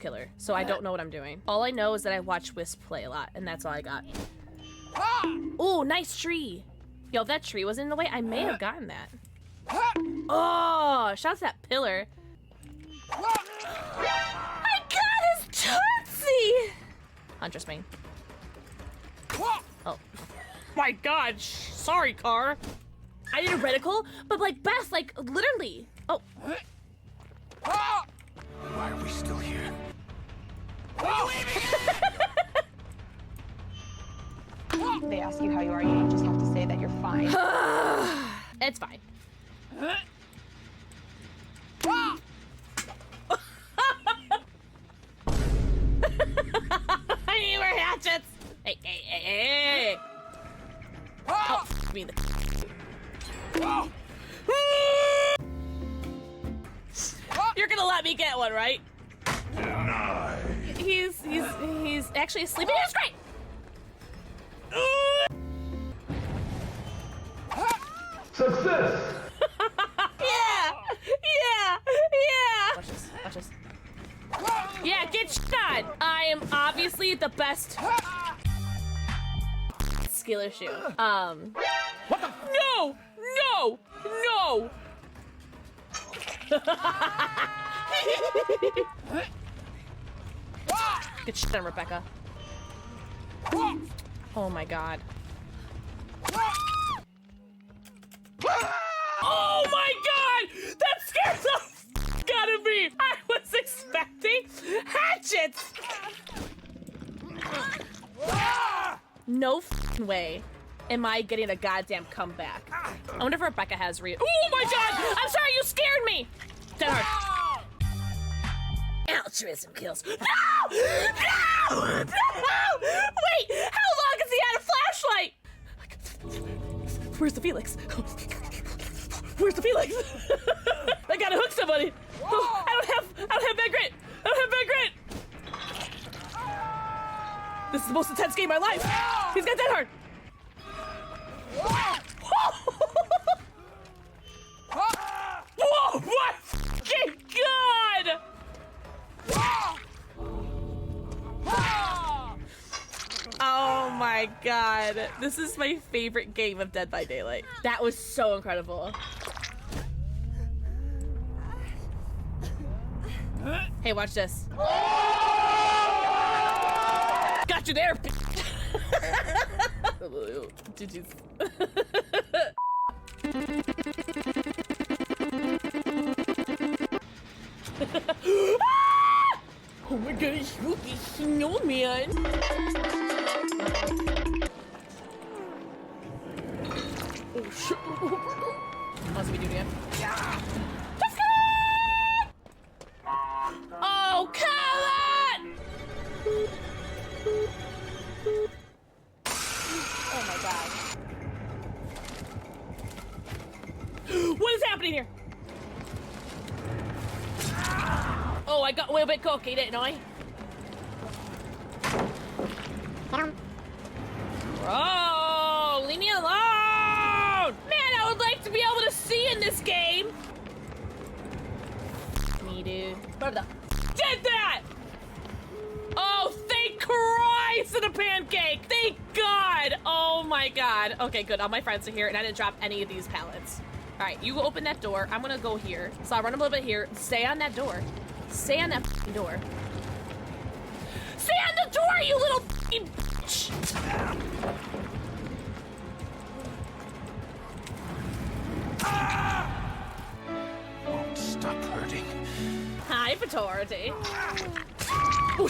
killer, so I don't know what I'm doing. All I know is that I watch Wisp play a lot, and that's all I got. Ooh, nice tree. Yo, if that tree was in the way, I may have gotten that. Oh, shout out to that pillar. I got his Tootsie! Huntress main. Oh. My god, sorry, car. I need a reticle, but like Beth, like literally. Oh. Why are we still here? They ask you how you are, you just have to say that you're fine. It's fine. I need more hatchets. Hey, hey, hey, hey. Oh, me the. You're gonna let me get one, right? He's actually sleeping. It's great. Success! Yeah! Watch this, watch this. Yeah, get shot! I am obviously the best skill issue. What the? No! No! No! Get shit on Rebecca. Oh my god. Oh my god! That scared the f out of me! I was expecting hatchets! No f***ing way am I getting a goddamn comeback. I wonder if Rebecca has oh my god! I'm sorry, you scared me! Dead hard. Altruism kills. No! No! No! Wait! How long has he had a flashlight? Where's the Felix? Where's the Felix? I gotta hook somebody. Oh, I don't have bad grit. I don't have bad grit. This is the most intense game of my life. He's got dead hard. Whoa! My fucking god! Oh my god. This is my favorite game of Dead by Daylight. That was so incredible. Hey, watch this. Got you there, bitch. GG's. Oh my god, spooky snowman. Oh shit. Let's we do it again. Yeah. Let's go! Oh, come on! Oh my god. What is happening here? Oh, I got a little bit cocky, didn't I? Bro, leave me alone! Man, I would like to be able to see in this game! Me, dude. What the did that? Oh, thank Christ in a pancake! Thank God! Oh my god. Okay, good. All my friends are here, and I didn't drop any of these pallets. Alright, you open that door. I'm gonna go here. So I'll run a little bit here. Stay on that door. Stay on that f***ing door. Stay on the door, you little f***ing bitch! Won't stop hurting. Hi, Patority. Oh,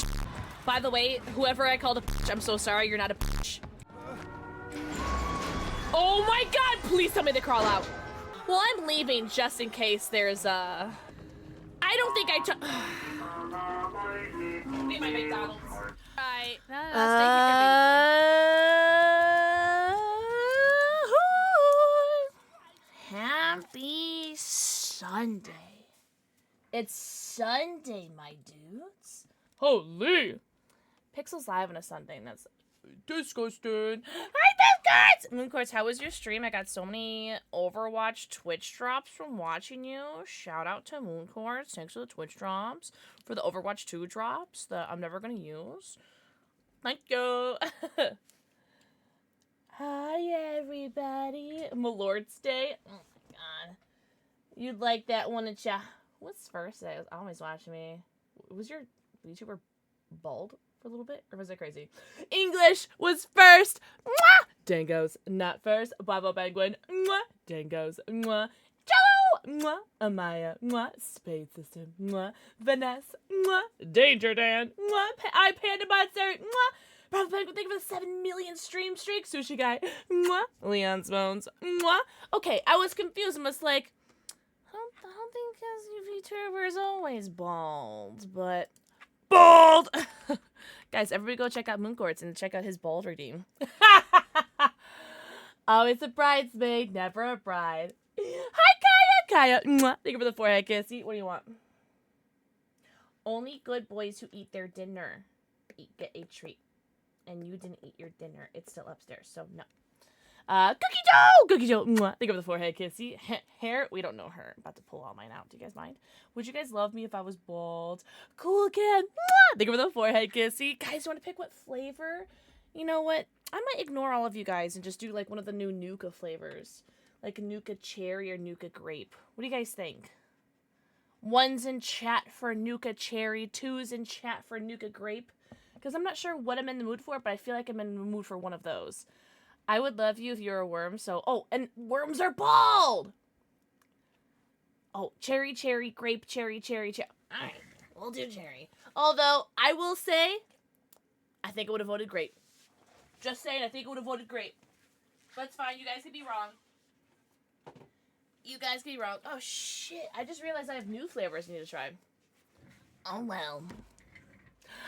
by the way, whoever I called a bitch, I'm so sorry, you're not a bitch. Oh my god, please tell me to crawl out. Well, I'm leaving just in case there's I don't think I took. Need my McDonald's. Right. Happy Sunday. It's Sunday, my dudes. Holy. Pixels live on a Sunday, and that's Disgusting. Hi, Disgust! Mooncourts, how was your stream? I got so many Overwatch Twitch drops from watching you. Shout out to Mooncourts. Thanks for the Twitch drops. For the Overwatch 2 drops that I'm never going to use. Thank you. Hi, everybody. Malord's Day. Oh, my God. You'd like that one, at ya? What's first day? Always watching me. Was your YouTuber bald for a little bit? Or was I crazy? English was first. Mwah! Dango's not first. Bravo Penguin. Mwah! Dango's. Mwah! Jello! Mwah! Amaya. Mwah! Spade System. Mwah! Vanessa. Mwah! Danger Dan. Mwah! I Panda Monster. Mwah! Bravo Penguin, thank you for the 7 million stream streak. Sushi Guy. Mwah! Leon's Bones. Mwah! Okay, I was confused. I was like, I don't think his VTuber is always bald, but bald! Guys, everybody go check out Mooncourts and check out his bald redeem. Always a bridesmaid, never a bride. Hi, Kaya! Kaya! Mwah. Thank you for the forehead kissy. What do you want? Only good boys who eat their dinner get a treat. And you didn't eat your dinner. It's still upstairs, so no. Cookie Joe! Cookie Joe! Mwah. Think of the forehead kissy. Hair? We don't know her. I'm about to pull all mine out. Do you guys mind? Would you guys love me if I was bald? Cool kid! Mwah. Think of the forehead kissy. Guys, you want to pick what flavor? You know what? I might ignore all of you guys and just do like one of the new Nuka flavors. Like Nuka Cherry or Nuka Grape. What do you guys think? 1's in chat for Nuka Cherry. 2's in chat for Nuka Grape. Because I'm not sure what I'm in the mood for, but I feel like I'm in the mood for one of those. I would love you if you're a worm, so... Oh, and worms are bald! Oh, cherry, grape, cherry. Alright, we'll do cherry. Although, I will say, I think I would have voted grape. Just saying, I think I would have voted grape. That's fine, you guys can be wrong. You guys can be wrong. Oh, shit, I just realized I have new flavors I need to try. Oh, well.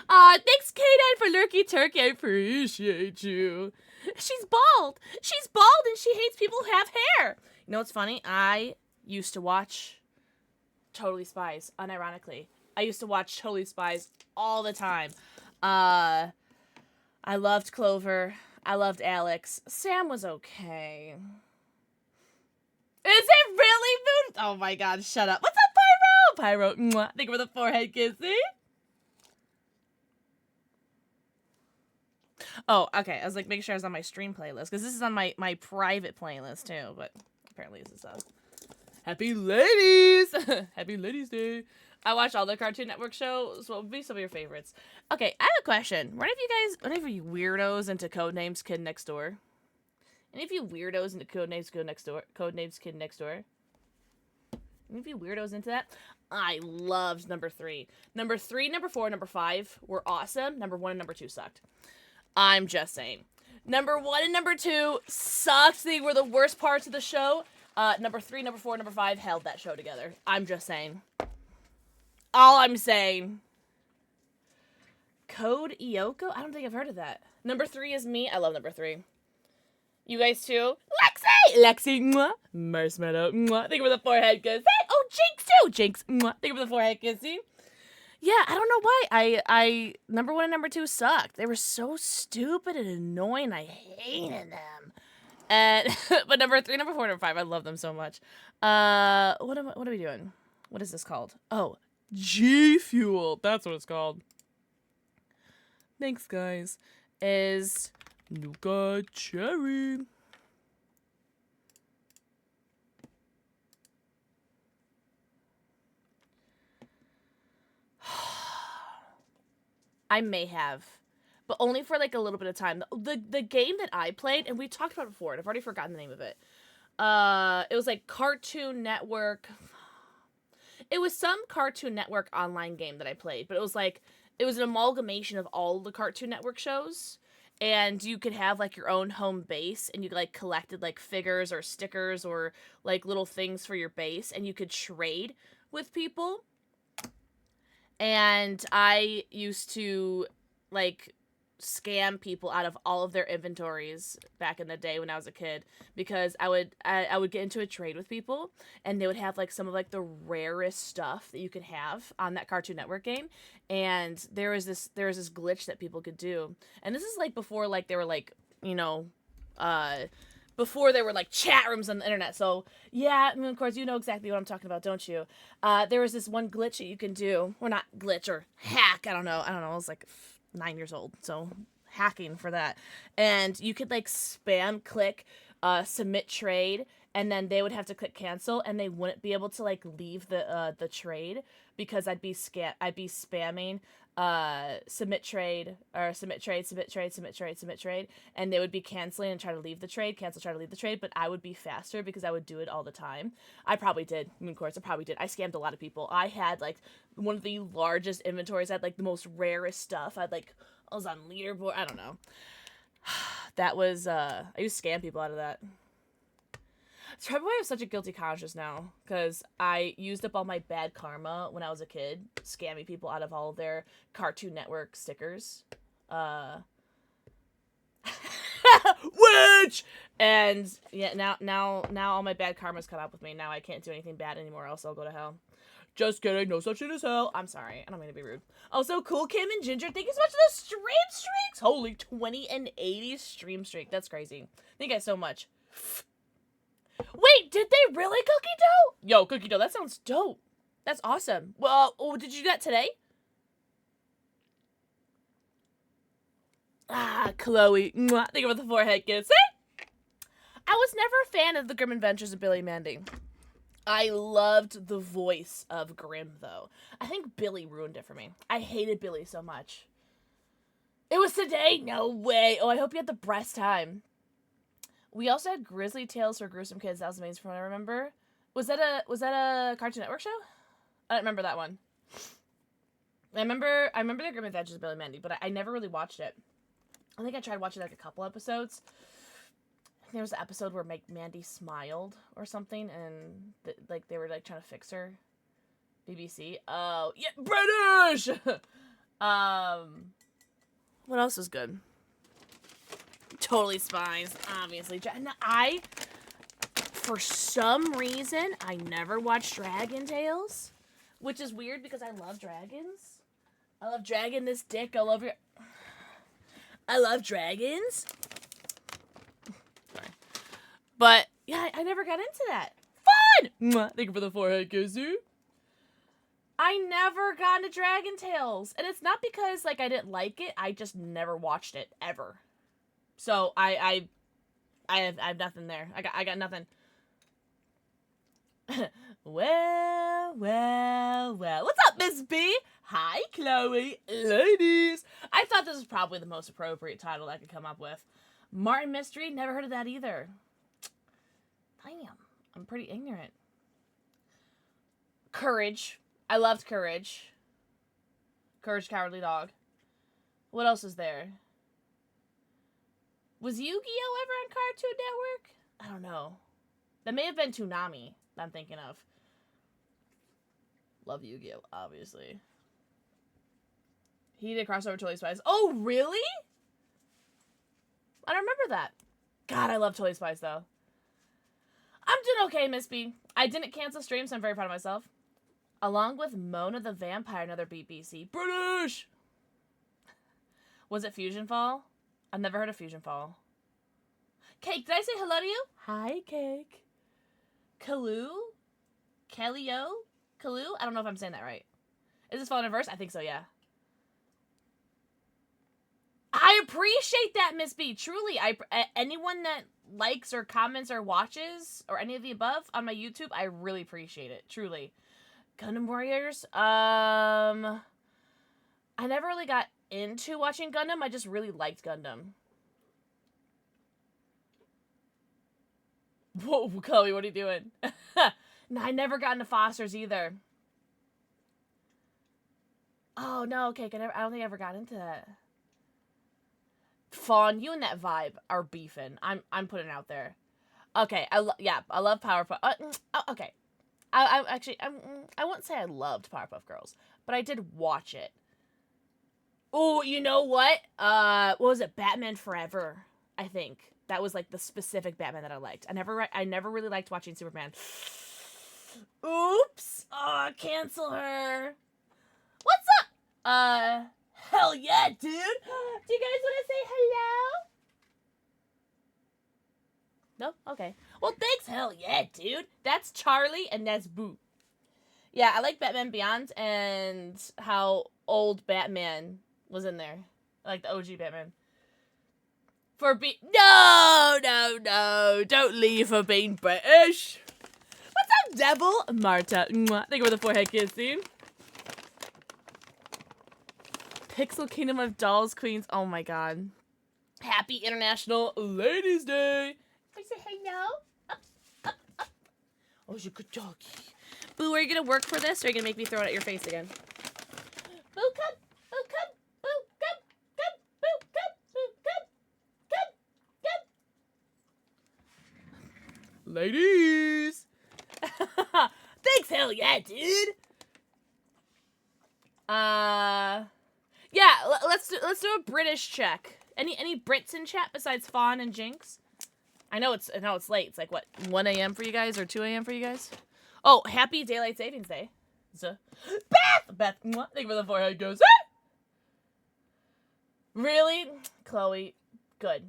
Thanks, K9, for Lurky Turkey. I appreciate you. She's bald. She's bald and she hates people who have hair. You know what's funny? I used to watch Totally Spies, unironically. I used to watch Totally Spies all the time. I loved Clover. I loved Alex. Sam was okay. Is it really Moon? Oh my god, shut up. What's up, Pyro? Pyro, mwah. Thank you for the forehead kissy. Oh, okay. I was like, making sure I was on my stream playlist, because this is on my private playlist, too, but apparently this is Happy Ladies! Happy Ladies Day. I watch all the Cartoon Network shows. What would be some of your favorites? Okay, I have a question. Were any of you weirdos into Codenames Kid Next Door? Any of you weirdos into Codenames Kid Next Door? Codenames Kid Next Door? Any of you weirdos into that? I loved number 3. Number 3, number 4, number 5 were awesome. Number 1 and number 2 sucked. I'm just saying. Number 1 and number 2 sucked. They were the worst parts of the show. Number 3, number 4, number 5 held that show together. I'm just saying. All I'm saying. Code Iyoko? I don't think I've heard of that. Number 3 is me. I love number 3. You guys too? Lexi, mwah. Marshmallow, mwah. Thank you for the forehead kiss. Hey, oh, Jinx too. Jinx, mwah. Thank you for the forehead kissy. Yeah, I don't know why. I number 1 and number 2 sucked. They were so stupid and annoying. I hated them. And but number 3, number 4, number 5, I love them so much. What are we doing? What is this called? Oh, G Fuel. That's what it's called. Thanks, guys. Is Nuka Cherry. I may have, but only for like a little bit of time. The game that I played, and we talked about it before, and I've already forgotten the name of it. It was like Cartoon Network. It was some Cartoon Network online game that I played, but it was an amalgamation of all the Cartoon Network shows, and you could have like your own home base, and you like collected like figures or stickers or like little things for your base, and you could trade with people. And I used to, like, scam people out of all of their inventories back in the day when I was a kid, because I would get into a trade with people and they would have like some of like the rarest stuff that you could have on that Cartoon Network game, and there was this glitch that people could do, and this is like before like they were like, you know, before there were like chat rooms on the internet. So yeah, I mean, of course you know exactly what I'm talking about, don't you? There was this one glitch that you can do, or not glitch, or hack, I don't know, I was like 9 years old, so hacking for that. And you could like spam click submit trade, and then they would have to click cancel, and they wouldn't be able to like leave the trade, because I'd be spamming submit trade, or submit trade, and they would be canceling and try to leave the trade, cancel, try to leave the trade, but I would be faster because I would do it all the time. I probably did. I mean, of course, I probably did. I scammed a lot of people. I had like one of the largest inventories. I had like the most rarest stuff. I was on leaderboard. I don't know. That was I used to scam people out of that. It's probably why I have such a guilty conscience now, because I used up all my bad karma when I was a kid, scamming people out of all of their Cartoon Network stickers. Witch! And yeah, now all my bad karma's caught up with me. Now I can't do anything bad anymore, else I'll go to hell. Just kidding, no such thing as hell. I'm sorry, I don't mean to be rude. Also, Cool Kim and Ginger, thank you so much for the stream streaks! Holy 20 and 80 stream streak, that's crazy. Thank you guys so much. Wait, did they really cookie dough? Yo, cookie dough, that sounds dope. That's awesome. Well, did you do that today? Ah, Chloe. Mwah. Think about the forehead kiss. I was never a fan of the Grim Adventures of Billy and Mandy. I loved the voice of Grim, though. I think Billy ruined it for me. I hated Billy so much. It was today? No way. Oh, I hope you had the best time. We also had Grizzly Tales for Gruesome Kids. That was amazing from what I remember. Was that a Cartoon Network show? I don't remember that one. I remember the Grim Adventures of Billy and Mandy, but I never really watched it. I think I tried watching like a couple episodes. There was an episode where Mandy smiled or something, and like they were like trying to fix her. BBC. Oh yeah, British. What else is good? Totally Spies, obviously. And for some reason, I never watched Dragon Tales, which is weird because I love dragons. I love dragging this dick all over. I love dragons. Sorry. But, yeah, I never got into that. Fun! Mwah. Thank you for the forehead kissy. I never got into Dragon Tales. And it's not because, like, I didn't like it. I just never watched it, ever. So, I have nothing there. I got nothing. Well. What's up, Miss B? Hi, Chloe. Ladies. I thought this was probably the most appropriate title I could come up with. Martin Mystery? Never heard of that either. Damn. I'm pretty ignorant. Courage. I loved Courage. Courage, Cowardly Dog. What else is there? Was Yu-Gi-Oh! Ever on Cartoon Network? I don't know. That may have been Toonami that I'm thinking of. Love Yu-Gi-Oh! Obviously. He did crossover Toy Spies. Oh, really? I don't remember that. God, I love Toy Spies, though. I'm doing okay, Miss B. I didn't cancel stream, so I'm very proud of myself. Along with Mona the Vampire, another BBC. British! Was it Fusion Fall? I've never heard of Fusion Fall. Cake, did I say hello to you? Hi, Cake. Kalu? Kellyo? Kalu? I don't know if I'm saying that right. Is this Fallen in Verse? I think so, yeah. I appreciate that, Miss B. Truly, anyone that likes or comments or watches or any of the above on my YouTube, I really appreciate it. Truly. Gundam Warriors? I never really got into watching Gundam. I just really liked Gundam. Whoa, Chloe, what are you doing? No, I never got into Foster's either. Oh, no, okay, I don't think I ever got into that. Fawn, you and that vibe are beefing. I'm putting it out there. Okay, I love Powerpuff. Okay, I wouldn't say I loved Powerpuff Girls, but I did watch it. Oh, Oh, you know what? What was it? Batman Forever, I think. That was like the specific Batman that I liked. I never really liked watching Superman. Oops. Oh, cancel her. What's up? Hell yeah, dude. Do you guys want to say hello? No? Okay. Well, thanks. Hell yeah, dude. That's Charlie and that's Boo. Yeah, I like Batman Beyond and how old Batman was in there. I like the OG Batman. No! Don't leave for being British. What's up, Devil? Marta. Mwah. Thank you for the forehead kissing. Pixel Kingdom of Dolls Queens. Oh my god. Happy International Ladies Day. I say hello. Up. Oh, you're a good doggy. Boo, are you gonna work for this or are you gonna make me throw it at your face again? Boo, come. Boo, come. Boo, come. Come. Boo, come. Boo, come. Come. Ladies. Thanks, hell yeah, dude. Yeah, let's do a British check. Any Brits in chat besides Fawn and Jinx? I know it's late. It's like what, 1 a.m. for you guys or 2 a.m. for you guys? Oh, happy Daylight Savings Day. So, Beth, thank you for the forehead goes. Ah! Really, Chloe? Good.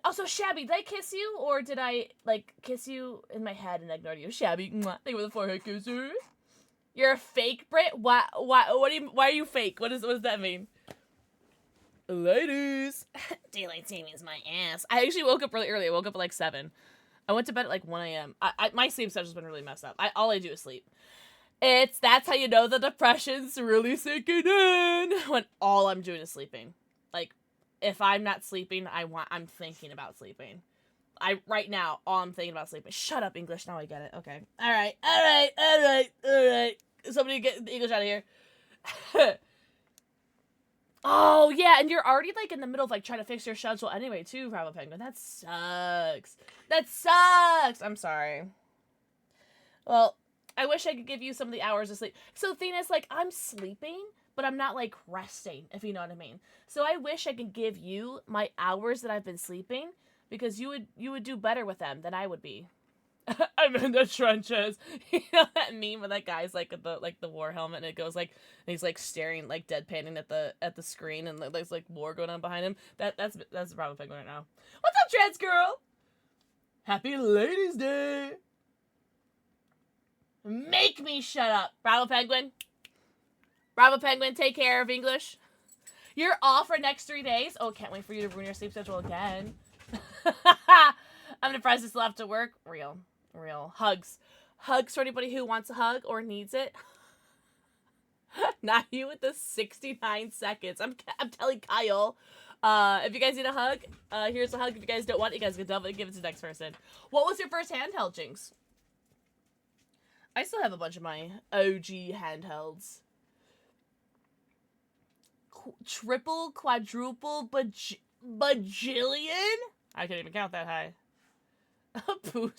Also, Shabby, did I kiss you or did I like kiss you in my head and ignore you? Shabby, thank you for the forehead kisses. You're a fake Brit? Why are you fake? What does that mean? Ladies. Daylight savings my ass. I actually woke up really early. I woke up at like 7. I went to bed at like 1 a.m. My sleep schedule's been really messed up. All I do is sleep. That's how you know the depression's really sinking in. When all I'm doing is sleeping. Like, if I'm not sleeping, I'm thinking about sleeping. Right now, all I'm thinking about sleeping. Shut up, English. Now I get it. Okay. Alright. Somebody get the English out of here. Oh, yeah, and you're already, like, in the middle of, like, trying to fix your schedule anyway, too, Bravo Penguin. That sucks. I'm sorry. Well, I wish I could give you some of the hours of sleep. So the thing is, like, I'm sleeping, but I'm not, like, resting, if you know what I mean. So I wish I could give you my hours that I've been sleeping, because you would do better with them than I would be. I'm in the trenches. You know that meme where that guy's like the war helmet and it goes like, and he's like staring like deadpanning at the screen and there's like war going on behind him. That's the problem penguin right now. What's up, trans girl? Happy Ladies Day. Make me shut up, Bravo Penguin. Bravo Penguin, take care of English. You're off for next 3 days. Oh, can't wait for you to ruin your sleep schedule again. I'm surprised you still have to work. Real. Hugs for anybody who wants a hug or needs it. Not you with the 69 seconds. I'm telling Kyle. If you guys need a hug, here's a hug. If you guys don't want it, you guys can definitely give it to the next person. What was your first handheld, Jinx? I still have a bunch of my OG handhelds. Triple, quadruple, bajillion? I can't even count that high. Boo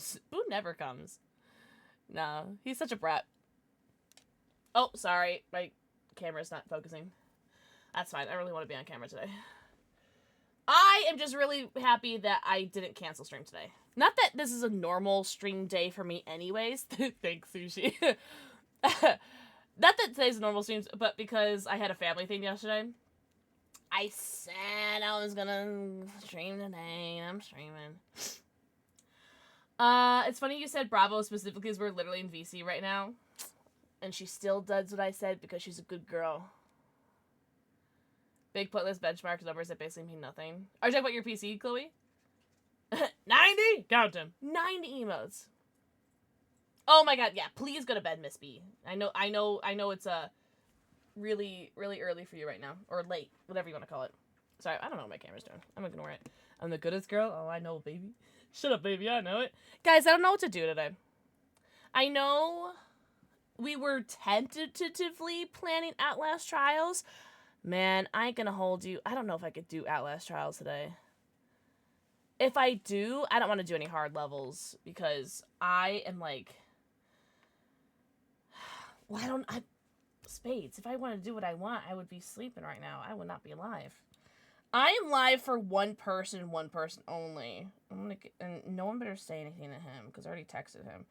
never comes. No, he's such a brat. Oh, sorry. My camera's not focusing. That's fine. I really want to be on camera today. I am just really happy that I didn't cancel stream today. Not that this is a normal stream day for me anyways. Thanks, Sushi. Not that today's a normal stream, but because I had a family thing yesterday. I said I was gonna stream today, and I'm streaming. It's funny you said Bravo specifically because we're literally in VC right now. And she still does what I said because she's a good girl. Big pointless benchmark numbers that basically mean nothing. Are you talking about your PC, Chloe? 90? Count them. 90 emotes. Oh my god, yeah, please go to bed, Miss B. I know it's really early for you right now. Or late, whatever you want to call it. Sorry, I don't know what my camera's doing. I'm gonna ignore it. I'm the goodest girl? Oh, I know, baby. Shut up, baby, I know it. Guys, I don't know what to do today. I know we were tentatively planning Outlast Trials. Man, I ain't gonna hold you. I don't know if I could do Outlast Trials today. If I do, I don't want to do any hard levels because I am like... Well, Spades, if I wanted to do what I want, I would be sleeping right now. I would not be live. I am live for one person only. And no one better say anything to him, because I already texted him.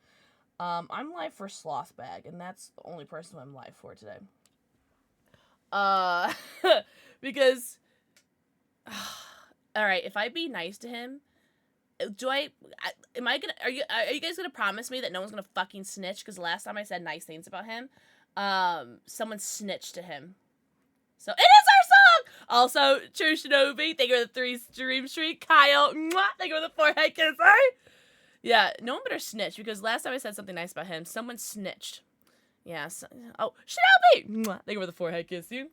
I'm live for Slothbag, and that's the only person I'm live for today. Because, alright, if I be nice to him, are you guys gonna promise me that no one's gonna fucking snitch? Because last time I said nice things about him, someone snitched to him. So, it is our song! Also, True Shinobi, thank you for the 3 stream streak. Kyle, mwah, thank you for the 4 head kiss, right? Yeah, no one better snitch, because last time I said something nice about him, someone snitched. Yeah, oh, Shinobi! Mwah, thank you for the 4 head kiss, dude.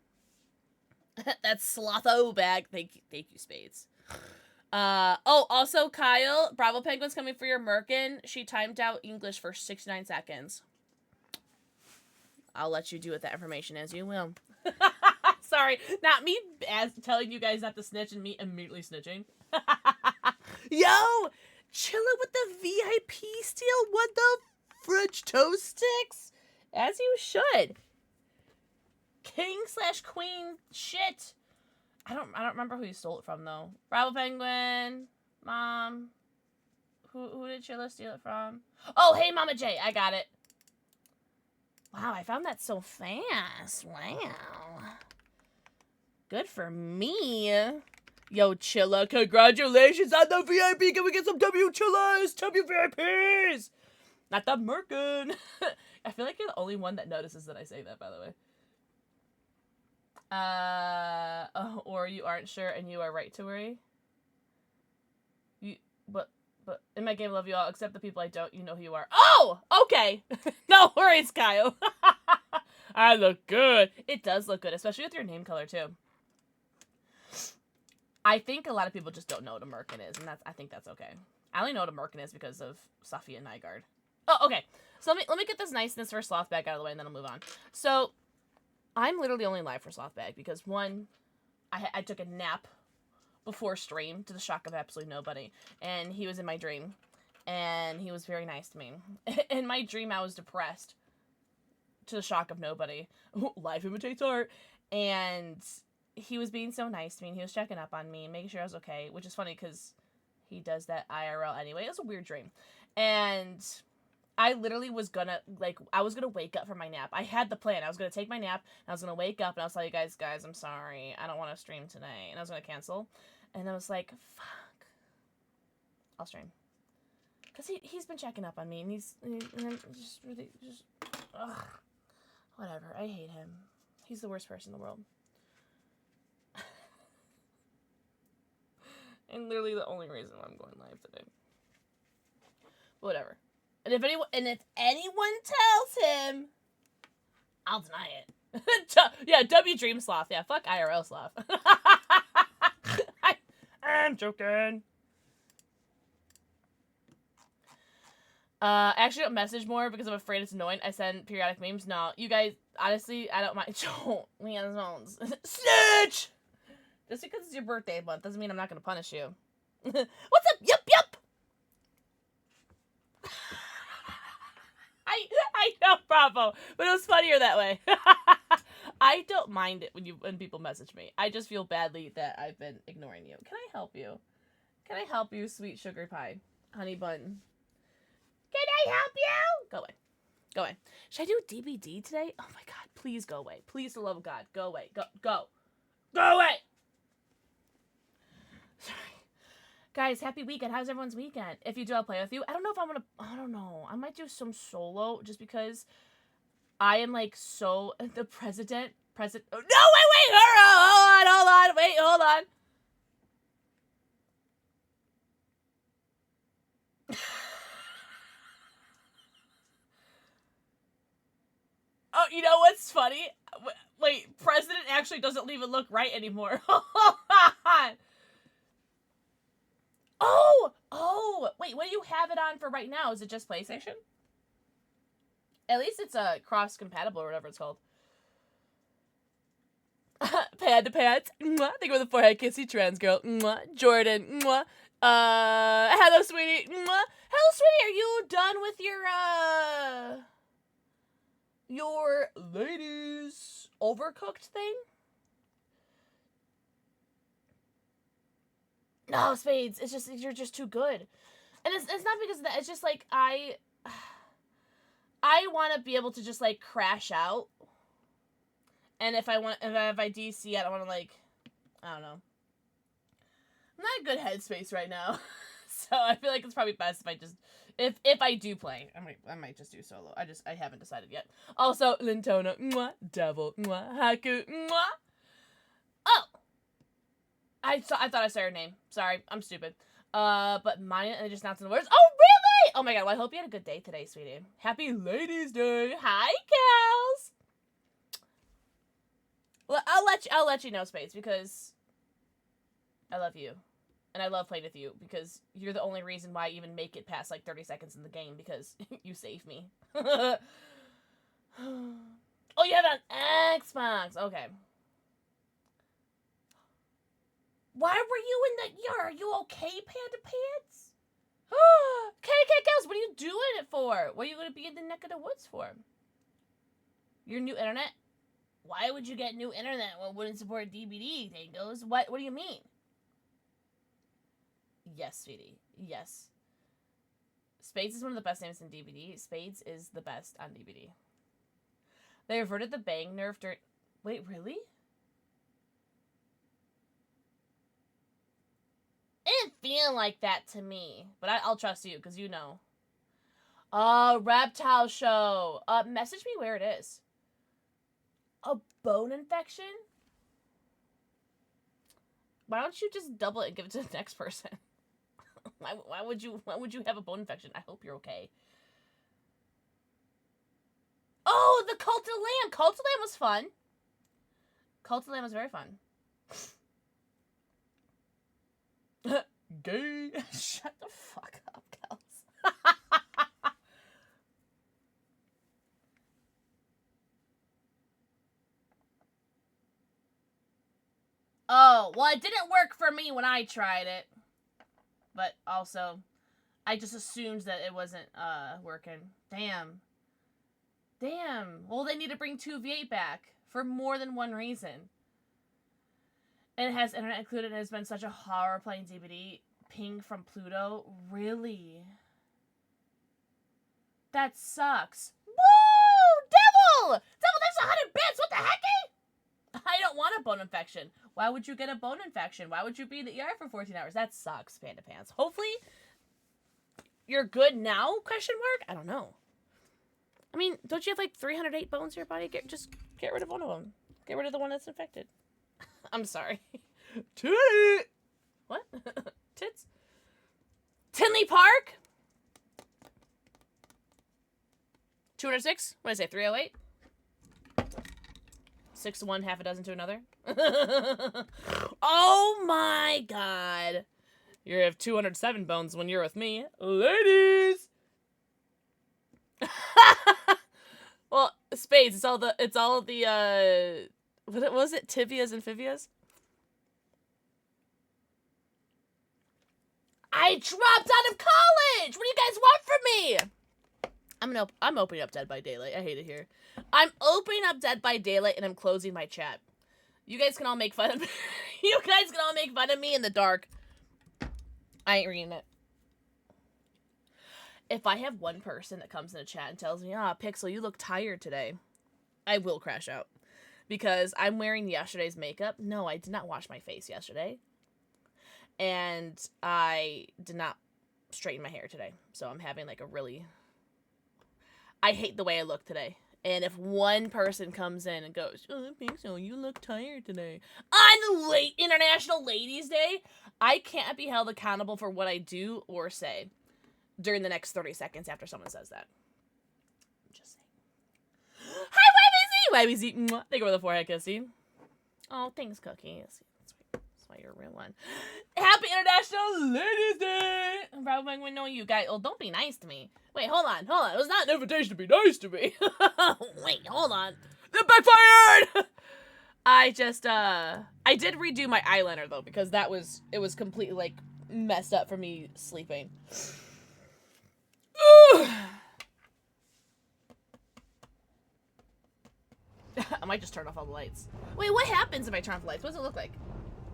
That's Slotho bag. Thank you, Spades. Oh, also, Kyle, Bravo Penguin's coming for your Merkin. She timed out English for 69 seconds. I'll let you do with that information as you will. Sorry, not me as telling you guys not to snitch and me immediately snitching. Yo, chillin' with the VIP steal. What the French toast sticks? As you should. King/queen shit. I don't remember who you stole it from though. Bravo Penguin, Mom. Who did Chilla steal it from? Oh, hey Mama J, I got it. Wow, I found that so fast. Wow. Good for me. Yo, Chilla, congratulations on the VIP. Can we get some W-Chillas? W-VIPs! Not the Merkin. I feel like you're the only one that notices that I say that, by the way. Or you aren't sure and you are right to worry. But in my game, I love you all, except the people I don't. You know who you are. Oh, okay. No worries, Kyle. I look good. It does look good, especially with your name color too. I think a lot of people just don't know what a Merkin is, and I think that's okay. I only know what a Merkin is because of Safi and Nygaard. Oh, okay. So let me get this niceness for Slothbag out of the way, and then I'll move on. So I'm literally only live for Slothbag because one, I took a nap before stream to the shock of absolutely nobody, and he was in my dream, and he was very nice to me. In my dream, I was depressed to the shock of nobody. Life imitates art, and he was being so nice to me, and he was checking up on me and making sure I was okay, which is funny because he does that IRL anyway. It was a weird dream, and I literally was gonna, I was gonna wake up from my nap. I had the plan. I was gonna take my nap, and I was gonna wake up, and I was like, guys, I'm sorry. I don't want to stream today. And I was gonna cancel. And I was like, fuck. I'll stream. Because he's been checking up on me, and he's just really, ugh. Whatever. I hate him. He's the worst person in the world. And literally the only reason why I'm going live today. But whatever. And if anyone tells him, I'll deny it. Yeah, W Dream Sloth. Yeah, fuck IRL Sloth. I'm joking. Actually don't message more because I'm afraid it's annoying. I send periodic memes. No, you guys, honestly, I don't mind. Don't. Leanne's phones. Snitch! Just because it's your birthday month doesn't mean I'm not going to punish you. What's up? Yup. I know, Bravo, but it was funnier that way. I don't mind it when people message me. I just feel badly that I've been ignoring you. Can I help you? Can I help you, sweet sugar pie, honey bun? Can I help you? Go away. Go away. Should I do DBD today? Oh my god, please go away. Please, for the love of God, go away. Go away. Sorry. Guys, happy weekend. How's everyone's weekend? If you do, I'll play with you. I don't know if I'm gonna, I don't know. I might do some solo just because I am like so, the president, oh, no, wait, hold on. Oh, you know what's funny? Wait, president actually doesn't even look right anymore. Hold on. Oh, wait, what do you have it on for right now? Is it just PlayStation? At least it's cross-compatible or whatever it's called. Pad to pads. Mwah. Thank you for the forehead kissy trans girl. Mwah. Jordan. Mwah. Hello, sweetie. Mwah. Hello, sweetie. Are you done with your ladies overcooked thing? No, Spades. It's just you're just too good, and it's not because of that. It's just like I want to be able to just like crash out, and if I DC, I don't want to like, I don't know. I'm not in good headspace right now, so I feel like it's probably best if I just if I do play, I might just do solo. I haven't decided yet. Also, Lintona, mwah, Devil, mwah, Haku, mwah. Oh. I thought I saw your name. Sorry, I'm stupid. But mine, and I just announced in the words. Oh, really? Oh my god, well, I hope you had a good day today, sweetie. Happy Ladies' Day. Hi, Kels. Well, I'll let you know, Spades, because I love you. And I love playing with you, because you're the only reason why I even make it past, like, 30 seconds in the game, because you save me. Oh, you have an Xbox. Okay. Why were you in the yard? Are you okay, Panda Pants? KKKs, what are you doing it for? What are you going to be in the neck of the woods for? Your new internet? Why would you get new internet when it wouldn't support DBD, Dangos? What do you mean? Yes, sweetie. Yes. Spades is one of the best names in DBD. Spades is the best on DBD. They reverted the bang nerf during... Wait, really? It didn't feel like that to me. But I'll trust you, because you know. Reptile Show. Message me where it is. A bone infection? Why don't you just double it and give it to the next person? Why would you have a bone infection? I hope you're okay. Oh, the Cult of Lamb. Cult of Lamb was fun. Cult of Lamb was very fun. Gay. Shut the fuck up, Kels. Oh, well, it didn't work for me when I tried it. But also, I just assumed that it wasn't working. Damn. Damn. Well, they need to bring 2v8 back for more than one reason. And it has internet included, and it's been such a horror playing DBD. Ping from Pluto? Really? That sucks. Woo! Devil! Devil, there's 100 bits! What the heck? I don't want a bone infection. Why would you get a bone infection? Why would you be in the ER for 14 hours? That sucks, Panda Pants. Hopefully, you're good now? Question mark? I don't know. I mean, don't you have like 308 bones in your body? Just get rid of one of them. Get rid of the one that's infected. I'm sorry. Tit! What? Tits? Tinley Park? 206? What did I say? 308? 6 to 1, half a dozen to another. Oh my god. You have 207 bones when you're with me. Ladies! Well, Spades, it's all the, what was it? Tibias and fibias? I dropped out of college! What do you guys want from me? I'm opening up Dead by Daylight. I hate it here. I'm opening up Dead by Daylight and I'm closing my chat. You guys can all make fun of me. You guys can all make fun of me in the dark. I ain't reading it. If I have one person that comes in the chat and tells me, Pixel, you look tired today, I will crash out. Because I'm wearing yesterday's makeup. No, I did not wash my face yesterday. And I did not straighten my hair today. So I'm having like a really... I hate the way I look today. And if one person comes in and goes, oh, Pixel, you look tired today. On the late International Ladies' Day, I can't be held accountable for what I do or say during the next 30 seconds after someone says that. I'm just saying. Hi, YBZ! YBZ! Thank you for the forehead kissy. Oh, thanks, Cookie. That's why you're a real one. Happy International Ladies' Day! I'm probably going to know you guys. Oh, don't be nice to me. Wait, hold on. It was not an invitation to be nice to me. Wait, hold on. It backfired! I did redo my eyeliner, though, because it was completely, like, messed up for me sleeping. I might just turn off all the lights. Wait, what happens if I turn off the lights? What does it look like?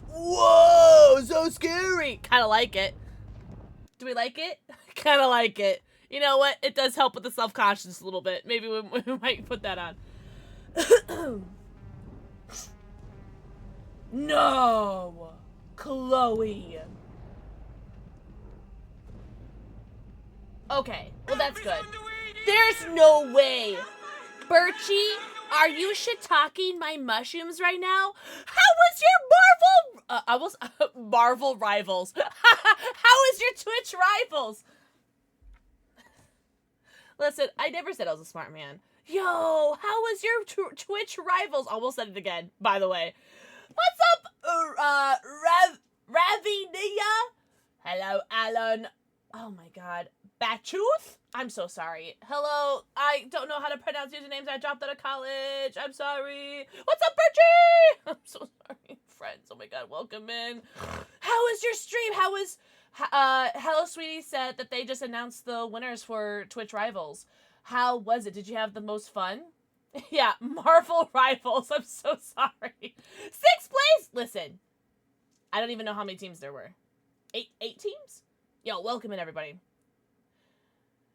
Whoa, so scary. Kind of like it. Do we like it? Kind of like it. You know what? It does help with the self-conscious a little bit. Maybe we might put that on. No! Chloe! Okay, well that's good. There's no way! Birchie, are you shit-talking my mushrooms right now? How was your Marvel rivals? How is your Twitch rivals? Listen, I never said I was a smart man. Yo, how was your Twitch rivals? Almost said it again, by the way. What's up, Ravinia? Hello, Alan. Oh my god. Batchuth? I'm so sorry. Hello, I don't know how to pronounce usernames. I dropped out of college. I'm sorry. What's up, Birchie? I'm so sorry, friends. Oh my god, welcome in. How was your stream? How was... Hello Sweetie said that they just announced the winners for Twitch Rivals. How was it? Did you have the most fun? Yeah, Marvel Rivals. I'm so sorry. 6th place? Listen, I don't even know how many teams there were. Eight teams? Yo, welcome in, everybody.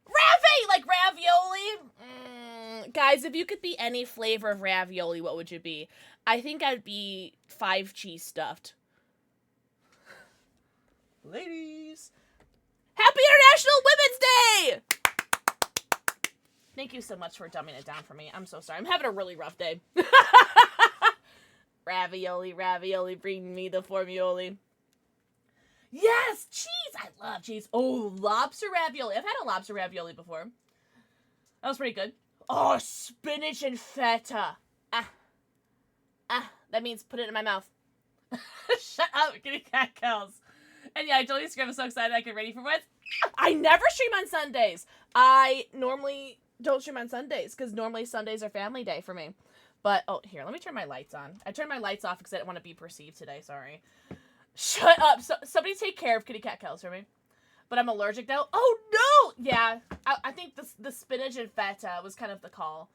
Ravi! Like ravioli? Guys, if you could be any flavor of ravioli, what would you be? I think I'd be 5 cheese stuffed. Ladies. Happy International Women's Day! Thank you so much for dumbing it down for me. I'm so sorry. I'm having a really rough day. Ravioli, ravioli, bring me the formioli. Yes, cheese! I love cheese. Oh, lobster ravioli. I've had a lobster ravioli before. That was pretty good. Oh, spinach and feta. That means put it in my mouth. Shut up, kitty cat cows. And yeah, I totally scream. I'm so excited I get ready for what? I never stream on Sundays. I normally don't stream on Sundays because normally Sundays are family day for me. But, oh, here, let me turn my lights on. I turned my lights off because I didn't want to be perceived today. Sorry. Shut up. Somebody take care of kitty cat cows for me. But I'm allergic now. Oh, no! Yeah, I think the spinach and feta was kind of the call.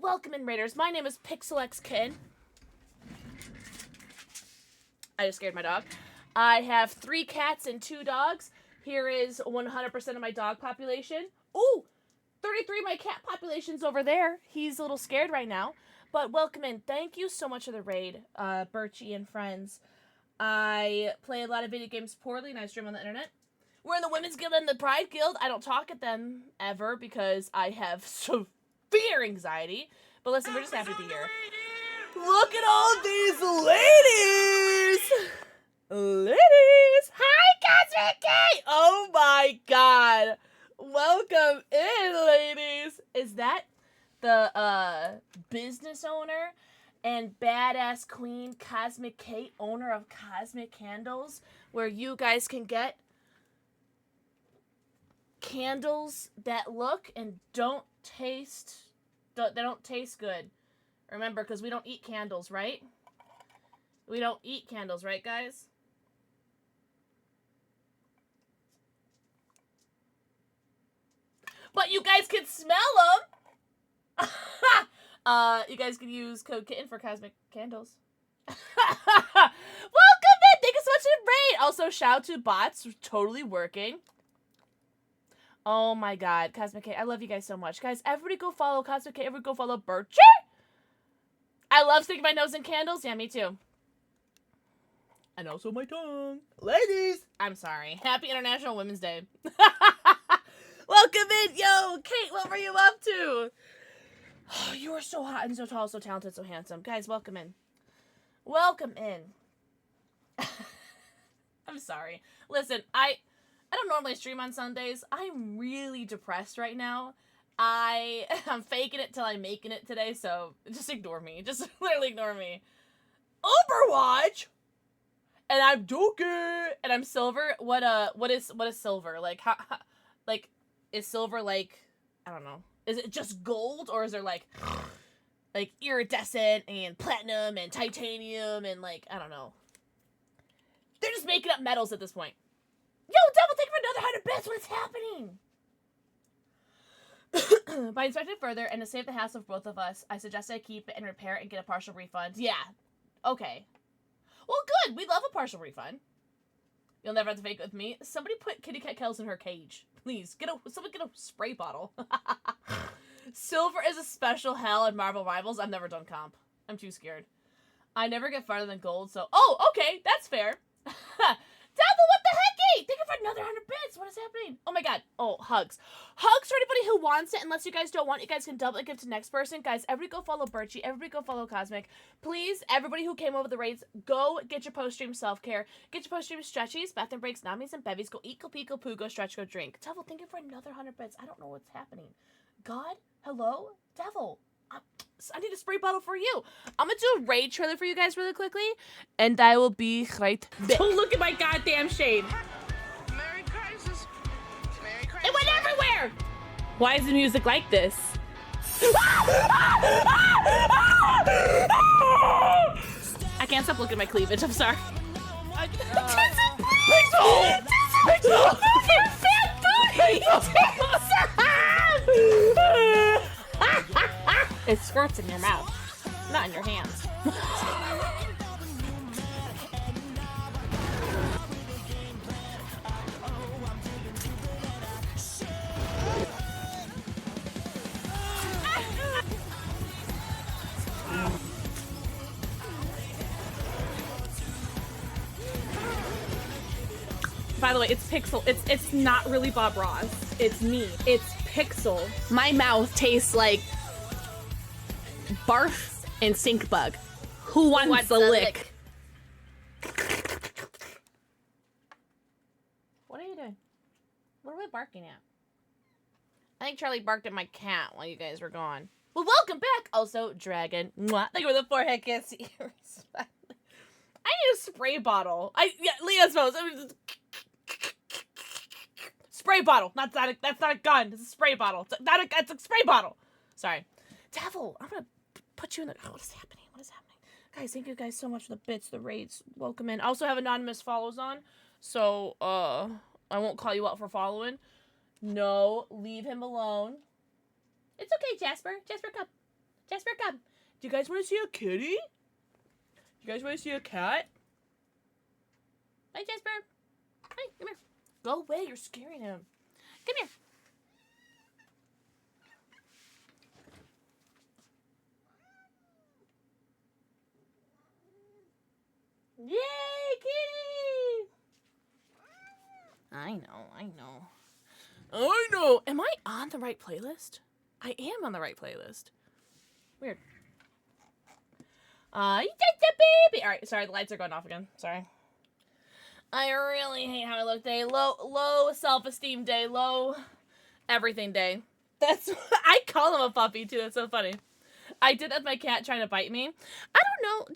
Welcome in, Raiders. My name is PixelxKitten. I just scared my dog. I have 3 cats and 2 dogs. Here is 100% of my dog population. Ooh, 33 of my cat population's over there. He's a little scared right now. But welcome in. Thank you so much for the raid, Birchie and friends. I play a lot of video games poorly and I stream on the internet. We're in the Women's Guild and the Pride Guild. I don't talk at them ever because I have severe anxiety. But listen, we're just happy to be here. Look at all these ladies! Ladies! Hi, Cosmic Kate! Oh my god! Welcome in, ladies! Is that the, business owner and badass queen Cosmic Kate, owner of Cosmic Candles, where you guys can get candles that look and don't taste, they don't taste good. Remember, because we don't eat candles, right? We don't eat candles, right, guys? But you guys can smell them. You guys can use code KITTEN for Cosmic Candles. Welcome in! Thank you so much for the raid! Also, shout out to bots. Totally working. Oh my god. Cosmic K, I love you guys so much. Guys, everybody go follow Cosmic K. Everybody go follow Birchie. I love sticking my nose in candles. Yeah, me too. And also my tongue. Ladies! I'm sorry. Happy International Women's Day. Welcome in, yo! Kate, what were you up to? Oh, you are so hot and so tall, so talented, so handsome. Guys, welcome in. Welcome in. I'm sorry. Listen, I don't normally stream on Sundays. I'm really depressed right now. I'm faking it till I'm making it today, so just ignore me. Just literally ignore me. Overwatch! And I'm Doki! And I'm silver. What is silver? Like, how like, is silver like, I don't know. Is it just gold, or is there like iridescent and platinum and titanium and like, I don't know. They're just making up metals at this point. Yo, Devil, thank you for another 100 bits. What's happening? By inspecting further and to save the hassle of both of us, I suggest I keep it and repair it and get a partial refund. Yeah. Okay. Well, good. We love a partial refund. You'll never have to fake it with me. Somebody put Kitty Cat Kells in her cage. Please. Someone get a spray bottle. Silver is a special hell in Marvel Rivals. I've never done comp. I'm too scared. I never get farther than gold, so... Oh, okay. That's fair. Devil, what the heck? Thank you for another 100 bits. What is happening? Oh my god. Oh, hugs. Hugs for anybody who wants it. Unless you guys don't want it, you guys can double it, give to the next person. Guys, everybody go follow Birchie. Everybody go follow Cosmic. Please, everybody who came over the raids, go get your post-stream self-care. Get your post-stream stretchies, bathroom breaks, namis, and bevies. Go eat, go pee, go poo, go stretch, go drink. Devil, thank you for another 100 bits. I don't know what's happening. God? Hello? Devil? I need a spray bottle for you. I'm gonna do a raid trailer for you guys really quickly, and I will be right back. Don't look at my goddamn shade. Merry Crisis. Merry Crisis. It went everywhere! Why is the music like this? I can't stop looking at my cleavage, I'm sorry. Pixel! It squirts in your mouth, not in your hands. By the way, it's Pixel. It's not really Bob Ross. It's me. It's Pixel. My mouth tastes like barf and stink bug. Who wants the lick? What are you doing? What are we barking at? I think Charlie barked at my cat while you guys were gone. Well, welcome back. Also, Dragon. Mwah. Thank you for the forehead kiss. I need a spray bottle. Leah's nose. Spray bottle. That's not a gun. It's a spray bottle. It's a spray bottle. Sorry. Devil, I'm gonna put you in the... Oh, what is happening? What is happening? Guys, thank you guys so much for the bits, the raids. Welcome in. I also have anonymous follows on, so, I won't call you out for following. No, leave him alone. It's okay, Jasper. Jasper, come. Jasper, come. Do you guys want to see a kitty? You guys want to see a cat? Hi, Jasper. Hi, come here. Go away, you're scaring him. Come here. Yay, kitty! I know. Am I on the right playlist? I am on the right playlist. Weird. You take the baby! Alright, sorry, the lights are going off again. Sorry. I really hate how I look today. Low self-esteem day. Low everything day. I call him a puppy too. That's so funny. I did have my cat trying to bite me. I don't know.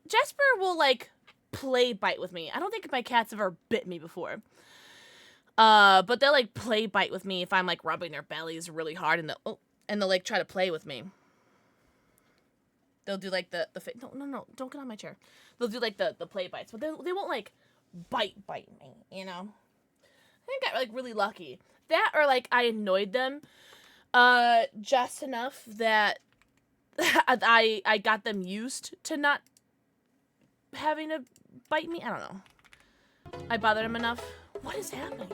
Jasper will, like, play bite with me. I don't think my cat's ever bit me before. But they'll, like, play bite with me if I'm, like, rubbing their bellies really hard and they'll, like, try to play with me. They'll do, like, the no, don't get on my chair. They'll do, like, the play bites, but they won't, like, bite me, you know? I think I got, like, really lucky. That or, like, I annoyed them, just enough that I got them used to not having to bite me. I don't know. I bothered them enough. What is happening?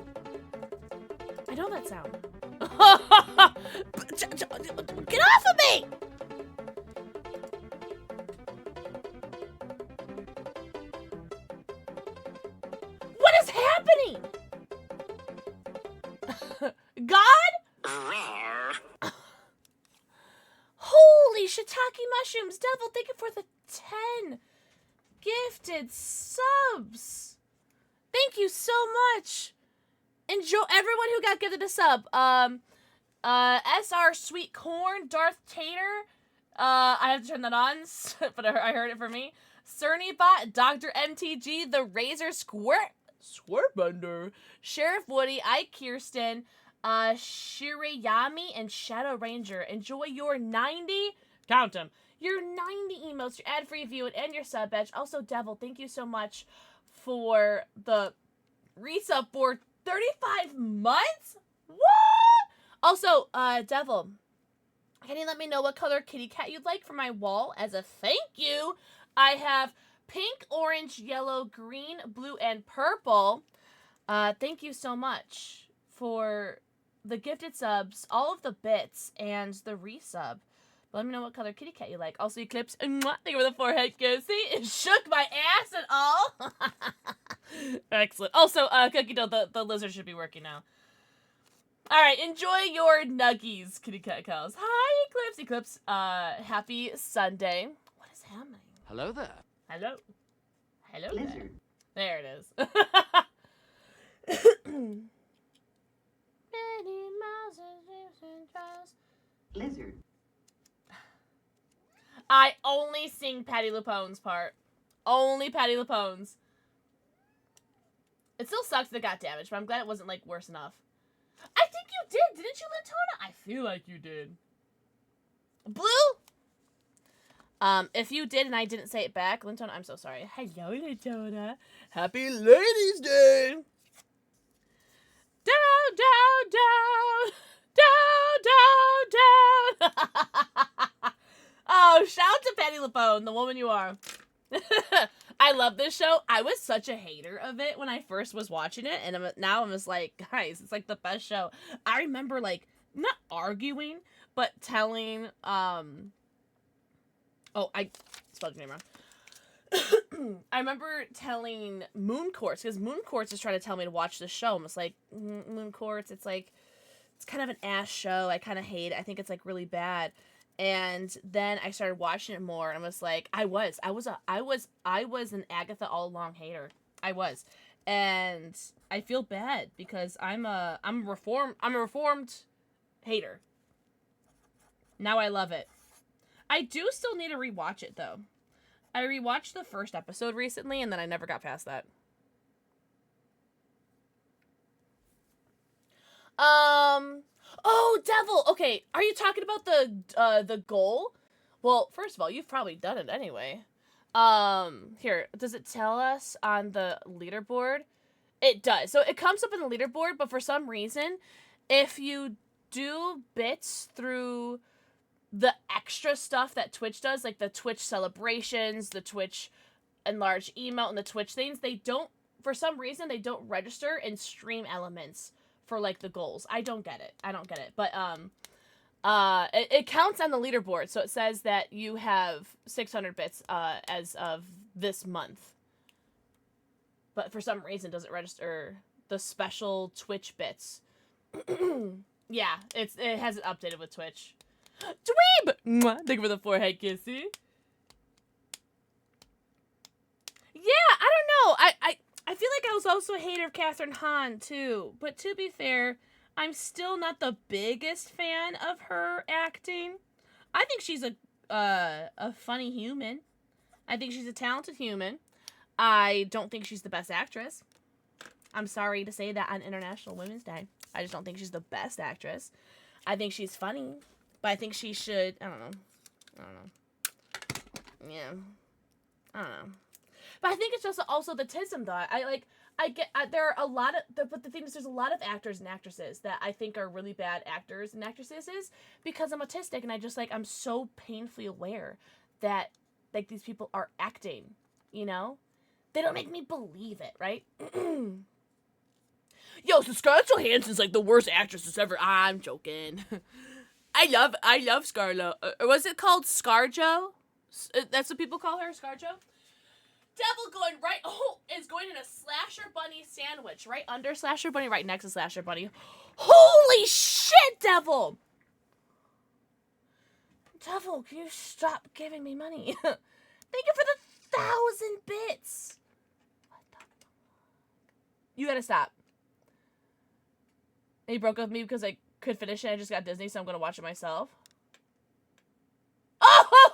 I know that sound. Get off of me! What is happening? God? Holy shiitake mushrooms. Devil, thank you for the 10 gifted subs. Thank you so much. Enjoy everyone who got gifted a sub. SR Sweet Corn, Darth Tater. I have to turn that on, but I heard it for me. Cernybot, Dr. MTG, The Razor Squirtbender, Sheriff Woody, Ike Kirsten, Shirayami, and Shadow Ranger. Enjoy your 90, count them, your 90 emotes, your ad-free view, and your sub badge. Also, Devil, thank you so much for the resub for 35 months? What? Also, Devil, can you let me know what color kitty cat you'd like for my wall? As a thank you, I have pink, orange, yellow, green, blue, and purple. Thank you so much for the gifted subs, all of the bits, and the resub. But let me know what color kitty cat you like. Also, Eclipse, thank you for the forehead kiss. See, it shook my ass and all. Excellent. Also, Cookie Dough, the lizard should be working now. All right, enjoy your nuggies, kitty cat cows. Hi, Eclipse. Happy Sunday. What is happening? Hello there. Hello. Hello Lizard. There it is. Lizard. I only sing Patty LuPone's part. Only Patty LuPone's. It still sucks that it got damaged, but I'm glad it wasn't, like, worse enough. I think you did, didn't you, Lintona? I feel like you did. Blue? If you did and I didn't say it back, Lintona, I'm so sorry. Hello, Lintona. Happy Ladies' Day. Down, down, down. Down, down, down. Oh, shout out to Patty LuPone, the woman you are. I love this show. I was such a hater of it when I first was watching it, and now I'm just like, guys, it's like the best show. I remember, like, not arguing, but telling, I spelled your name wrong. I remember telling Moon Quartz, because Moon Quartz is trying to tell me to watch this show. I'm just like, Moon Quartz, it's like, it's kind of an ass show. I kind of hate it. I think it's, like, really bad. And then I started watching it more, and I was like, I was an Agatha all along hater. I was. And I feel bad because I'm a reformed hater. Now I love it. I do still need to rewatch it though. I rewatched the first episode recently, and then I never got past that. Oh, Devil! Okay, are you talking about the goal? Well, first of all, you've probably done it anyway. Here, does it tell us on the leaderboard? It does. So it comes up in the leaderboard, but for some reason, if you do bits through the extra stuff that Twitch does, like the Twitch celebrations, the Twitch enlarged emote, and the Twitch things, they don't, for some reason, they don't register in stream elements for, like, the goals. I don't get it. But, it counts on the leaderboard, so it says that you have 600 bits, as of this month. But for some reason, it doesn't register the special Twitch bits. Yeah, it hasn't updated with Twitch. Dweeb! Mwah! Thank you for the forehead kissy. Yeah, I don't know. I feel like I was also a hater of Catherine Hahn, too. But to be fair, I'm still not the biggest fan of her acting. I think she's a funny human. I think she's a talented human. I don't think she's the best actress. I'm sorry to say that on International Women's Day. I just don't think she's the best actress. I think she's funny. But I think she should... I don't know. Yeah. I don't know. But I think it's just also the tism, though. There are a lot of, but the thing is, there's a lot of actors and actresses that I think are really bad actors and actresses because I'm autistic, and I'm so painfully aware that, like, these people are acting, you know? They don't make me believe it, right? Yo, so Scarlett Johansson's, like, the worst actress ever. I'm joking. I love Scarlett. Was it called ScarJo? That's what people call her, ScarJo? Devil is going in a Slasher Bunny sandwich. Right under Slasher Bunny, right next to Slasher Bunny. Holy shit, Devil! Devil, can you stop giving me money? Thank you for the 1,000 bits. What the fuck? You gotta stop. And he broke up with me because I could finish it. I just got Disney, so I'm gonna watch it myself. Oh!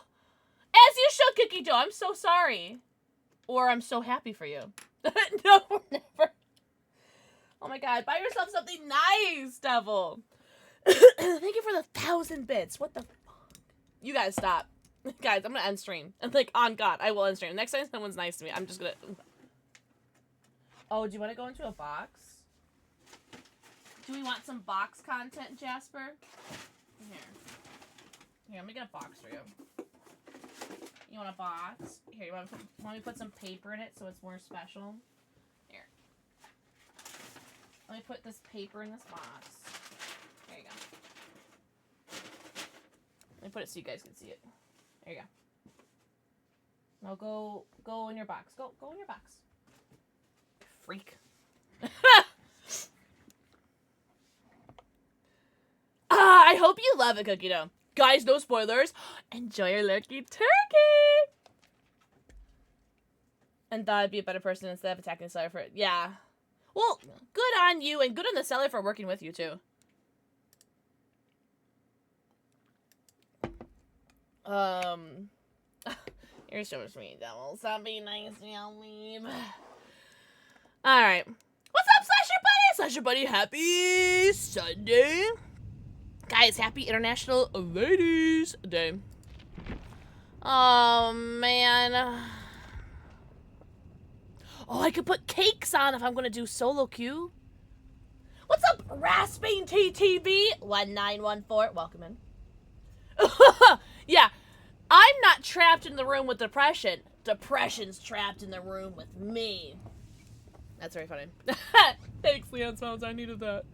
As you should, Cookie Dough. I'm so sorry. Or I'm so happy for you. No, never. Oh my god, buy yourself something nice, Devil. Thank you for the 1,000 bits. What the fuck? You gotta stop. Guys, I'm gonna end stream. And like, on God, I will end stream. Next time someone's nice to me, I'm just gonna... Oh, do you want to go into a box? Do we want some box content, Jasper? Here. Here, let me get a box for you. You want a box? Here, you want me to put some paper in it so it's more special? Here. Let me put this paper in this box. There you go. Let me put it so you guys can see it. There you go. Now go in your box. Go in your box. Freak. I hope you love it, Cookie Dough. Guys, no spoilers. Enjoy your lurky turkey. And thought I'd be a better person instead of attacking the seller for it. Yeah. Well, good on you and good on the seller for working with you too. You're so sweet, Devil. Stop being nice to me, I'll leave. Alright. What's up, Slasher Buddy? Slasher Buddy, happy Sunday. Guys, happy International Ladies Day. Oh, man. Oh, I could put cakes on if I'm going to do solo queue. What's up, Rasping TTV? 1914. Welcome in. Yeah, I'm not trapped in the room with depression. Depression's trapped in the room with me. That's very funny. Thanks, Leon Smiles. I needed that.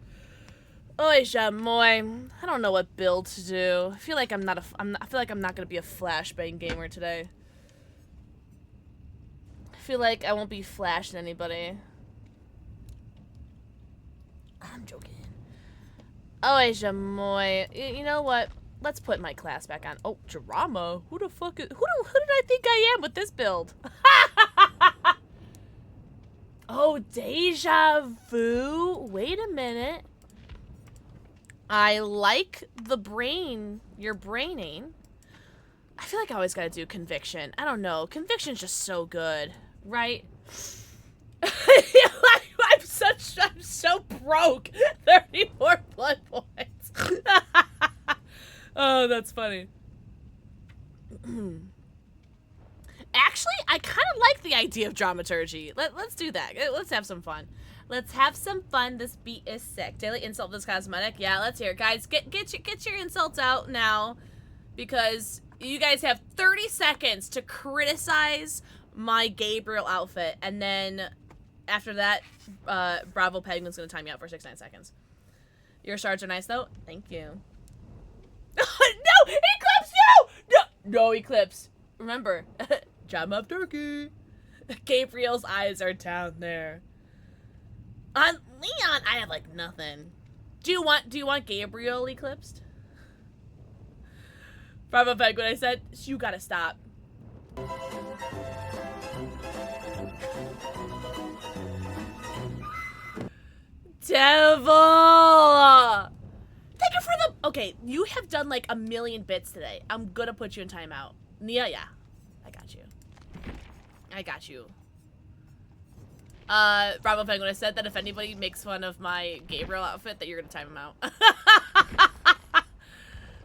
Oi, Jamoy. I don't know what build to do. I feel like I'm not gonna be a flashbang gamer today. I feel like I won't be flashing anybody. I'm joking. Oi, Jamoy. You know what? Let's put my class back on. Oh, drama. Who the fuck is? Who did I think I am with this build? Oh, deja vu. Wait a minute. I like the brain you're braining. I feel like I always gotta do conviction. I don't know. Conviction's just so good, right? I'm so broke. 34 blood points. Oh, that's funny. Actually, I kind of like the idea of dramaturgy. Let's do that. Let's have some fun. Let's have some fun. This beat is sick. Daily insult this cosmetic. Yeah, let's hear it. Guys, get your insults out now. Because you guys have 30 seconds to criticize my Gabriel outfit. And then after that, Bravo Penguin's going to time you out for 69 seconds. Your shards are nice, though. Thank you. No! Eclipse, no! No, Eclipse. Remember, jam up turkey. Gabriel's eyes are down there. On Leon, I have like nothing. Do you want Gabriel eclipsed? Bravo Penguin, I said, you gotta stop. Devil! Thank you for the... Okay, you have done like 1,000,000 bits today. I'm gonna put you in timeout. Nia, yeah. I got you. I got you. Bravo Penguin, I said that if anybody makes fun of my Gabriel outfit, that you're gonna time him out.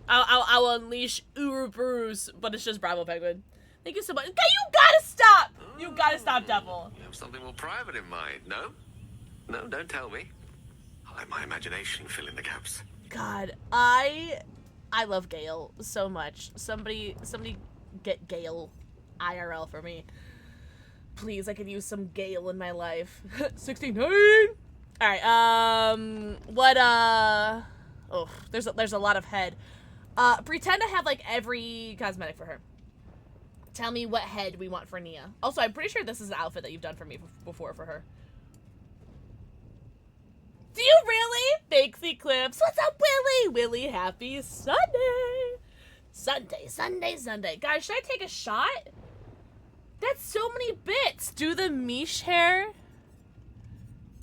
I'll unleash Ouroboros, but it's just Bravo Penguin. Thank you so much. Okay, you gotta stop! You gotta stop, Devil. You have something more private in mind, no? No, don't tell me. I'll let my imagination fill in the gaps. God, I love Gale so much. Somebody get Gale IRL for me. Please, I could use some Gale in my life. 69! Alright, oh, there's a lot of head. Pretend I have, like, every cosmetic for her. Tell me what head we want for Nia. Also, I'm pretty sure this is an outfit that you've done for me before for her. Do you really? Thanks, Eclipse. What's up, Willie? Willie, happy Sunday. Sunday. Guys, should I take a shot? That's so many bits. Do the Mish hair.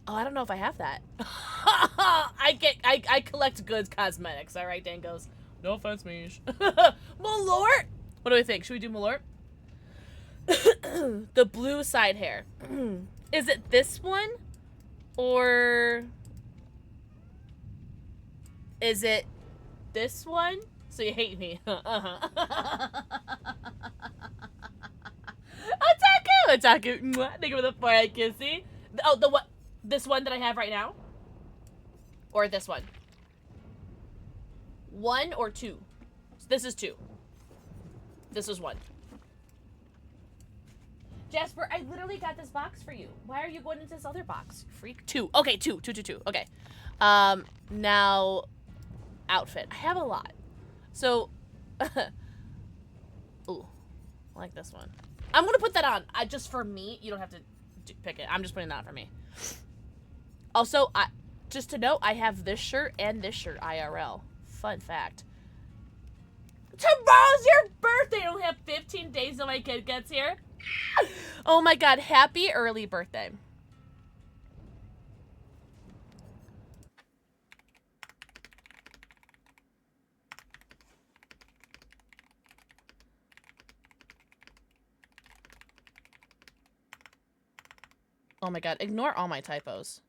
Oh, I don't know if I have that. I collect good cosmetics. All right, Dan goes. No offense, Mish. Malort. What do we think? Should we do Malort? The blue side hair. Is it this one? Or is it this one? So you hate me. Otaku! Thank you for the 4 kissy. Oh, this one that I have right now? Or this one? 1 or 2? This is 2. This is 1. Jasper, I literally got this box for you. Why are you going into this other box? Freak. 2. Okay, 2. Okay. Now, outfit. I have a lot. So, ooh, I like this one. I'm gonna put that on. Just for me. You don't have to pick it. I'm just putting that on for me. Also, just to note, I have this shirt and this shirt IRL. Fun fact. Tomorrow's your birthday! I only have 15 days till my kid gets here. Oh my god, happy early birthday. Oh my god, ignore all my typos.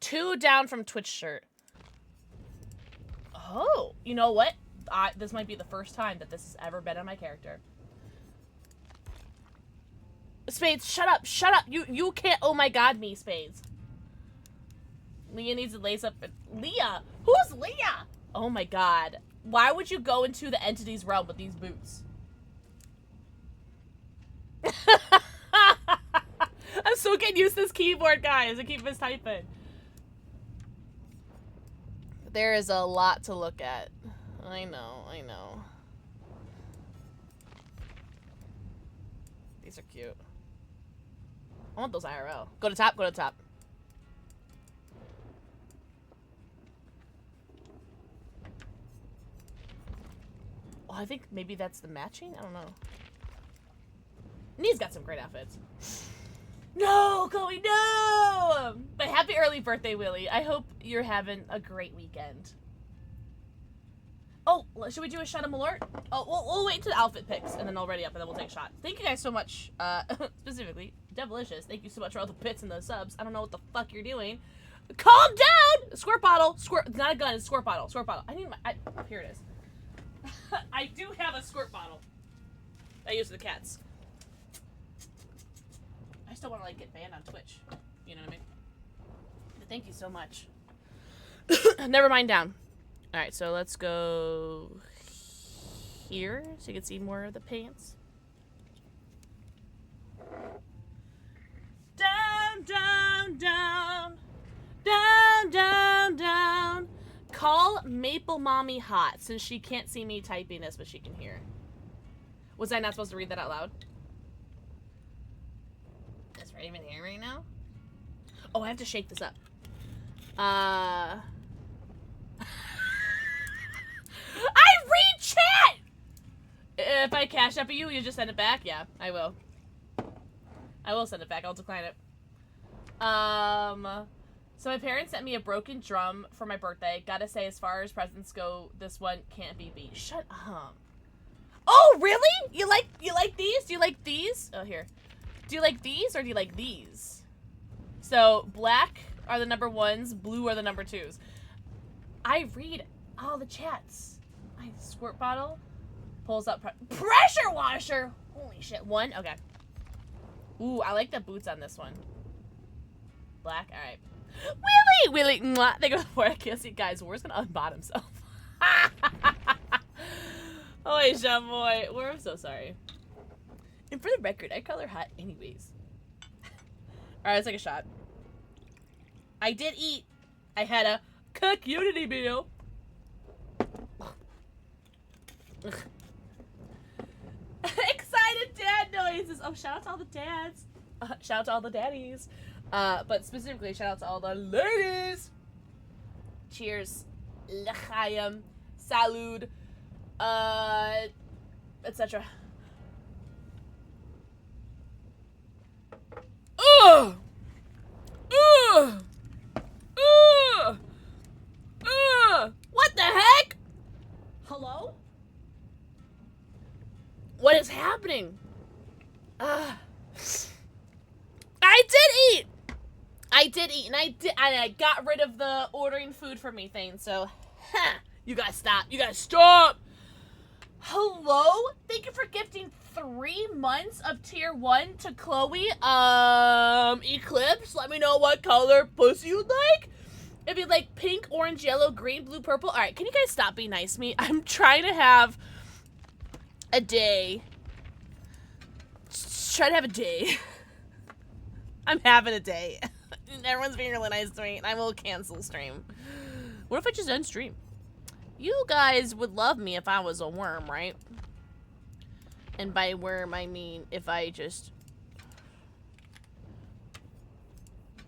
Two down from Twitch shirt. Oh, you know what? This might be the first time that this has ever been on my character. Spades, shut up, shut up. You can't, oh my god, me, Spades. Leah needs to lace up. Leah? Who's Leah? Oh my god. Why would you go into the entity's realm with these boots? I'm still getting used to this keyboard, guys. I keep mistyping. There is a lot to look at. I know. These are cute. I want those IRL. Go to top, go to top. Oh, I think maybe that's the matching? I don't know. Nee's got some great outfits. No, Chloe, no! But happy early birthday, Willie. I hope you're having a great weekend. Oh, should we do a shot of Malort? Oh, we'll wait to the outfit picks, and then I'll ready up, and then we'll take a shot. Thank you guys so much, specifically, Devilicious. Thank you so much for all the bits and the subs. I don't know what the fuck you're doing. Calm down! Squirt bottle. Squirt, not a gun, it's a squirt bottle. Squirt bottle. I need my, here it is. I do have a squirt bottle. I use the cats. I still want to, like, get banned on Twitch. You know what I mean? But thank you so much. Never mind down. Alright, so let's go here so you can see more of the pants. Down, down, down. Down, down, down. Call Maple Mommy hot since she can't see me typing this, but she can hear. Was I not supposed to read that out loud? Is Raven here right now? Oh, I have to shake this up. I read chat! If I cash up at you, you just send it back? Yeah, I will. I will send it back. I'll decline it. So my parents sent me a broken drum for my birthday. Gotta say, as far as presents go, this one can't be beat. Shut up. Oh, really? You like these? Do you like these? Oh, here. Do you like these or do you like these? So, black are the number 1s, blue are the number 2s. I read all the chats. My squirt bottle pulls up pressure washer. Holy shit. 1? Okay. Ooh, I like the boots on this one. Black, all right. Willie, mwah. Thank you for it. Can't see, guys. War's gonna unbot himself. Oh, Jean boy. War, I'm so sorry. And for the record, I call her hot anyways. All right, let's take a shot. I did eat. I had a community meal. Excited dad noises. Oh, shout out to all the dads. Shout out to all the daddies. But specifically, shout out to all the ladies. Cheers. L'chaim. Salud. Etc. Ugh! Ugh! Ugh! Ugh! What the heck? Hello? What is happening? I did eat, and I got rid of the ordering food for me thing, so, you gotta stop, Hello? Thank you for gifting 3 months of tier 1 to Chloe. Eclipse, let me know what color pussy you'd like. If you'd like pink, orange, yellow, green, blue, purple. All right, can you guys stop being nice to me? I'm trying to have a day. Just try to have a day. I'm having a day. Everyone's being really nice to me, and I will cancel stream. What if I just end stream? You guys would love me if I was a worm, right? And by worm, I mean if I just...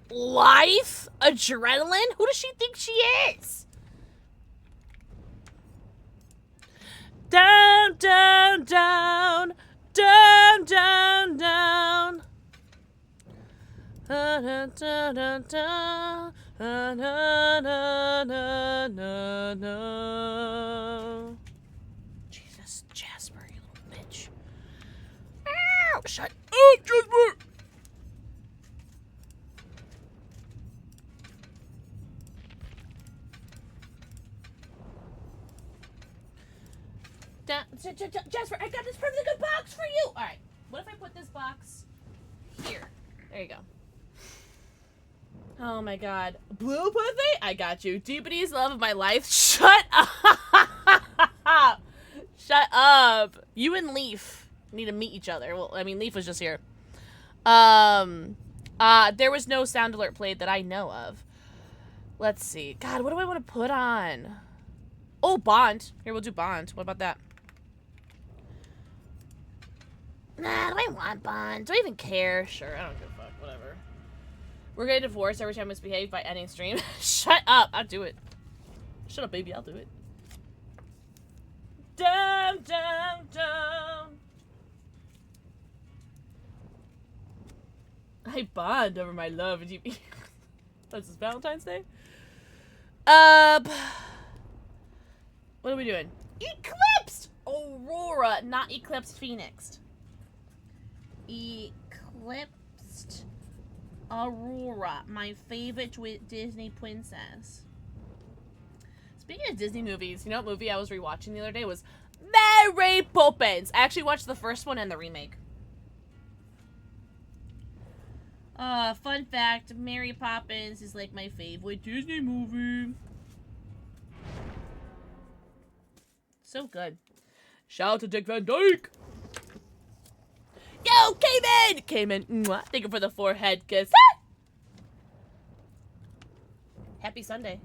Life? Adrenaline? Who does she think she is? Down, down, down. Down, down, down. Da, da, da, da, da. Da, da, da, da, da, da. Jesus, Jasper, you little bitch. Ow! Shut up, Jasper! Jasper, I got this perfectly good box for you! Alright, what if I put this box here? There you go. Oh my god. Blue pussy? I got you. DBD's love of my life. Shut up! Shut up. You and Leaf need to meet each other. Well, I mean, Leaf was just here. There was no sound alert played that I know of. Let's see. God, what do I want to put on? Oh, Bond. Here, we'll do Bond. What about that? Nah, do I want Bond? Do I even care? Sure, I don't give a fuck. Whatever. We're getting divorced every time I misbehave by ending stream. Shut up. I'll do it. Shut up, baby. I'll do it. Down, down, down. I bond over my love. That's Valentine's Day? What are we doing? Eclipsed! Aurora, not Eclipsed Phoenix. Eclipsed Aurora, my favorite Disney princess. Speaking of Disney movies, you know what movie I was rewatching the other day was Mary Poppins. I actually watched the first one and the remake. Fun fact, Mary Poppins is like my favorite Disney movie. So good. Shout out to Dick Van Dyke. Yo, Cayman! Cayman, mwah. Thank you for the forehead kiss. Ah! Happy Sunday.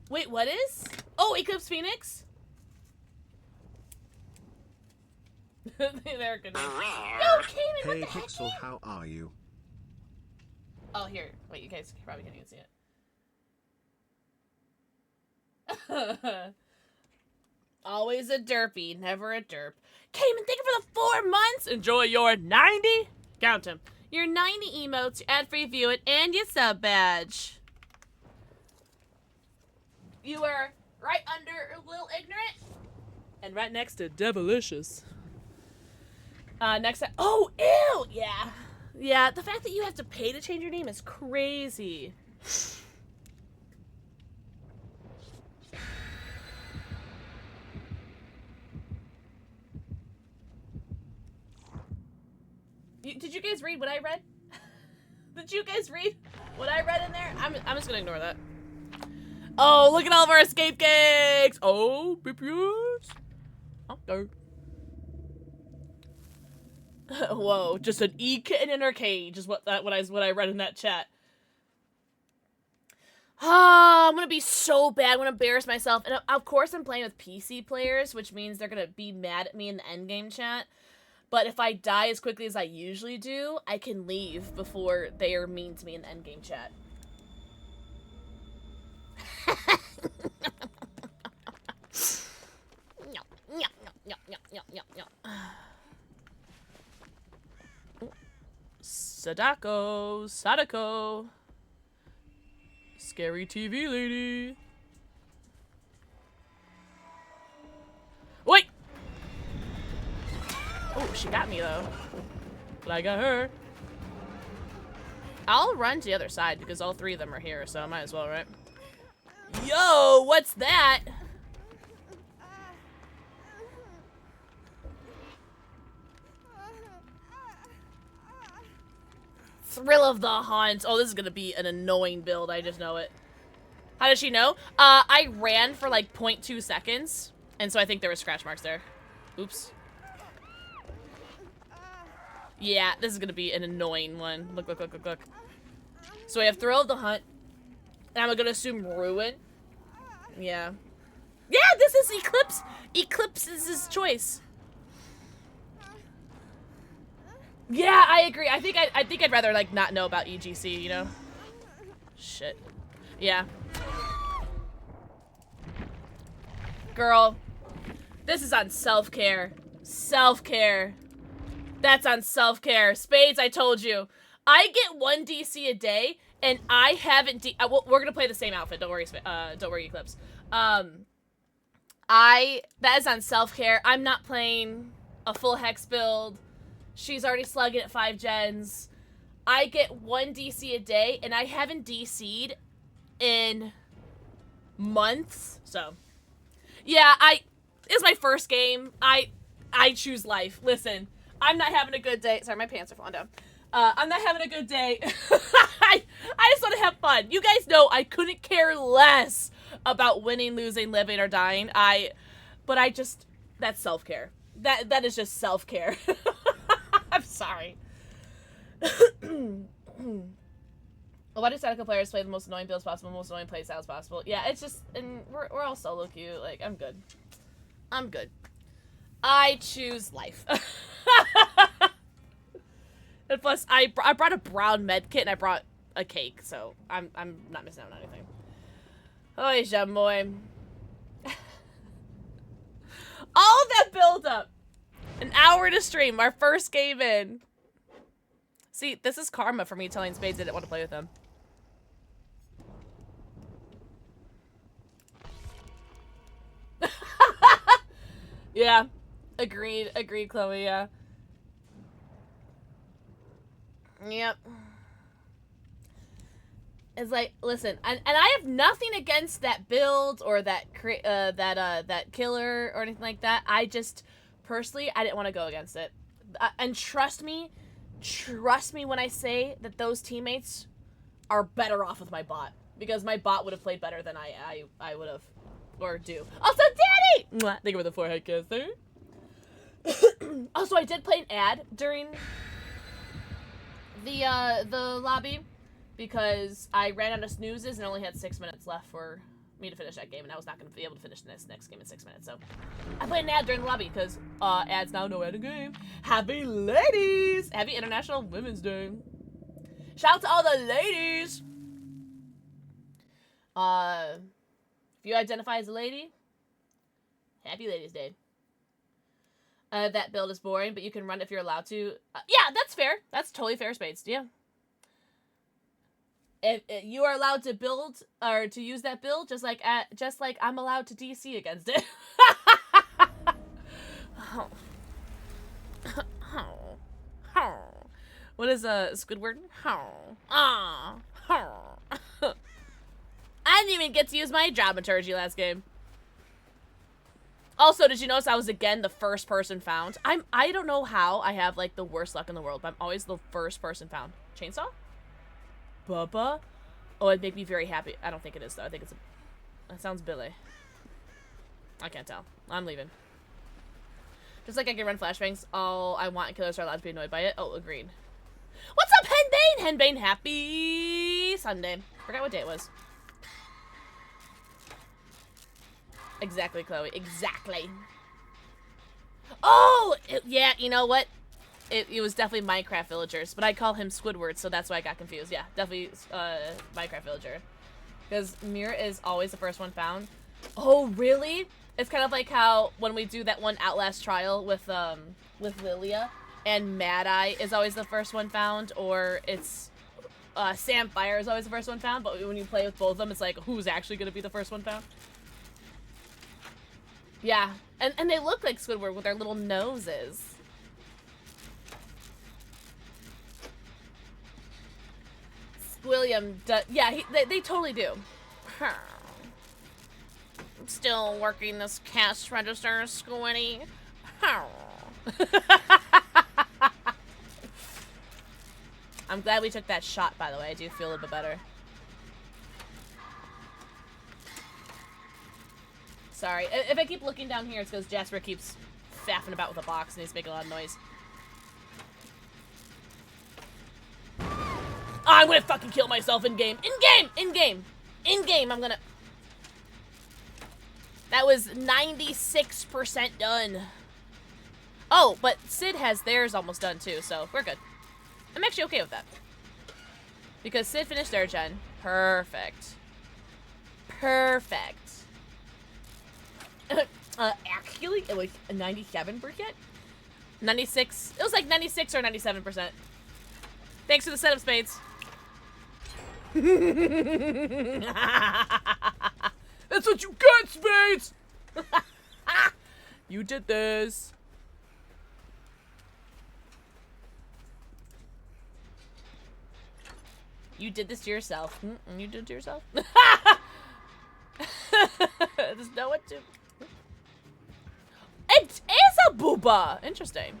Wait, what is? Oh, Eclipse Phoenix? They're good. Yo, Cayman, what Hey, the heck? Pixel, how are you? Oh, here. Wait, you guys probably can't even see it. Always a derpy, never a derp. Cayman, thank you for the 4 months. Enjoy your 90. Count them. Your 90 emotes, your ad-free view it, and your sub badge. You are right under Lil Ignorant. And right next to Devilicious. Next, oh, ew! Yeah. Yeah, the fact that you have to pay to change your name is crazy. Did you guys read what I read? Did you guys read what I read in there? I'm just gonna ignore that. Oh, look at all of our escape cakes! Oh, BPS! Okay. Whoa, just an E-kitten in her cage is what I read in that chat. Ah, I'm gonna be so bad. I'm gonna embarrass myself. And of course I'm playing with PC players, which means they're gonna be mad at me in the endgame chat. But if I die as quickly as I usually do, I can leave before they are mean to me in the endgame chat. Sadako. Scary TV lady. Wait! Oh, she got me though. But I got her. I'll run to the other side because all 3 of them are here, so I might as well, right? Yo, what's that? Thrill of the hunt. Oh, this is gonna be an annoying build. I just know it. How does she know? I ran for like 0.2 seconds, and so I think there were scratch marks there. Oops. Yeah, this is gonna be an annoying one. Look, look, look, look, look. So we have Thrill of the Hunt, and I'm gonna assume Ruin. Yeah. Yeah, this is Eclipse. Eclipse is his choice. Yeah, I agree. I think I'd rather like not know about EGC, you know? Shit. Yeah. Girl, this is on self-care. Self-care. That's on self-care. Spades, I told you. I get 1 DC a day, and I haven't well, we're gonna play the same outfit. Don't worry, Eclipse. That is on self-care. I'm not playing a full hex build. She's already slugging at 5 gens. I get 1 DC a day, and I haven't DC'd in months. So, yeah, it's my first game. I choose life. Listen, I'm not having a good day. Sorry, my pants are falling down. I'm not having a good day. I just want to have fun. You guys know I couldn't care less about winning, losing, living, or dying. That's self-care. That is just self-care. I'm sorry. Why do Sadako players play the most annoying builds possible, most annoying play styles possible? Yeah, it's just, and we're all solo queue. Like, I'm good. I'm good. I choose life. And plus, I brought a brown med kit and I brought a cake, so I'm not missing out on anything. Oh, Jamoy. All that build up. An hour to stream, our first game in. See, this is karma for me telling Spades I didn't want to play with him. Yeah. Agreed, Chloe, yeah. Yep. It's like, listen, and I have nothing against that build or that killer or anything like that. I just, personally, I didn't want to go against it. And trust me when I say that those teammates are better off with my bot. Because my bot would have played better than I would have. Or do. Also, Daddy! Mwah, thank you for the forehead kiss there. Also, I did play an ad during the lobby. Because I ran out of snoozes and only had 6 minutes left for me to finish that game. And I was not going to be able to finish this next game in 6 minutes. So, I played an ad during the lobby because ads now no ad in game. Happy ladies! Happy International Women's Day. Shout out to all the ladies! If you identify as a lady, happy Ladies Day. That build is boring, but you can run if you're allowed to. Yeah, that's fair. That's totally fair, Spades. Yeah. If you are allowed to build or to use that build, just like I'm allowed to DC against it. What is Squidward? I didn't even get to use my dramaturgy last game. Also, did you notice I was again the first person found? I don't know how I have like the worst luck in the world, but I'm always the first person found. Chainsaw? Bubba? Oh, it'd make me very happy. I don't think it is, though. I think it's that sounds Billy. I can't tell. I'm leaving. Just like I can run flashbangs, all I want and killers are allowed to be annoyed by it. Oh, agreed. What's up, Henbane? Henbane, happy Sunday. Forgot what day it was. Exactly, Chloe. Exactly. Oh! Yeah, you know what? It was definitely Minecraft villagers, but I call him Squidward, so that's why I got confused. Yeah, definitely Minecraft villager. Because Mira is always the first one found. Oh, really? It's kind of like how when we do that one Outlast trial with Lilia, and Mad Eye is always the first one found, or it's Sam Fire is always the first one found, but when you play with both of them, it's like, who's actually going to be the first one found? Yeah, and they look like Squidward with their little noses. William, yeah, they totally do. I'm still working this cash register, Squiddy. I'm glad we took that shot, by the way. I do feel a little bit better. Sorry. If I keep looking down here, it's because Jasper keeps faffing about with a box and he's making a lot of noise. Oh, I'm gonna fucking kill myself in-game. In-game! In-game! In-game, I'm gonna... That was 96% done. Oh, but Sid has theirs almost done too, so we're good. I'm actually okay with that. Because Sid finished their gen. Perfect. Perfect. Actually, it was a 97%? 96. It was like 96 or 97%. Thanks for the setup, Spades. That's what you got, Spades! You did this. You did this to yourself. You did it to yourself? There's no one to... It is a booba! Interesting.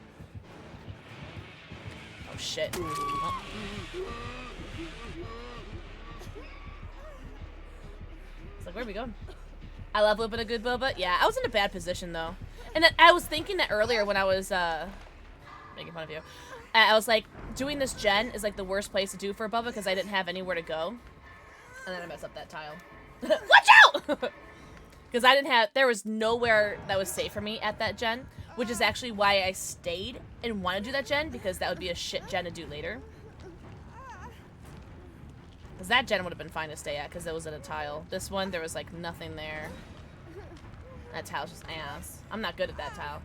Oh, shit. Oh. It's like, where are we going? I love whipping a good boba. Yeah, I was in a bad position, though. And I was thinking that earlier when I was, making fun of you. I was like, doing this gen is like the worst place to do for a bubba because I didn't have anywhere to go. And then I messed up that tile. Watch out! Because I didn't have, there was nowhere that was safe for me at that gen, which is actually why I stayed and wanted to do that gen, because that would be a shit gen to do later. Because that gen would have been fine to stay at, because it was in a tile. This one, there was like nothing there. That tile's just ass. I'm not good at that tile.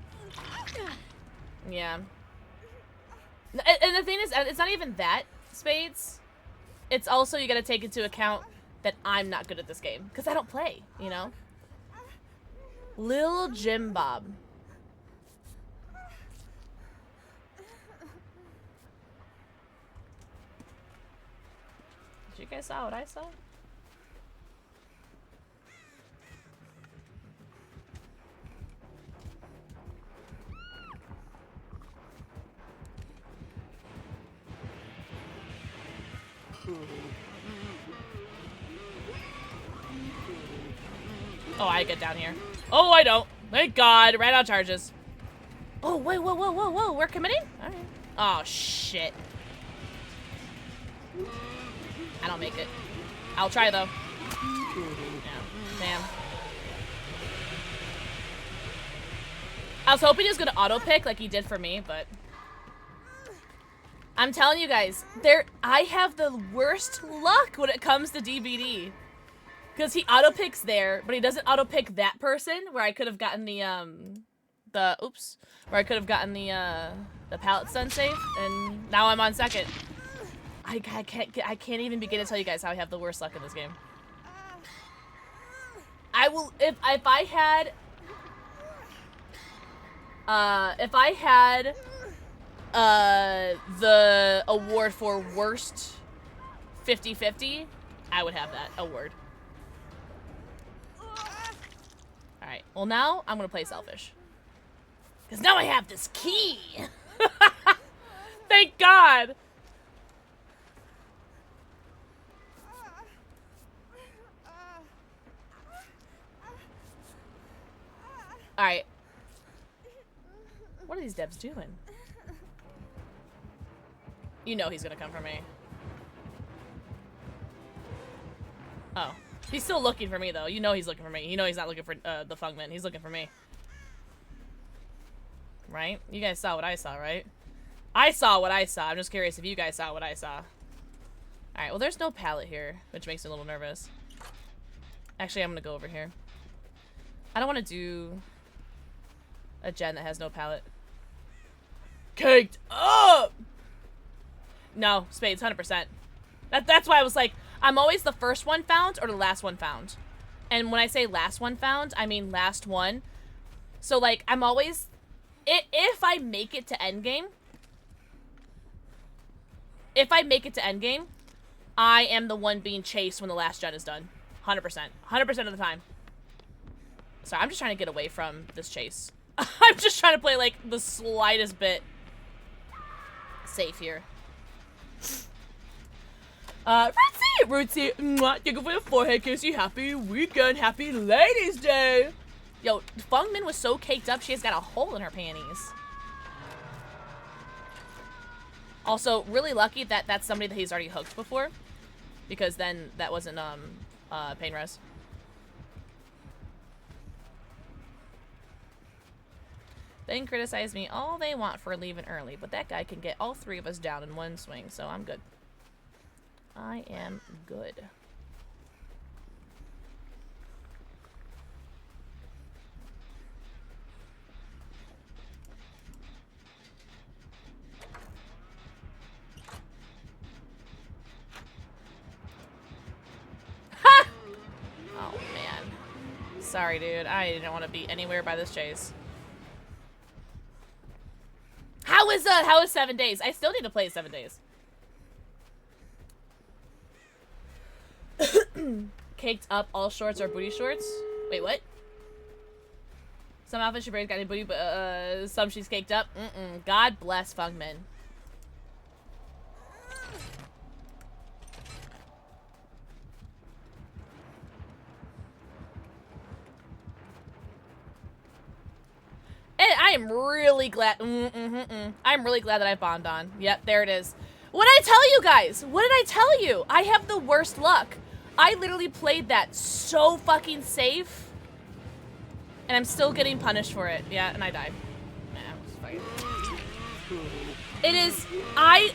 Yeah. And the thing is, it's not even that, Spades. It's also, you gotta take into account that I'm not good at this game. Because I don't play, you know? Lil Jim Bob. Did you guys saw what I saw? Oh, I get down here. Oh, I don't. Thank God. Ran out of charges. Oh, wait, whoa, whoa, whoa, whoa. We're committing? All right. Oh, shit. I don't make it. I'll try, though. Yeah. Damn. I was hoping he was going to auto-pick like he did for me, but... I'm telling you guys, I have the worst luck when it comes to DBD. Because he auto-picks there, but he doesn't auto-pick that person, where I could have gotten where I could have gotten the pallet stun safe, and now I'm on second. I can't even begin to tell you guys how I have the worst luck in this game. I will, if I had the award for worst 50-50, I would have that award. Alright, well now I'm gonna play selfish. Because now I have this key! Thank God! Alright. What are these devs doing? You know he's gonna come for me. Oh. He's still looking for me, though. You know he's looking for me. You know he's not looking for the Fungman. He's looking for me. Right? You guys saw what I saw, right? I saw what I saw. I'm just curious if you guys saw what I saw. Alright, well there's no pallet here, which makes me a little nervous. Actually, I'm gonna go over here. I don't want to do a gen that has no pallet. Caked up! No, Spades, 100%. That's why I was like, I'm always the first one found or the last one found. And when I say last one found, I mean last one. So, like, I'm always... If I make it to endgame... If I make it to endgame, I am the one being chased when the last gen is done. 100%. 100% of the time. Sorry, I'm just trying to get away from this chase. I'm just trying to play, like, the slightest bit safe here. Rootsy, mwah, thank you for the forehead, Casey. Happy weekend, happy Ladies' Day. Yo, Fungmin was so caked up, she has got a hole in her panties. Also, really lucky that that's somebody that he's already hooked before, because then that wasn't, pain res. They can criticize me all they want for leaving early, but that guy can get all three of us down in one swing, so I'm good. I am good. Ha! Oh, man. Sorry, dude. I didn't want to be anywhere by this chase. How is 7 days? I still need to play 7 days. Caked up all shorts or booty shorts? Wait, what? Some outfits she brings got any booty, but some she's caked up. God bless Fungmin. And I am really glad. I'm really glad that I bombed on. Yep, there it is. What did I tell you guys? What did I tell you? I have the worst luck. I literally played that so fucking safe, and I'm still getting punished for it. Yeah, and I died. Yeah, it was fucking... It is. I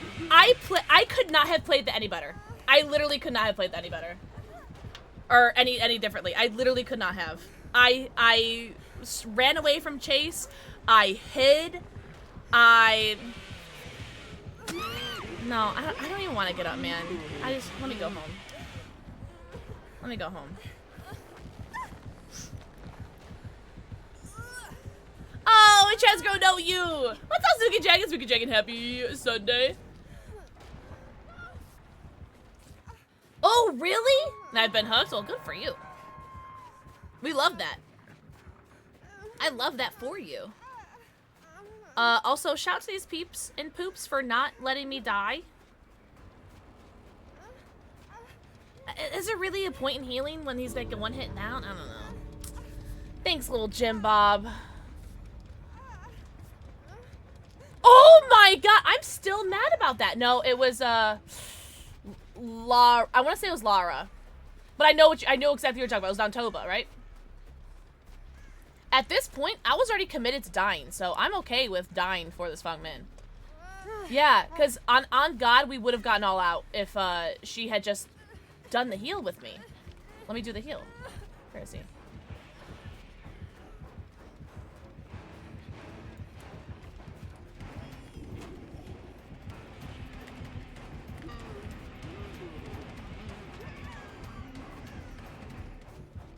could not have played that any better. I literally could not have played that any better, or any differently. I literally could not have. I ran away from Chase. I hid. No, I don't even want to get up, man. Let me go home. Let me go home. Oh, Chad's gonna know you. What's up, Spooky Dragon? Spooky Dragon, happy Sunday. Oh, really? I've been hooked? Well, good for you. We love that. I love that for you. Also, shout to these peeps and poops for not letting me die. Is there really a point in healing when he's like a one-hit down? I don't know. Thanks, little Jim Bob. Oh my god, I'm still mad about that. No, it was, Lara. I want to say it was Lara. But I know exactly what you're talking about. It was Dontoba, right? At this point, I was already committed to dying, so I'm okay with dying for this Fungmin. Yeah, because on God, we would have gotten all out if she had just done the heal with me. Let me do the heal. Where is he?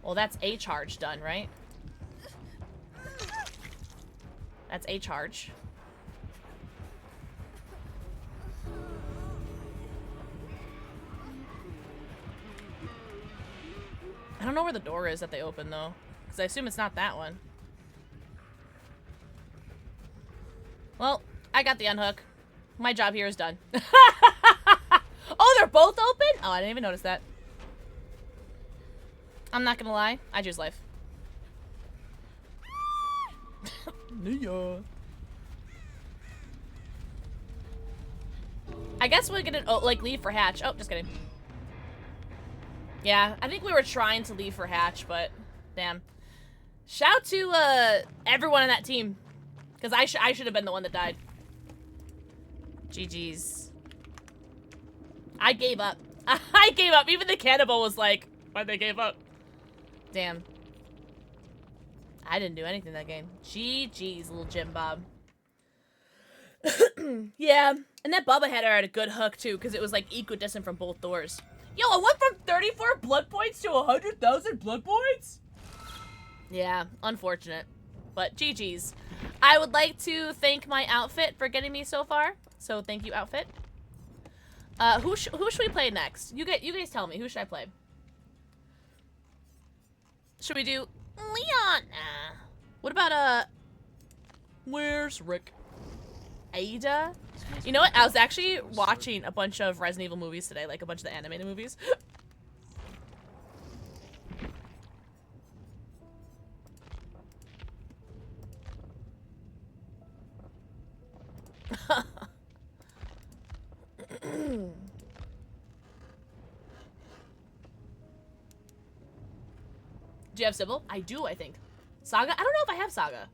Well, that's a charge done, right? That's a charge. I don't know where the door is that they open, though. Because I assume it's not that one. Well, I got the unhook. My job here is done. Oh, they're both open? Oh, I didn't even notice that. I'm not gonna lie. I choose life. I guess we're gonna, like, leave for hatch. Oh, just kidding. Yeah, I think we were trying to leave for hatch, but damn. Shout to everyone on that team, because I should have been the one that died. GG's. I gave up. I gave up. Even the cannibal was like, why they gave up? Damn. I didn't do anything that game. GG's, little Jim Bob. Yeah, and that Bubba header had a good hook too, because it was like equidistant from both doors. Yo, I went from 34 blood points to 100,000 blood points? Yeah, unfortunate. But GG's. I would like to thank my outfit for getting me so far. So thank you, outfit. Who should we play next? You guys tell me. Who should I play? Should we do Leon? What about, where's Rick? Ada? You know what? I was actually watching a bunch of Resident Evil movies today, like a bunch of the animated movies. Do you have Sybil? I do, I think. Saga? I don't know if I have Saga.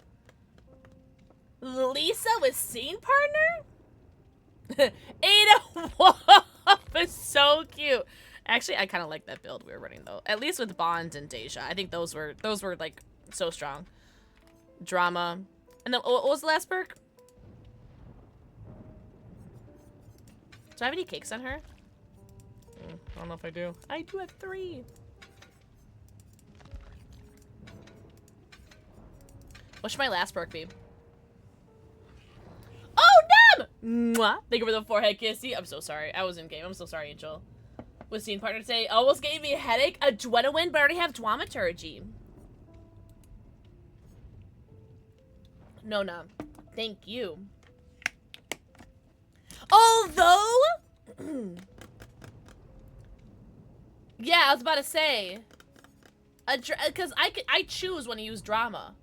Lisa with scene partner? Ada Wolf is so cute. Actually, I kind of like that build we were running though. At least with Bond and Deja. I think those were like so strong. Drama. And then what was the last perk? Do I have any cakes on her? I don't know if I do. I do have 3. What should my last perk be? Oh, Neb! Mwah! Thank you for the forehead kissy. I'm so sorry. I was in game. I'm so sorry, Angel. Was scene partner today. Almost gave me a headache. A Dwenowin, but I already have Dwamaturgy. No, no. Thank you. Although... yeah, I was about to say... because I choose when to use drama.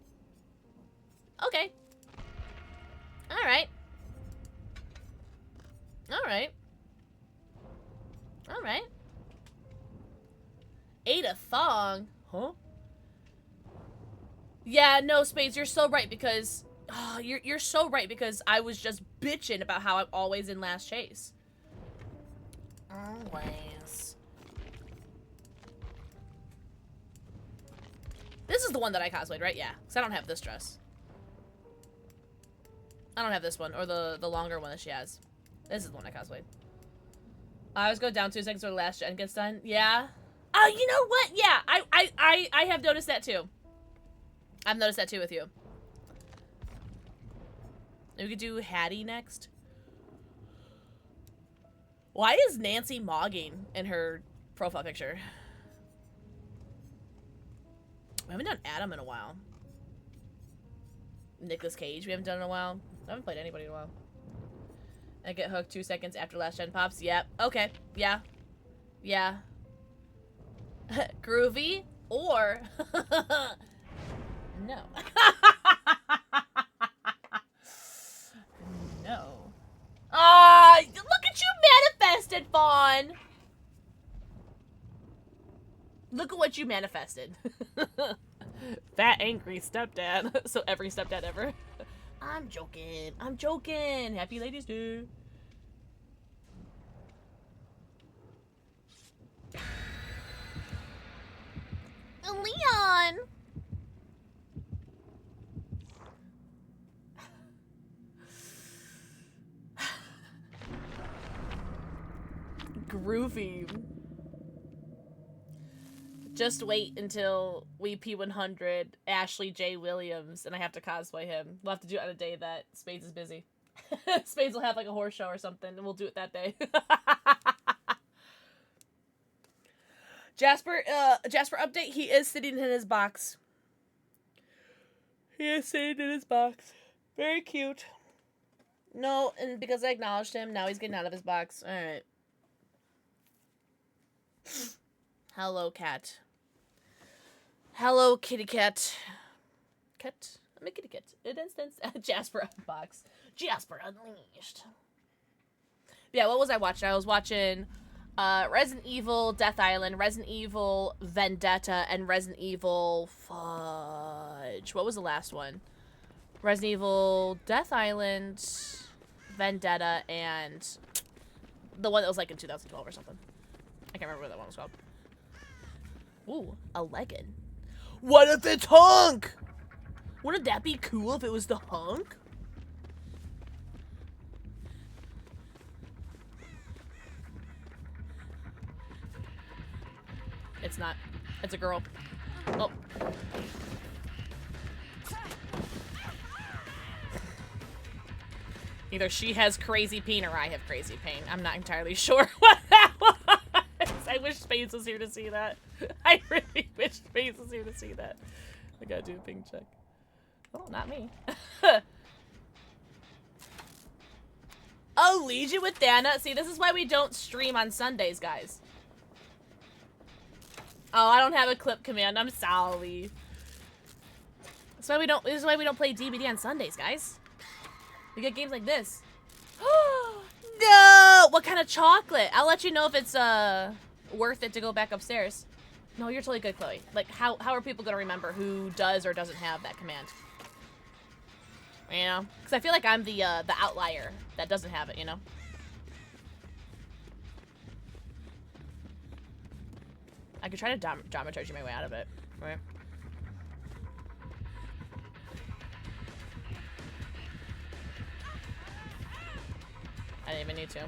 Okay. Alright. Alright. Alright. Ada Thong? Huh? Yeah, no, Spades, you're so right because... Oh, you're so right because I was just bitching about how I'm always in last chase. Always. This is the one that I cosplayed, right? Yeah, because I don't have this dress. I don't have this one, or the longer one that she has. This is the one I cosplayed. I always go down 2 seconds or the last gen gets done. Yeah. Oh, you know what? Yeah, I have noticed that too. I've noticed that too with you. We could do Hattie next. Why is Nancy mogging in her profile picture? We haven't done Adam in a while. Nicolas Cage we haven't done in a while. I haven't played anybody in a while. I get hooked 2 seconds after last gen pops. Yep. Okay. Yeah. Yeah. Groovy or no. No. Look at you manifested, Fawn. Look at what you manifested. Fat angry stepdad. So every stepdad ever. I'm joking. I'm joking. Happy Ladies Day. Leon. Groovy. Just wait until we P100 Ashley J. Williams and I have to cosplay him. We'll have to do it on a day that Spades is busy. Spades will have like a horse show or something and we'll do it that day. Jasper update, he is sitting in his box. He is sitting in his box. Very cute. No, and because I acknowledged him, now he's getting out of his box. Alright. Hello, cat. Hello, kitty cat. Cat? I'm a kitty cat. In instance, Jasper Unbox. Jasper Unleashed. Yeah, what was I watching? I was watching Resident Evil Death Island, Resident Evil Vendetta, and Resident Evil Fudge. What was the last one? Resident Evil Death Island, Vendetta, and the one that was like in 2012 or something. I can't remember what that one was called. Ooh, a legging. What if it's Hunk? Wouldn't that be cool if it was the Hunk? It's not. It's a girl. Oh. Either she has crazy pain or I have crazy pain. I'm not entirely sure what that was. I wish Spades was here to see that. I really wish Spades was here to see that. I gotta do a ping check. Oh, not me. Oh, Legion with Dana. See, this is why we don't stream on Sundays, guys. Oh, I don't have a clip command. I'm sorry. That's why we don't. This is why we don't play DBD on Sundays, guys. We get games like this. No! What kind of chocolate? I'll let you know if it's worth it to go back upstairs. No, you're totally good, Chloe. Like, how are people gonna remember who does or doesn't have that command? You know? Because I feel like I'm the outlier that doesn't have it, you know? I could try to dramaturgy my way out of it, right? I didn't even need to.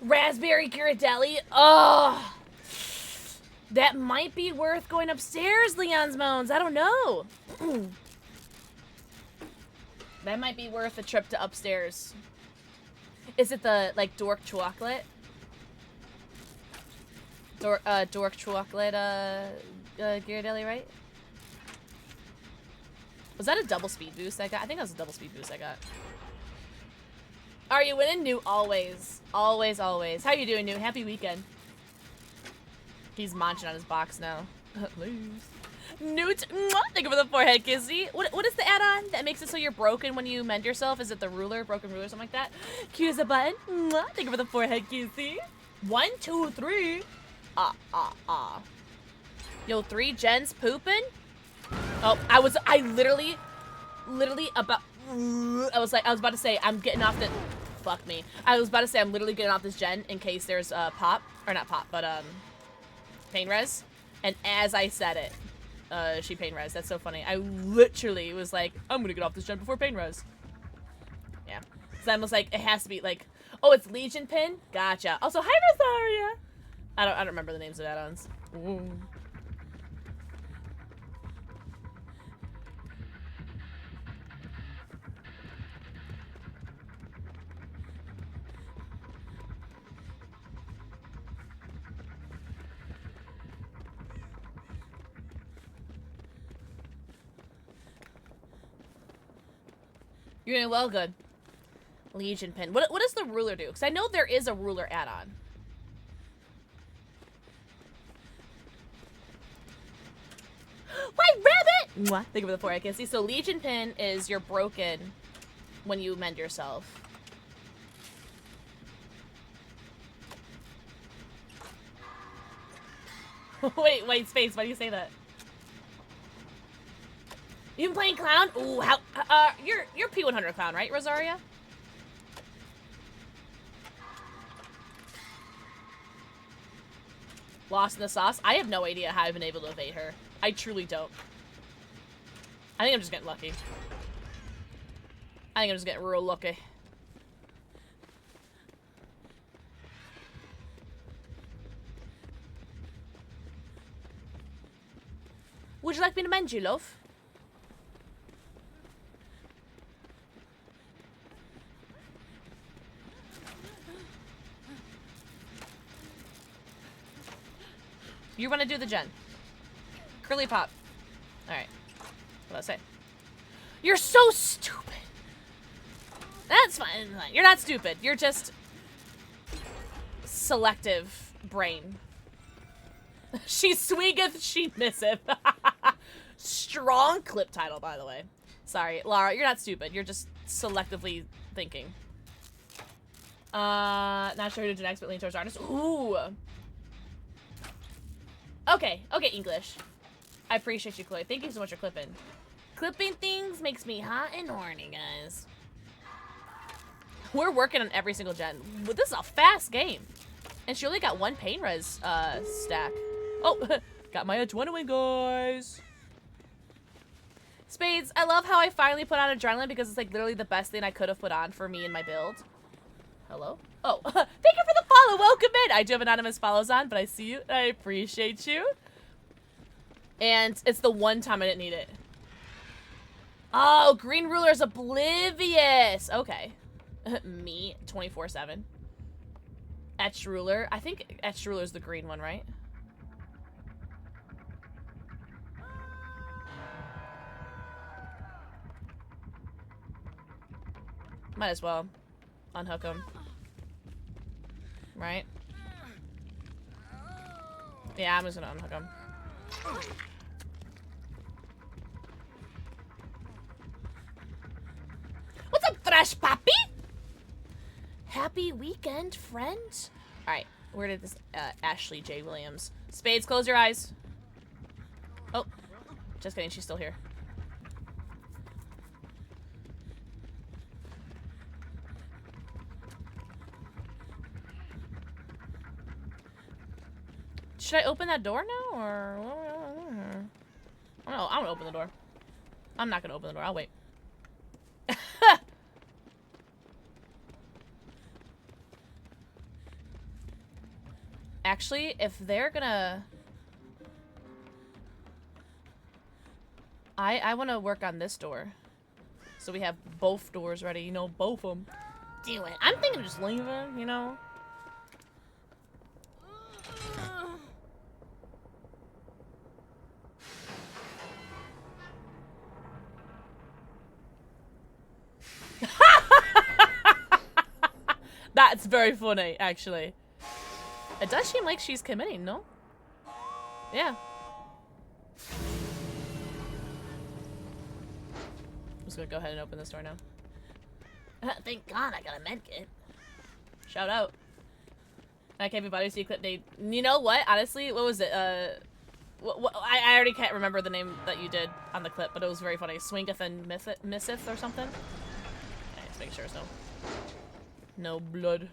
Raspberry Ghirardelli. Oh, that might be worth going upstairs, Leon's Moans. I don't know. That might be worth a trip to upstairs. Is it the, like, dork chocolate? Dork chocolate, Ghirardelli, right? Was that a double speed boost I got? I think that was a double speed boost I got. Are you winning, Newt? Always. Always, always. How you doing, Newt? Happy weekend. He's munching on his box now. Newt, thank you for the forehead kissy. What is the add-on that makes it so you're broken when you mend yourself? Is it the ruler, broken ruler, something like that? Q is a button. Thank you for the forehead kissy. 1, 2, 3. Yo, 3 gens pooping? Oh, I literally about, I was about to say, I'm getting off the, fuck me. I was about to say, I'm literally getting off this gen in case there's, pop, or not pop, but, pain res. And as I said it, she pain res. That's so funny. I literally was like, I'm gonna get off this gen before pain res. Yeah. So I was like, it has to be like, oh, it's Legion pin? Gotcha. Also, hi, Rosaria. I don't remember the names of add-ons. You're doing well, good. Legion pin. What does the ruler do? Because I know there is a ruler add-on. White rabbit! Mwah. Think of the 4 I can see. So Legion pin is you're broken when you mend yourself. wait, Space, why do you say that? You been playing Clown? Ooh, how, you're P100 Clown, right, Rosaria? Lost in the sauce? I have no idea how I've been able to evade her. I truly don't. I think I'm just getting lucky. I think I'm just getting real lucky. Would you like me to mend you, love? You want to do the gen. Curly pop. Alright. What did I say? You're so stupid. That's fine. You're not stupid. You're just selective brain. She swingeth, she misseth. Strong clip title, by the way. Sorry, Lara, you're not stupid. You're just selectively thinking. Not sure who to do next, but lean towards artist. Ooh. Okay, English. I appreciate you, Chloe. Thank you so much for clipping. Clipping things makes me hot and horny, guys. We're working on every single gen. This is a fast game. And she only got 1 pain res stack. Oh, got my adrenaline, guys. Spades, I love how I finally put on adrenaline because it's like literally the best thing I could have put on for me and my build. Hello? Oh, thank you for the follow. Welcome in. I do have anonymous follows on, but I see you. I appreciate you. And it's the one time I didn't need it. Oh, green ruler's oblivious. Okay. Me, 24/7. Etched ruler. I think etched ruler's the green one, right? Might as well unhook him. Right? Yeah, I'm just gonna unhook him. What's up, Fresh Papi? Happy weekend, friend. Alright, where did this, Ashley J. Williams. Spades, close your eyes. Oh, just kidding, she's still here. Should I open that door now, or? I don't know, I'm gonna open the door. I'm not gonna open the door, I'll wait. Actually, if they're gonna... I want to work on this door. So we have both doors ready, you know, both of them. Do it. I'm thinking of just leaving, you know? That's very funny, actually. It does seem like she's committing, no? Yeah. I'm just gonna go ahead and open this door now. Thank God I got a medkit. Shout out. I can't be bothered to see clip name. You know what? Honestly, what was it? I already can't remember the name that you did on the clip, but it was very funny. Swingeth and Misseth or something. Okay, just make sure it's no blood.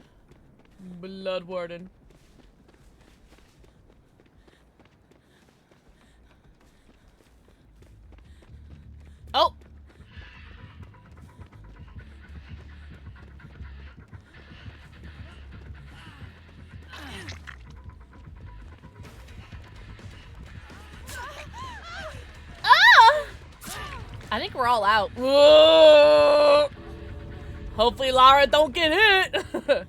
Blood warden. Oh! Ah! I think we're all out. Whoa! Hopefully Lara don't get hit.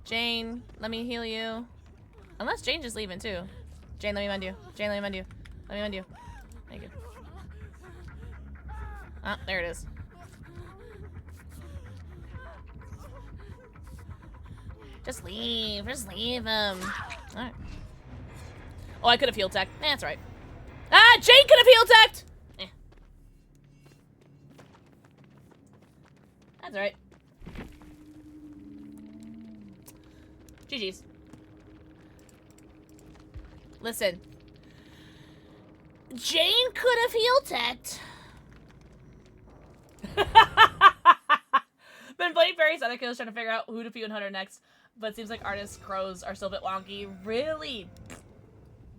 Jane, let me heal you. Unless Jane just leaving too. Jane, let me mend you. Jane, let me mend you. Let me mend you. Thank you. Ah, there it is. Just leave. Just leave him. Alright. Oh, I could have heal tech. That's right. Ah, Jane could have heal teched! Eh. That's right. GG's. Listen. Jane could have heal teched. Been playing various other kills trying to figure out who to PO and Hunter next, but it seems like artist crows are still a bit wonky. Really?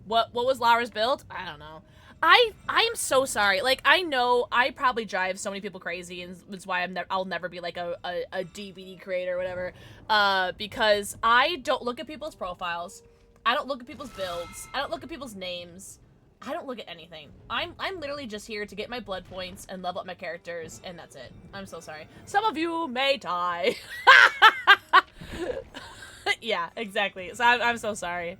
What was Lara's build? I don't know. I'm so sorry. Like, I know I probably drive so many people crazy, and it's why I'll never be like a DBD creator or whatever. Because I don't look at people's profiles. I don't look at people's builds. I don't look at people's names. I don't look at anything. I'm literally just here to get my blood points and level up my characters, and that's it. I'm so sorry. Some of you may die. Yeah, exactly. So I'm so sorry.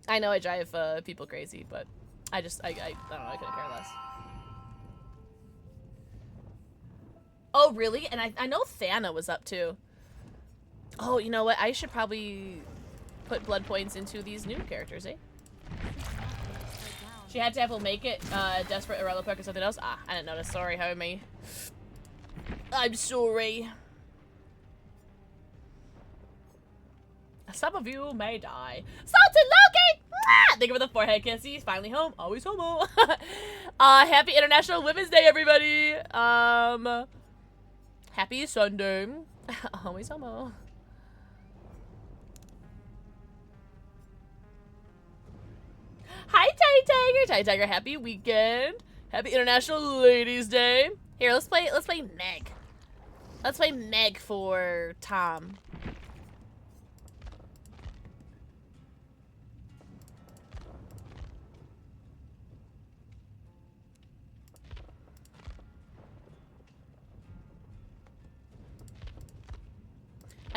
I know I drive people crazy, but I don't know, I couldn't care less. Oh, really? And I know Thana was up too. Oh, you know what? I should probably put blood points into these new characters, eh? She had to have will make it desperate Irrello Perk or something else. Ah, I didn't notice. Sorry, homie. I'm sorry. Some of you may die. Salted Loki! Ah! Thank you for the forehead kiss. He's finally home. Always homo. Happy International Women's Day, everybody. Happy Sunday. Always homo. Hi, Tiny Tiger. Tiny Tiger, happy weekend. Happy International Ladies Day. Here, let's play Meg. Let's play Meg for Tom.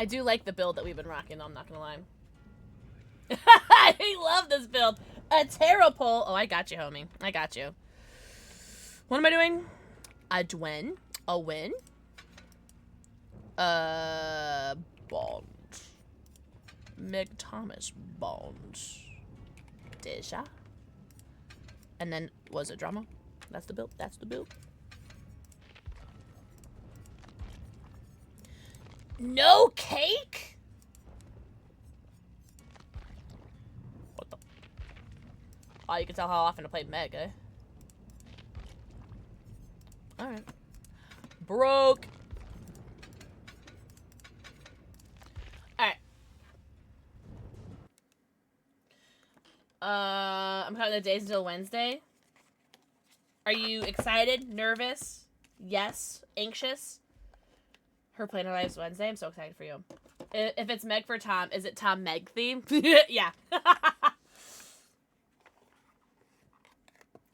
I do like the build that we've been rocking, I'm not gonna lie. I love this build. A Terrapole. Oh, I got you, homie. I got you. What am I doing? A Dwen. A win. Bond. Meg Thomas Bond. Deja. And then, was it drama? That's the build. That's the build. No cake? What the? Oh, you can tell how often I play Meg, eh? Alright. Broke. Alright. I'm counting the days until Wednesday. Are you excited? Nervous? Yes? Anxious? Her plan arrives Wednesday. I'm so excited for you. If it's Meg for Tom, is it Tom Meg theme? Yeah.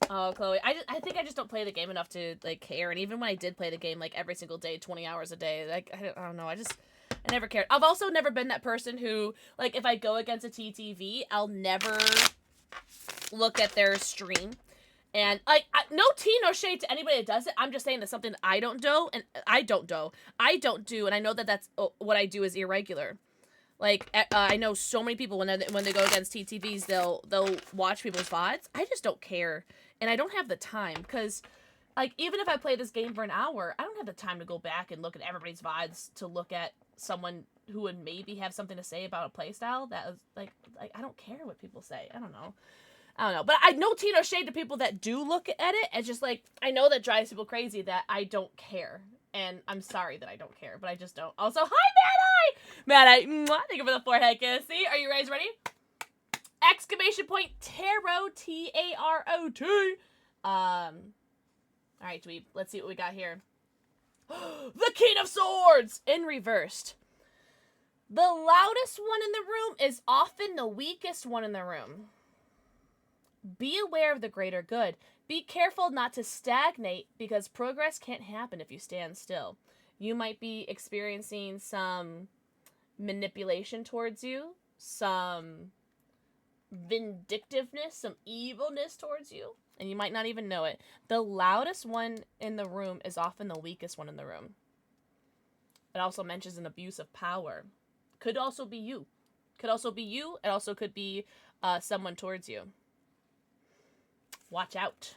Oh, Chloe. I think I just don't play the game enough to, like, care. And even when I did play the game, like, every single day, 20 hours a day, like, I don't know. I never cared. I've also never been that person who, like, if I go against a TTV, I'll never look at their stream. And, like, no tea, no shade to anybody that does it. I'm just saying that's something I don't do, and I don't do, and I know that that's what I do is irregular. Like, I know so many people when they go against TTVs, they'll watch people's VODs. I just don't care, and I don't have the time, because, like, even if I play this game for an hour, I don't have the time to go back and look at everybody's VODs to look at someone who would maybe have something to say about a playstyle. That is, like, I don't care what people say. I don't know. But I know tea no shade to people that do look at it. It's just, like, I know that drives people crazy that I don't care. And I'm sorry that I don't care, but I just don't. Also, hi, Mad Eye! Mad Eye, thank you for the forehead kiss. See, are you guys ready? Exclamation point, Tarot, T-A-R-O-T. Alright, dweeb, let's see what we got here. The King of Swords! In reversed. The loudest one in the room is often the weakest one in the room. Be aware of the greater good. Be careful not to stagnate, because progress can't happen if you stand still. You might be experiencing some manipulation towards you, some vindictiveness, some evilness towards you, and you might not even know it. The loudest one in the room is often the weakest one in the room. It also mentions an abuse of power. Could also be you. Could also be you. It also could be someone towards you. Watch out.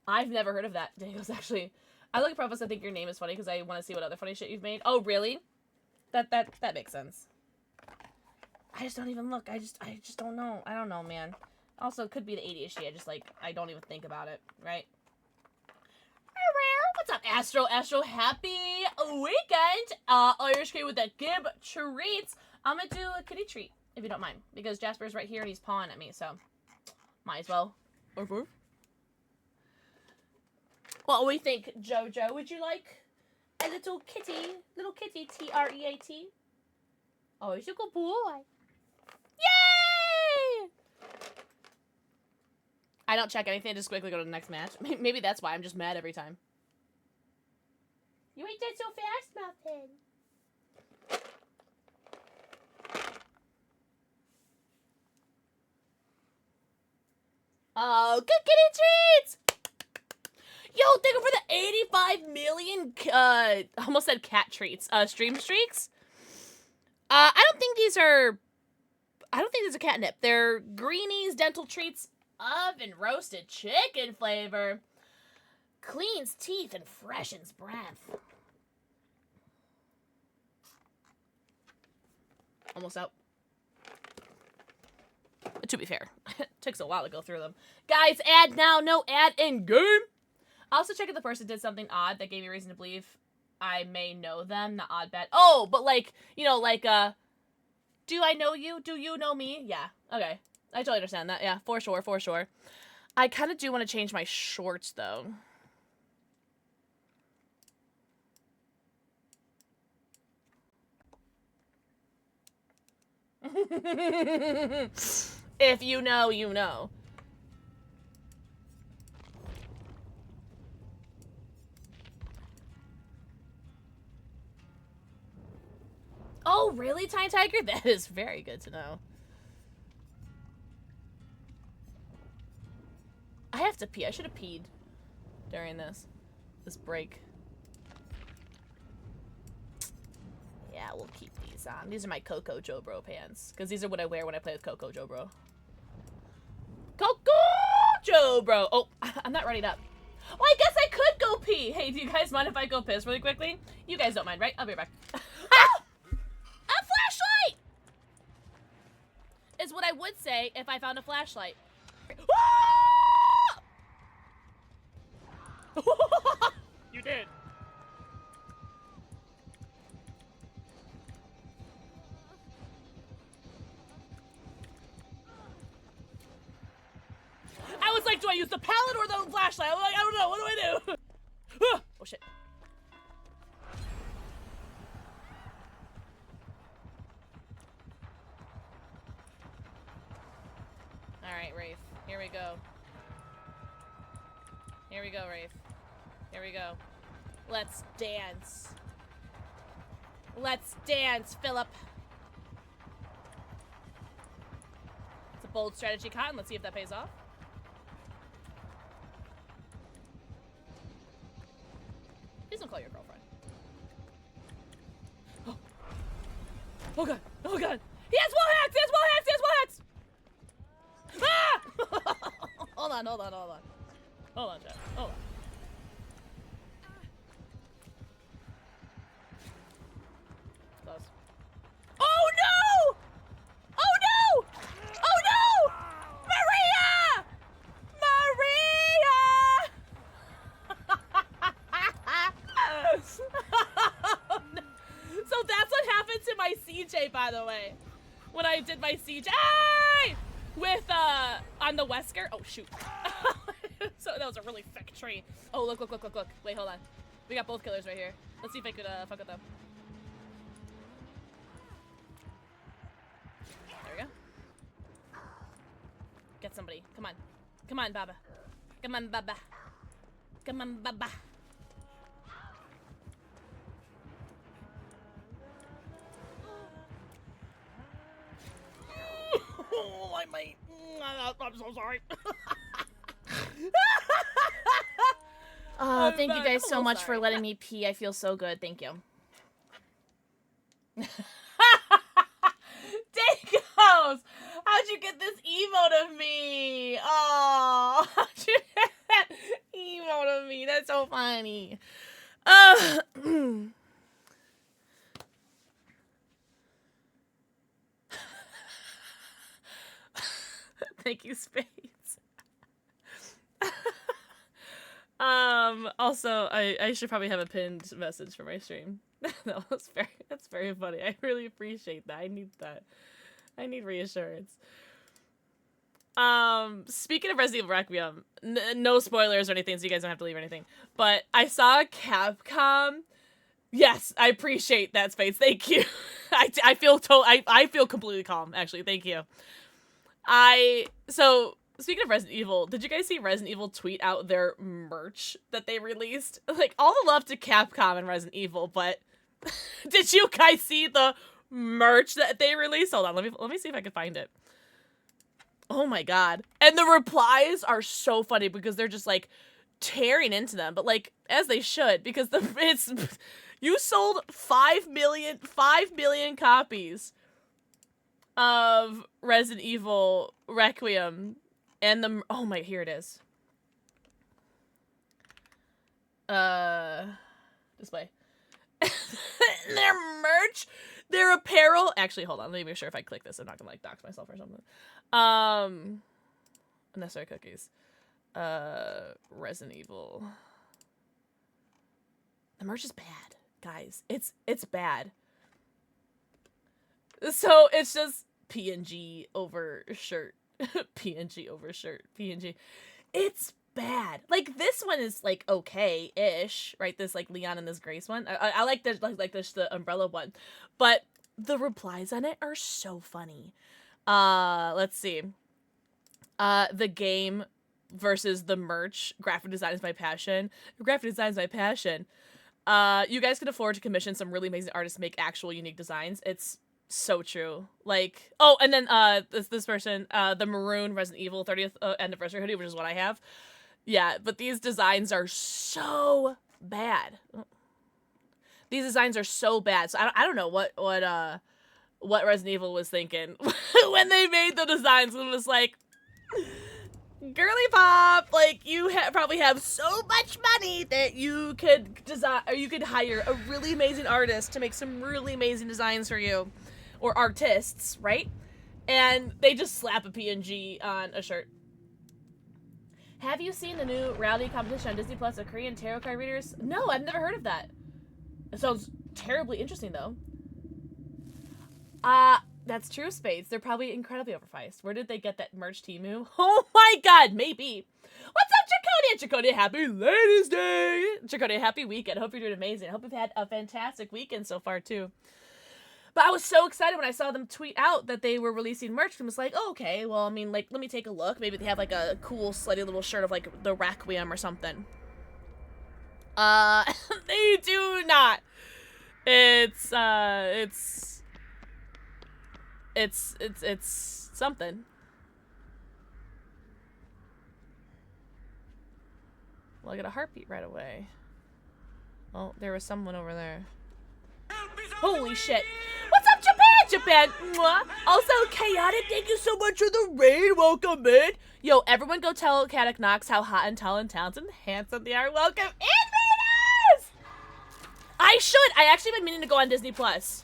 I've never heard of that. Daniel's actually... I look at profiles, I think your name is funny because I want to see what other funny shit you've made. Oh, really? That makes sense. I just don't even look. I just don't know. I don't know, man. Also, it could be the ADHD. I don't even think about it, right? What's up, Astro? Astro, happy weekend. Irish Kid with that Gib treats. I'm gonna do a kitty treat, if you don't mind, because Jasper's right here and he's pawing at me, so might as well. What do we think, Jojo? Would you like a little kitty? Little kitty, T-R-E-A-T? Oh, he's a good boy. Yay! I don't check anything, I just quickly go to the next match. Maybe that's why I'm just mad every time. You ain't dead so fast, Muffin. Oh, good kitty treats! Yo, thank you for the 85 million, I almost said cat treats, stream streaks. I don't think these are catnip. They're Greenies dental treats, oven roasted chicken flavor. Cleans teeth and freshens breath. Almost out. To be fair, it takes a while to go through them. Guys, ad now, no ad in game. I also checked if the person did something odd that gave me reason to believe I may know them. The odd bet. Oh, but like, you know, like, do I know you? Do you know me? Yeah. Okay. I totally understand that. Yeah, for sure, for sure. I kind of do want to change my shorts, though. If you know, you know. Oh, really, Tiny Tiger? That is very good to know. I have to pee. I should have peed during this break. Yeah, we'll keep these on. These are my Coco Joe Bro pants. Because these are what I wear when I play with Coco Joe Bro. Coco Joe Bro! Oh, I'm not running up. Oh, I guess I could go pee! Hey, do you guys mind if I go piss really quickly? You guys don't mind, right? I'll be right back. Ah! A flashlight! Is what I would say if I found a flashlight. You did. I was like, do I use the pallet or the flashlight? I'm like, I don't know. What do I do? Oh, shit. All right, Rafe. Here we go. Here we go, Rafe. Here we go. Let's dance. Let's dance, Philip. It's a bold strategy, Cotton. Let's see if that pays off. Please don't call your girlfriend. Oh. Oh god. Oh god. He has wall hacks! He has wall hacks! He has wall hacks! Ah! Hold on, hold on, hold on. Hold on, chat. Hold on. Close. Oh no! Oh no! Oh no! Maria! Maria! So that's what happened to my CJ, by the way. When I did my CJ with on the Wesker. Oh shoot. So that was a really thick tree. Oh look, look, look, look, look. Wait, hold on. We got both killers right here. Let's see if I could fuck with them. There we go. Get somebody. Come on. Come on, Baba. Come on, Baba. Come on, Baba. Oh, I might. I'm so sorry. Oh, thank you guys so much for letting me pee. I feel so good. Thank you. Dangos! How'd you get this emote of me? Oh, how'd you get that emote of me? That's so funny. Thank you, Spades. Also, I should probably have a pinned message for my stream. That's very funny. I really appreciate that. I need that. I need reassurance. Speaking of Resident Evil Requiem, no spoilers or anything, so you guys don't have to leave or anything. But I saw Capcom. Yes, I appreciate that, Space. Thank you. I feel completely calm, actually. Thank you. So speaking of Resident Evil, did you guys see Resident Evil tweet out their merch that they released? Like, all the love to Capcom and Resident Evil, but did you guys see the merch that they released? Hold on, let me see if I can find it. Oh my god. And the replies are so funny because they're just like tearing into them, but like as they should, because you sold 5 million copies of Resident Evil Requiem. And here it is. Display. Their merch, their apparel. Actually, hold on. Let me make sure if I click this, I'm not gonna like dox myself or something. Unnecessary cookies. Resident Evil. The merch is bad, guys. It's bad. So it's just PNG over shirt. PNG over shirt. PNG. It's bad. Like, this one is like okay-ish, right? This like Leon and this Grace one. I like this, the umbrella one, but the replies on it are so funny. Let's see. The game versus the merch. Graphic design is my passion. Graphic design is my passion. You guys can afford to commission some really amazing artists to make actual unique designs. It's so true. Like, oh, and then this person, the maroon Resident Evil 30th anniversary hoodie, which is what I have. Yeah, but these designs are so bad. These designs are so bad. So I don't know what Resident Evil was thinking when they made the designs. It was like, girly pop, like you probably have so much money that you could design, or you could hire a really amazing artist to make some really amazing designs for you, or artists, right? And they just slap a PNG on a shirt. Have you seen the new reality competition on Disney Plus of Korean tarot card readers? No, I've never heard of that. It sounds terribly interesting, though. That's true, Spades. They're probably incredibly overpriced. Where did they get that merch, Temu? Oh my god, maybe. What's up, Jacodia? Jacodia, happy Ladies' Day! Jacodia, happy weekend. Hope you're doing amazing. I hope you've had a fantastic weekend so far, too. But I was so excited when I saw them tweet out that they were releasing merch. And was like, oh, okay, well, I mean, like, let me take a look. Maybe they have, like, a cool, slutty little shirt of, like, the Requiem or something. They do not. It's something. Well, I got a heartbeat right away. Oh, there was someone over there. Holy shit. What's up, Japan? Mwah. Also, Chaotic, thank you so much for the raid. Welcome in. Yo, everyone go tell Chaotic Knox how hot and tall and talented and handsome they are. Welcome in, Venus! I should. I actually been meaning to go on Disney Plus.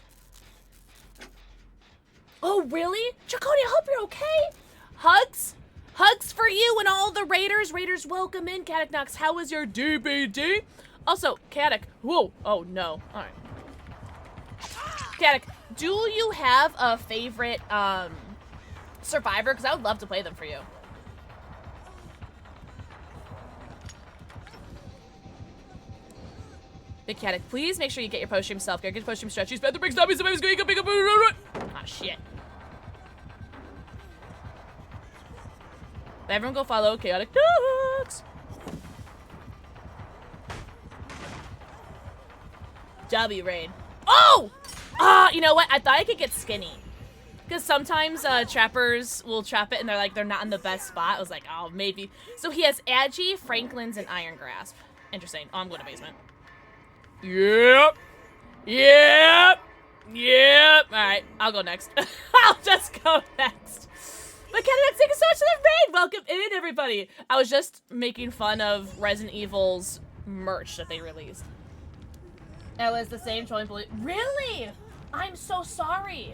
Oh, really? Chakoti, I hope you're okay. Hugs? Hugs for you and all the Raiders. Raiders, welcome in. Chaotic Knox, how was your DBD? Also, Chaotic, whoa. Oh, no. All right. Chaotic, do you have a favorite survivor? Because I would love to play them for you. Big Chaotic, please make sure you get your post-stream self-care. Get your post-stream stretchies. Better big stubbies. Somebody's going to pick up. Ah, shit. Everyone go follow Chaotic Knox. W raid. Oh! You know what? I thought I could get skinny. Because sometimes trappers will trap it and they're not in the best spot. I was like, oh, maybe. So he has Agi, Franklin's, and Iron Grasp. Interesting. Oh, I'm going to basement. Yep. Yep. Yep. Alright, I'll go next. I'll just go next. But Canada, thank you so much for the raid! Welcome in, everybody! I was just making fun of Resident Evil's merch that they released. It was the same trolling bully. Really? I'm so sorry.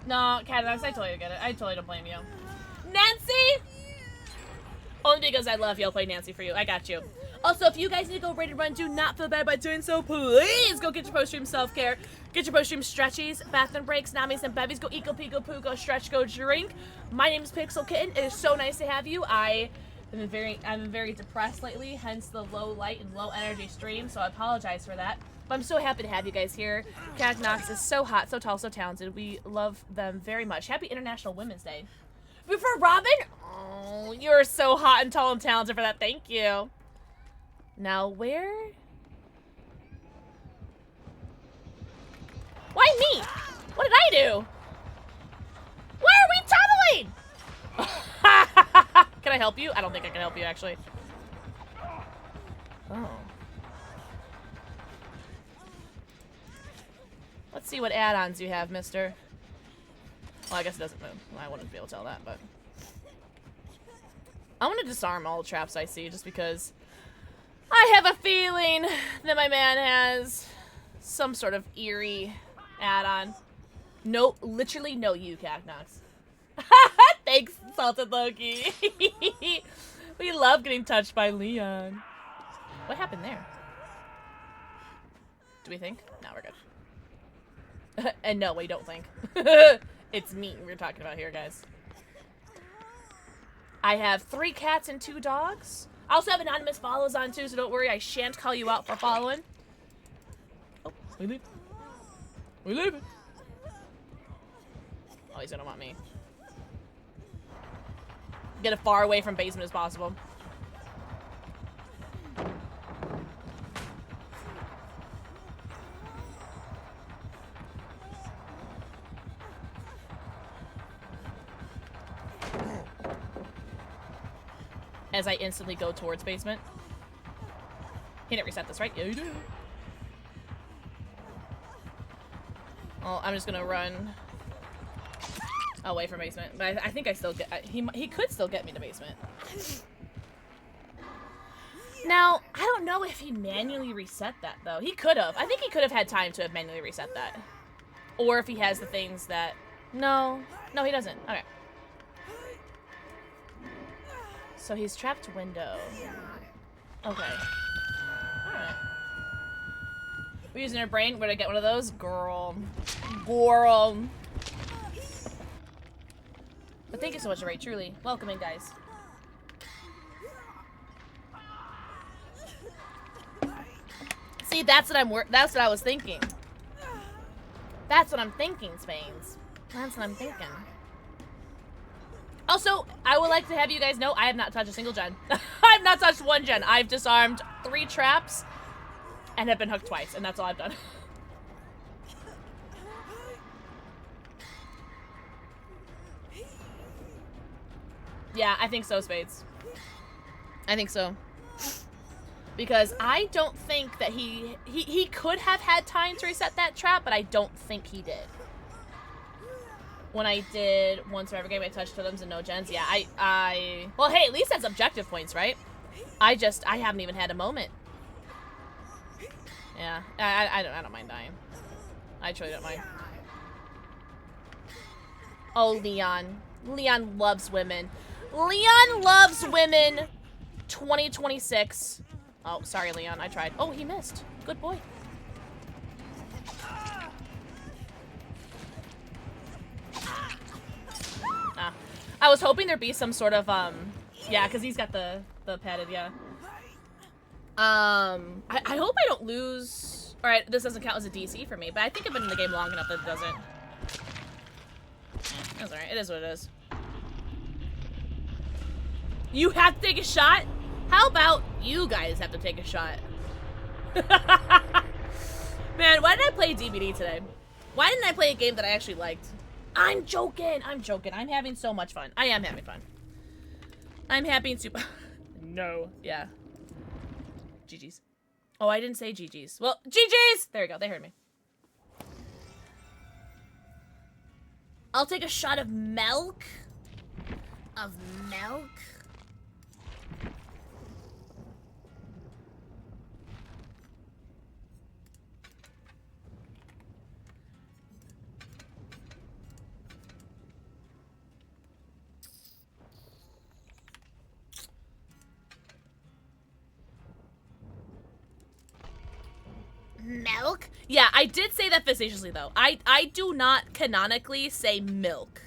No, Canada, I totally get it. I totally don't blame you. Nancy? Only because I love y'all play Nancy for you. I got you. Also, if you guys need to go raid and run, do not feel bad by doing so. Please go get your post-stream self-care. Get your post-stream stretchies, bathroom breaks, namis, and bevies. Go eat, go pee, go poo, go stretch, go drink. My name is PixelxKitten. It is so nice to have you. I've been very depressed lately, hence the low light and low energy stream, so I apologize for that. But I'm so happy to have you guys here. Cat Knox is so hot, so tall, so talented. We love them very much. Happy International Women's Day. Before Robin? Oh, you're so hot and tall and talented for that. Thank you. Now, where? Why me? What did I do? Why are we tunneling? Can I help you? I don't think I can help you, actually. Oh. Let's see what add-ons you have, mister. Well, I guess it doesn't move. Well, I wouldn't be able to tell that, but... I want to disarm all the traps I see, just because... I have a feeling that my man has some sort of eerie add-on. No, literally no you, Cacnox. Thanks, Salted Loki. We love getting touched by Leon. What happened there? Do we think? No, we're good. And no, we don't think. It's me we're talking about here, guys. I have 3 cats and 2 dogs. I also have anonymous follows on too, so don't worry, I shan't call you out for following. Oh, we leave. We leave. Oh, he's gonna want me. Get as far away from basement as possible. as I instantly go towards basement. He didn't reset this, right? Yeah, he did. Well, I'm just gonna run away from basement, but I think I still get. He could still get me to basement. Now, I don't know if he manually reset that though. He could have. I think he could have had time to have manually reset that, or if he has the things that. No, he doesn't. Okay. So he's trapped window. Okay. Alright. We're using our brain. Where'd I get one of those? Girl. But thank you so much, Ray. Truly. Welcome in, guys. See, that's what I was thinking. That's what I'm thinking, Spains. That's what I'm thinking. Also, I would like to have you guys know I have not touched a single gen. I have not touched one gen. I've disarmed 3 traps and have been hooked twice, and that's all I've done. Yeah, I think so, Spades. I think so. Because I don't think that he could have had time to reset that trap, but I don't think he did. When I did one survivor game, I touched totems and no gens. Yeah, well, hey, at least that's objective points, right? I haven't even had a moment. Yeah, I don't mind dying. I truly don't mind. Oh, Leon. Leon loves women. Leon loves women. 2026. Oh, sorry, Leon. I tried. Oh, he missed. Good boy. I was hoping there'd be some sort of, yeah, because he's got the padded, yeah. I hope I don't lose. Alright, this doesn't count as a DC for me, but I think I've been in the game long enough that it doesn't. That's alright, it is what it is. You have to take a shot? How about you guys have to take a shot? Man, why did I play DBD today? Why didn't I play a game that I actually liked? I'm joking. I'm joking. I'm having so much fun. I am having fun. I'm having super. No. Yeah. GG's. Oh, I didn't say GG's. Well, GG's! There we go. They heard me. I'll take a shot of milk. Of milk? Milk? Yeah, I did say that facetiously though. I do not canonically say milk.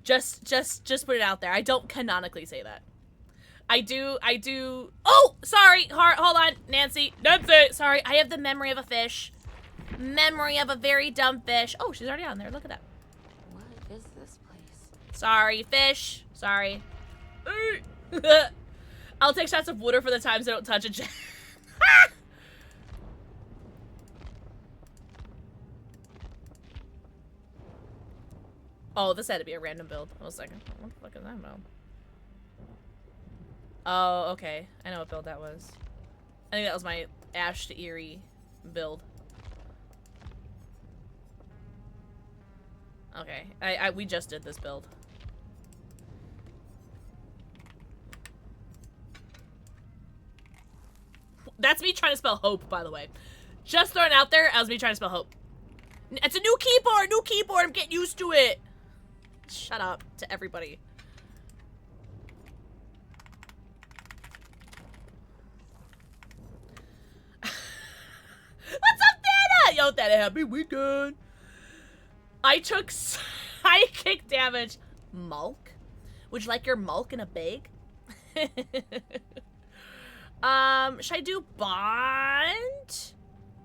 Just put it out there. I don't canonically say that. I do. Oh, sorry. Hold on, Nancy. Sorry, I have the memory of a fish. Memory of a very dumb fish. Oh, she's already on there. Look at that. What is this place? Sorry, fish. Sorry. I'll take shots of water for the times I don't touch a gem. Oh, this had to be a random build. Hold on a second. What the fuck is that build? Oh, okay. I know what build that was. I think that was my Ash to Eerie build. Okay. We just did this build. That's me trying to spell hope, by the way. Just throwing it out there, that was me trying to spell hope. It's a new keyboard, I'm getting used to it. Shut up to everybody. What's up, Dana? Yo, Dana, happy weekend. I took psychic damage. Mulk? Would you like your mulk in a bag? Should I do bond?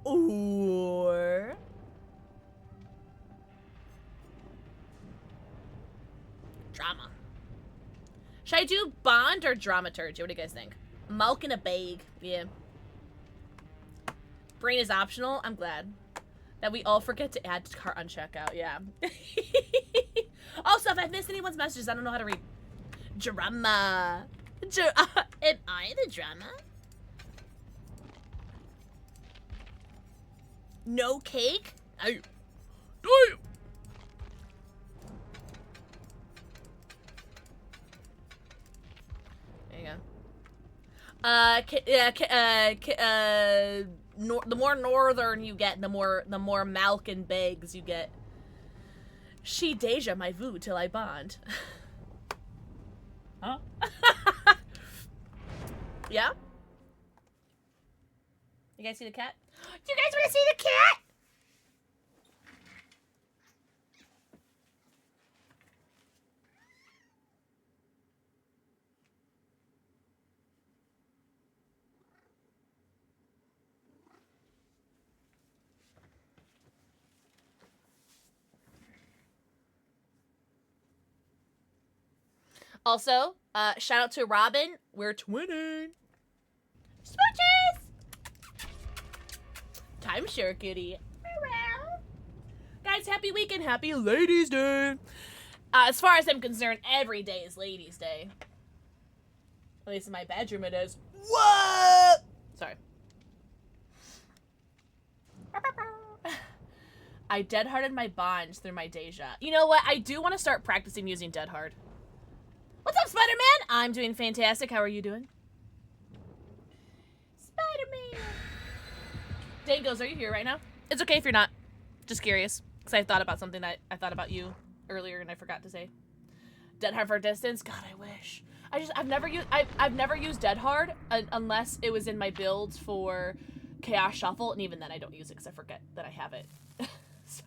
Or... drama. Should I do bond or dramaturgy? What do you guys think? Mulk in a bag. Yeah. Brain is optional. I'm glad. That we all forget to add cart on checkout. Yeah. Also, if I've missed anyone's messages, I don't know how to read. Drama. Am I the drama? No cake? Damn. Damn. There you go. The more northern you get, the more milk and bags you get. She Deja my voo till I bond. Huh? Yeah? You guys see the cat? Do you guys want to see the cat? Also, shout out to Robin. We're twinning. Smooches! Timeshare kitty. Guys, happy weekend. Happy Ladies' Day. As far as I'm concerned, every day is Ladies' Day. At least in my bedroom it is. What? Sorry. I dead-hearted my bonds through my Deja. You know what? I do want to start practicing using dead hard. What's up, Spider-Man? I'm doing fantastic. How are you doing? Spider-Man. Dangos, are you here right now? It's okay if you're not. Just curious. Because I thought about something that I thought about you earlier and I forgot to say. Dead hard for distance? God, I wish. I've never used dead hard unless it was in my builds for Chaos Shuffle, and even then I don't use it because I forget that I have it. So.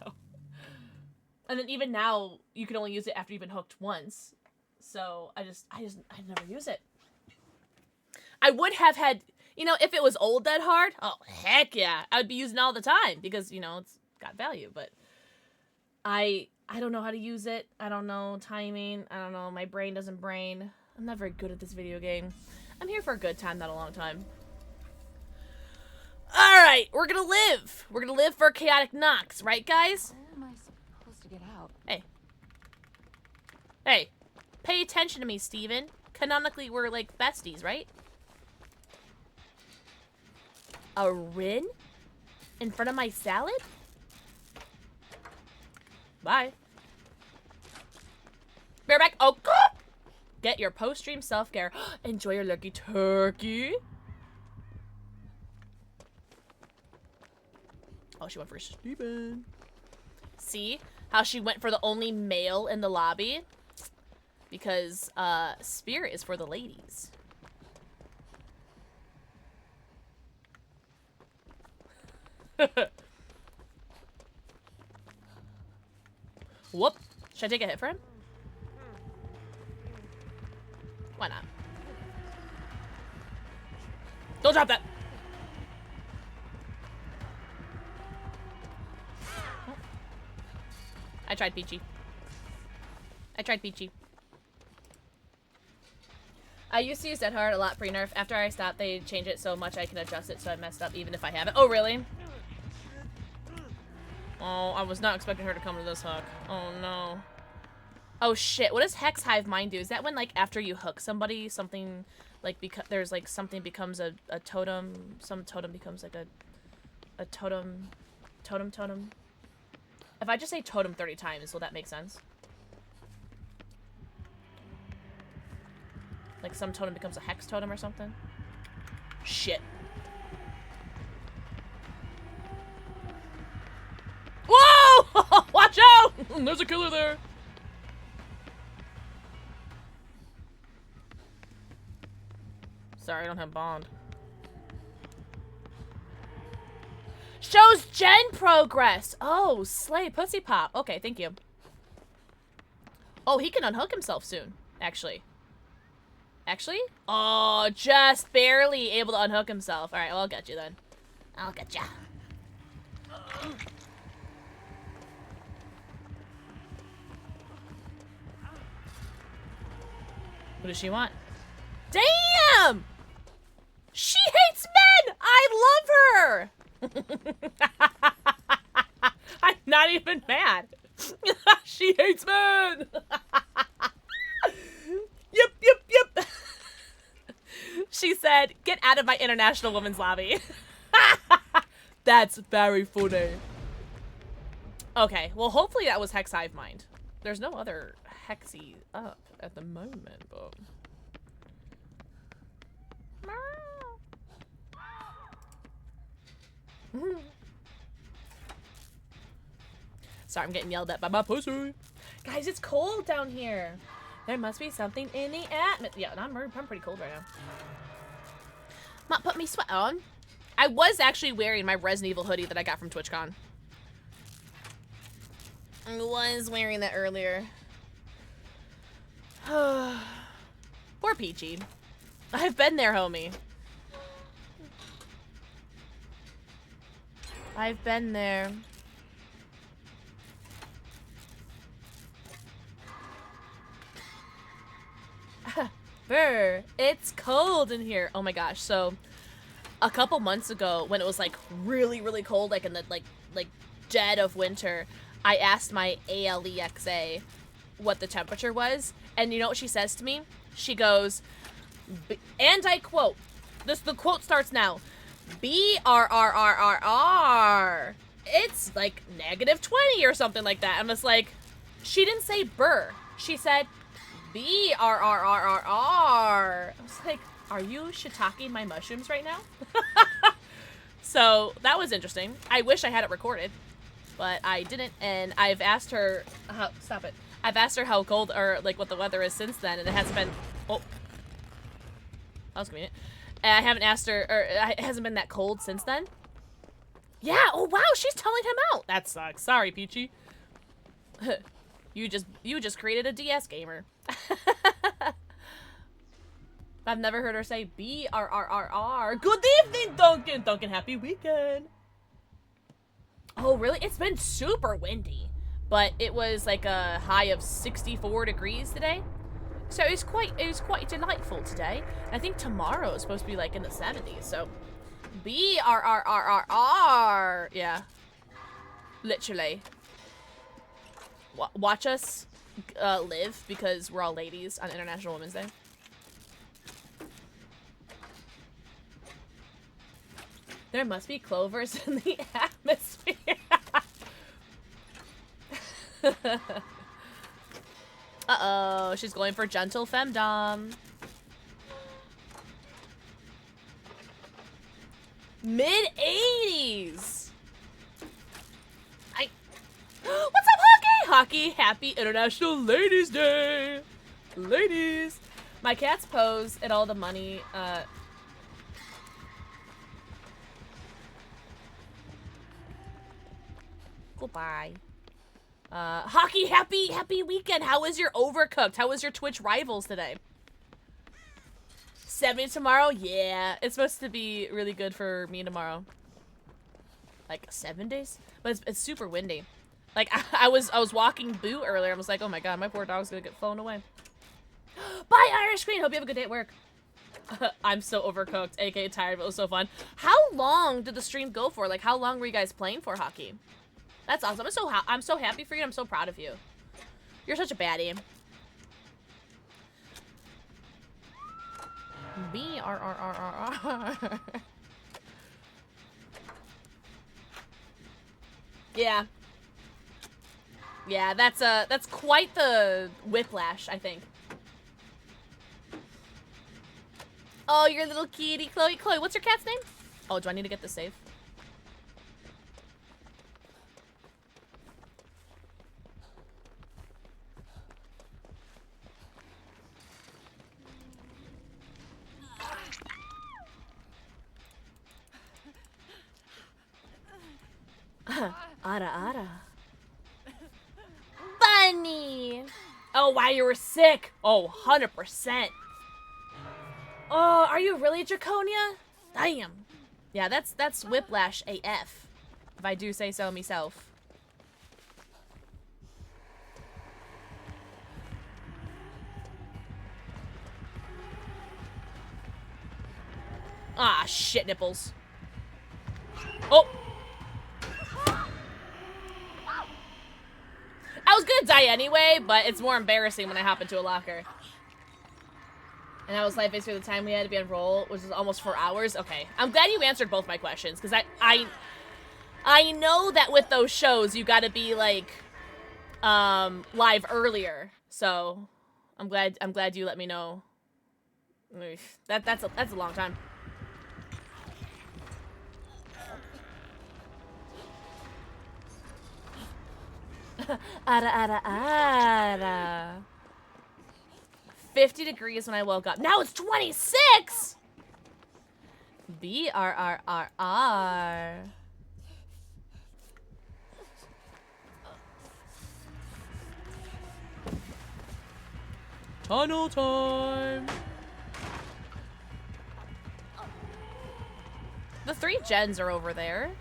And then even now, you can only use it after you've been hooked once. So I never use it. I would have had, you know, if it was old Dead Hard, oh heck yeah, I would be using it all the time because, you know, it's got value. But I don't know how to use it. I don't know timing. I don't know. My brain doesn't brain. I'm not very good at this video game. I'm here for a good time, not a long time. All right, we're gonna live. We're gonna live for Chaotic Nox, right, guys? Where am I supposed to get out? Hey. Hey. Pay attention to me, Steven. Canonically, we're like besties, right? A Rin? In front of my salad? Bye. Bareback. Oh, God! Get your post-stream self-care. Enjoy your lurky turkey. Oh, she went for Steven. See how she went for the only male in the lobby? Because, Spirit is for the ladies. Whoop. Should I take a hit for him? Why not? Don't drop that! I tried Peachy. I used to use Dead Hard a lot pre-nerf. After I stopped, they changed it so much I can adjust it so I messed up even if I haven't. Oh, really? Oh, I was not expecting her to come to this hook. Oh, no. Oh, shit. What does Hex Hive Mind do? Is that when, like, after you hook somebody, something, like, there's, like, something becomes a totem, some totem becomes, like, a totem. If I just say totem 30 times, will that make sense? Like some totem becomes a hex totem or something? Shit. Whoa! Watch out! There's a killer there. Sorry, I don't have bond. Shows gen progress. Oh, slay pussy pop. Okay, thank you. Oh, he can unhook himself soon, actually. Actually? Oh, just barely able to unhook himself. All right, well, I'll get you then. I'll get ya. What does she want? Damn! She hates men! I love her! I'm not even mad. She hates men! Yep. said, get out of my International Women's Lobby. That's very funny. Okay, well, hopefully that was Hex Hive Mind. There's no other Hexy up at the moment, but... Sorry, I'm getting yelled at by my pussy. Guys, it's cold down here. There must be something in the atmosphere. Yeah, I'm pretty cold right now. Not put me sweat on. I was actually wearing my Resident Evil hoodie that I got from TwitchCon. I was wearing that earlier. Poor Peachy. I've been there, homie. I've been there. Brr, it's cold in here. Oh my gosh. So a couple months ago when it was like really, really cold, like in the like dead of winter, I asked my ALEXA what the temperature was, and you know what she says to me? She goes, and I quote, the quote starts now, BRRRRR. It's like -20 or something like that. I'm just like, she didn't say burr. She said BRRRRR. I was like, are you shiitake my mushrooms right now? So that was interesting. I wish I had it recorded, but I didn't. And I've asked her how, stop it. I've asked her how cold or like what the weather is since then, and it hasn't been, oh, that was convenient. And I haven't asked her, or it hasn't been that cold since then. Yeah, oh wow, she's telling him out. That sucks. Sorry, Peachy. You just created a DS gamer. I've never heard her say BRRRR. Good evening, Duncan. Duncan, happy weekend. Oh, really? It's been super windy, but it was like a high of 64 degrees today. So it was quite delightful today. I think tomorrow is supposed to be like in the 70s. So BRRRRR. Yeah. Literally. Watch us live, because we're all ladies on International Women's Day. There must be clovers in the atmosphere. Uh-oh, she's going for gentle femdom. Mid-80s. What's up, Hockey? Hockey, happy International Ladies Day. Ladies. My cats pose at all the money, goodbye. Hockey, happy weekend. How was your Overcooked? How was your Twitch Rivals today? 70 tomorrow? Yeah, it's supposed to be really good for me tomorrow. Like 7 days? But it's super windy. Like I was walking Boo earlier. I was like, oh my god, my poor dog's gonna get flown away. Bye, Irish Queen. Hope you have a good day at work. I'm so overcooked, aka tired, but it was so fun. How long did the stream go for? Like, how long were you guys playing for, Hockey? That's awesome. I'm so happy for you. I'm so proud of you. You're such a baddie. BRRRRR. Yeah. Yeah, that's quite the whiplash, I think. Oh, your little kitty, Chloe. Chloe, what's your cat's name? Oh, do I need to get this safe? Ara. Bunny! Oh, wow, you were sick. Oh, 100%. Oh, are you really Draconia? Damn. Yeah, that's whiplash AF, if I do say so myself. Ah, shit nipples. Oh! I was gonna die anyway, but it's more embarrassing when I hop into a locker. And that was like basically the time we had to be on roll, which was almost 4 hours. Okay, I'm glad you answered both my questions, because I know that with those shows you got to be like live earlier. So I'm glad you let me know. That's a long time. Ara. 50 degrees when I woke up. Now it's 26! BRRRR. Tunnel time! The 3 gens are over there.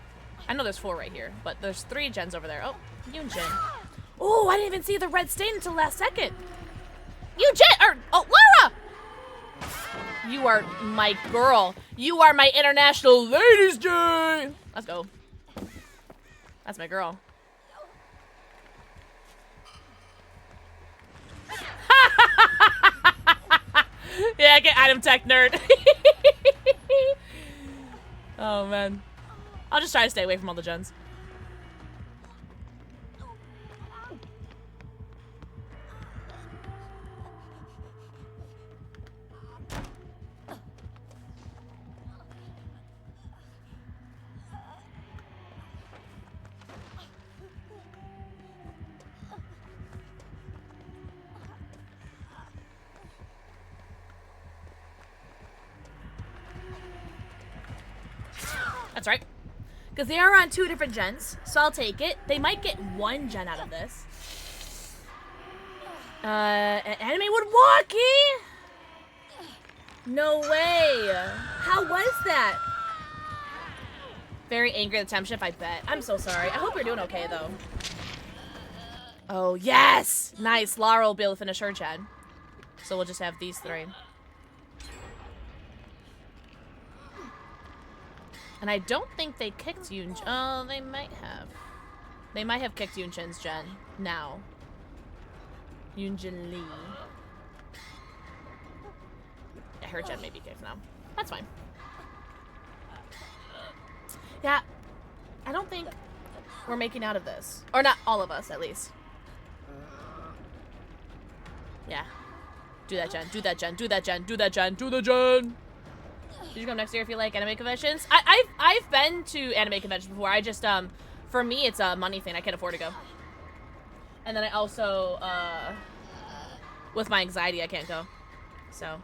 I know there's 4 right here, but there's 3 gens over there. Oh, Yunjin. Oh, I didn't even see the red stain until last second. Oh, Lara! You are my girl. You are my International Ladies' Day. Let's go. That's my girl. Yeah, get item tech nerd. Oh, man. I'll just try to stay away from all the gens. That's right. Because they are on 2 different gens, so I'll take it. They might get 1 gen out of this. Anime would walkie? No way. How was that? Very angry at the temp shift, I bet. I'm so sorry. I hope you're doing okay, though. Oh, yes! Nice. Lara will be able to finish her gen. So we'll just have these 3. And I don't think they kicked Yunjin. Oh, they might have. They might have kicked Yunjin's gen now. Yunjin Lee. Yeah, her gen may be kicked now. That's fine. Yeah, I don't think we're making out of this. Or not all of us, at least. Yeah. Do that, Jen. Do that, Jen. Do that, Jen. Do that, Jen. Do the Jen. You should come next year if you like anime conventions. I've been to anime conventions before. I just for me it's a money thing. I can't afford to go. And then I also with my anxiety I can't go. So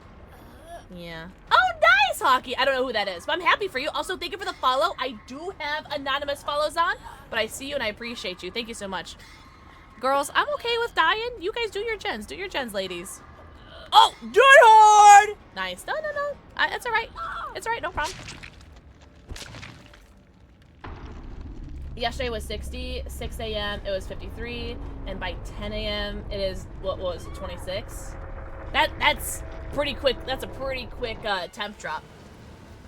yeah. Oh, nice, Hockey. I don't know who that is, but I'm happy for you. Also, thank you for the follow. I do have anonymous follows on, but I see you and I appreciate you. Thank you so much. Girls, I'm okay with dying. You guys do your gens. Do your gens, ladies. Oh, die hard! Nice. No. It's all right. It's all right. No problem. Yesterday was 60. 6 a.m. it was 53, and by 10 a.m. it is what was it, 26. That's pretty quick. That's a pretty quick temp drop,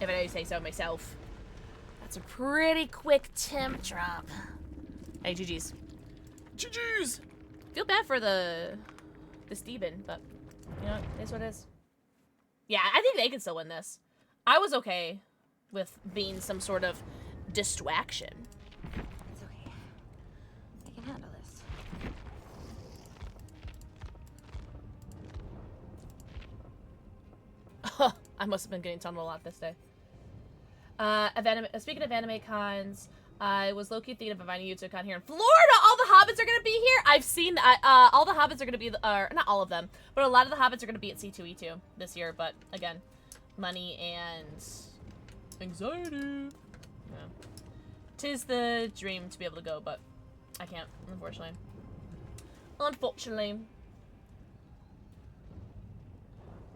if I do say so myself. That's a pretty quick temp drop. Hey, GG's. GG's. Feel bad for the Steven, but. You know, it is what it is. Yeah, I think they can still win this. I was okay with being some sort of distraction. It's okay. I can handle this. I must have been getting tunneled a lot this day. Speaking of anime cons, I was low-key thinking of inviting you to a con here in Florida. All the Hobbits are going to be here. I've seen, all the Hobbits are going to be, not all of them, but a lot of the Hobbits are going to be at C2E2 this year. But again, money and anxiety. Yeah. 'Tis the dream to be able to go, but I can't, unfortunately. Unfortunately.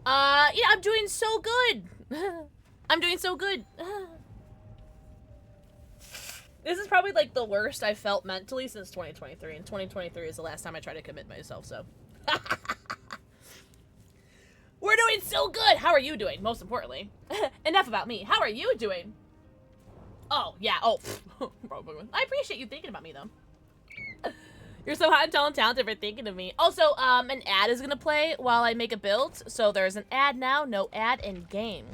Yeah, I'm doing so good. I'm doing so good. This is probably like the worst I've felt mentally since 2023, and 2023 is the last time I tried to commit myself, so. We're doing so good! How are you doing, most importantly? Enough about me. How are you doing? Oh, yeah, oh. I appreciate you thinking about me, though. You're so hot and tall and talented for thinking of me. Also, an ad is gonna play while I make a build. So there's an ad now, no ad in game.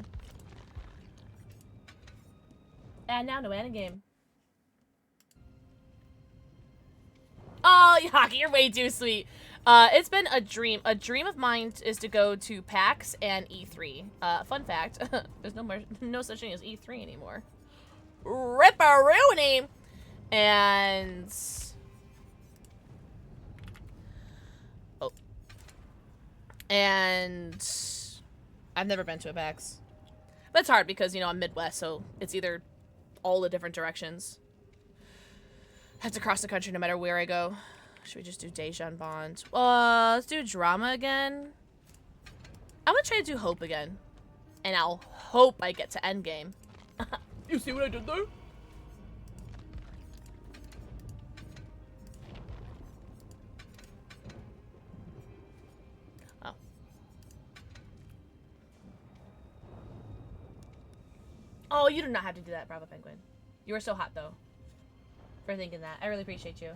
Ad now, no ad in game. Oh, Hockey, you're way too sweet. It's been a dream. A dream of mine is to go to PAX and E3. Fun fact, there's no such thing as E3 anymore. Ripperoonie! And... Oh. And... I've never been to a PAX. That's hard because, you know, I'm Midwest, so it's either all the different directions. I have to cross the country no matter where I go. Should we just do Dejan Bond? Let's do drama again. I'm gonna try to do hope again. And I'll hope I get to endgame. You see what I did there? Oh. Oh, you do not have to do that, Bravo Penguin. You were so hot, though. For thinking that. I really appreciate you.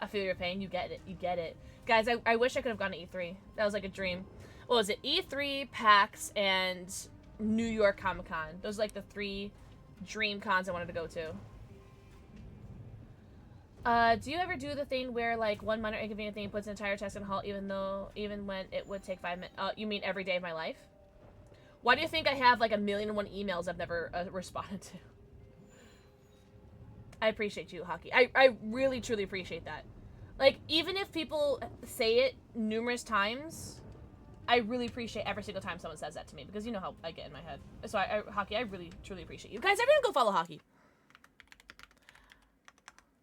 I feel your pain. You get it. You get it. Guys, I wish I could have gone to E3. That was like a dream. What was it? E3, PAX, and New York Comic Con. Those are like the 3 dream cons I wanted to go to. Do you ever do the thing where like one minor inconvenient thing puts an entire task on halt even when it would take 5 minutes? You mean every day of my life? Why do you think I have like 1,000,001 emails I've never responded to? I appreciate you, Hockey. I really, truly appreciate that. Like, even if people say it numerous times, I really appreciate every single time someone says that to me, because you know how I get in my head. So, Hockey, I really, truly appreciate you. Guys, everyone go follow Hockey.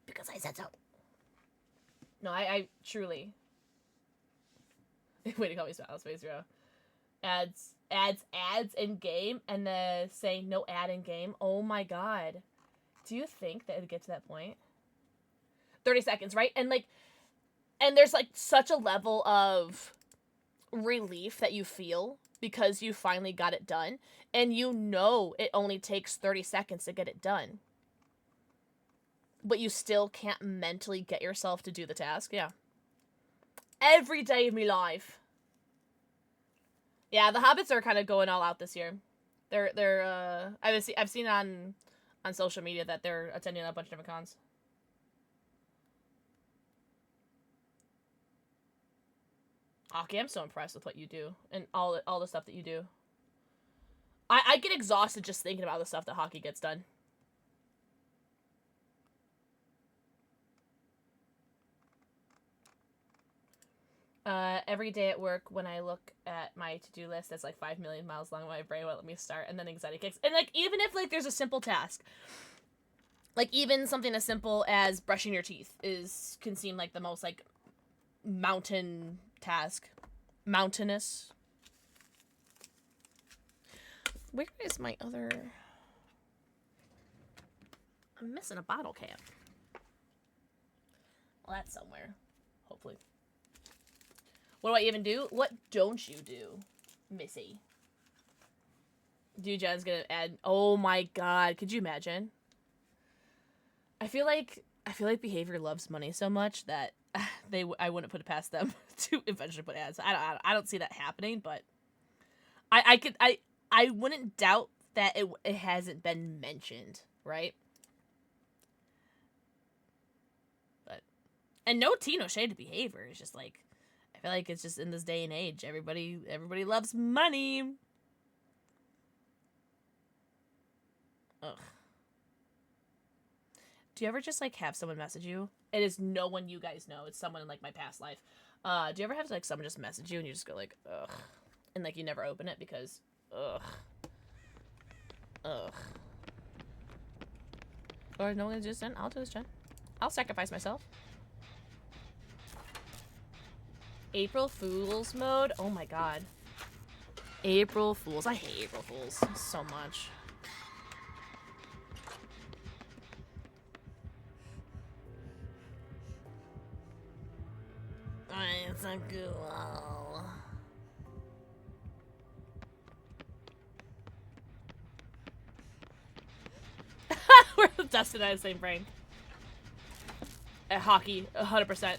Because I said so. No, I truly... Way to call me Space Zero. Ads in game, and saying no ad in game. Oh my god. Do you think that it would get to that point? 30 seconds, right? And like, and there's like such a level of relief that you feel because you finally got it done. And you know it only takes 30 seconds to get it done. But you still can't mentally get yourself to do the task. Yeah. Every day of my life. Yeah, the Hobbits are kind of going all out this year. I've seen on social media that they're attending a bunch of different cons. Hockey, I'm so impressed with what you do and all the stuff that you do. I get exhausted just thinking about the stuff that Hockey gets done. Every day at work, when I look at my to-do list that's like 5 million miles long, my brain won't let me start, and then anxiety kicks. And like, even if like there's a simple task, like even something as simple as brushing your teeth can seem like the most like mountain task. Mountainous. Where is my other... I'm missing a bottle cap. Well, that's somewhere. Hopefully. What do I even do? What don't you do, Missy? Dude, Jen's gonna add... Oh my god, could you imagine? I feel like Behavior loves money so much that I wouldn't put it past them to eventually put ads. I don't see that happening, but I wouldn't doubt that it hasn't been mentioned, right? But and no tea, no shade to Behavior. It's just like I feel like it's just in this day and age, everybody loves money. Ugh. Do you ever just like have someone message you? It is no one you guys know. It's someone in like my past life. Do you ever have like someone just message you and you just go like, ugh, and like you never open it because, ugh, or no one just send? I'll do this, Jen. I'll sacrifice myself. April Fool's mode. Oh my god. April Fools. I hate April Fools so much. It's a cool. We're destined at the same brain. At hockey, 100%.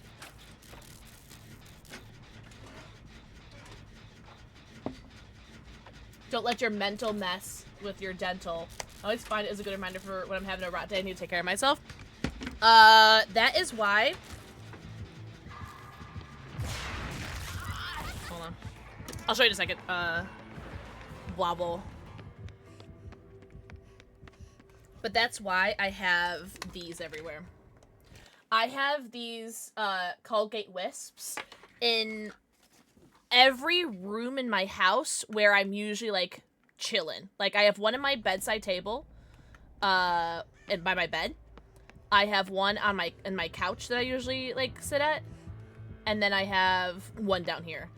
Don't let your mental mess with your dental. I always find it as a good reminder for when I'm having a rot day, I need to take care of myself. That is why. Hold on. I'll show you in a second. Wobble. But that's why I have these everywhere. I have these, Colgate Wisps in every room in my house where I'm usually, like, chilling. Like, I have one in my bedside table, and by my bed. I have one on in my couch that I usually, like, sit at. And then I have one down here.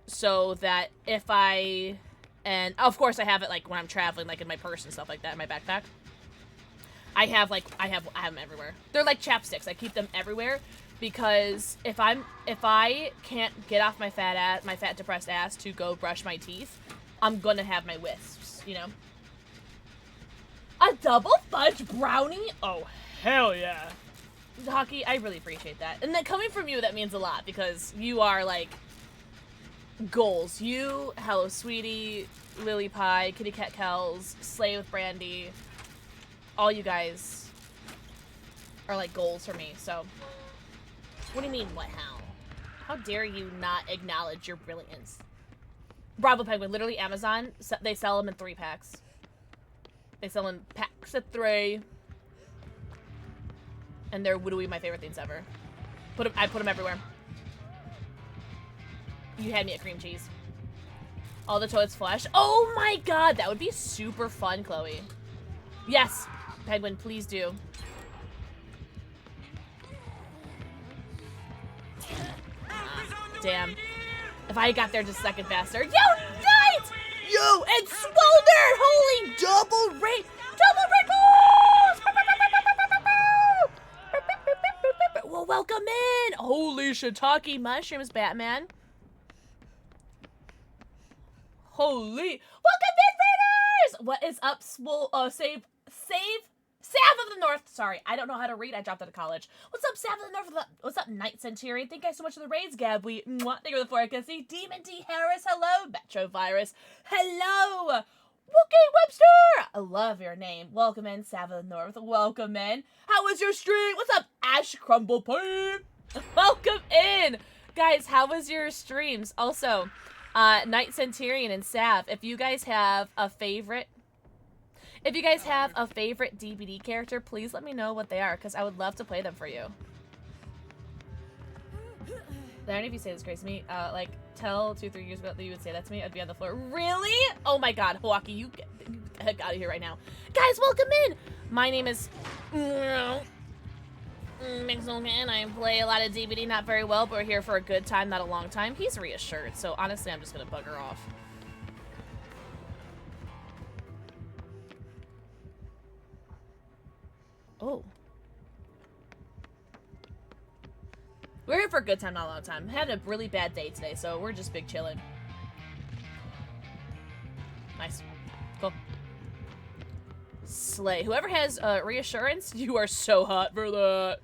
So that if and of course I have it, like, when I'm traveling, like, in my purse and stuff like that, in my backpack. I have them everywhere. They're like chapsticks. I keep them everywhere because if I can't get off my fat depressed ass to go brush my teeth, I'm gonna have my wisps, you know? A double fudge brownie? Oh, hell yeah. Hockey, I really appreciate that. And then coming from you, that means a lot because you are, like, goals. You, Hello Sweetie, Lily Pie, Kitty Cat Kells, Slay with Brandy, all you guys are, like, goals for me, so. What do you mean, what, how? How dare you not acknowledge your brilliance? Bravo Penguin, literally Amazon, they sell them in 3-packs. They sell in packs of 3. And they're literally my favorite things ever. I put them everywhere. You had me at cream cheese. All the toilets flush. Oh my god, that would be super fun, Chloe. Yes, Penguin, please do. Damn. If I got there just a second faster. Yo, Knight! Yo, and Swolder! Holy double rate! Double rate balls! Well, welcome in! Holy shiitake mushrooms, Batman. Holy. Welcome in, Raiders! What is up, Save Sav of the North. Sorry, I don't know how to read. I dropped out of college. What's up, Sav of the North? What's up, Night Centurion? Thank you guys so much for the raids, Gab. Thank you for the 4 see Demon D Harris. Hello, Metrovirus. Hello, Wookie Webster. I love your name. Welcome in, Sav of the North. Welcome in. How was your stream? What's up, Ash Crumble Pie? Welcome in, guys. How was your streams? Also, Night Centurion and Sav, if you guys have a favorite DBD character, please let me know what they are, because I would love to play them for you. Did any of you say this crazy to me? Like, tell 2-3 years ago that you would say that to me, I'd be on the floor. Really? Oh my god, Milwaukee, you get the heck out of here right now. Guys, welcome in! My name is Mixel, and I play a lot of DBD, not very well, but we're here for a good time, not a long time. He's reassured, so honestly, I'm just gonna bugger off. Oh. We're here for a good time, not a long time. I'm having a really bad day today, so we're just big chilling. Nice. Cool. Slay. Whoever has reassurance, you are so hot for that.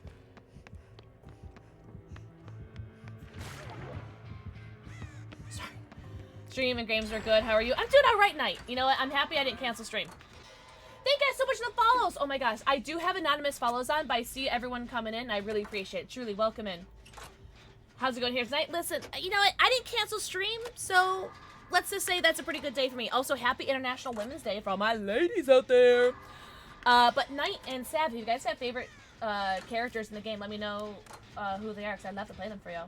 Sorry. Stream and games are good. How are you? I'm doing alright, Night. You know what? I'm happy I didn't cancel stream. Thank you guys so much for the follows. Oh my gosh. I do have anonymous follows on, but I see everyone coming in. I really appreciate it. Truly, welcome in. How's it going here tonight? Listen, you know what? I didn't cancel stream, so let's just say that's a pretty good day for me. Also, happy International Women's Day for all my ladies out there. But Night and Sav, if you guys have favorite characters in the game, let me know who they are, because I'd love to play them for you.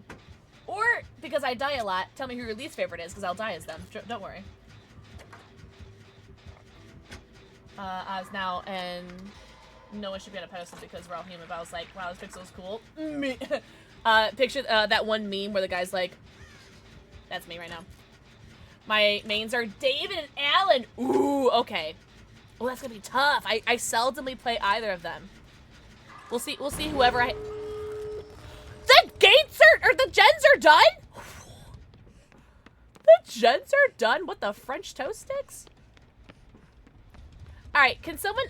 Or, because I die a lot, tell me who your least favorite is, because I'll die as them. Don't worry. As now, and no one should be on a pedestal because we're all human, but I was like, wow, this pixel is cool. Me. Picture that one meme where the guy's like, that's me right now. My mains are David and Alan. Ooh, okay. Oh, that's gonna be tough. I seldomly play either of them. We'll see whoever I... The gates are, or the gens are done? The gens are done? What, the French toast sticks? Alright, can someone...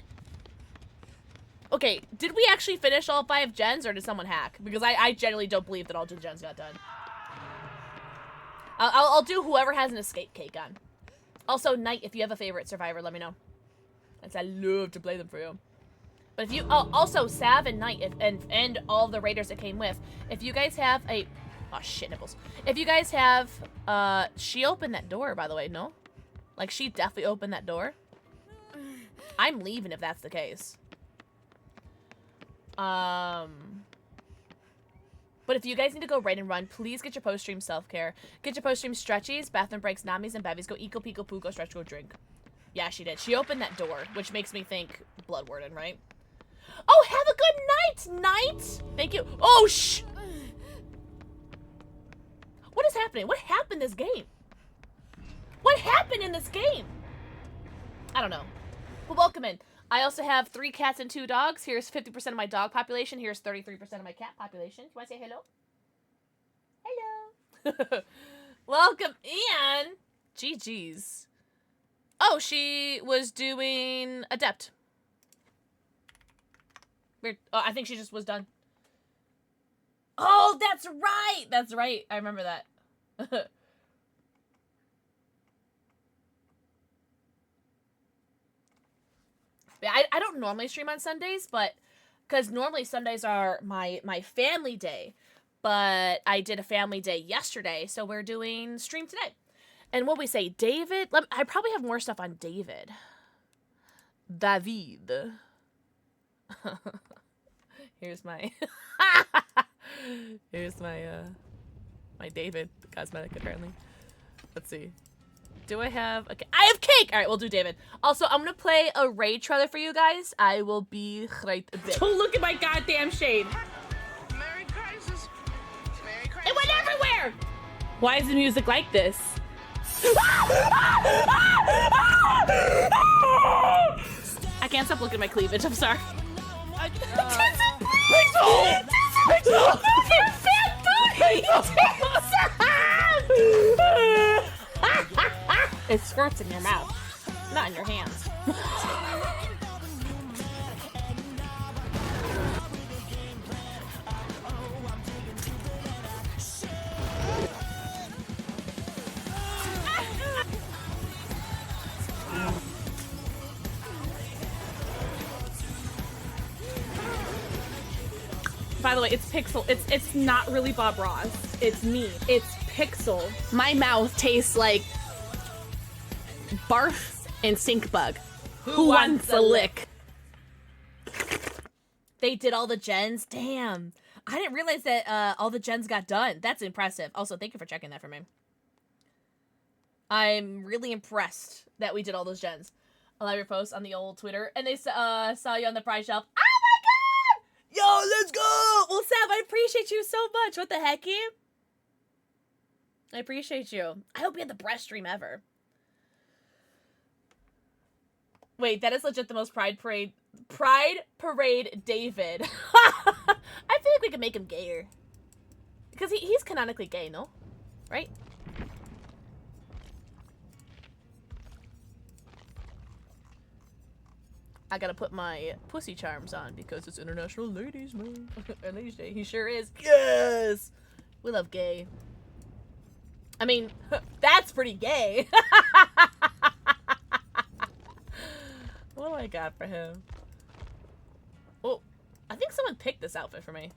Okay, did we actually finish all 5 gens, or did someone hack? Because I generally don't believe that all the gens got done. I'll do whoever has an escape cake on. Also, Knight, if you have a favorite survivor, let me know. As I love to play them for you. But if you also Sav and Knight and all the raiders that came with, if you guys have a oh shit nipples. If you guys have she opened that door, by the way, no? Like she definitely opened that door. I'm leaving if that's the case. But if you guys need to go raid and run, please get your post-stream self-care. Get your post-stream stretchies, bathroom breaks, namis, and bevies. Go eco, pico, poo, go stretch, go drink. Yeah, she did. She opened that door, which makes me think Blood Warden, right? Oh, have a good night, Knight! Thank you. Oh, shh! What is happening? What happened in this game? What happened in this game? I don't know. But welcome in. I also have 3 cats and 2 dogs. Here's 50% of my dog population. Here's 33% of my cat population. You want to say hello? Hello. Welcome in. GG's. Oh, she was doing Adept. Weird. Oh, I think she just was done. Oh, that's right. That's right. I remember that. Yeah, I don't normally stream on Sundays, but because normally Sundays are my family day, but I did a family day yesterday, so we're doing stream today. And what we say, David? I probably have more stuff on David. David. Here's my here's my my David cosmetic apparently. Let's see. Do I have okay? I have cake! Alright, we'll do David. Also, I'm gonna play a raid trailer for you guys. I will be right back. Don't look at my goddamn shade. Merry Crisis. Merry Crisis. It went everywhere! Why is the music like this? I can't stop looking at my cleavage, I'm sorry. Pixel! Pixel! You fat booty! It squirts in your mouth, not in your hands. By the way, it's Pixel. It's not really Bob Ross. It's me. It's Pixel. My mouth tastes like barf and stink bug. Who wants a lick? They did all the gens? Damn. I didn't realize that all the gens got done. That's impressive. Also, thank you for checking that for me. I'm really impressed that we did all those gens. I love your post on the old Twitter. And they saw you on the prize shelf. Oh my god! Yo, let's go! Well, Sam, I appreciate you so much. What the heck, you? I appreciate you. I hope you had the best stream ever. Wait, that is legit the most Pride Parade David. I feel like we could make him gayer. Because he's canonically gay, no? Right? I gotta put my pussy charms on because it's International Ladies Month. Ladies Day. He sure is. Yes! We love gay. I mean, that's pretty gay. What do I got for him? Oh, I think someone picked this outfit for me.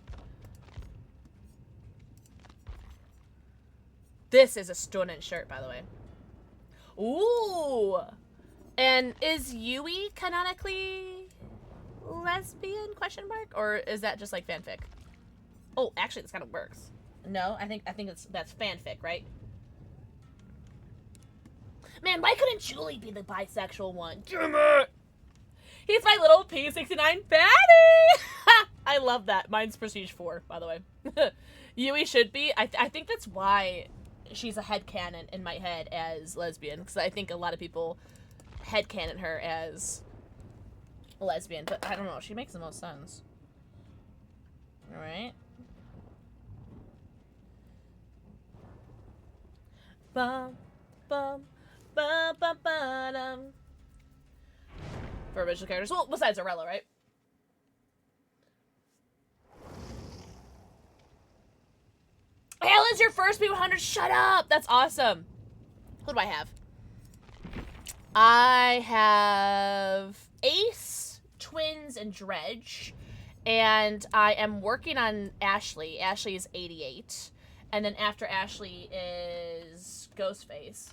This is a stunning shirt, by the way. Ooh! And is Yui canonically lesbian, question mark? Or is that just like fanfic? Oh, actually this kind of works. No, I think that's fanfic, right? Man, why couldn't Julie be the bisexual one? Damn it! He's my little P69 fatty! I love that. Mine's Prestige 4, by the way. Yui should be. I think that's why she's a headcanon in my head as lesbian. Because I think a lot of people headcanon her as lesbian. But I don't know. She makes the most sense. Alright. Bum, bum, bum, bum, ba-dum. For original characters. Well, besides Arella, right? Alan's your first B100. Shut up! That's awesome. What do I have? I have Ace, Twins, and Dredge. And I am working on Ashley. Ashley is 88. And then after Ashley is Ghostface.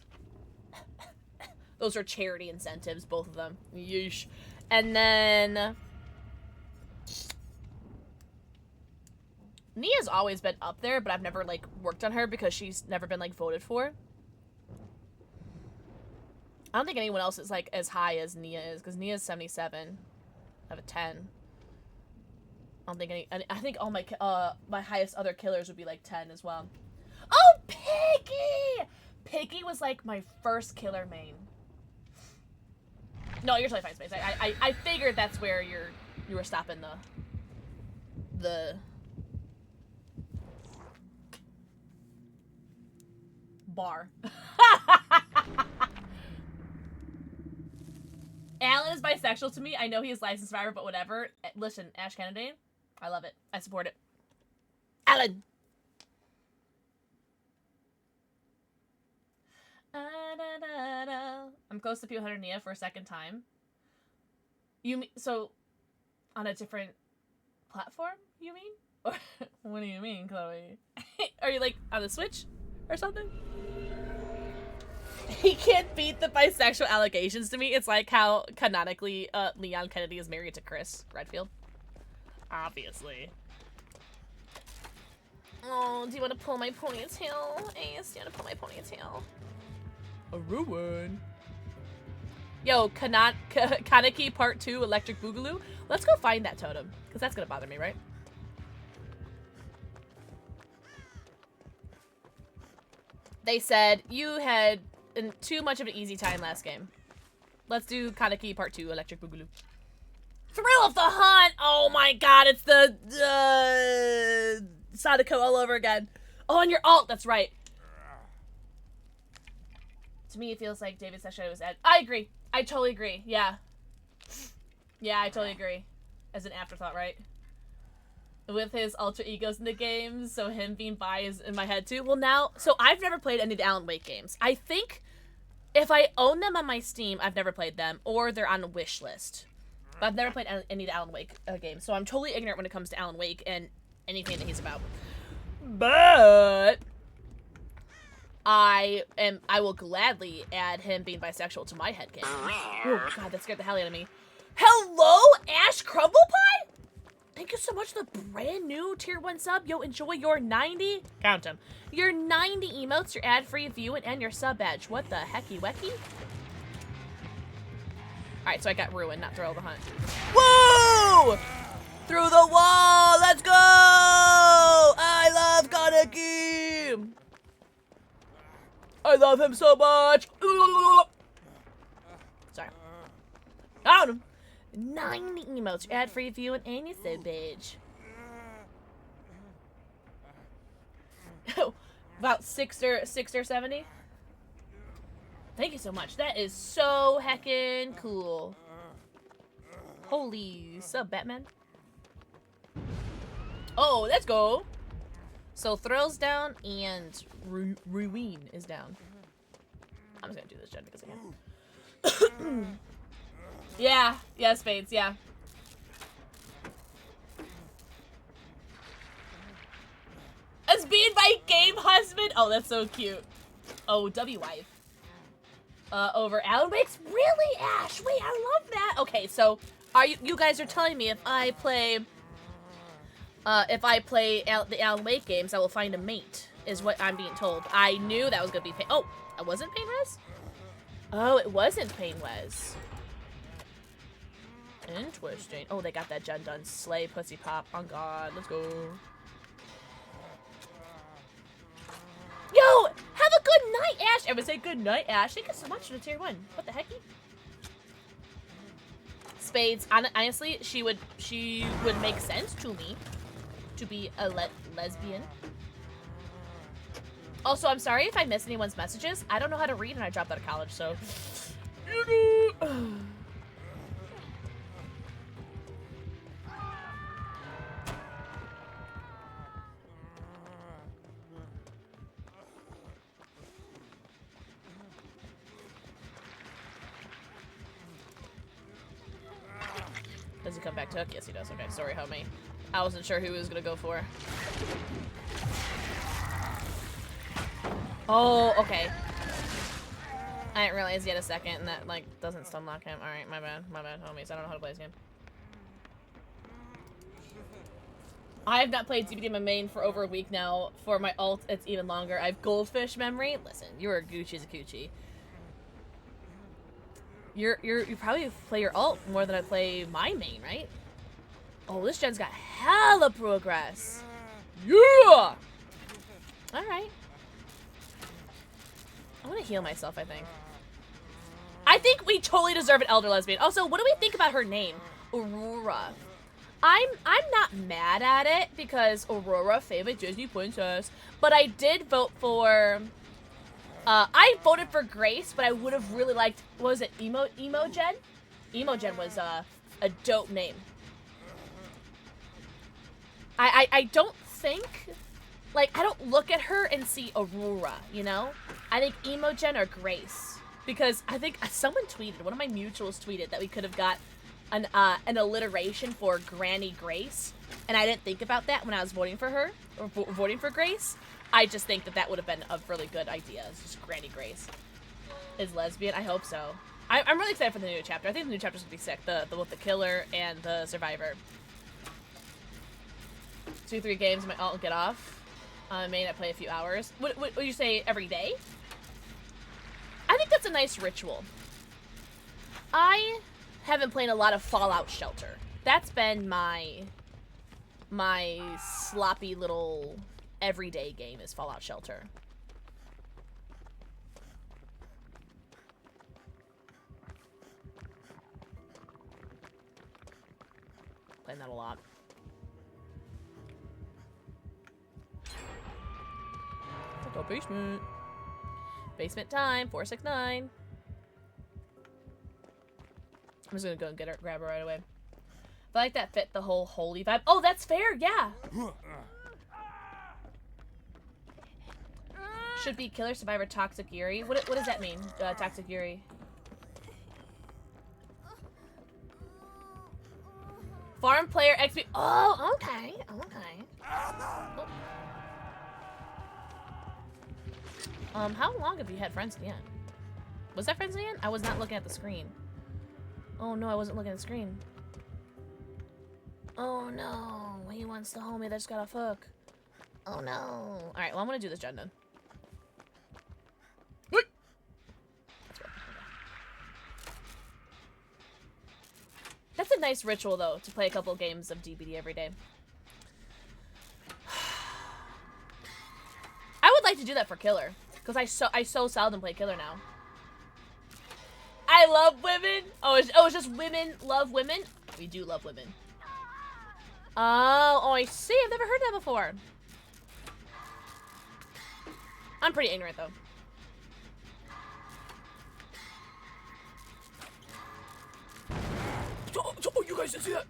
Those are charity incentives, both of them. Yeesh. And then Nia's always been up there, but I've never, like, worked on her because she's never been, like, voted for. I don't think anyone else is, like, as high as Nia is, because Nia's 77. I have a 10. I don't think any... I think all my highest other killers would be, like, 10 as well. Oh, Piggy! Piggy was, like, my first killer main. No, you're totally fine, Space. I figured that's where you were stopping the bar. Alan is bisexual to me. I know he is licensed survivor, but whatever. Listen, Ash Kennedy, I love it. I support it. Alan! I'm close to P100 Nia for a second time. You mean, so, on a different platform, you mean? Or, what do you mean, Chloe? Are you, like, on the Switch or something? He can't beat the bisexual allegations to me. It's like how, canonically, Leon Kennedy is married to Chris Redfield. Obviously. Oh, do you want to pull my ponytail? Ace, do you want to pull my ponytail? A ruin. Yo, Kaneki Part 2 Electric Boogaloo. Let's go find that totem, because that's going to bother me, right? They said you had too much of an easy time last game. Let's do Kaneki Part 2 Electric Boogaloo. Thrill of the Hunt! Oh my god, it's the Sadako all over again. Oh, and your alt, that's right. To me, it feels like David's sexuality was I agree. I totally agree. Yeah. Yeah, I totally agree. As an afterthought, right? With his alter egos in the games, so him being bi is in my head too. Well, now, so I've never played any of the Alan Wake games. I think if I own them on my Steam, I've never played them, or they're on a wish list. But I've never played any of the Alan Wake games, so I'm totally ignorant when it comes to Alan Wake and anything that he's about. But I will gladly add him being bisexual to my headcanon. Oh god, that scared the hell out of me. Hello, Ash Crumble Pie? Thank you so much for the brand new tier 1 sub. Yo, enjoy your 90, count them, your 90 emotes, your ad-free viewing, and your sub badge. What the hecky wecky? Alright, so I got Ruin, not Thrill of the Hunt. Woo! Through the wall, let's go! I love Kaneki! I love him so much! Sorry. Found him! 90 emotes, ad-free viewing, and your sub badge. About 6 or 70? Thank you so much. That is so heckin' cool. Holy sub, Batman. Oh, let's go. So Thrill's down and Ruin is down. I'm just gonna do this, Jen, because I can. Yeah, Spades, yeah. As being my game husband. Oh, that's so cute. Oh, W-wife. Over Alan Wake's? Really, Ash? Wait, I love that. Okay, so are you guys are telling me if I play the Alan Wake games, I will find a mate, is what I'm being told. I knew that was gonna be Pain. Oh, it wasn't Pain Res? Oh, it wasn't Pain Res. Interesting. Oh, they got that Gen done. Slay pussy pop. On God, let's go. Yo, have a good night, Ash. Everyone say good night, Ash. Thank you so much for the tier 1. What the hecky? Spades. Honestly, she would make sense to me to be a lesbian. Also, I'm sorry if I miss anyone's messages. I don't know how to read and I dropped out of college, so. Does he come back to hook? Yes, he does. Okay, sorry, homie. I wasn't sure who he was gonna go for. Oh, okay. I didn't realize he had a second, and that, like, doesn't stun lock him. Alright, my bad, homies. I don't know how to play this game. I have not played DBD in my main for over a week now. For my ult, it's even longer. I have goldfish memory. Listen, you're a Gucci's a coochie. You probably play your ult more than I play my main, right? Oh, this gen's got hella progress. Yeah! Alright. I want to heal myself, I think. I think we totally deserve an elder lesbian. Also, what do we think about her name? Aurora. I'm not mad at it because Aurora, favorite Disney princess. But I did vote for... I voted for Grace, but I would have really liked... What was it? Imogen? Imogen was a dope name. I don't think... Like, I don't look at her and see Aurora, you know? I think Imogen or Grace. Because I think someone tweeted, one of my mutuals tweeted that we could have got an alliteration for Granny Grace. And I didn't think about that when I was voting for her, or voting for Grace. I just think that that would have been a really good idea. It's just Granny Grace is lesbian. I hope so. I'm really excited for the new chapter. I think the new chapter's gonna be sick. Both the killer and the survivor. 2-3 games, my ult will get off. Main, I play a few hours. What would you say, every day? I think that's a nice ritual. I haven't played a lot of Fallout Shelter. That's been my sloppy little everyday game is Fallout Shelter. Playing that a lot. Go basement. Basement time, 469. I'm just gonna go and get her, grab her right away. I feel like that fit the whole holy vibe. Oh, that's fair, yeah. Should be killer, survivor, toxic Yuri. What does that mean? Toxic Yuri. Farm player XP. Oh, okay, okay. Oh. How long have you had friends in the end? Was that friends in the end? I was not looking at the screen. Oh no, I wasn't looking at the screen. Oh no, he wants the homie that's got a fuck. Oh no. Alright, well I'm gonna do this gen then. Wait! That's a nice ritual though, to play a couple games of DBD every day. I would like to do that for Killer. Because I so seldom play Killer now. I love women. Oh, it's just women love women. We do love women. Oh, I see. I've never heard that before. I'm pretty ignorant though. Oh, you guys didn't see that.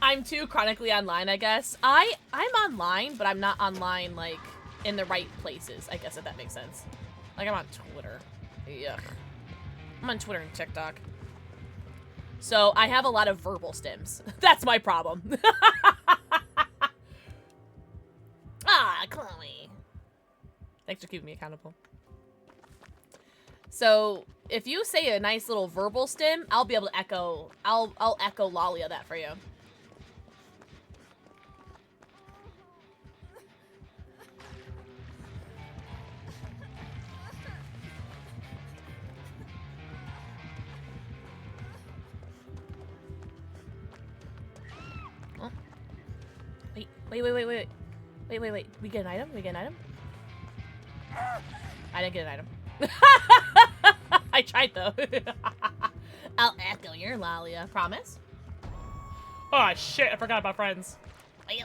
I'm too chronically online, I guess. I'm online, but I'm not online like in the right places, I guess, if that makes sense. Like, I'm on Twitter. Yuck. I'm on Twitter and TikTok. So, I have a lot of verbal stims. That's my problem. Ah, Chloe. Thanks for keeping me accountable. So, if you say a nice little verbal stim, I'll be able to echo... I'll echo Lalia that for you. Wait. Wait. We get an item? We get an item? I didn't get an item. I tried, though. I'll echo your Lalia. Promise? Oh, shit. I forgot about friends. Wait.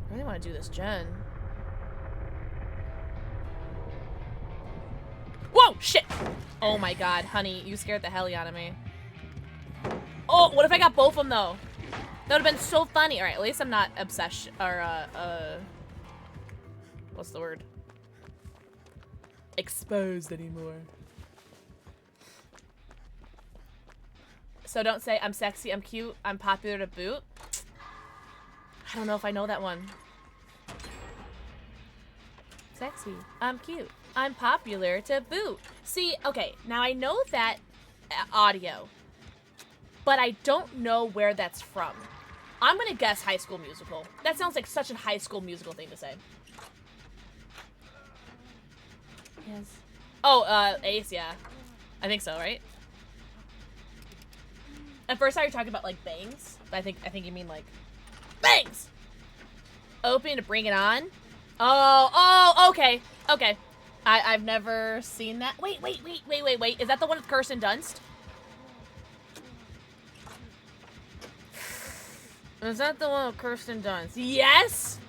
I really want to do this gen. Whoa, shit! Oh my god, honey, you scared the hell out of me. Oh, what if I got both of them, though? That would have been so funny. Alright, at least I'm not obsessed, or, what's the word? exposed anymore. So don't say I'm sexy, I'm cute, I'm popular to boot. I don't know if I know that one. Sexy, I'm cute, I'm popular to boot. See, okay, now I know that audio, but I don't know where that's from. I'm gonna guess High School Musical. That sounds like such a High School Musical thing to say. Yes. Oh, Ace, yeah. I think so, right? At first I was talking about like bangs, but I think you mean like bangs. Open to Bring It On. Oh, okay, okay. I've never seen that. Wait. Is that the one with Kirsten Dunst? Is that the one with Kirsten Dunst? Yes.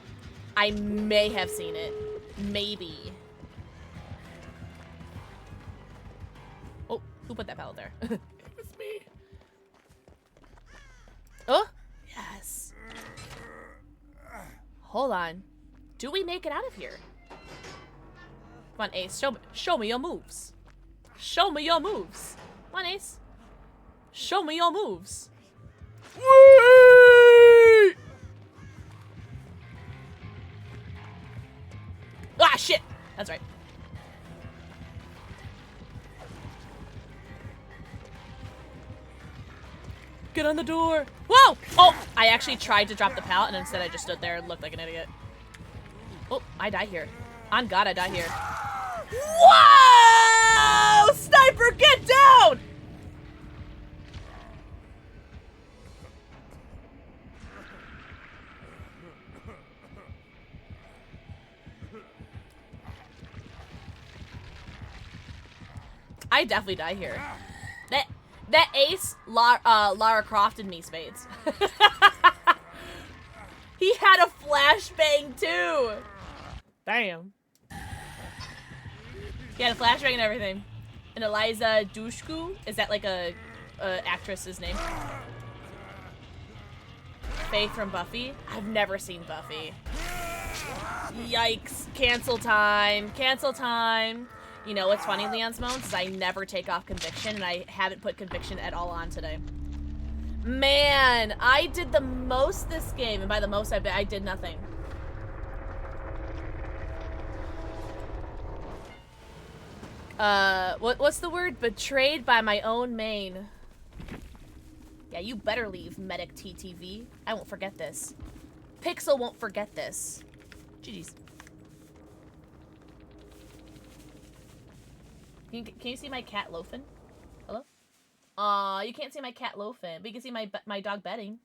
I may have seen it. Maybe. Oh, who put that pallet there? It was me. Oh, yes. Hold on. Do we make it out of here? Come on, Ace. Show me your moves. Show me your moves. Come on, Ace. Show me your moves. Whee! Ah, shit. That's right. Get on the door. Whoa! Oh, I actually tried to drop the pallet, and instead I just stood there and looked like an idiot. Oh, I die here. On God, I die here. Whoa! Sniper, get down! I definitely die here. That Ace, Lara Croft and me spades. He had a flashbang too. Damn. He had a flashbang and everything. And Eliza Dushku, is that like a actress's name? Faith from Buffy? I've never seen Buffy. Yikes. Cancel time. Cancel time. You know what's funny, Leon Simones, is I never take off Conviction, and I haven't put Conviction at all on today. Man, I did the most this game, and by the most I did nothing. What's the word? Betrayed by my own main. Yeah, you better leave, Medic TTV. I won't forget this. Pixel won't forget this. GG's. Can you see my cat loafing? Hello? Aw, you can't see my cat loafing, but you can see my dog bedding.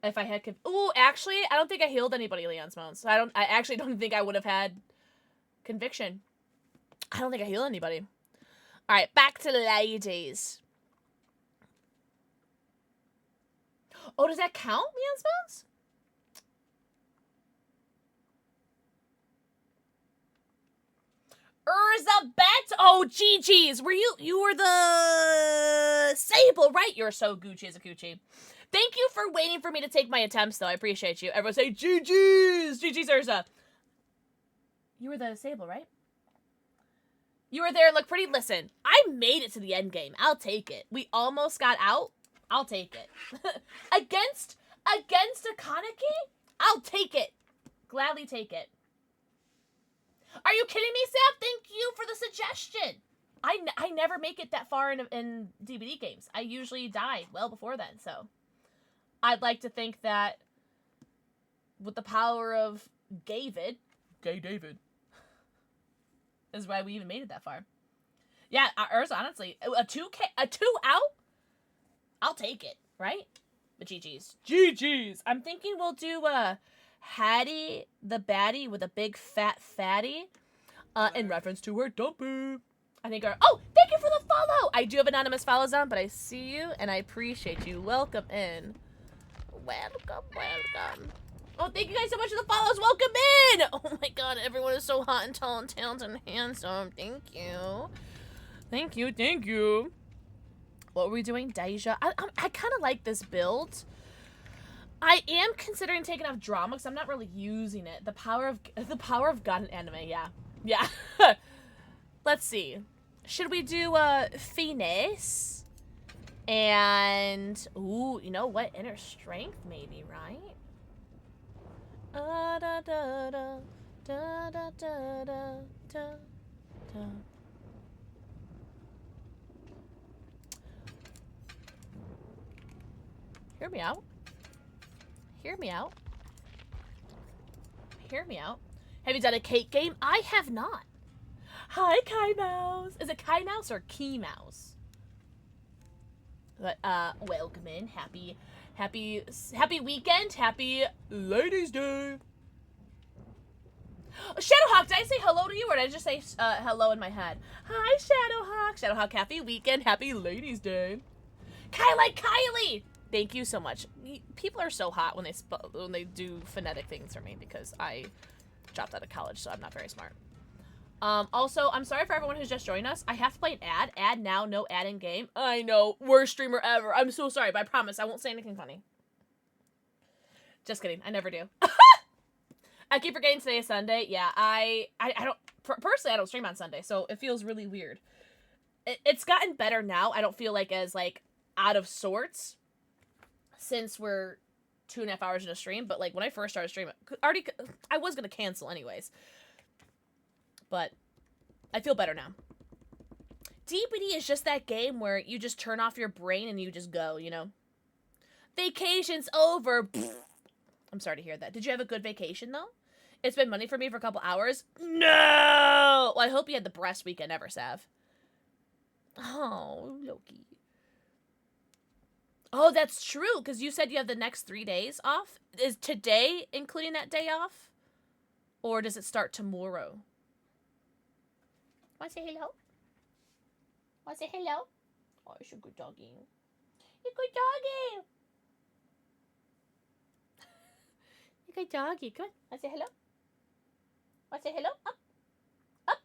If I had ooh, actually, I don't think I healed anybody, Leon Simones. So I actually don't think I would have had Conviction. I don't think I healed anybody. Alright, back to the ladies. Oh, does that count, Leon Simones? Urza Bet. Oh, GG's. Were you were the Sable, right? You're so Gucci as a coochie. Thank you for waiting for me to take my attempts, though. I appreciate you. Everyone say GG's. GG's, Urza. You were the Sable, right? You were there and look pretty. Listen, I made it to the end game. I'll take it. We almost got out. I'll take it. against Akaneki? I'll take it. Gladly take it. Are you kidding me, Sap? Thank you for the suggestion. I never make it that far in DBD games. I usually die well before then, so. I'd like to think that with the power of Gay David, is why we even made it that far. Yeah, Urza, honestly, a 2 out, I'll take it, right? But GG's. GG's. I'm thinking we'll do Hattie the Baddie with a big fat fatty in reference to her dumpy. I think oh, thank you for the follow. I do have anonymous follows on, but I see you and I appreciate you. Welcome in. Welcome. Oh, thank you guys so much for the follows. Welcome in. Oh my god, everyone is so hot and tall and talented and handsome. Thank you. Thank you. What were we doing? Deja. I kind of like this build. I am considering taking off drama because I'm not really using it. The power of God in anime, yeah. Yeah. Let's see. Should we do finesse? And ooh, you know what? Inner strength maybe, right? Da da da da da da da da da. Hear me out. Hear me out. Hear me out. Have you done a cake game? I have not. Hi, Kai Mouse. Is it Kai Mouse or Key Mouse? But welcome in. Happy weekend. Happy Ladies' Day. Shadowhawk, did I say hello to you or did I just say hello in my head? Hi, Shadowhawk. Shadowhawk, happy weekend. Happy Ladies' Day. Kylie. Thank you so much. People are so hot when they do phonetic things for me because I dropped out of college, so I'm not very smart. Also, I'm sorry for everyone who's just joined us. I have to play an ad. Ad now, no ad in game. I know, worst streamer ever. I'm so sorry, but I promise I won't say anything funny. Just kidding. I never do. I keep forgetting today is Sunday. Yeah, I don't personally I don't stream on Sunday, so it feels really weird. It's gotten better now. I don't feel like as like out of sorts since we're 2.5 hours in a stream, but like when I first started streaming, I was gonna cancel anyways. But I feel better now. DBD is just that game where you just turn off your brain and you just go, you know? Vacation's over. I'm sorry to hear that. Did you have a good vacation, though? It's been money for me for a couple hours. No! Well, I hope you had the best weekend ever, Sav. Oh, Loki. Oh, that's true, because you said you have the next 3 days off. Is today including that day off? Or does it start tomorrow? Want to say hello? Want to say hello? Oh, you're a good doggy. You're a good doggy. You're a good doggy. Come on. Want to say hello? Want to say hello? Up. Up.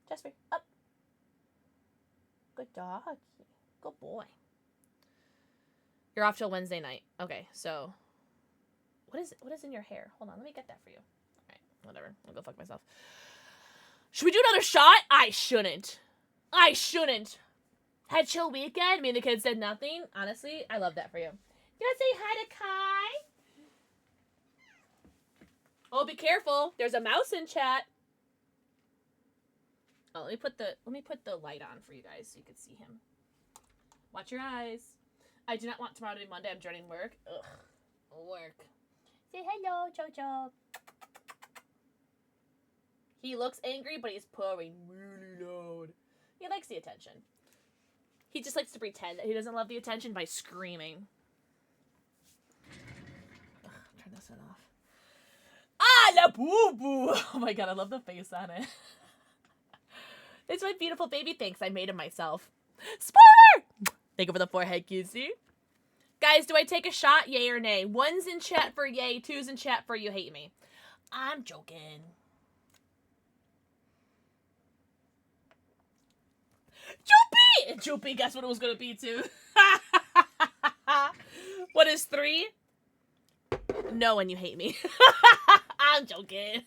Jasper, up. Good doggy. Good boy. You're off till Wednesday night. Okay, so what is in your hair? Hold on, let me get that for you. Alright, whatever. I'll go fuck myself. Should we do another shot? I shouldn't. Had chill weekend. Me and the kids said nothing. Honestly, I love that for you. You want to say hi to Kai? Oh, be careful. There's a mouse in chat. Oh, let me put the light on for you guys so you can see him. Watch your eyes. I do not want tomorrow to be Monday. I'm joining work. Ugh. Work. Say hello, Jojo. He looks angry, but he's purring really loud. He likes the attention. He just likes to pretend that he doesn't love the attention by screaming. Ugh, turn this one off. Ah, la boo-boo! Oh my god, I love the face on it. It's my beautiful baby. Thanks, I made him myself. Spoiler! Thank you for the forehead, Kizzy. Guys, do I take a shot? Yay or nay? 1's in chat for yay, 2's in chat for you hate me. I'm joking. Joopy! Joopy, guess what it was gonna be too. What is 3? No, and you hate me. I'm joking.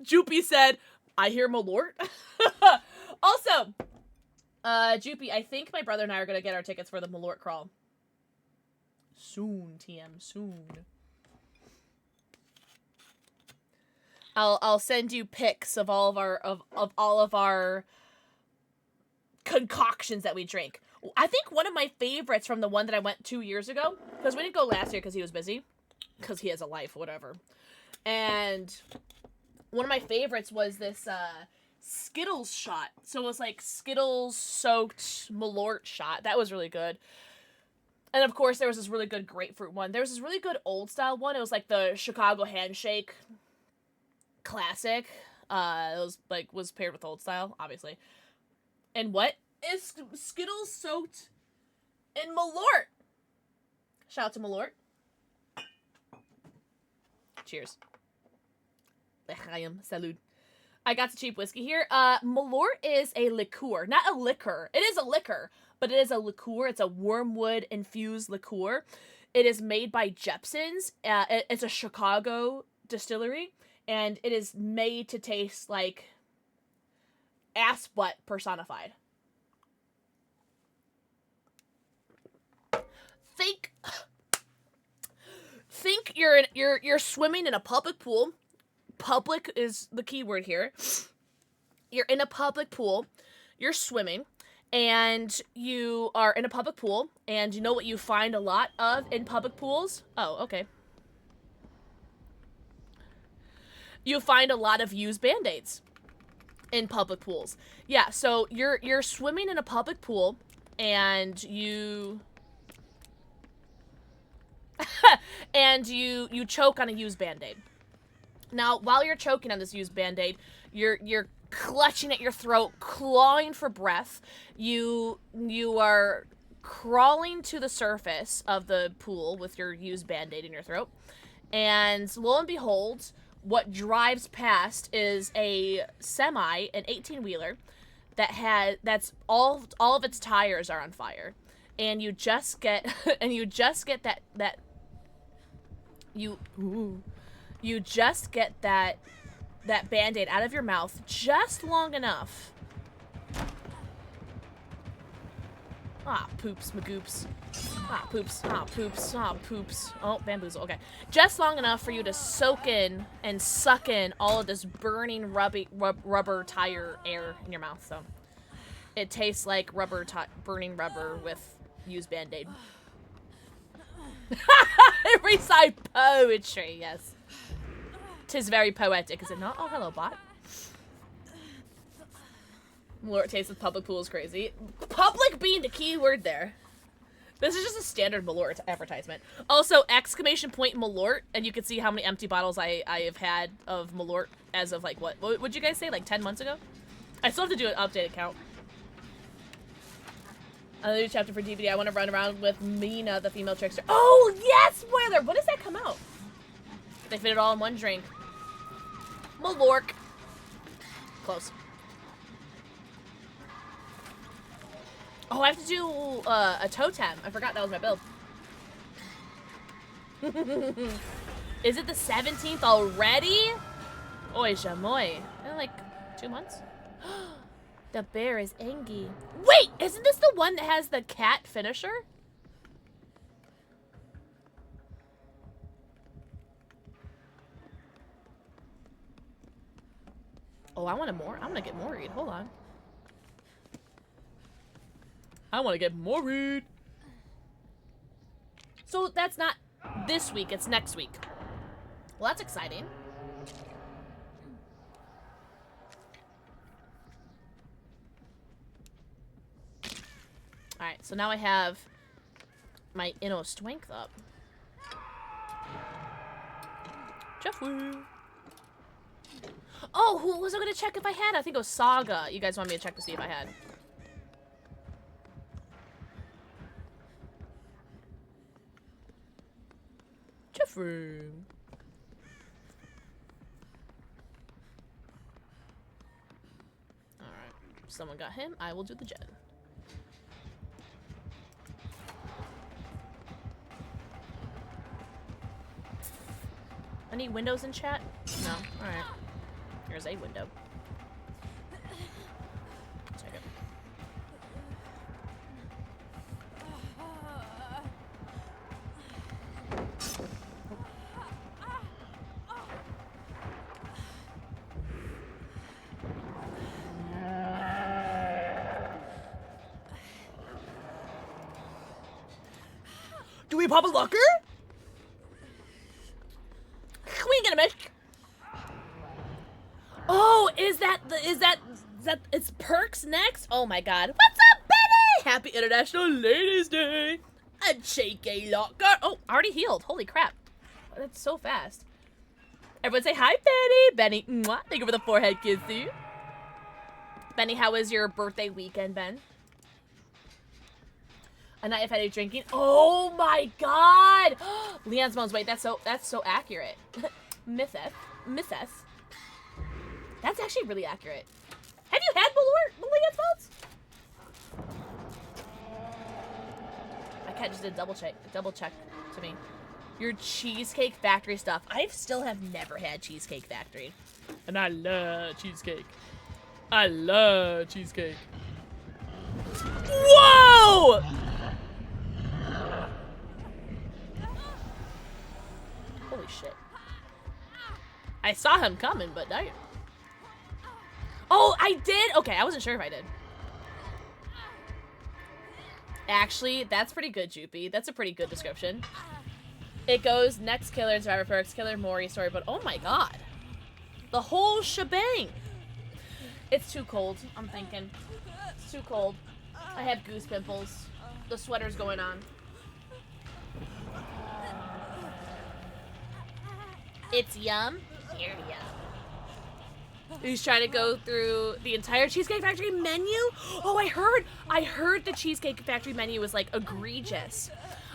Joopy said, I hear Malort. Also, Joopy, I think my brother and I are gonna get our tickets for the Malort crawl. Soon, TM, soon. I'll send you pics of all of our concoctions that we drink. I think one of my favorites from the one that I went 2 years ago, because we didn't go last year because he was busy, because he has a life, whatever. And one of my favorites was this Skittles shot. So it was like Skittles soaked Malort shot. That was really good. And of course there was this really good grapefruit one. There was this really good old style one. It was like the Chicago Handshake classic. It was paired with old style, obviously. And what is Skittles soaked in Malort? Shout out to Malort. Cheers. L'chaim. Salud. I got some cheap whiskey here. Malort is a liqueur. Not a liquor. It is a liquor, but it is a liqueur. It's a wormwood infused liqueur. It is made by Jepson's. It's a Chicago distillery, and it is made to taste like ass butt personified. Think you're swimming in a public pool. Public is the key word here. You're in a public pool. You're swimming, and you are in a public pool, and you know what you find a lot of in public pools? Oh, okay. You find a lot of used Band-Aids in public pools. Yeah, so you're swimming in a public pool, and you you choke on a used Band-Aid. Now, while you're choking on this used Band-Aid, you're clutching at your throat, clawing for breath. You are crawling to the surface of the pool with your used Band-Aid in your throat. And lo and behold, what drives past is a semi, an 18-wheeler, that's all of its tires are on fire. And you just get that Band-Aid out of your mouth just long enough. Ah, poops, magoops. Ah, poops, ah, poops, ah, poops. Oh, bamboozle, okay. Just long enough for you to soak in and suck in all of this burning rubber tire air in your mouth, so. It tastes like burning rubber with used Band-Aid. Every side poetry, yes. 'Tis very poetic, is it not? Oh, hello, bot. Malort tastes with public pool is crazy. Public being the key word there. This is just a standard Malort advertisement. Also, exclamation point Malort, and you can see how many empty bottles I have had of Malort as of, like, what would you guys say, like 10 months ago? I still have to do an updated count. Another new chapter for DBD. I want to run around with Mina, the female trickster. Oh, yes! Spoiler! When does that come out? They fit it all in one drink. Malork. Close. Oh, I have to do a totem. I forgot that was my build. Is it the 17th already? Oy, jamoy. In like 2 months? The bear is angry. Wait, isn't this the one that has the cat finisher? Oh, I want to get more read. Hold on. I want to get more read. So that's not this week, it's next week. Well, that's exciting. Alright, so now I have my inner strength up. Jeffrey. Oh, who was I going to check if I had? I think it was Saga. You guys want me to check to see if I had. Jeffrey. Alright, someone got him. I will do the jet. Any windows in chat? No. Alright. Here's a window. Check it. Do we pop a locker? We ain't gonna make. Oh, is that it's Perks next? Oh my god. What's up, Benny? Happy International Ladies Day. A cheeky locker. Oh, already healed. Holy crap. That's so fast. Everyone say hi, Benny. Benny, mwah. Thank you for the forehead kissy. Benny, how was your birthday weekend, Ben? A night of headache drinking. Oh my god. Leon's moans. Wait, that's so accurate. Mitheth. That's actually really accurate. Have you had Leon's moans? I Cat just did a double check to me. Your Cheesecake Factory stuff. I still have never had Cheesecake Factory. And I love cheesecake. I love cheesecake. Whoa! Holy shit. I saw him coming, but damn. Oh, I did? Okay, I wasn't sure if I did. Actually, that's pretty good, Joopy. That's a pretty good description. It goes next killer, Survivor Perks, Killer Mori story, but oh my god. The whole shebang. It's too cold, I'm thinking. It's too cold. I have goose pimples. The sweater's going on. It's yum. Here, yum. He's trying to go through the entire Cheesecake Factory menu? Oh, I heard the Cheesecake Factory menu was like egregious.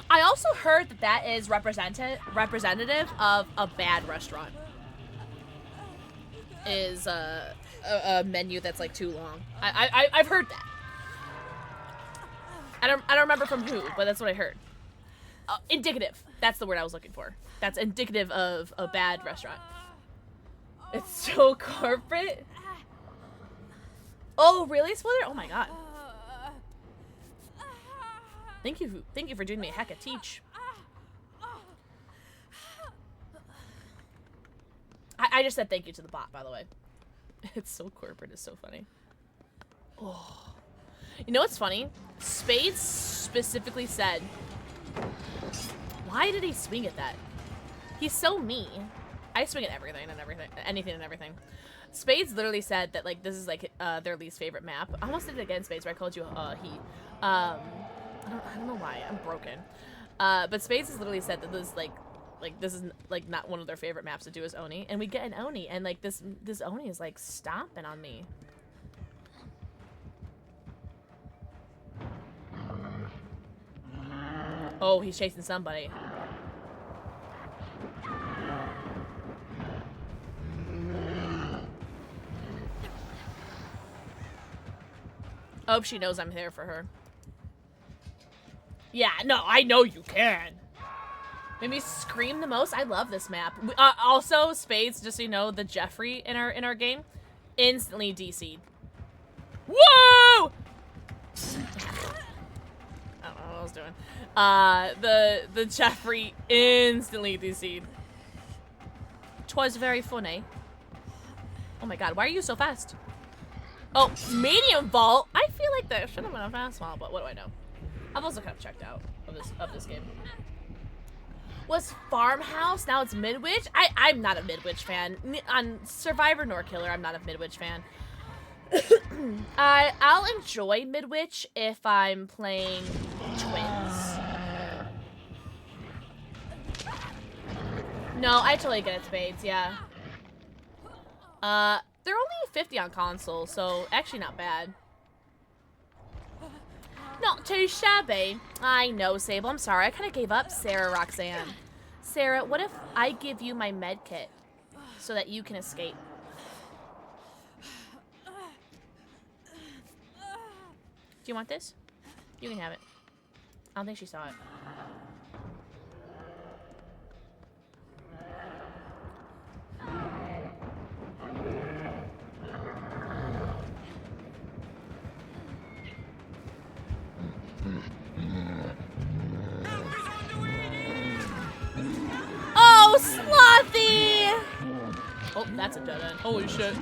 I also heard that that is representative of a bad restaurant. Is a menu that's like too long. I've heard that. I don't remember from who, but that's what I heard. Indicative. That's the word I was looking for. That's indicative of a bad restaurant. It's so corporate. Oh, really, Spoiler? Oh my god. Thank you for doing me a heck of teach. I just said thank you to the bot, by the way. It's so corporate, it's so funny. Oh. You know what's funny? Spades specifically said, why did he swing at that? He's so mean. I swing at everything and everything, anything and everything. Spades literally said that like this is like their least favorite map. I almost did it again, Spades, where I called you he. I don't know why. I'm broken. But Spades has literally said that this this is like not one of their favorite maps to do as Oni, and we get an Oni, and like this Oni is like stomping on me. Oh, he's chasing somebody. I hope she knows I'm there for her. Yeah, no, I know you can. Maybe scream the most. I love this map. Also, Spades, just so you know, the Jeffrey in our game, instantly DC'd. Whoa! I don't know what I was doing. The Jeffrey instantly DC'd. 'Twas very funny. Oh my god, why are you so fast? Oh, medium vault. I feel like that should have been a fast vault, but what do I know? I've also kind of checked out of this game. Was Farmhouse, now it's Midwich? I'm not a Midwich fan. On Survivor nor Killer, I'm not a Midwich fan. I'll enjoy Midwich if I'm playing Twins. No, I totally get it, Spades, yeah. They're only 50 on console, so actually not bad. Not too shabby. I know, Sable. I'm sorry. I kind of gave up, Sarah Roxanne. Sarah, what if I give you my med kit so that you can escape? Do you want this? You can have it. I don't think she saw it. Oh, Slothy! Oh, that's a dead end. Holy shit.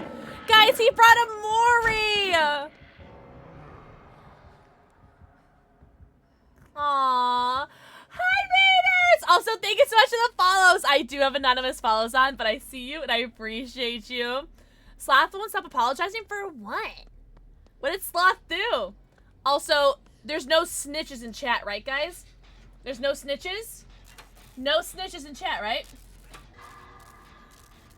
Guys, he brought a Mori! Aww. Hi, Raiders! Also, thank you so much for the follows. I do have anonymous follows on, but I see you and I appreciate you. Sloth won't stop apologizing for what? What did Sloth do? Also, there's no snitches in chat, right, guys? There's no snitches? No snitches in chat, right?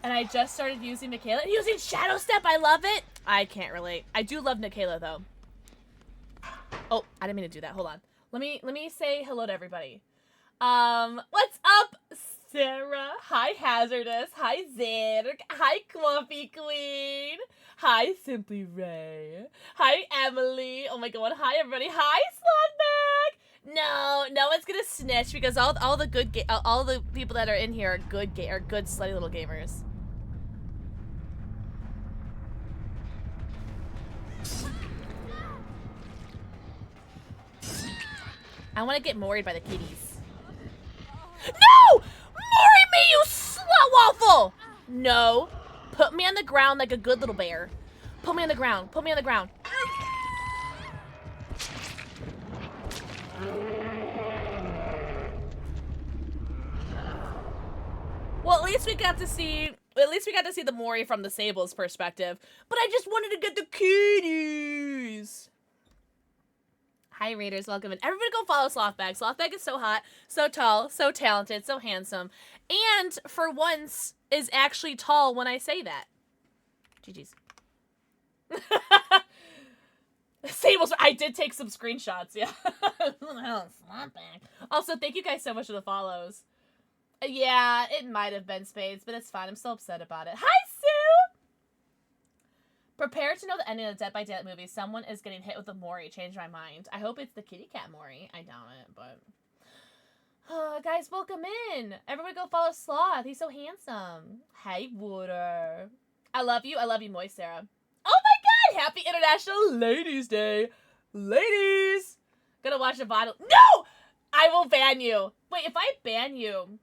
And I just started using Michaela. Using Shadow Step, I love it. I can't relate. I do love Michaela, though. Oh, I didn't mean to do that. Hold on. Let me say hello to everybody. What's up, Sarah? Hi, Hazardous. Hi, Zerg. Hi, Coffee Queen. Hi, Simply Ray. Hi, Emily. Oh my god. Hi, everybody. Hi, Slotbag. No, no one's gonna snitch because all the good all the people that are in here are good slutty little gamers. I want to get worried by the kitties. No! Mori me, you slut waffle! No. Put me on the ground like a good little bear. Put me on the ground. Put me on the ground. Well, at least we got to see the Mori from the Sable's perspective. But I just wanted to get the kitties. Hi, Raiders. Welcome in. Everybody go follow Slothbag. Slothbag is so hot, so tall, so talented, so handsome. And, for once, is actually tall when I say that. GG's. Sable's. I did take some screenshots, yeah. Also, thank you guys so much for the follows. Yeah, it might have been Spades, but it's fine. I'm still upset about it. Hi, Sue! Prepare to know the ending of the Dead by Daylight movie. Someone is getting hit with a Mori. Changed my mind. I hope it's the kitty cat Mori. I doubt it, but... guys, welcome in. Everybody go follow Sloth. He's so handsome. Hey, Water. I love you, Moist Sarah. Oh my god! Happy International Ladies Day. Ladies! Gonna watch a bottle. No! I will ban you. Wait, if I ban you...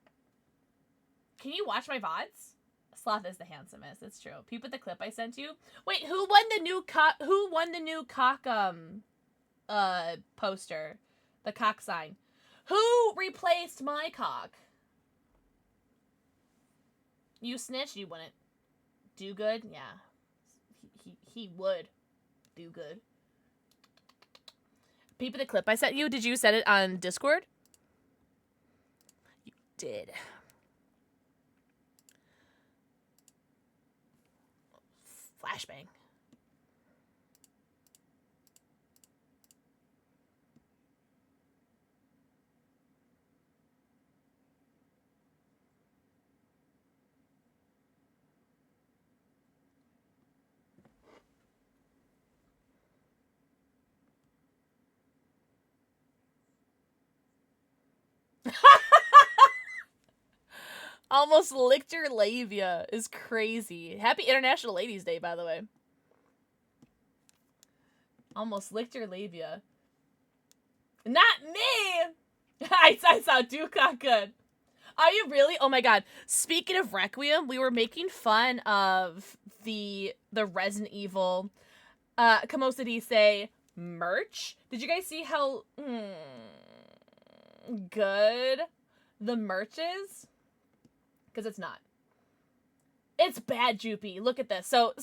Can you watch my VODs? Sloth is the handsomest. It's true. Peep at the clip I sent you. Wait, who won the new cock poster? The cock sign. Who replaced my cock? You snitched, you wouldn't. Do good? Yeah. He would do good. Peep at the clip I sent you. Did you send it on Discord? You did. Flashbang. Almost licked your labia is crazy. Happy International Ladies Day, by the way. Almost licked your labia. Not me! I saw Duke good. Are you really? Oh my god. Speaking of Requiem, we were making fun of the Resident Evil Kamosadi say merch. Did you guys see how good the merch is? Because it's not. It's bad, Joopy. Look at this. So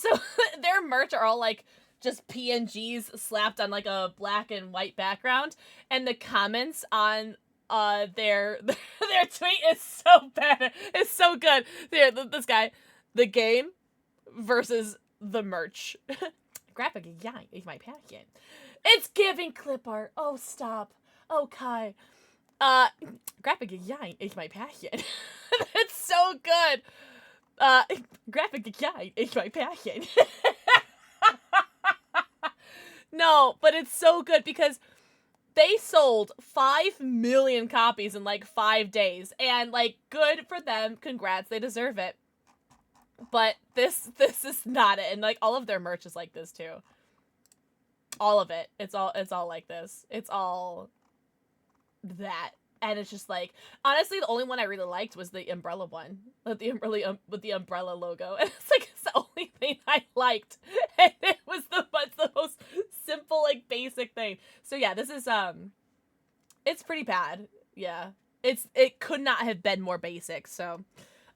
their merch are all like just PNGs slapped on like a black and white background, and the comments on their tweet is so bad. It's so good. Here, this guy, the game versus the merch. Graphic yank is my packet. It's giving clip art. Oh, stop. Oh, Kai. Graphic yank is my passion. It's so good. Graphic design is my passion. No, but it's so good because they sold 5 million copies in like 5 days, and like good for them. Congrats, they deserve it. But this is not it, and like all of their merch is like this too. All of it. It's all like this. It's all that. And it's just like, honestly, the only one I really liked was the umbrella one. With the umbrella logo. And it's like, it's the only thing I liked. And it was the most simple, like, basic thing. So yeah, this is, it's pretty bad. Yeah. It could not have been more basic, so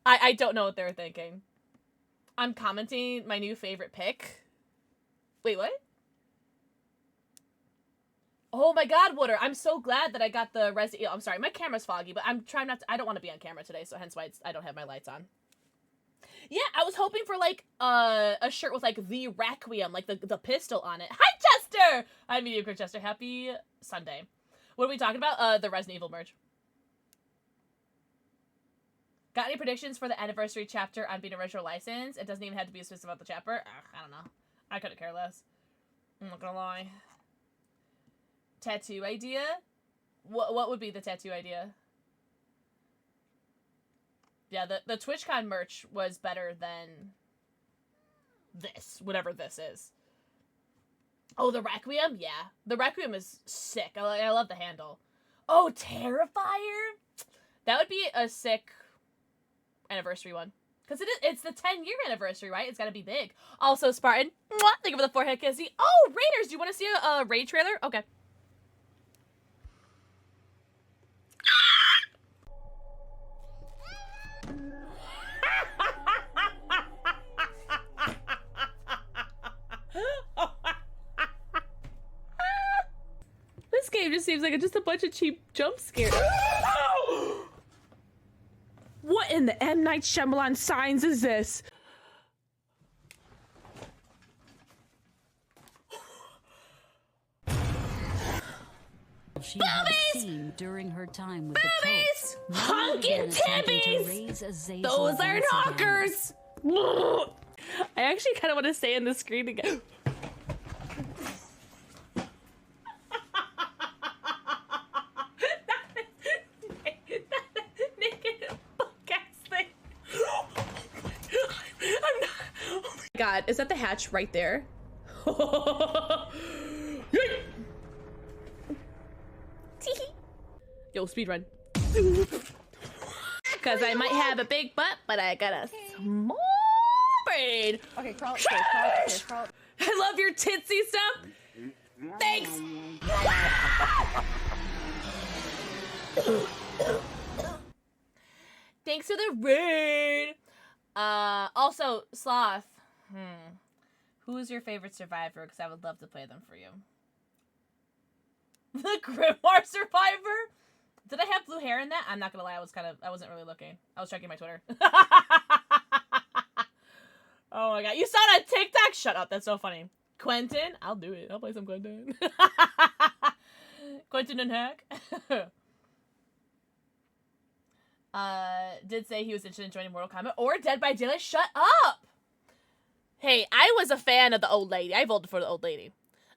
I don't know what they were thinking. I'm commenting my new favorite pick. Wait, what? Oh my god, Water, I'm so glad that I got the Resident Evil. I'm sorry, my camera's foggy, but I'm trying not to, I don't want to be on camera today, so hence why I don't have my lights on. Yeah, I was hoping for, like, a shirt with, like, the Requiem, like, the pistol on it. Hi, Chester! Hi, Mediocre Chester. Happy Sunday. What are we talking about? The Resident Evil merch. Got any predictions for the anniversary chapter on being a retro license? It doesn't even have to be specific about the chapter. I don't know. I couldn't care less. I'm not gonna lie. Tattoo idea? What would be the tattoo idea? Yeah, the TwitchCon merch was better than this, whatever this is. Oh, the Requiem? Yeah. The Requiem is sick. I love the handle. Oh, Terrifier? That would be a sick anniversary one. Because it's the 10-year anniversary, right? It's got to be big. Also, Spartan, mwah, thank you for the forehead kissy. Oh, Raiders, do you want to see a Raid trailer? Okay. This game just seems like just a bunch of cheap jump scares. What in the M. Night Shyamalan signs is this? She had seen during her time with Boobies! the Pope. Honkin' tibbies! Those are knockers! I actually kind of want to stay in the screen again. God, is that the hatch right there? Yo, speedrun. Because I might have a big butt, but I got a small brain. Okay, crawl upstairs, crawl. I love your titsy stuff. Thanks. Thanks for the raid. Also, Sloth. Who's your favorite survivor? Because I would love to play them for you. The Grimoire survivor? Did I have blue hair in that? I'm not gonna lie, I wasn't really looking. I was checking my Twitter. Oh my god. You saw it on TikTok? Shut up, that's so funny. Quentin? I'll do it. I'll play some Quentin. Quentin and Hack. Did say he was interested in joining Mortal Kombat or Dead by Daylight. Shut up! Hey, I was a fan of the old lady. I voted for the old lady.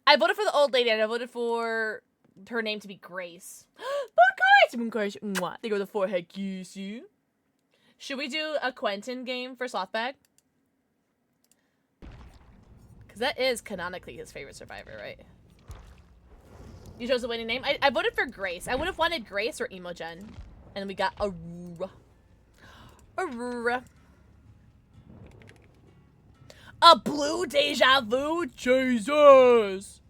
I voted for the old lady, and I voted for her name to be Grace. Thank you for the forehead kiss you. Should we do a Quentin game for Slothbag? Because that is canonically his favorite survivor, right? You chose the winning name? I voted for Grace. I would have wanted Grace or Emogen. And we got Aurora. Aurora. A blue deja vu? Jesus!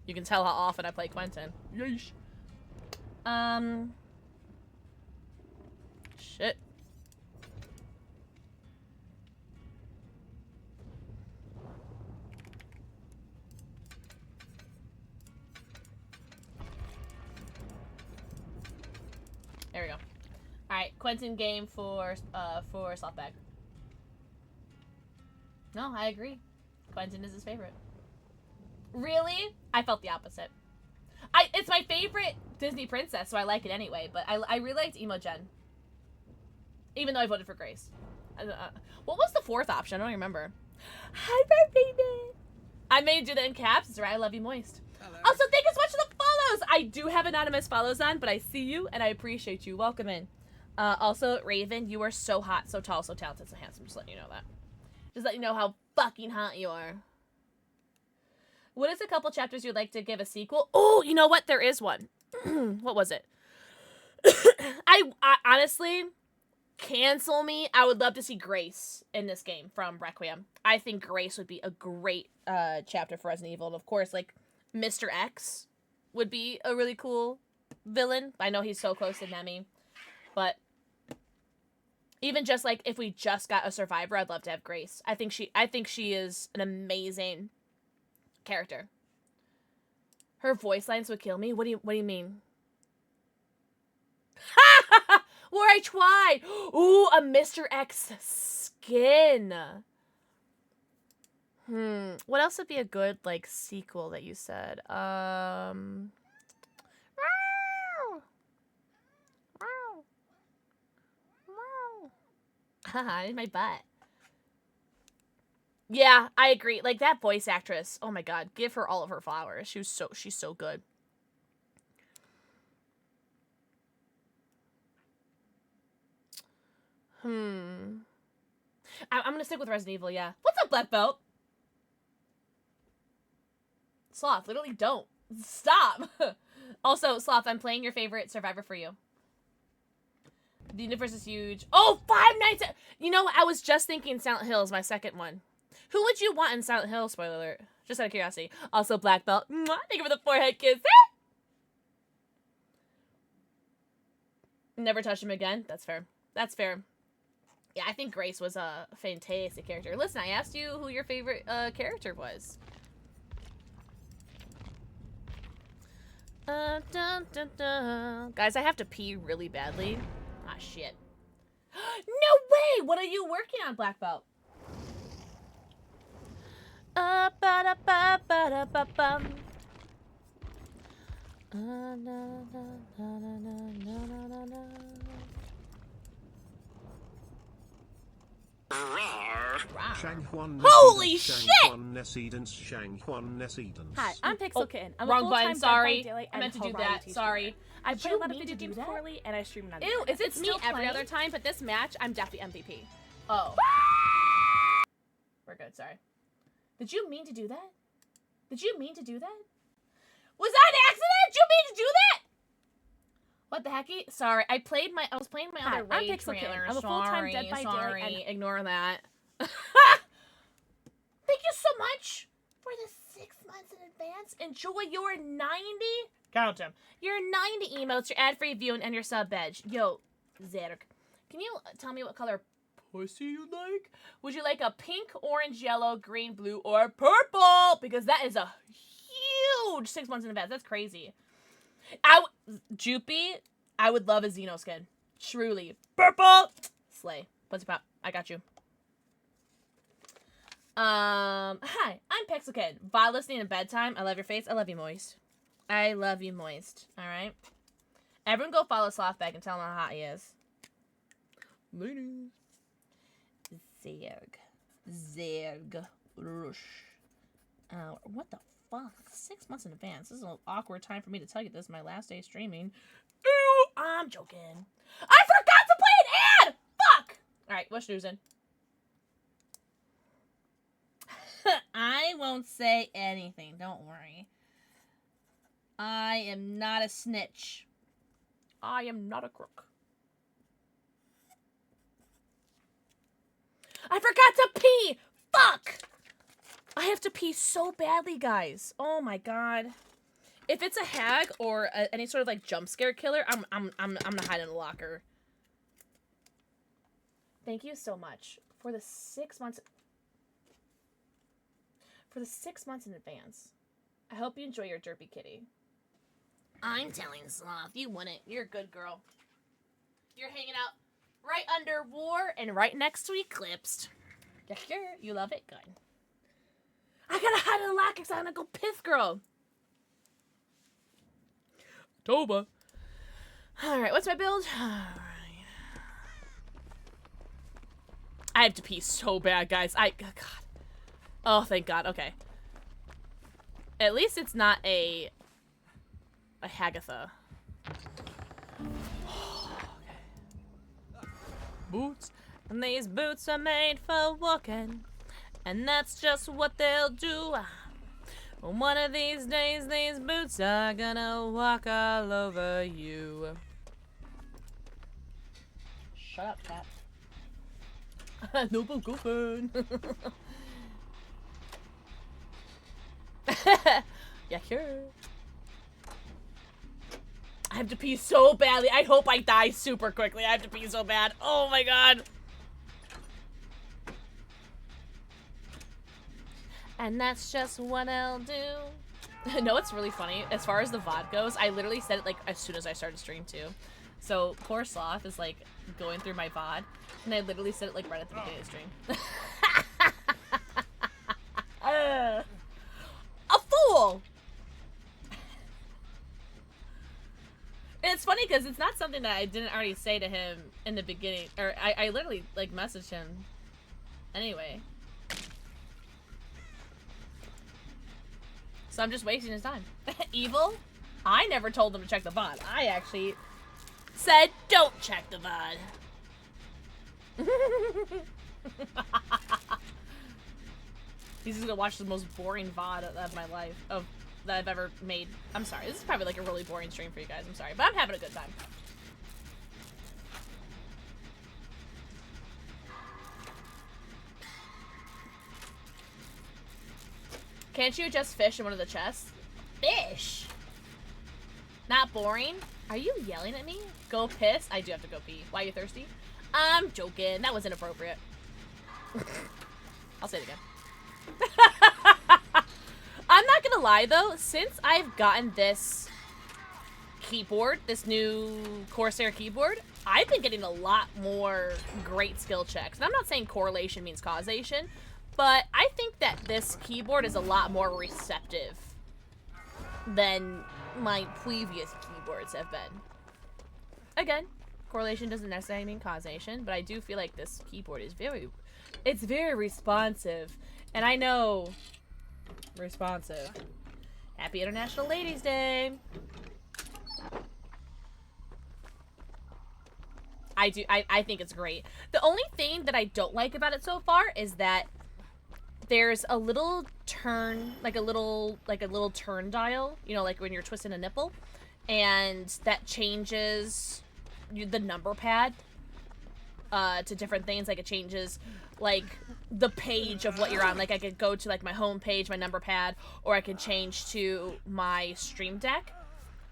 You can tell how often I play Quentin. Yeesh. Shit. There we go. Alright, Quentin game for Slothbag. No, I agree. Quentin is his favorite. Really? I felt the opposite. It's my favorite Disney princess, so I like it anyway, but I really liked Emogen. Even though I voted for Grace. What was the fourth option? I don't remember. Hi, baby. I made you the in caps. It's right. I love you moist. Hello. Also, thank you so much for the follows. I do have anonymous follows on, but I see you and I appreciate you. Welcome in. Also, Raven, you are so hot, so tall, so talented, so handsome. Just letting you know that. Just let you know how fucking hot you are. What is a couple chapters you'd like to give a sequel? Oh, you know what? There is one. What was it? I honestly, cancel me. I would love to see Grace in this game from Requiem. I think Grace would be a great chapter for Resident Evil. And of course, like, Mr. X would be a really cool villain. I know he's so close to Nemi. But even just like if we just got a survivor, I'd love to have Grace. I think she is an amazing character. Her voice lines would kill me. What do you mean? Where I tried. Ooh, a Mr. X skin. What else would be a good like sequel that you said? Haha, in my butt. Yeah, I agree. Like that voice actress. Oh my god, give her all of her flowers. She's so good. I'm gonna stick with Resident Evil, yeah. What's up, Black Belt? Sloth, literally don't. Stop! Also, Sloth, I'm playing your favorite Survivor for you. The universe is huge. Oh, 5 Nights at... You know, I was just thinking Silent Hill is my second one. Who would you want in Silent Hill? Spoiler alert. Just out of curiosity. Also, Black Belt. Mwah, thank you for the forehead kiss. Never touch him again. That's fair. That's fair. Yeah, I think Grace was a fantastic character. Listen, I asked you who your favorite character was. Dun, dun, dun. Guys, I have to pee really badly. Ah, shit. No way! What are you working on, Black Belt? Ba-da-ba-ba-ba-da-ba-bum. Holy shit! Hi, I'm PixelxKitten. I'm wrong a button, full-time sorry. Dead by Daylight I meant to and do that, variety sorry. streamer. I play a lot of video games that? poorly, and I stream another. Ew, is it me still every playing? other time? But this match, I'm definitely MVP. Oh. We're good, sorry. Did you mean to do that? Did you mean to do that? Was that an accident? Did you mean to do that? What the hecky? Sorry, I was playing my other I'm Raid PixelxKitten. trailer. I'm a full-time Dead by Daylight Sorry, and- ignore that. Thank you so much for the 6 months in advance. Enjoy your 90. Count them. Your 90 emotes, your ad-free view, and your sub badge. Yo, Zerg, can you tell me what color pussy you like? Would you like a pink, orange, yellow, green, blue, or purple? Because that is a huge 6 months in advance. That's crazy. Jupy, I would love a Xeno skin. Truly. Purple! Slay. What's your pop? I got you. Hi, I'm PixelxKitten. While listening to bedtime, I love your face. I love you, Moist. I love you, Moist. Alright? Everyone go follow Slothbag and tell him how hot he is. Ladies. Zerg. Rush. What the fuck? 6 months in advance. This is an awkward time for me to tell you this is my last day streaming. Ew, I'm joking. I forgot to play an ad! Fuck! Alright, what's snoozing? I won't say anything. Don't worry. I am not a snitch. I am not a crook. I forgot to pee! Fuck! I have to pee so badly, guys. Oh my god. If it's a hag or any sort of like jump scare killer, I'm gonna hide in the locker. Thank you so much for the 6 months. For the 6 months in advance. I hope you enjoy your derpy kitty. I'm telling Sloth, you won it. You're a good girl. You're hanging out right under War and right next to Eclipsed. Yeah, sure. You love it? Good. I gotta hide in the locker because I'm gonna go piss, girl. Toba. Alright, what's my build? Alright. I have to pee so bad, guys. God. Oh, thank God. Okay. At least it's not a Hagatha. Okay. Boots. And these boots are made for walking. And that's just what they'll do. One of these days, these boots are gonna walk all over you. Shut up, cat. Noble girlfriend. Yeah, sure. I have to pee so badly. I hope I die super quickly. I have to pee so bad. Oh my god. And that's just what I'll do. No, it's really funny. As far as the VOD goes, I literally said it like as soon as I started stream too. So poor Sloth is like going through my VOD, and I literally said it like right at the beginning of the stream. A fool! And it's funny because it's not something that I didn't already say to him in the beginning, or I literally like messaged him anyway. So I'm just wasting his time. Evil? I never told him to check the VOD. I actually said don't check the VOD. He's gonna watch the most boring VOD of my life, that I've ever made. I'm sorry, this is probably like a really boring stream for you guys, I'm sorry, but I'm having a good time. Can't you just fish in one of the chests? Fish! Not boring? Are you yelling at me? Go piss? I do have to go pee. Why are you thirsty? I'm joking. That was inappropriate. I'll say it again. I'm not gonna lie though, since I've gotten this keyboard, this new Corsair keyboard, I've been getting a lot more great skill checks. And I'm not saying correlation means causation, but I think that this keyboard is a lot more receptive than my previous keyboards have been. Again, correlation doesn't necessarily mean causation, but I do feel like this keyboard is it's very responsive. And I know, responsive. Happy International Ladies' Day. I think it's great. The only thing that I don't like about it so far is that there's a little turn, like a little turn dial, you know, like when you're twisting a nipple, and that changes the number pad to different things. Like it changes like the page of what you're on. Like I could go to like my home page, my number pad, or I could change to my stream deck.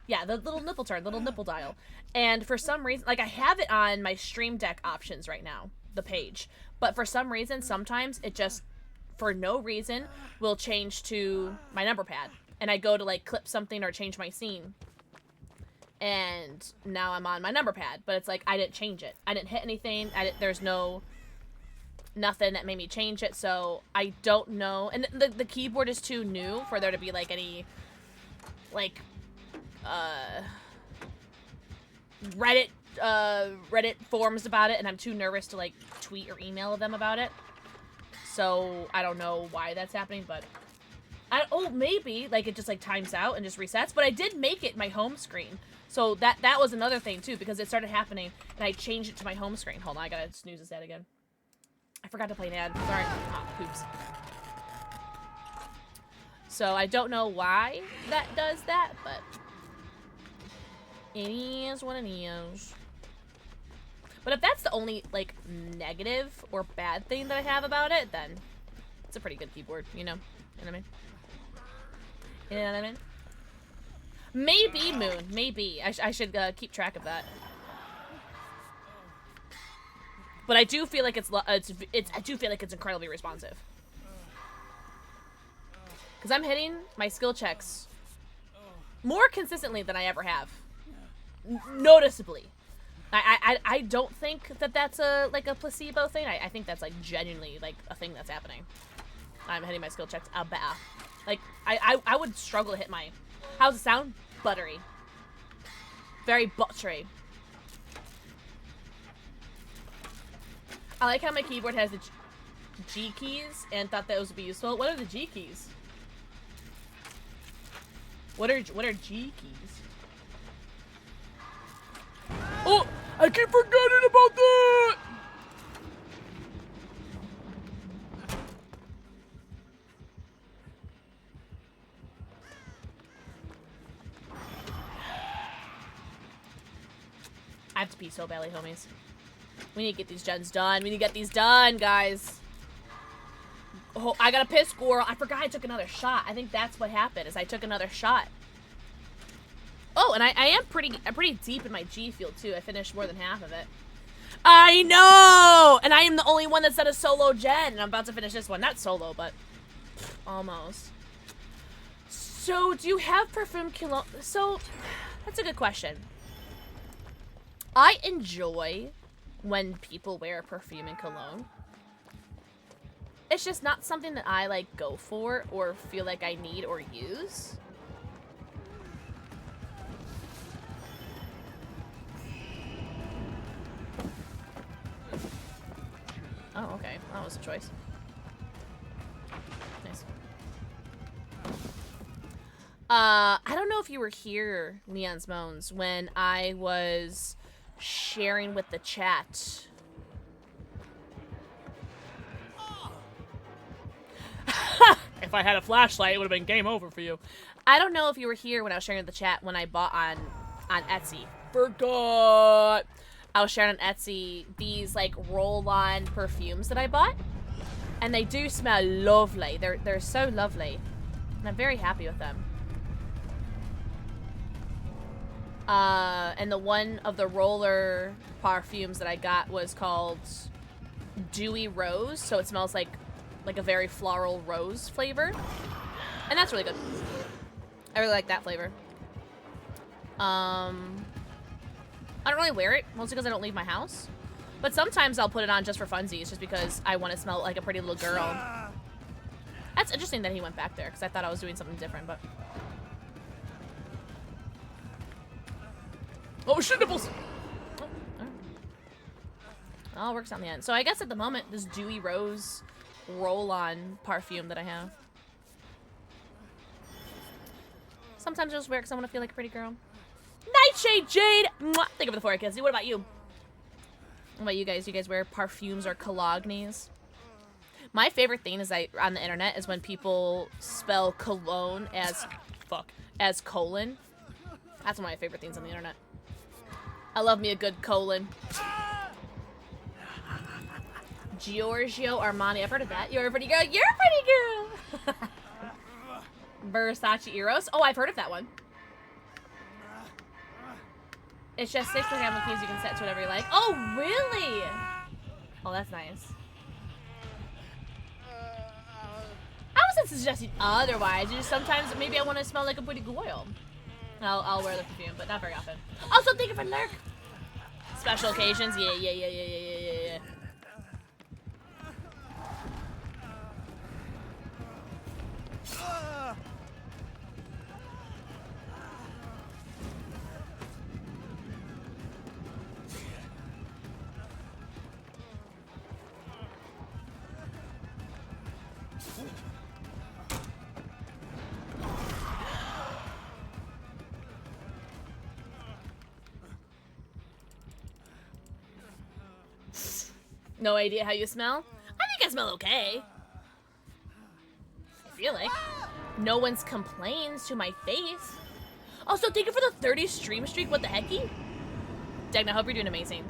Yeah, the little nipple turn, little nipple dial. And for some reason, like I have it on my stream deck options right now, the page, but for some reason, sometimes it just, for no reason, will change to my number pad. And I go to like clip something or change my scene, and now I'm on my number pad, but it's like I didn't change it. I didn't hit anything. There's nothing that made me change it, so I don't know. And the keyboard is too new for there to be like any like Reddit forums about it, and I'm too nervous to like tweet or email them about it. So I don't know why that's happening, but maybe like it just like times out and just resets. But I did make it my home screen, so that was another thing too, because it started happening and I changed it to my home screen. Hold on, I gotta snooze this ad again. I forgot to play an ad. Sorry. Oops. So I don't know why that does that, but it is what it is. But if that's the only, like, negative or bad thing that I have about it, then it's a pretty good keyboard, you know? You know what I mean? You know what I mean? Maybe, Moon. Maybe. I should keep track of that. But I do feel like I do feel like it's incredibly responsive. Because I'm hitting my skill checks more consistently than I ever have. Noticeably. I don't think that that's a placebo thing. I think that's like genuinely like a thing that's happening. I'm hitting my skill checks about. Like I would struggle to hit my. How's it sound? Buttery. Very buttery. I like how my keyboard has the G keys and thought those would be useful. What are the G keys? What are G keys? Oh, I keep forgetting about that! I have to pee so badly, homies. We need to get these gens done. We need to get these done, guys. Oh, I got a piss squirrel. I forgot I took another shot. I think that's what happened, is I took another shot. Oh, and I'm pretty deep in my G field, too. I finished more than half of it. I know! And I am the only one that's done a solo gen, and I'm about to finish this one. Not solo, but almost. So, do you have perfume cologne? So, that's a good question. I enjoy when people wear perfume and cologne. It's just not something that I, like, go for or feel like I need or use. Oh, okay. That was a choice. Nice. I don't know if you were here, Leon's Moans, when I was sharing with the chat If I had a flashlight, it would have been game over for you. I don't know if you were here when I was sharing the chat when I bought on Etsy. Forgot. I was sharing on Etsy these like roll-on perfumes that I bought. And they do smell lovely. They're so lovely. And I'm very happy with them. And the one of the roller perfumes that I got was called Dewy Rose. So it smells like a very floral rose flavor. And that's really good. I really like that flavor. I don't really wear it, mostly because I don't leave my house. But sometimes I'll put it on just for funsies, just because I want to smell like a pretty little girl. That's interesting that he went back there, because I thought I was doing something different, but... Oh, shit, nipples! Oh, alright. All works out in the end. So I guess at the moment, this Dewy Rose roll-on perfume that I have. Sometimes I just wear it because I want to feel like a pretty girl. Nightshade Jade! Mwah! Thank you for the 4 kids. What about you? What about you guys? You guys wear perfumes or colognes? My favorite thing is on the internet is when people spell cologne as colon. That's one of my favorite things on the internet. I love me a good colon. Giorgio Armani. I've heard of that. You're a pretty girl. You're a pretty girl. Versace Eros. Oh, I've heard of that one. It's just 6 camera keys you can set to whatever you like. Oh, really? Oh, that's nice. I wasn't suggesting otherwise. Just sometimes maybe I want to smell like a pretty girl. I'll wear the perfume, but not very often. Also, thank you for lurk. Special occasions. Yeah. No idea how you smell? I think I smell okay. I feel like. No one's complains to my face. Also, thank you for the 30 stream streak. What the hecky? Degna, hope you're doing amazing.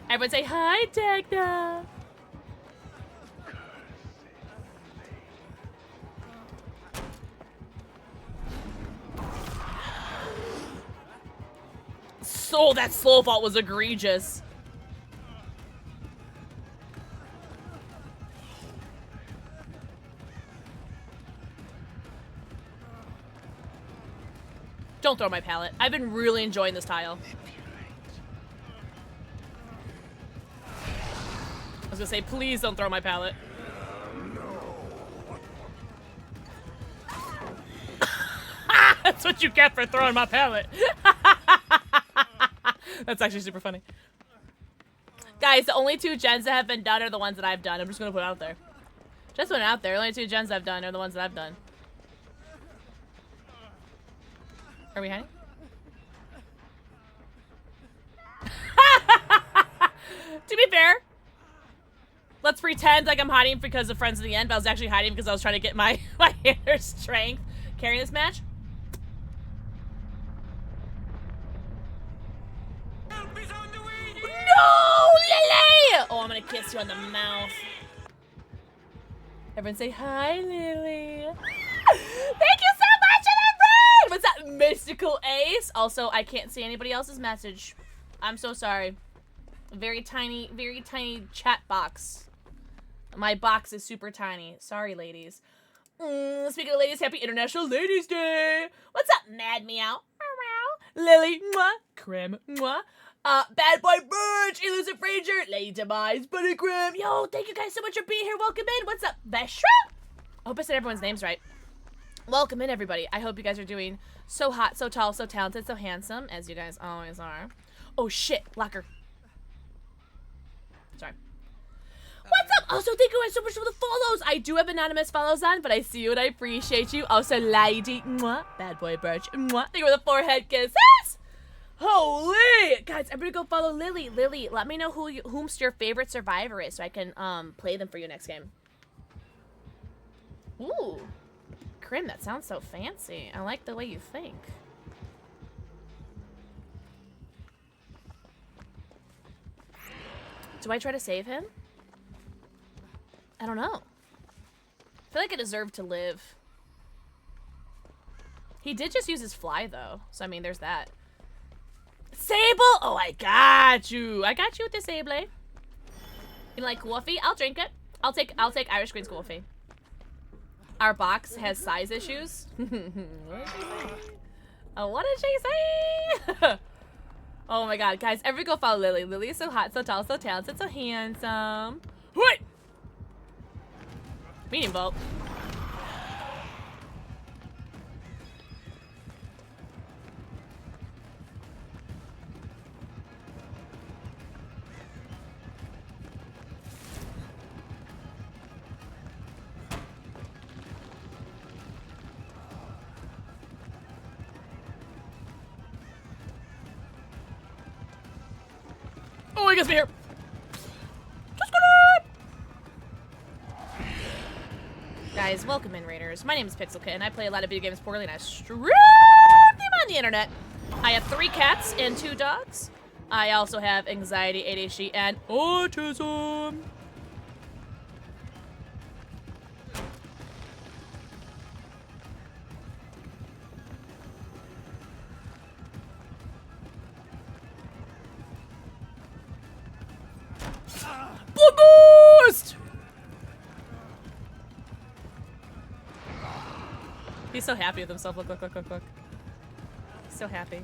Everyone say hi, Degna. So that slow fault was egregious. Don't throw my palette. I've been really enjoying this tile. I was gonna say, please don't throw my palette. That's what you get for throwing my palette. That's actually super funny. Guys, the only 2 gens that have been done are the ones that I've done. I'm just gonna put it out there. Just put it out there. The only 2 gens I've done are the ones that I've done. Are we hiding? To be fair, let's pretend like I'm hiding because of Friends of the End, but I was actually hiding because I was trying to get my inner strength carrying this match. No, Lily! Oh, I'm gonna kiss you on the mouth. Everyone say hi, Lily. Thank you so much for the raid! What's that, Mystical Ace? Also, I can't see anybody else's message. I'm so sorry. Very tiny chat box. My box is super tiny. Sorry, ladies. Speaking of ladies, happy International Ladies Day. What's up, Mad Meow? Lily, mwah. Creme, mwah. Bad Boy Birch, Elusive Ranger, Lady Demise, Bunny Grim. Yo, thank you guys so much for being here. Welcome in. What's up, Veshra? I hope I said everyone's names right. Welcome in, everybody. I hope you guys are doing so hot, so tall, so talented, so handsome, as you guys always are. Oh, shit. Locker. Sorry. What's up? Also, thank you guys so much for the follows. I do have anonymous follows on, but I see you and I appreciate you. Also, Lady, mwah. Bad Boy Birch, mwah. Thank you for the forehead kisses. Holy! Guys, I'm gonna go follow Lily. Lily, let me know whom's your favorite survivor is so I can play them for you next game. Ooh. Crim, that sounds so fancy. I like the way you think. Do I try to save him? I don't know. I feel like I deserve to live. He did just use his fly, though. So, I mean, there's that. Sable! Oh, I got you. I got you with the Sable. You like coffee? I'll drink it. I'll take Irish Queen's coffee. Our box has size issues. Oh, what did she say? Oh my god, guys, everybody go follow Lily. Lily is so hot, so tall, so talented, so handsome. What? Medium bolt. Oh, he gets me here. Just gonna... Guys, welcome in, Raiders. My name is PixelxKitten. I play a lot of video games poorly, and I stream them on the internet. I have 3 cats and 2 dogs. I also have anxiety, ADHD, and autism. Blood boost! He's so happy with himself. Look, look, look, look, look. He's so happy.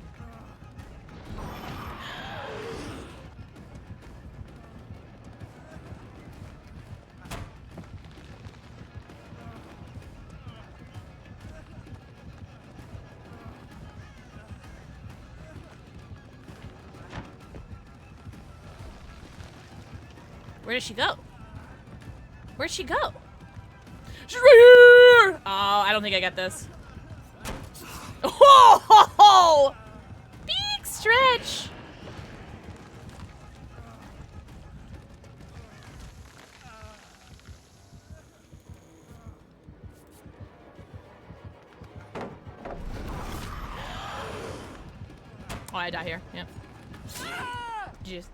Where did she go? Where'd she go? She's right here! Oh, I don't think I get this. Oh! Big stretch! Oh, I die here. Yep. Jeez.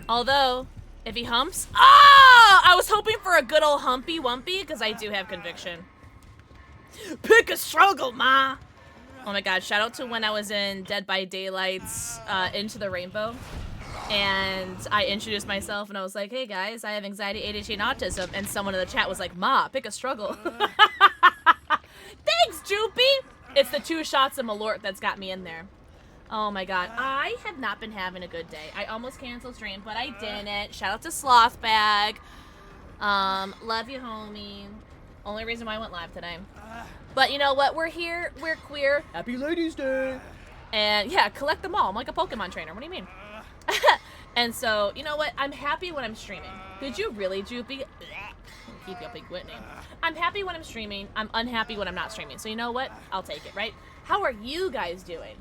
Although... if he humps. Oh! I was hoping for a good old humpy wumpy because I do have conviction. Pick a struggle, ma. Oh my god, shout out to when I was in Dead by Daylight's Into the Rainbow. And I introduced myself and I was like, hey guys, I have anxiety, ADHD, and autism. And someone in the chat was like, ma, pick a struggle. Thanks, Joopy. It's the 2 shots of Malort that's got me in there. Oh my god, I have not been having a good day. I almost canceled stream, but I didn't. Shout out to Slothbag. Love you, homie. Only reason why I went live today. But you know what? We're here. We're queer. Happy Ladies' Day. And yeah, collect them all. I'm like a Pokemon trainer. What do you mean? And so, you know what? I'm happy when I'm streaming. Did you really, Joopy? Keep you up, Big Whitney. I'm happy when I'm streaming. I'm unhappy when I'm not streaming. So you know what? I'll take it, right? How are you guys doing?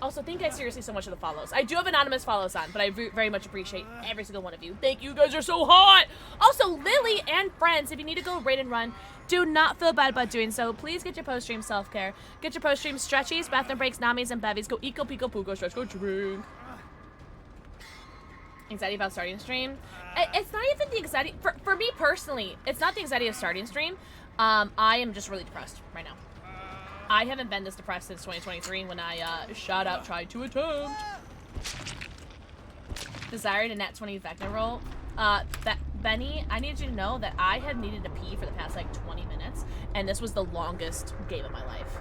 Also, thank you guys seriously so much for the follows. I do have anonymous follows on, but I very much appreciate every single one of you. Thank you. You guys are so hot. Also, Lily and friends, if you need to go raid and run, do not feel bad about doing so. Please get your post-stream self-care. Get your post-stream stretchies, bathroom breaks, namis, and bevies. Go eco, pico, pugo, stretch, go drink. Anxiety about starting stream. It's not even the anxiety. For me personally, it's not the anxiety of starting stream. I am just really depressed right now. I haven't been this depressed since 2023 when I, shout out, tried to attempt. Desired a nat 20 Vecna roll. Benny, I need you to know that I have needed to pee for the past, like, 20 minutes, and this was the longest game of my life.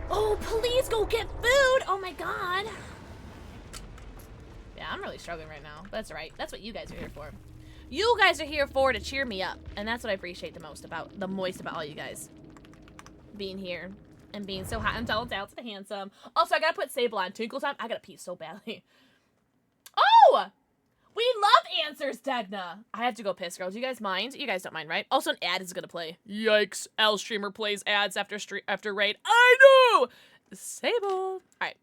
Oh, please go get food! Oh my god! Yeah, I'm really struggling right now. But that's alright. That's what you guys are here for. You guys are here for to cheer me up, and that's what I appreciate the most about all you guys. Being here and being so hot and talented and handsome. Also, I gotta put Sable on Tinkle Time. I gotta pee so badly. Oh! We love answers, Degna. I have to go piss, girls. You guys mind? You guys don't mind, right? Also, an ad is gonna play. Yikes. L streamer plays ads after raid. I know! Sable. Alright.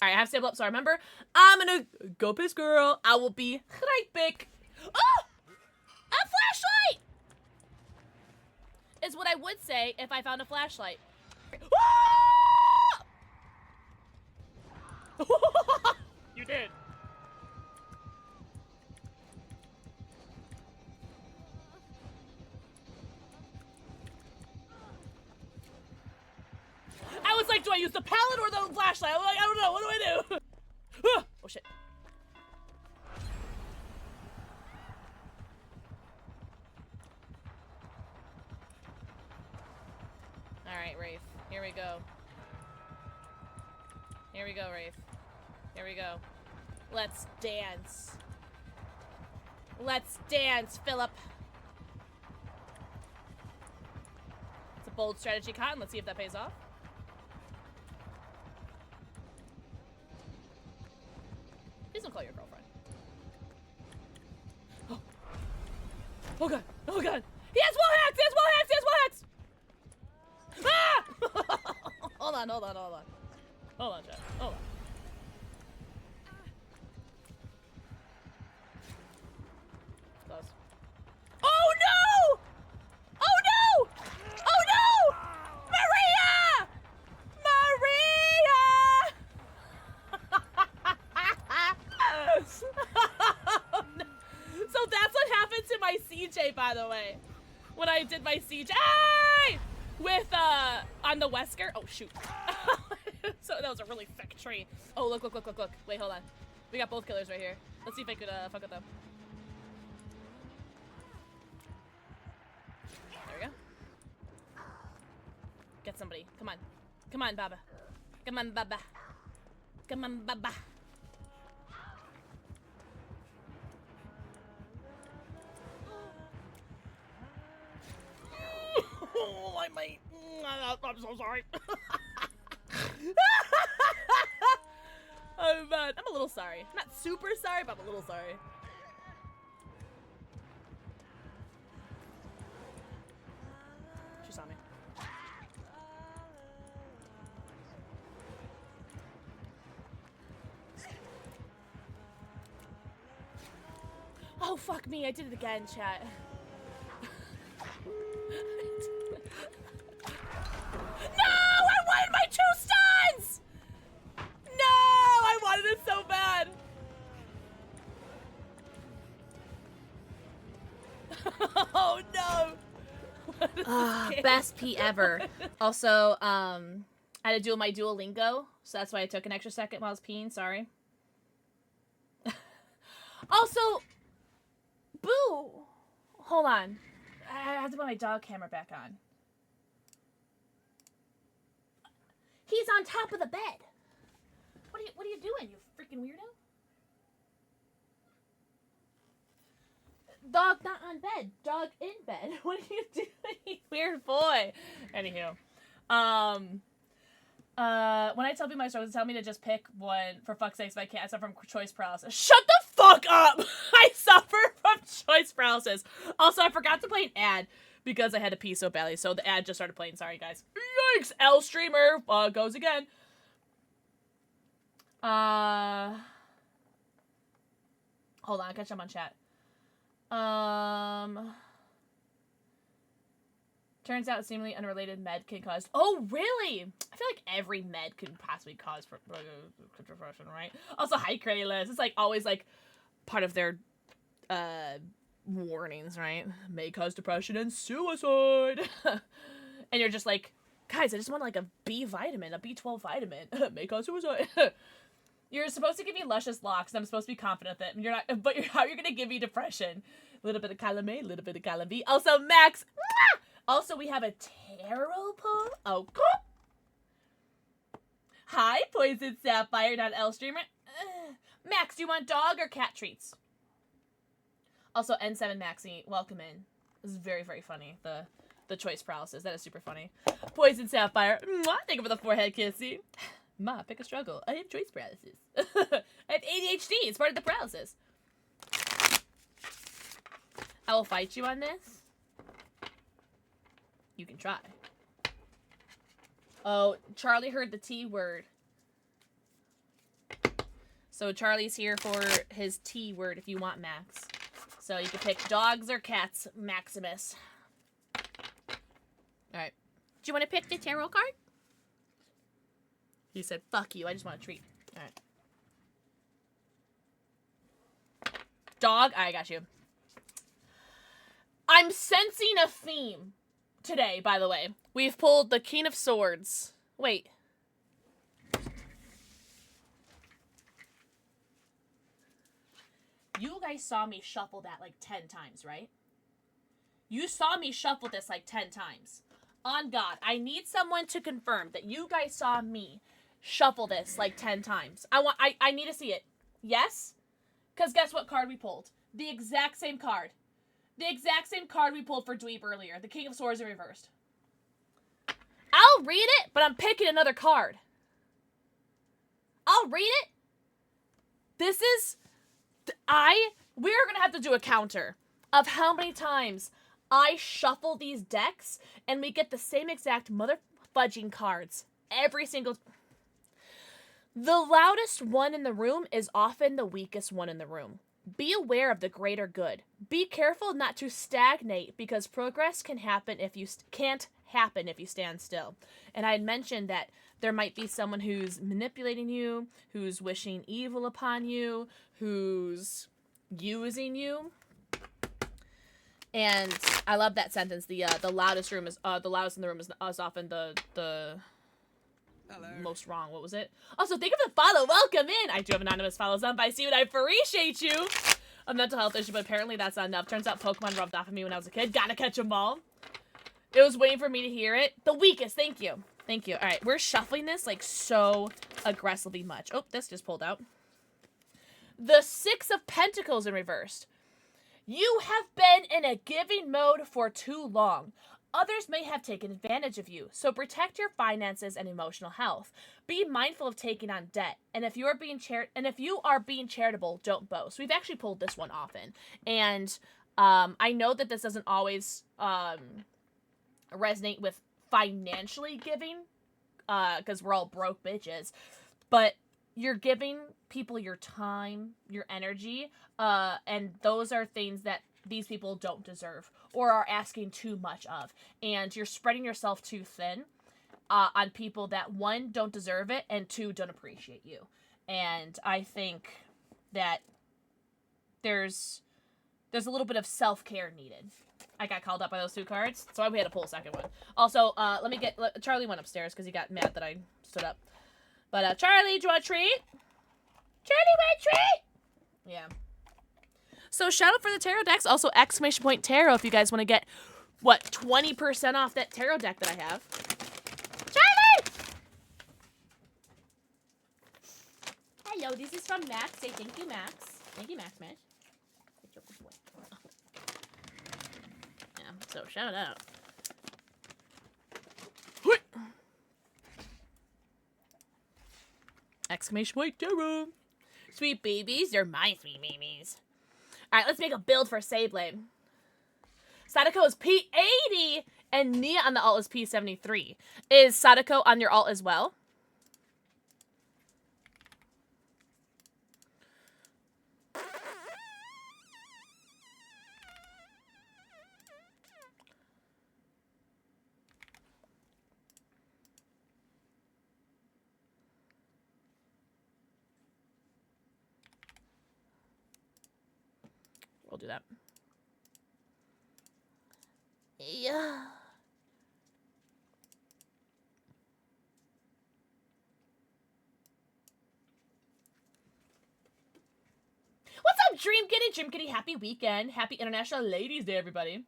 Alright, I have Sable up, so remember, I'm gonna go piss, girl. I will be right back. Oh! A flashlight! is what I would say if I found a flashlight. You did. I was like, do I use the pallet or the flashlight? I'm like, I don't know. What do I do? Oh, shit. All right, Rafe. Here we go. Here we go, Rafe. Here we go. Let's dance. Let's dance, Philip. It's a bold strategy, Cotton. Let's see if that pays off. Please don't call your girlfriend. Oh. Oh god. Oh god. He has wall hacks! He has wall hacks! He has wall hacks! Ah! Hold on, hold on, hold on. Hold on, chat. Hold on. Close. Oh no! Oh no! Oh no! Maria! Maria! So that's what happened to my CJ, by the way. When I did my CJ with on the Wesker. Oh shoot. So that was a really thick tree. Oh look, look, look, look, look. Wait, hold on. We got both killers right here. Let's see if I could fuck with them. There we go. Get somebody. Come on. Come on, Baba. Come on, Baba. Come on, Baba. Oh, I might. I'm so sorry. I'm bad. I'm a little sorry. I'm not super sorry, but I'm a little sorry. She saw me. Oh, fuck me. I did it again, chat. No! I wanted my 2 stuns! No! I wanted it so bad. Oh no! Best P ever. Also, I had to do my Duolingo, so that's why I took an extra second while I was peeing. Sorry. Also, boo! Hold on. I have to put my dog camera back on. He's on top of the bed. What are you doing, you freaking weirdo? Dog not on bed. Dog in bed. What are you doing? Weird boy. Anywho. When I tell people my struggles, tell me to just pick one. For fuck's sakes, if I can't, I suffer from choice paralysis. Shut the fuck up! I suffer from choice paralysis. Also, I forgot to play an ad because I had to pee so badly, so the ad just started playing. Sorry, guys. Yikes! L streamer goes again. Hold on, I catch up on chat. Turns out seemingly unrelated med can cause. Oh, really? I feel like every med could possibly cause depression, right? Also, hi, Crayless. It's like always like part of their warnings, right? May cause depression and suicide. And you're just like, guys, I just want like a B vitamin, a B12 vitamin. May cause suicide. You're supposed to give me luscious locks, and I'm supposed to be confident that you're not. But how you're gonna give me depression? A little bit of column A, a little bit of column B. Also, Max. Mwah! Also, we have a tarot pull. Oh, cool. Hi, Poison Sapphire, not L streamer. Max, do you want dog or cat treats? Also, N7 Maxie, welcome in. This is very, very funny. The choice paralysis. That is super funny. Poison Sapphire. Mwah, thank you for the forehead kissy. Ma, pick a struggle. I have choice paralysis. I have ADHD. It's part of the paralysis. I will fight you on this. You can try. Oh, Charlie heard the T word. So Charlie's here for his T word if you want Max. So you can pick dogs or cats, Maximus. Alright. Do you want to pick the tarot card? He said, fuck you, I just want a treat. Alright. Dog, I got you. I'm sensing a theme today, by the way. We've pulled the King of Swords. Wait. You guys saw me shuffle that like 10 times, right? You saw me shuffle this like 10 times. On God, I need someone to confirm that you guys saw me shuffle this like 10 times. I need to see it. Yes? Because guess what card we pulled? The exact same card. The exact same card we pulled for Dweeb earlier. The King of Swords in reversed. I'll read it, but I'm picking another card. I'll read it. This is... We're going to have to do a counter of how many times I shuffle these decks and we get the same exact mother-fudging cards every single... The loudest one in the room is often the weakest one in the room. Be aware of the greater good. Be careful not to stagnate because progress can happen if you can't happen if you stand still. And I had mentioned that there might be someone who's manipulating you, who's wishing evil upon you, who's using you. And I love that sentence. The loudest room is the loudest in the room is often the most wrong. What was it? Also, thank you for the follow. Welcome in. I do have anonymous follows on, but I see what I appreciate you. A mental health issue, but apparently that's not enough. Turns out Pokemon rubbed off of me when I was a kid. Gotta catch them all. It was waiting for me to hear it. The weakest. Thank you. Thank you. All right, we're shuffling this like so aggressively much. Oh, this just pulled out. The Six of Pentacles in reversed. You have been in a giving mode for too long. Others may have taken advantage of you, so protect your finances and emotional health. Be mindful of taking on debt, and if you are being charitable, don't boast. We've actually pulled this one often, and I know that this doesn't always resonate with financially giving, because we're all broke bitches, but you're giving people your time, your energy, and those are things that these people don't deserve or are asking too much of. And you're spreading yourself too thin on people that, one, don't deserve it, and two, don't appreciate you. And I think that there's a little bit of self-care needed. I got called up by those two cards, so we had to pull a second one. Also, Charlie went upstairs because he got mad that I stood up. But, Charlie, do you want a treat? Charlie, want a treat? Yeah. So, shout out for the tarot decks. Also, !tarot if you guys want to get, 20% off that tarot deck that I have. Charlie! Hello, this is from Max. Say thank you, Max. Thank you, Max. Yeah, so shout out. !tarot. Sweet babies, they're my sweet babies. Alright, let's make a build for Sayblade. Sadako is P80 and Nia on the alt is P73. Is Sadako on your alt as well? We'll do that. Yeah. What's up, Dream Kitty? Dream Kitty, happy weekend. Happy International Ladies Day, everybody.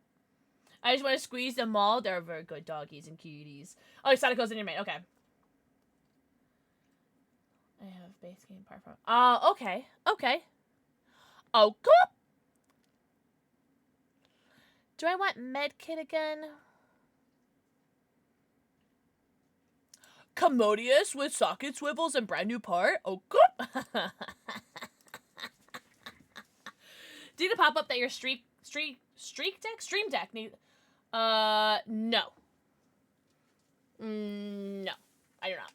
I just want to squeeze them all. They're very good doggies and cuties. Oh, Sadako's in your main. Okay. I have base game part from. Okay. Okay. Oh, cool. Do I want Medkit again? Commodious with socket swivels and brand new part? Oh, good. Did it pop up that your stream deck need? No. No, I do not.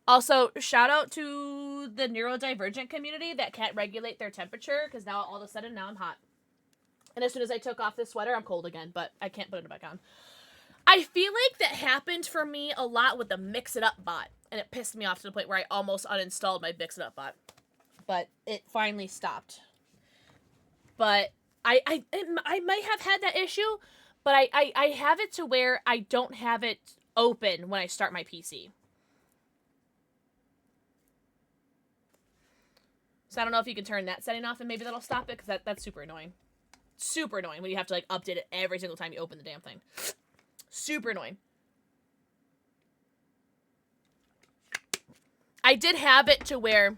Also, shout out to the neurodivergent community that can't regulate their temperature, because now all of a sudden now I'm hot. And as soon as I took off this sweater, I'm cold again, but I can't put it back on. I feel like that happened for me a lot with the Mix It Up bot, and it pissed me off to the point where I almost uninstalled my Mix It Up bot. But it finally stopped. But I might have had that issue, but I have it to where I don't have it open when I start my PC. So I don't know if you can turn that setting off and maybe that'll stop it, because that's super annoying. Super annoying when you have to, like, update it every single time you open the damn thing. Super annoying. I did have it to where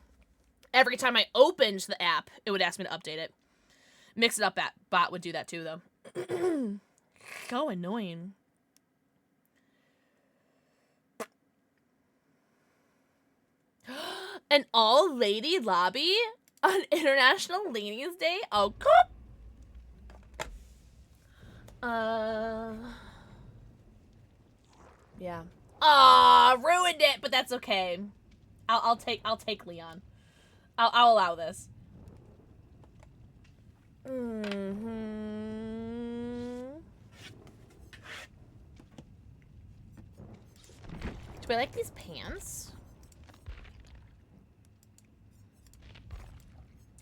every time I opened the app, it would ask me to update it. Mix It Up bot would do that too, though. So annoying. An all-lady lobby on International Ladies' Day? Oh, cool. Yeah. Aw, ruined it, but that's okay. I'll take Leon. I'll allow this. Do I like these pants?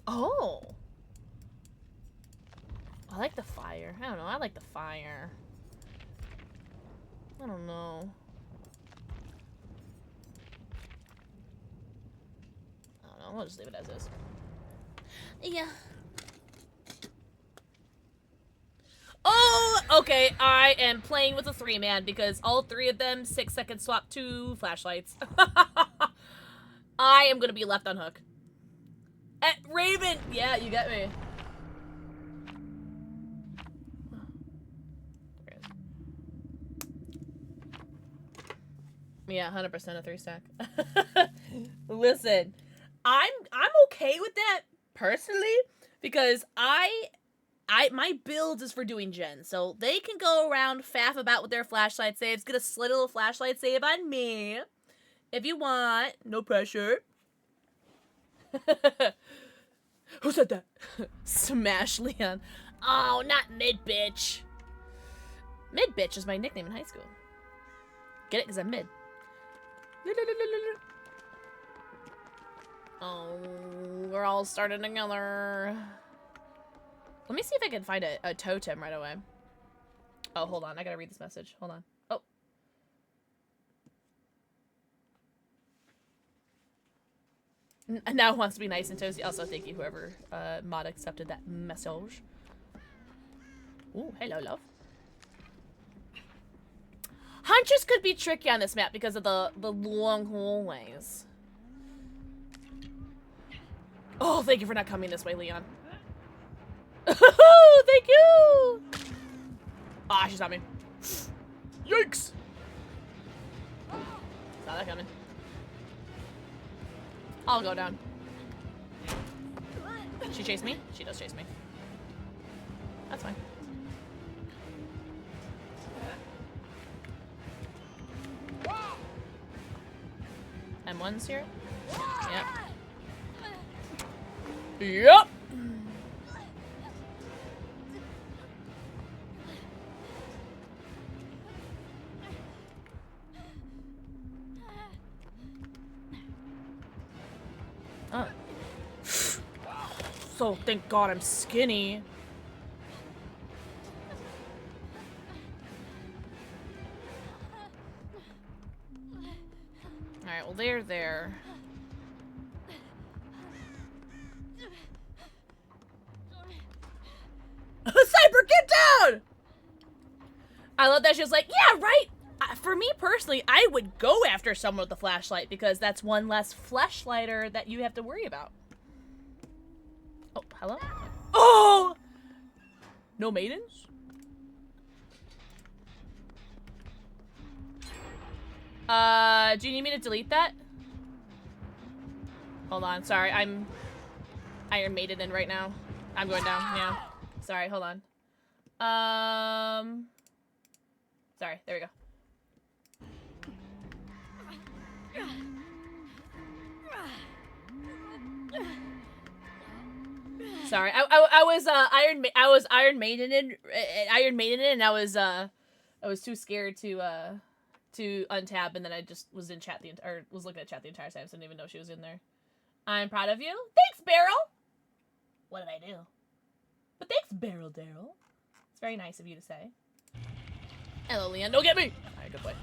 Oh. I like the fire. I don't know. I like the fire. I don't know. I don't know. We'll just leave it as is. Yeah. Oh, okay. I am playing with a 3-man because all 3 of them 6-second swap 2 flashlights. I am gonna be left on hook. Raven! Yeah, you get me. Yeah, 100% a 3-stack. Listen, I'm okay with that personally because my build is for doing gens, so they can go around faff about with their flashlight saves, get a slight little flashlight save on me if you want. No pressure. Who said that? Smash Leon. Oh, not mid bitch. Mid bitch is my nickname in high school. Get it? Because I'm mid. Oh, we're all starting together. Let me see if I can find a totem right away. Oh, hold on. I gotta read this message. Hold on. Oh. Now wants to be nice and toasty. Also, thank you whoever mod accepted that message. Ooh, hello, love. Hunters could be tricky on this map because of the long hallways. Oh, thank you for not coming this way, Leon. Oh, thank you! Ah, she's on me. Yikes! Saw that coming. I'll go down. She chased me? She does chase me. That's fine. M1's here? Yep. Yep! So thank God I'm skinny. Alright, well they're there. Cyber, get down! I love that she was like, yeah, right! For me personally, I would go after someone with a flashlight because that's one less flashlighter that you have to worry about. Oh, hello? Oh! No maidens? Do you need me to delete that? Hold on, sorry, I'm Iron Maiden in right now. I'm going down, yeah. Sorry, hold on. Sorry, there we go. Sorry, I was Iron Maiden and I was I was too scared to untab, and then I just was in chat was looking at chat the entire time, so I didn't even know she was in there. I'm proud of you. Thanks, Beryl. What did I do? But thanks, Beryl Daryl. It's very nice of you to say. Hello, Leon. Don't get me. All right, good boy.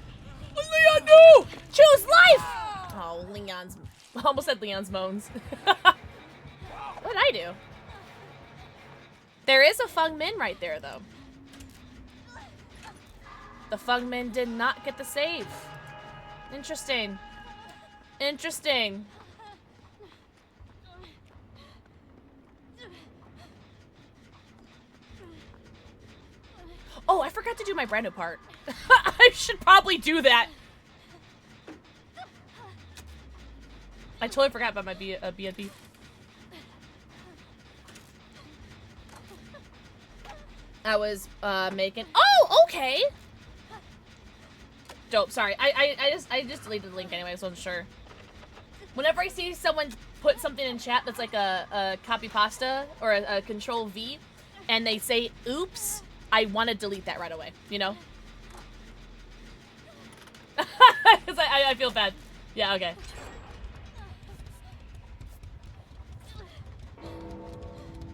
What's Leon do? Choose life. Oh, Leon's. I almost said Leon's moans. What did I do? There is a Fung Min right there, though. The Fung Min did not get the save. Interesting. Interesting. Oh, I forgot to do my Brando part. I should probably do that. I totally forgot about my BNB. I was making. Oh, okay. Dope. Sorry, I just deleted the link anyway, so I'm sure. Whenever I see someone put something in chat that's like a copy pasta or a control V, and they say oops, I want to delete that right away. You know? Because I feel bad. Yeah. Okay.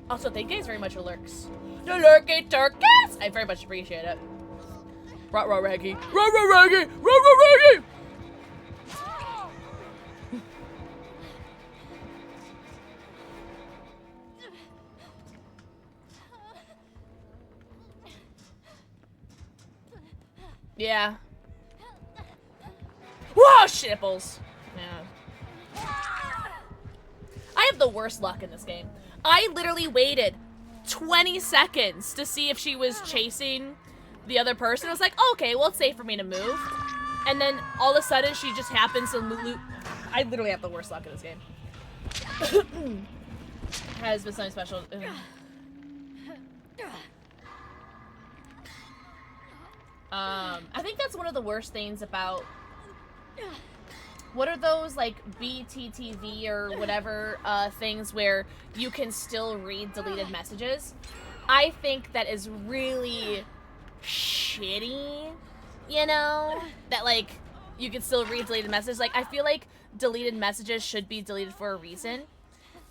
Also, thank you guys very much for lurks. The lurky turkeys! I very much appreciate it. Rah raggy. Rah raggy! Rah raggy! Yeah. Whoa, shipples! Yeah. I have the worst luck in this game. I literally waited 20 seconds to see if she was chasing the other person. I was like, oh, okay, well, it's safe for me to move. And then all of a sudden, she just happens to loot. I literally have the worst luck in this game. Has been something special. I think that's one of the worst things about... What are those, like, BTTV or whatever things where you can still read deleted messages? I think that is really shitty, you know? That, like, you can still read deleted messages. Like, I feel like deleted messages should be deleted for a reason.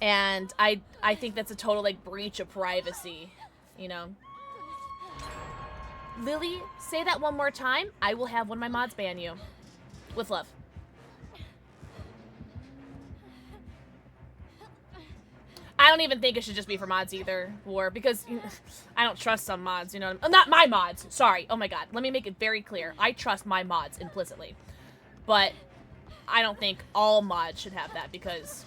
And I think that's a total, like, breach of privacy, you know? Lily, say that one more time. I will have one of my mods ban you. With love. I don't even think it should just be for mods either, War, because I don't trust some mods, you know? Not my mods, sorry. Oh my god, let me make it very clear. I trust my mods implicitly. But I don't think all mods should have that, because...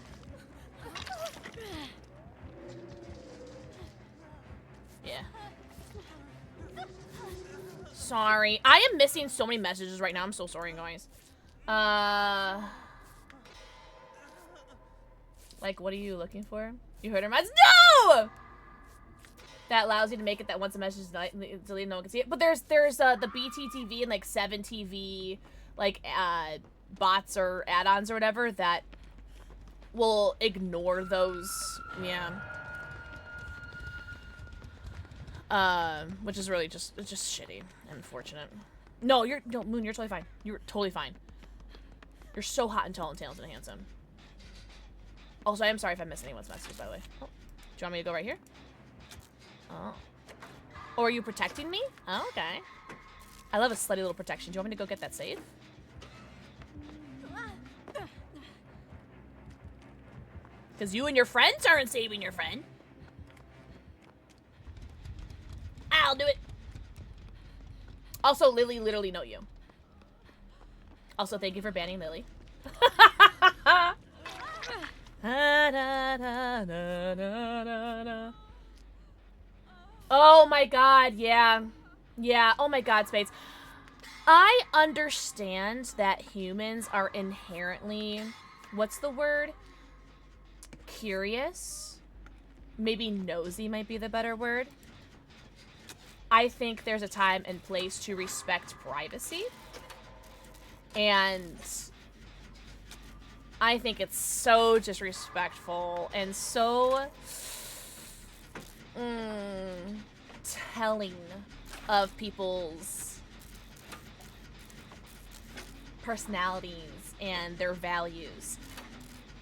Yeah. Sorry. I am missing so many messages right now. I'm so sorry, guys. Like, what are you looking for? You heard her mods? No! That allows you to make it that once a message is deleted, no one can see it. But there's the BTTV and like 7TV like bots or add-ons or whatever that will ignore those. Yeah. Which is really just shitty and unfortunate. No, Moon, you're totally fine. You're totally fine. You're so hot and tall and talented and handsome. Also, I am sorry if I missed anyone's messages, by the way. Oh. Do you want me to go right here? Oh. Or are you protecting me? Oh, okay. I love a slutty little protection. Do you want me to go get that save? Because you and your friends aren't saving your friend. I'll do it. Also, Lily literally know you. Also, thank you for banning Lily. Oh my god, yeah. Yeah, oh my god, Spades. I understand that humans are inherently, what's the word? Curious? Maybe nosy might be the better word. I think there's a time and place to respect privacy. And I think it's so disrespectful and so telling of people's personalities and their values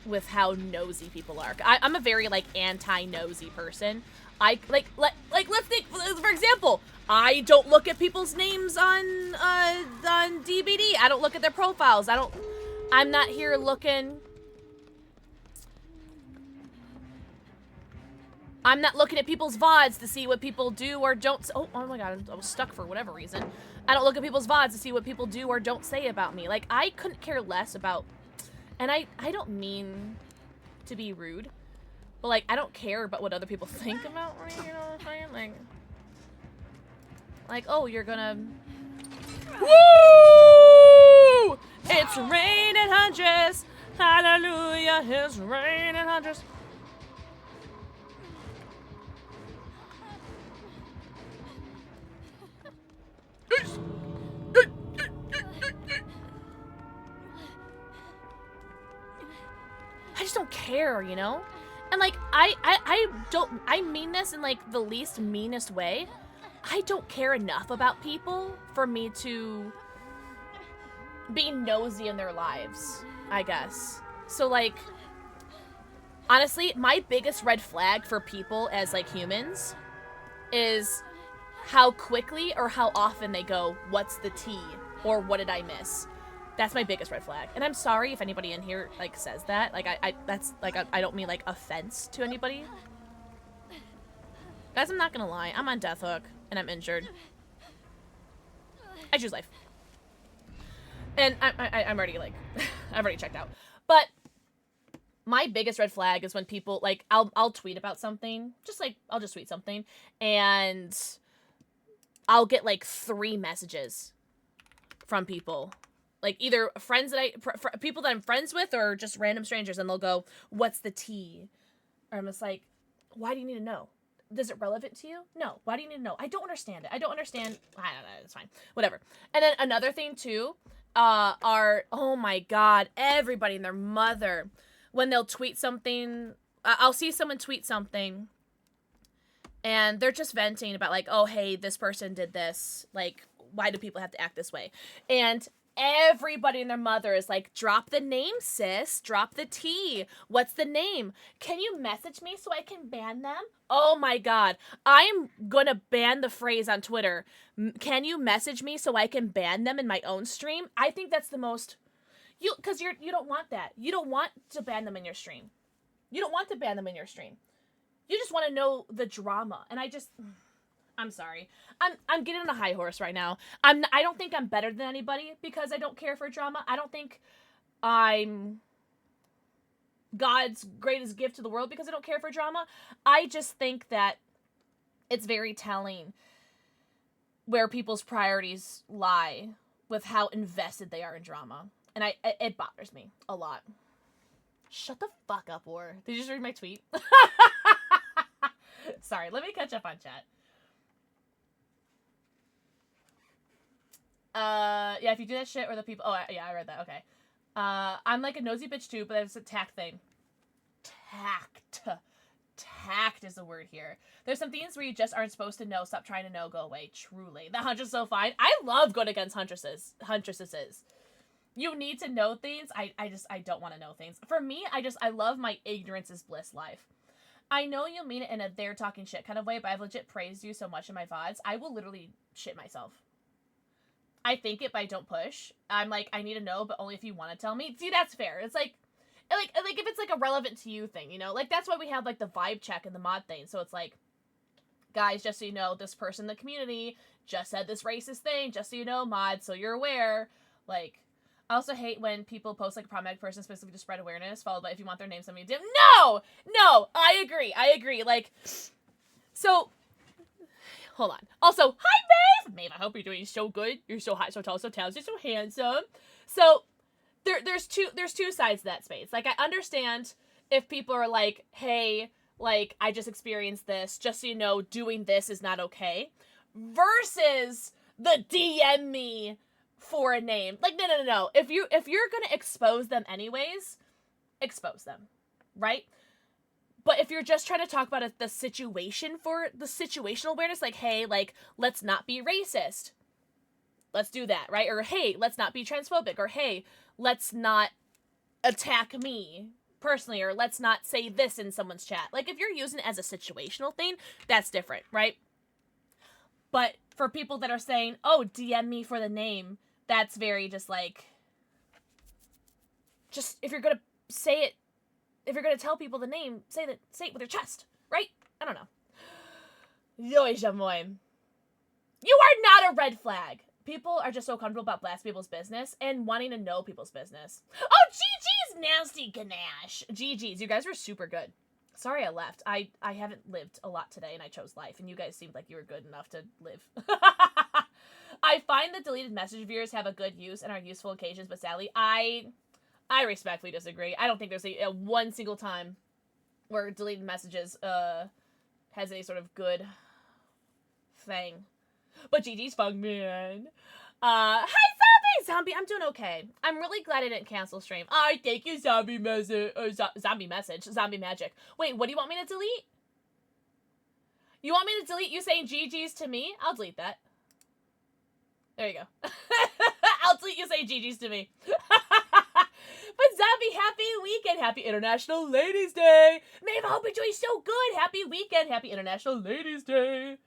with how nosy people are. I'm a very, like, anti-nosy person. Let's think, for example, I don't look at people's names on DBD. I don't look at their profiles. I'm not here looking. I'm not looking at people's VODs to see what people do or don't. Oh my god, I was stuck for whatever reason. I don't look at people's VODs to see what people do or don't say about me. Like, I couldn't care less about, and I don't mean to be rude, but, like, I don't care about what other people think about me, you know what I'm saying? Like, oh, you're gonna... Woo! It's raining hundreds. Hallelujah, it's raining hundreds. I just don't care, you know? And, like, I mean this in, like, the least meanest way. I don't care enough about people for me to be nosy in their lives, I guess. So, like, honestly, my biggest red flag for people as, like, humans is how quickly or how often they go, what's the tea? Or what did I miss? That's my biggest red flag. And I'm sorry if anybody in here, like, says that. Like, I don't mean, like, offense to anybody. Guys, I'm not gonna lie. I'm on death hook, and I'm injured. I choose life. And I'm already, like, I've already checked out. But my biggest red flag is when people, like, I'll tweet about something. Just, like, I'll just tweet something. And I'll get, like, 3 messages from people. Like, either friends that people that I'm friends with or just random strangers, and they'll go, what's the tea? Or I'm just like, why do you need to know? Is it relevant to you? No. Why do you need to know? I don't understand it. I don't understand. I don't know. It's fine. Whatever. And then another thing, too, are, oh my god, everybody and their mother. When they'll tweet something, I'll see someone tweet something, and they're just venting about, like, oh, hey, this person did this. Like, why do people have to act this way? And everybody and their mother is like, drop the name, sis. Drop the tea. What's the name? Can you message me so I can ban them? Oh my god. I'm gonna ban the phrase on Twitter. Can you message me so I can ban them in my own stream? I think that's the most... Because you don't want that. You don't want to ban them in your stream. You don't want to ban them in your stream. You just want to know the drama. And I'm sorry. I'm getting on a high horse right now. I don't think I'm better than anybody because I don't care for drama. I don't think I'm God's greatest gift to the world because I don't care for drama. I just think that it's very telling where people's priorities lie with how invested they are in drama. And it bothers me a lot. Shut the fuck up, War. Did you just read my tweet? Sorry, let me catch up on chat. Yeah, if you do that shit or the people... Oh, yeah, I read that. Okay. I'm like a nosy bitch too, but it's a tact thing. Tact. Tact is the word here. There's some things where you just aren't supposed to know. Stop trying to know. Go away. Truly. The huntress is so fine. I love going against huntresses. You need to know things. I don't want to know things. For me, I love my ignorance is bliss life. I know you mean it in a they're talking shit kind of way, but I've legit praised you so much in my VODs. I will literally shit myself. I think it, but I don't push. I'm like, I need to know, but only if you want to tell me. See, that's fair. It's like if it's like a relevant to you thing, you know? Like, that's why we have, like, the vibe check and the mod thing. So it's like, guys, just so you know, this person in the community just said this racist thing, just so you know, mod, so you're aware. Like, I also hate when people post, like, a problematic person specifically to spread awareness, followed by if you want their name, somebody dim. No! I agree. Like, so... Hold on. Also, hi, Maeve! Maeve, I hope you're doing so good. You're so hot, so tall, so talented, so handsome. So, there's two sides to that space. Like, I understand if people are like, hey, like, I just experienced this, just so you know, doing this is not okay. Versus the DM me for a name. Like, no. If you're gonna expose them anyways, expose them. Right? But if you're just trying to talk about the situation for the situational awareness, like, hey, like, let's not be racist. let's do that, right? Or, hey, let's not be transphobic. Or, hey, let's not attack me personally. Or, let's not say this in someone's chat. Like, if you're using it as a situational thing, that's different, right? But for people that are saying, oh, DM me for the name, that's very just like, just, if you're gonna say it, if you're gonna tell people the name, say it with your chest, right? I don't know. Yoy Jamoy. You are not a red flag. People are just so comfortable about blasting people's business and wanting to know people's business. Oh, GG's nasty ganache. GG's, you guys were super good. Sorry I left. I haven't lived a lot today and I chose life, and you guys seemed like you were good enough to live. I find that deleted message viewers have a good use and are useful occasions, but sadly, I respectfully disagree. I don't think there's a one single time where deleted messages has any sort of good thing. But GG's fun, man. Hi, Zombie! I'm doing okay. I'm really glad I didn't cancel stream. Thank you, Zombie Magic. Wait, what do you want me to delete? You want me to delete you saying GG's to me? I'll delete that. There you go. I'll delete you saying GG's to me. But Zombie, happy weekend. Happy International Ladies' Day. Maeve, I hope you're doing so good. Happy weekend. Happy International Ladies' Day.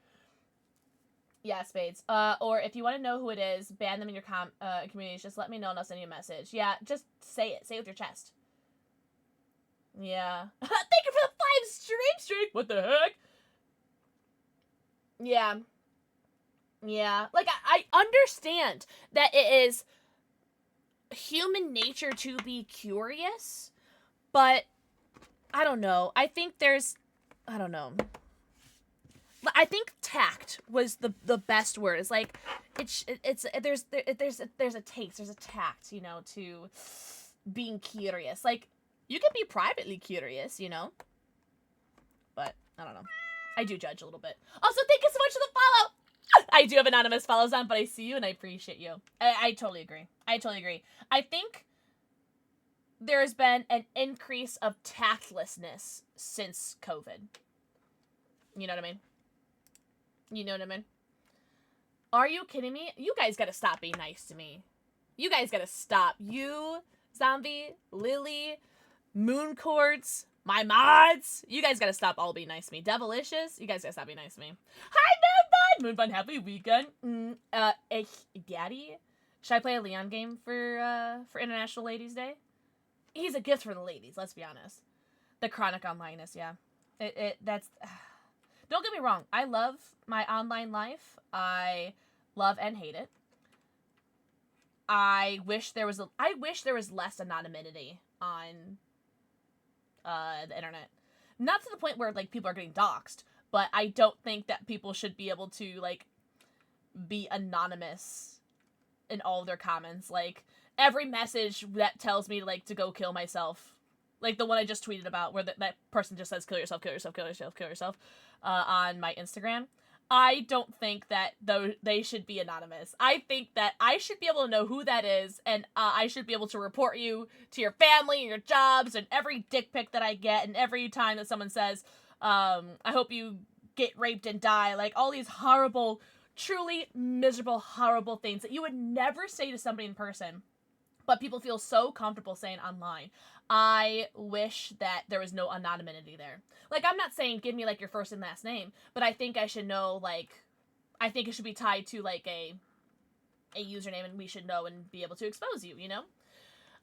Yeah, Spades. Or if you want to know who it is, ban them in your communities. Just let me know and I'll send you a message. Yeah, just say it. Say it with your chest. Yeah. Thank you for the 5 streak. What the heck? Yeah. Yeah. Like, I understand that it is human nature to be curious, but I don't know. I think there's, I don't know. I think tact was the best word. It's like there's a taste, there's a tact, you know, to being curious. Like, you can be privately curious, you know, but I don't know. I do judge a little bit. Also, thank you so much for the follow. I do have anonymous follows on, but I see you and I appreciate you. I totally agree. I totally agree. I think there has been an increase of tactlessness since COVID. You know what I mean? You know what I mean? Are you kidding me? You guys gotta stop being nice to me. You guys gotta stop. You, Zombie, Lily, Moon Quartz, my mods. You guys gotta stop all being nice to me. Devilicious, you guys gotta stop being nice to me. Hi, Moonbun! Moonbun, happy weekend. Daddy? Should I play a Leon game for International Ladies' Day? He's a gift for the ladies, let's be honest. The Chronic Onlineness, yeah. That's... Don't get me wrong, I love my online life. I love and hate it. I wish there was less anonymity on the internet. Not to the point where, like, people are getting doxxed, but I don't think that people should be able to, like, be anonymous in all of their comments. Like, every message that tells me, like, to go kill myself, like the one I just tweeted about where that person just says kill yourself, kill yourself, kill yourself, kill yourself, on my Instagram. I don't think that they should be anonymous. I think that I should be able to know who that is, and I should be able to report you to your family and your jobs, and every dick pic that I get, and every time that someone says, I hope you get raped and die, like all these horrible, truly miserable, horrible things that you would never say to somebody in person, but people feel so comfortable saying online. I wish that there was no anonymity there. Like, I'm not saying give me, like, your first and last name, but I think I should know, like, I think it should be tied to, like, a username, and we should know and be able to expose you, you know?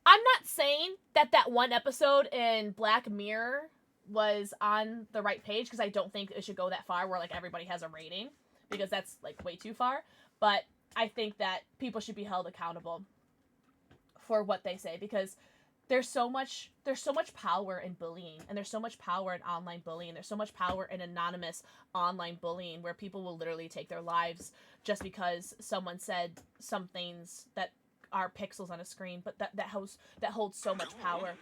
I'm not saying that one episode in Black Mirror was on the right page, because I don't think it should go that far where, like, everybody has a rating, because that's, like, way too far, but I think that people should be held accountable for what they say, because there's so much power in bullying, and there's so much power in online bullying. There's so much power in anonymous online bullying, where people will literally take their lives just because someone said some things that are pixels on a screen, but that holds so much power,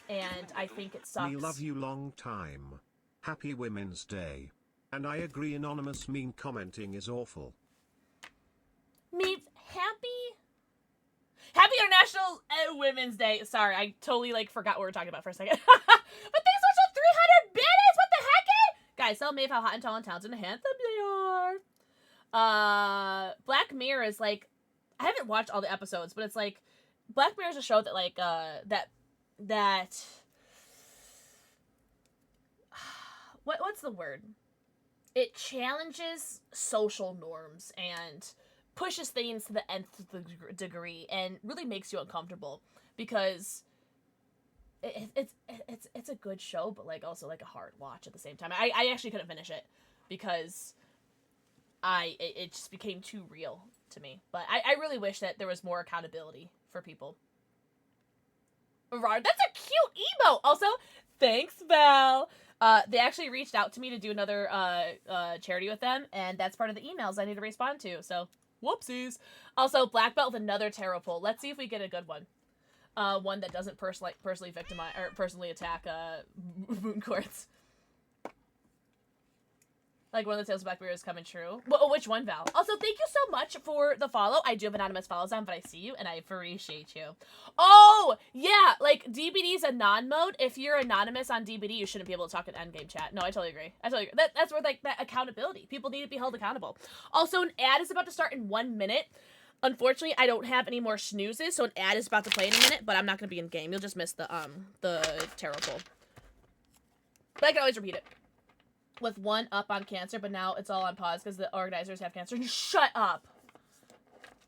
and I think it sucks. We love you long time. Happy Women's Day. And I agree, anonymous mean commenting is awful. Me Happy International Women's Day. Sorry, I totally, like, forgot what we were talking about for a second. But thanks so much for 300 biddies! What the heck? Guys, tell Maeve how hot and tall and talented and handsome they are. Black Mirror is, like, I haven't watched all the episodes, but it's like Black Mirror is a show that like that what's the word? It challenges social norms and pushes things to the nth degree and really makes you uncomfortable because it's a good show, but like also like a hard watch at the same time. I actually couldn't finish it because it just became too real to me. But I really wish that there was more accountability for people. That's a cute emote. Also, thanks, Val. They actually reached out to me to do another charity with them, and that's part of the emails I need to respond to. So, whoopsies. Also, black belt with another tarot pull. Let's see if we get a good one. One that doesn't personally victimize or personally attack moon courts. Like one of the tales of Black Mirror is coming true. Well, which one, Val? Also, thank you so much for the follow. I do have anonymous follows on, but I see you and I appreciate you. Oh, yeah, like DBD's a non-mode. If you're anonymous on DBD, you shouldn't be able to talk in endgame chat. No, I totally agree. That's where like that accountability. People need to be held accountable. Also, an ad is about to start in 1 minute. Unfortunately, I don't have any more snoozes, so an ad is about to play in a minute, but I'm not going to be in game. You'll just miss the tarot pull. But I can always repeat it. With one up on cancer, but now it's all on pause because the organizers have cancer. Shut up!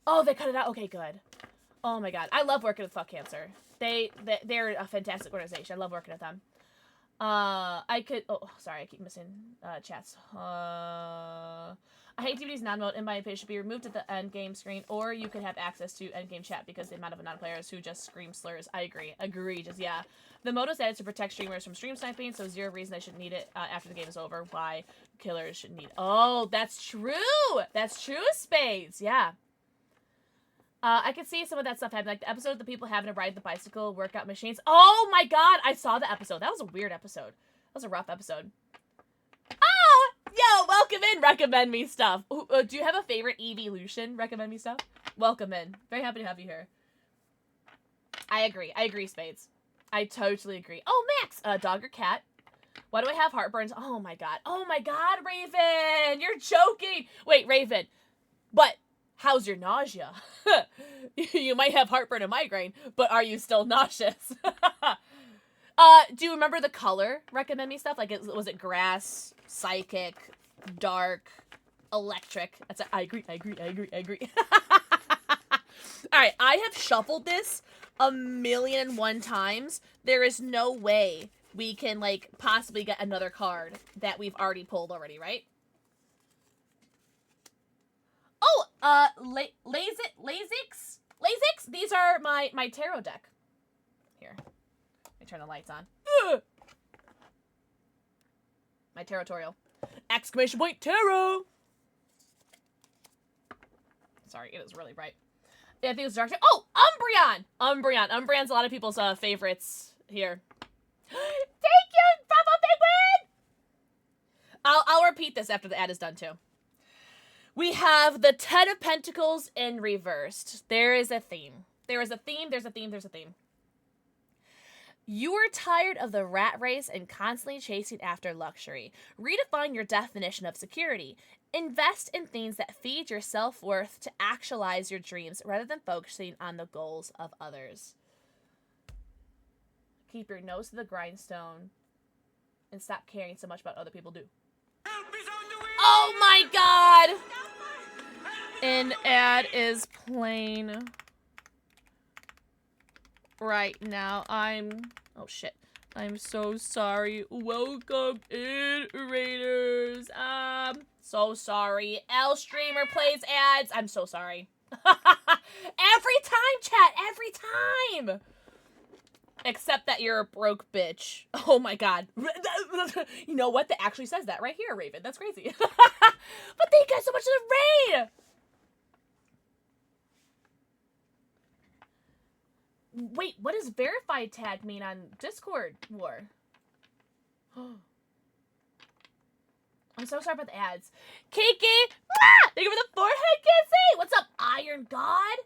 Oh, they cut it out? Okay, good. Oh my god. I love working with Fuck Cancer. They're a fantastic organization. I love working with them. I could... Oh, sorry. I keep missing chats. I hate DVD's non-mode. In my opinion, should be removed at the end game screen, or you could have access to end game chat because the amount of non-players who just scream slurs. I agree. Egregious, yeah. The mode is added to protect streamers from stream sniping, so zero reason they shouldn't need it after the game is over. Why killers should need... Oh, that's true! That's true, Spades, yeah. I could see some of that stuff happening, like the episode of the people having to ride the bicycle workout machines. Oh my god, I saw the episode. That was a weird episode. That was a rough episode. Oh! Yo, welcome in, recommend me stuff. Do you have a favorite evolution? Recommend me stuff? Welcome in. Very happy to have you here. I agree, Spades. I totally agree. Oh, Max! Dog or cat? Why do I have heartburns? Oh my god. Oh my god, Raven! You're joking! Wait, Raven. But how's your nausea? You might have heartburn and migraine, but are you still nauseous? Do you remember the color recommend me stuff? Like, was it grass, psychic, dark, electric? I agree. Alright, I have shuffled this 1,000,001 times. There is no way we can, like, possibly get another card that we've already pulled already, right? Oh, Lasix? These are my tarot deck. Here. Let me turn the lights on. Ugh! My territorial. Exclamation point tarot! Sorry, it is really bright. Yeah, I think it's dark. Oh, Umbreon! Umbreon's a lot of people's favorites here. Thank you, Bravo Penguin! I'll repeat this after the ad is done too. We have the Ten of Pentacles in reversed. There is a theme. There's a theme. You are tired of the rat race and constantly chasing after luxury. Redefine your definition of security. Invest in things that feed your self-worth to actualize your dreams rather than focusing on the goals of others. Keep your nose to the grindstone and stop caring so much about what other people do. Oh my god! An ad is playing right now. Oh shit. I'm so sorry. Welcome in, Raiders. So sorry. L streamer plays ads. I'm so sorry. Every time, chat. Every time. Except that you're a broke bitch. Oh my god. You know what? That actually says that right here, Raven. That's crazy. But thank you guys so much for the raid. Wait, what does verified tag mean on Discord War? I'm so sorry about the ads. Kiki! Ah! Thank you for the forehead kissing! What's up, Iron God?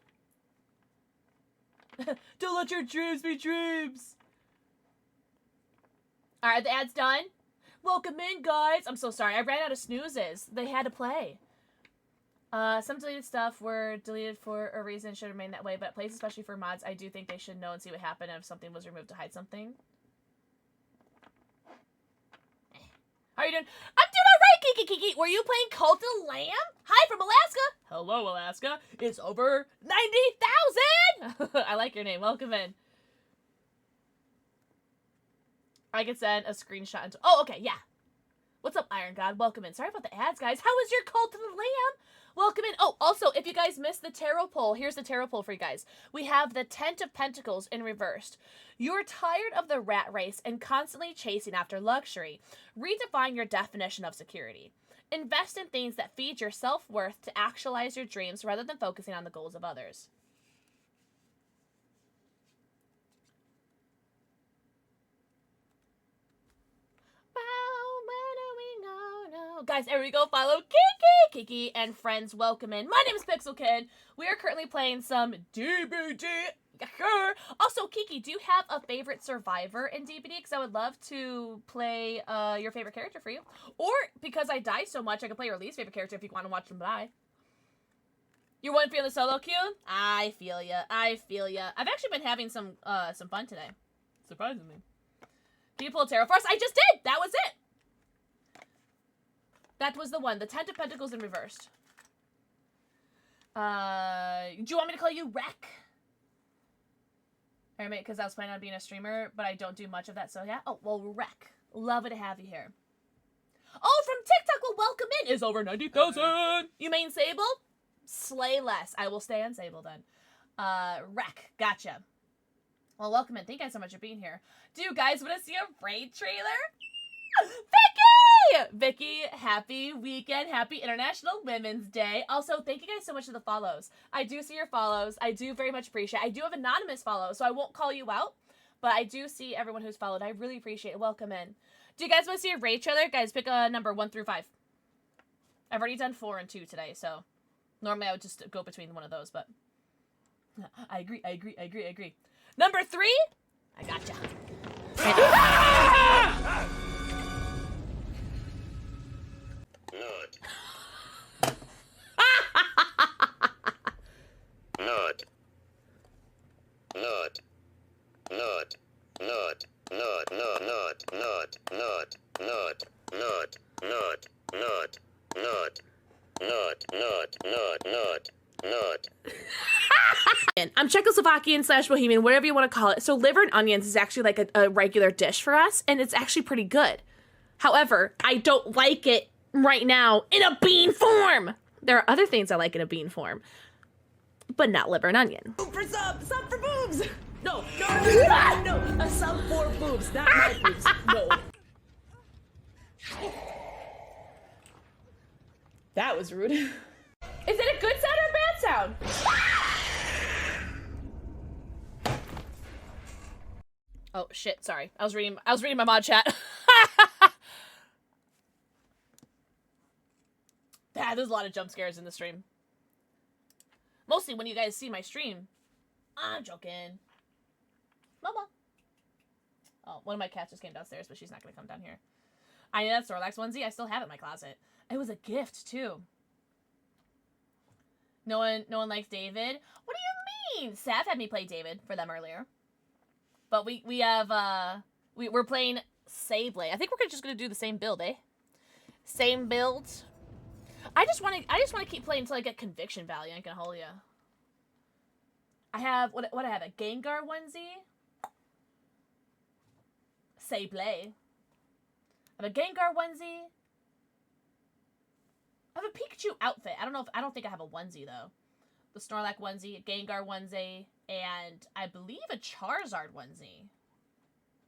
Don't let your dreams be dreams. Alright, the ad's done. Welcome in, guys. I'm so sorry. I ran out of snoozes. They had to play. Some deleted stuff were deleted for a reason, should remain that way, but plays, especially for mods, I do think they should know and see what happened if something was removed to hide something. How are you doing? I'm doing alright, Kiki. Were you playing Cult of Lamb? Hi from Alaska. Hello, Alaska. It's over 90,000. I like your name. Welcome in. I can send a screenshot into... Oh, okay, yeah. What's up, Iron God? Welcome in. Sorry about the ads, guys. How was your Cult of the Lamb? Welcome in. Oh, also, if you guys missed the tarot poll, here's the tarot poll for you guys. We have the 10 of Pentacles in reversed. You're tired of the rat race and constantly chasing after luxury. Redefine your definition of security. Invest in things that feed your self-worth to actualize your dreams rather than focusing on the goals of others. Guys, there we go. Follow Kiki and friends. Welcome in. My name is PixelxKitten. We are currently playing some DBD. Also, Kiki, do you have a favorite survivor in DBD? Because I would love to play your favorite character for you. Or, because I die so much, I can play your least favorite character if you want to watch them die. You want to be on the solo queue? I feel ya. I feel ya. I've actually been having some fun today. Surprisingly. Can you pull a tarot for us? I just did! That was it! That was the one. The 10 of Pentacles in reversed. Do you want me to call you Wreck? Because I was planning on being a streamer, but I don't do much of that, so yeah. Oh, well, Wreck. Love to have you here. Oh, from TikTok, well, welcome in. Is over 90,000. You mean Sable? Slay less. I will stay on Sable then. Wreck. Gotcha. Well, welcome in. Thank you guys so much for being here. Do you guys want to see a raid trailer? Vicky, happy weekend. Happy International Women's Day. Also, thank you guys so much for the follows. I do see your follows. I do very much appreciate it. I do have anonymous follows, so I won't call you out, but I do see everyone who's followed. I really appreciate it. Welcome in. Do you guys want to see a raid trailer? Guys, pick a number 1 through 5. I've already done 4 and 2 today, so normally I would just go between one of those, but I agree. Number 3? I gotcha. I'm Czechoslovakian / Bohemian, whatever you want to call it. So liver and onions is actually like a regular dish for us, and it's actually pretty good. However, I don't like it right now in a bean form. There are other things I like in a bean form, but not liver and onion. For some for boobs. No, a sub for boobs, not my boobs. No. That was rude. Is it a good sound or a bad sound? Oh shit! Sorry, I was reading my mod chat. There's a lot of jump scares in the stream. Mostly when you guys see my stream. I'm joking. Mama. Oh, one of my cats just came downstairs, but she's not gonna come down here. I know that Snorlax onesie. I still have it in my closet. It was a gift too. No one likes David. What do you mean? Sav had me play David for them earlier. But we have we're playing Sablé. I think we're just gonna do the same build, eh? Same build. I just wanna keep playing until I get conviction value. I ain't gonna hold ya. I have what I have, a Gengar onesie. Sablé. I have a Gengar onesie. I have a Pikachu outfit. I don't think I have a onesie though. The Snorlax onesie, a Gengar onesie, and I believe a Charizard onesie.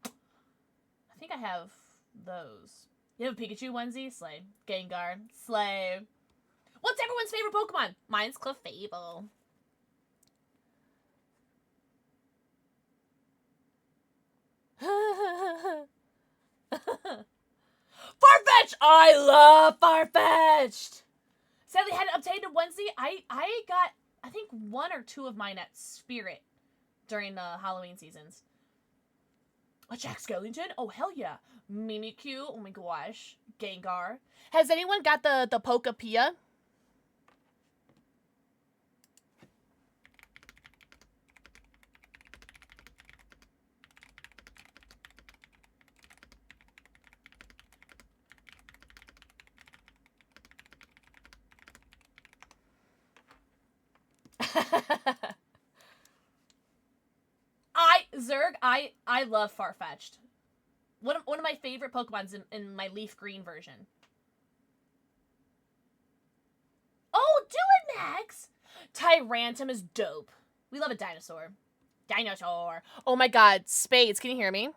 I think I have those. You have a Pikachu onesie? Slay. Gengar. Slay. What's everyone's favorite Pokemon? Mine's Clefable. Farfetch'd! I love Farfetch'd! Sadly, I hadn't obtained a onesie. I got, I think, 1 or 2 of mine at Spirit during the Halloween seasons. A Jack Skellington? Oh, hell yeah. Mimikyu? Oh my gosh. Gengar. Has anyone got the Poke Pia? I love Farfetch'd. One of my favorite Pokemons in my leaf green version. Oh, do it, Max! Tyrantum is dope. We love a dinosaur. Dinosaur. Oh my god, Spades, can you hear me?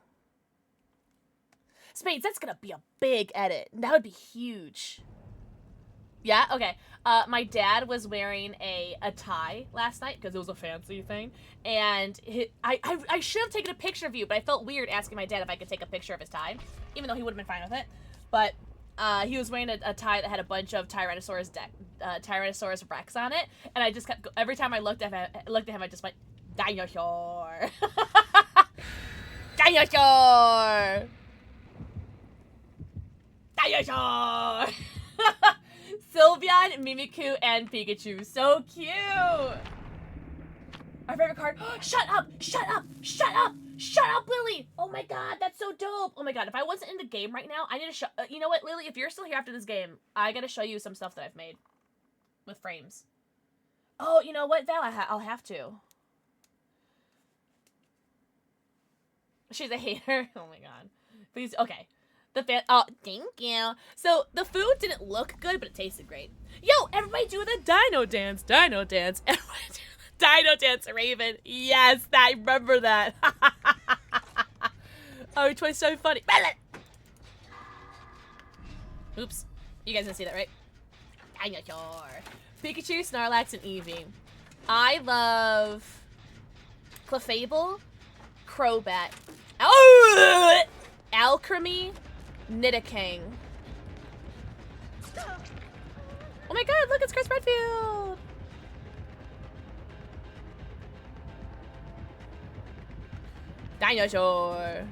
Spades, that's gonna be a big edit. That would be huge. Yeah? Okay. My dad was wearing a tie last night because it was a fancy thing. And I should have taken a picture of you, but I felt weird asking my dad if I could take a picture of his tie, even though he would have been fine with it. But he was wearing a tie that had a bunch of Tyrannosaurus Rex on it. And I just kept, every time I looked at him, I just went, dinosaur. Dinosaur. Dinosaur. Sylveon, Mimikyu, and Pikachu. So cute! Our favorite card. Shut up! Shut up! Shut up! Shut up, Lily! Oh my god, that's so dope! Oh my god, if I wasn't in the game right now, I need to show... you know what, Lily? If you're still here after this game, I gotta show you some stuff that I've made. With frames. Oh, you know what, Val? I'll have to. She's a hater. Oh my god. Please, okay. Oh, thank you. So, the food didn't look good, but it tasted great. Yo, everybody do the dino dance. Dino dance. Everybody do the dino dance, Raven. Yes, I remember that. Oh, it was so funny. Oops. You guys didn't see that, right? Dinosaur. Pikachu, Snorlax, and Eevee. I love Clefable, Crobat, Alchemy, Nidoking. Oh my god, look, it's Chris Redfield! Dinosaur.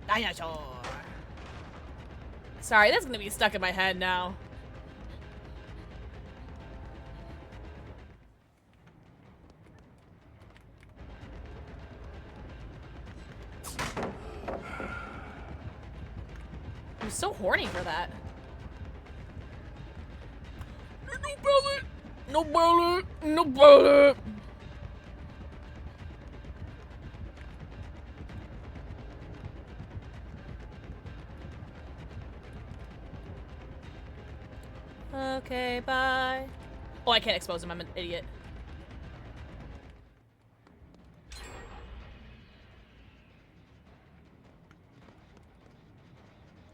Dinosaur. Sorry, that's gonna be stuck in my head now. I'm so horny for that. No bullet! No bullet! No bullet! Okay, bye. Oh, I can't expose him. I'm an idiot.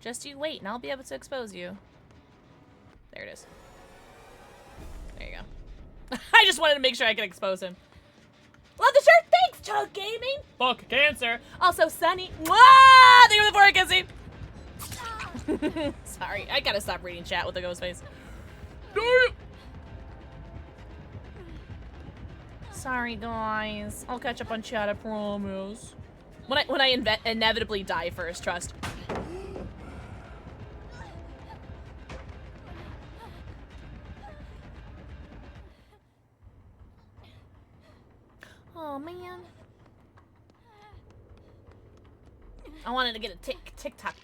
Just you wait, and I'll be able to expose you. There it is. There you go. I just wanted to make sure I could expose him. Love the shirt! Thanks, Chug Gaming! Fuck cancer. Also, Sunny. Mwah! Thank you for the 4, Kissy. Sorry, I gotta stop reading chat with the ghost face. Sorry, guys. I'll catch up on chat, I promise. When I inevitably die first, trust. Oh man. I wanted to get a TikTok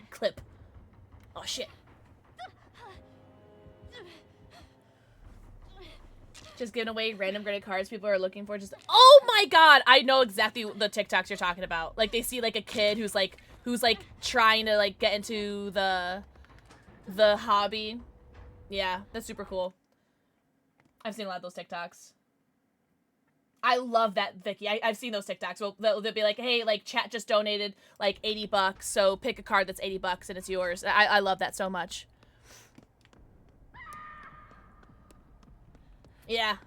clip. Oh shit. Just giving away random graded cards people are looking for. Just, oh my god, I know exactly the TikToks you're talking about. Like they see like a kid who's like trying to like get into the hobby. Yeah, that's super cool. I've seen a lot of those TikToks. I love that, Vicky. I've seen those TikToks. Well, they'll be like, hey, like chat just donated like $80, so pick a card that's $80 and it's yours. I love that so much. Yeah.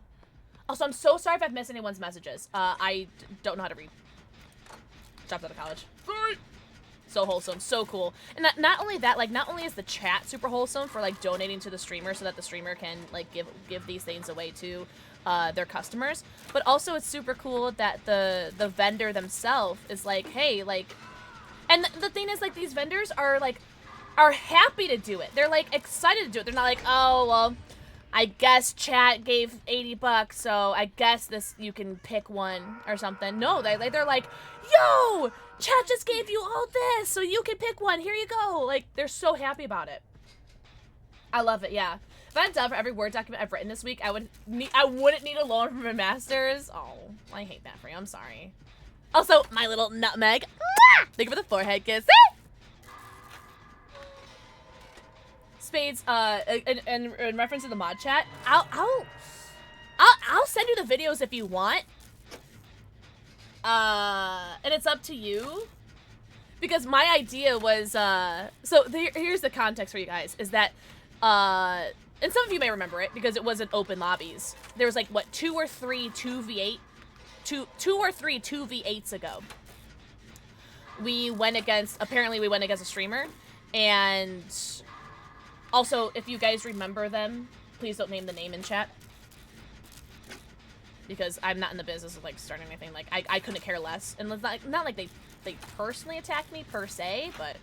Also, I'm so sorry if I've missed anyone's messages. I don't know how to read. Dropped out of college. Sorry. So wholesome, so cool. And not only that, like, not only is the chat super wholesome for like donating to the streamer so that the streamer can like give these things away to their customers, but also it's super cool that the vendor themselves is like, hey, like, and the thing is, like, these vendors are like are happy to do it. They're like excited to do it. They're not like, oh, well, I guess chat gave $80, so I guess this you can pick one or something. No, they're like, yo, chat just gave you all this, so you can pick one. Here you go. Like, they're so happy about it. I love it, yeah. If I had done for every Word document I've written this week, I wouldn't need a loan from my masters. Oh, I hate that for you. I'm sorry. Also, my little nutmeg. Thank you for the forehead kiss. Spades, in reference to the mod chat, I'll send you the videos if you want. And it's up to you. Because my idea was, so here's the context for you guys, is that, and some of you may remember it because it wasn't open lobbies. There was like, what, 2 or 3 2v8s ago. Apparently we went against a streamer, and also, if you guys remember them, please don't name the name in chat. Because I'm not in the business of, like, starting anything. Like, I couldn't care less. And it's not like they personally attacked me, per se, but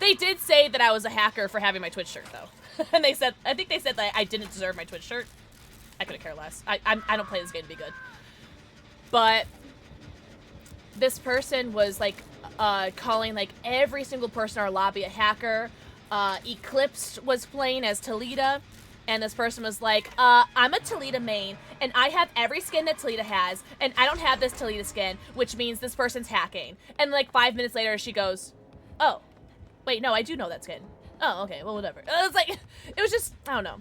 they did say that I was a hacker for having my Twitch shirt, though. And I think they said that I didn't deserve my Twitch shirt. I couldn't care less. I don't play this game to be good. But this person was, like, calling, like, every single person in our lobby a hacker. Eclipsed was playing as Talita, and this person was like, I'm a Talita main, and I have every skin that Talita has, and I don't have this Talita skin, which means this person's hacking. And like 5 minutes later, she goes, oh, wait, no, I do know that skin. Oh, okay, well, whatever. It was like, it was just, I don't know.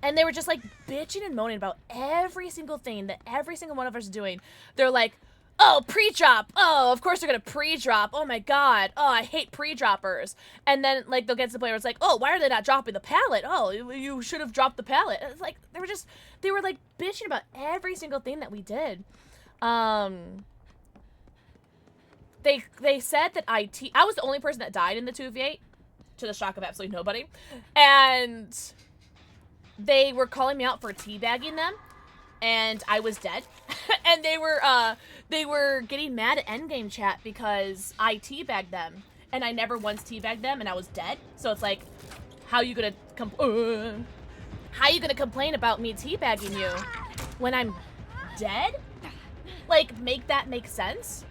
And they were just like bitching and moaning about every single thing that every single one of us is doing. They're like, oh, pre-drop. Oh, of course they're gonna pre-drop. Oh my god. Oh, I hate pre-droppers. And then, like, they'll get to the point where it's like, oh, why are they not dropping the pallet? Oh, you should have dropped the pallet. It's like, they were, like, bitching about every single thing that we did. They said that I was the only person that died in the 2v8, to the shock of absolutely nobody. And they were calling me out for teabagging them. And I was dead. And they were getting mad at endgame chat because I teabagged them. And I never once teabagged them, and I was dead. So it's like, how you gonna complain about me teabagging you when I'm dead? Like, make that make sense?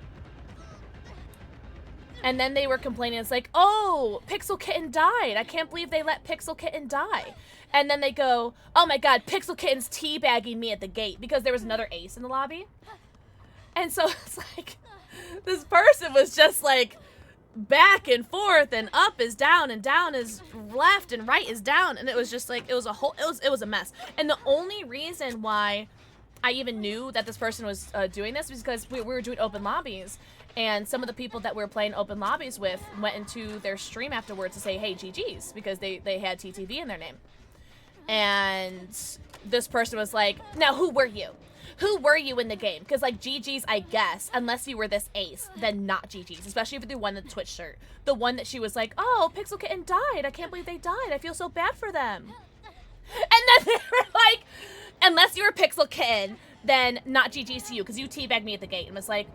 And then they were complaining, it's like, oh, PixelxKitten died. I can't believe they let PixelxKitten die. And then they go, oh my god, PixelxKitten's teabagging me at the gate because there was another ace in the lobby. And so it's like, this person was just like back and forth, and up is down and down is left and right is down. And it was just like, it was a mess. And the only reason why I even knew that this person was doing this was because we were doing open lobbies. And some of the people that we were playing open lobbies with went into their stream afterwards to say, hey, GG's, because they had TTV in their name. And this person was like, now who were you? Who were you in the game? Because, like, GG's, I guess, unless you were this ace, then not GG's, especially if you won the Twitch shirt. The one that she was like, oh, PixelxKitten died. I can't believe they died. I feel so bad for them. And then they were like, unless you were PixelxKitten, then not GG's to you, because you teabagged me at the gate. And was like,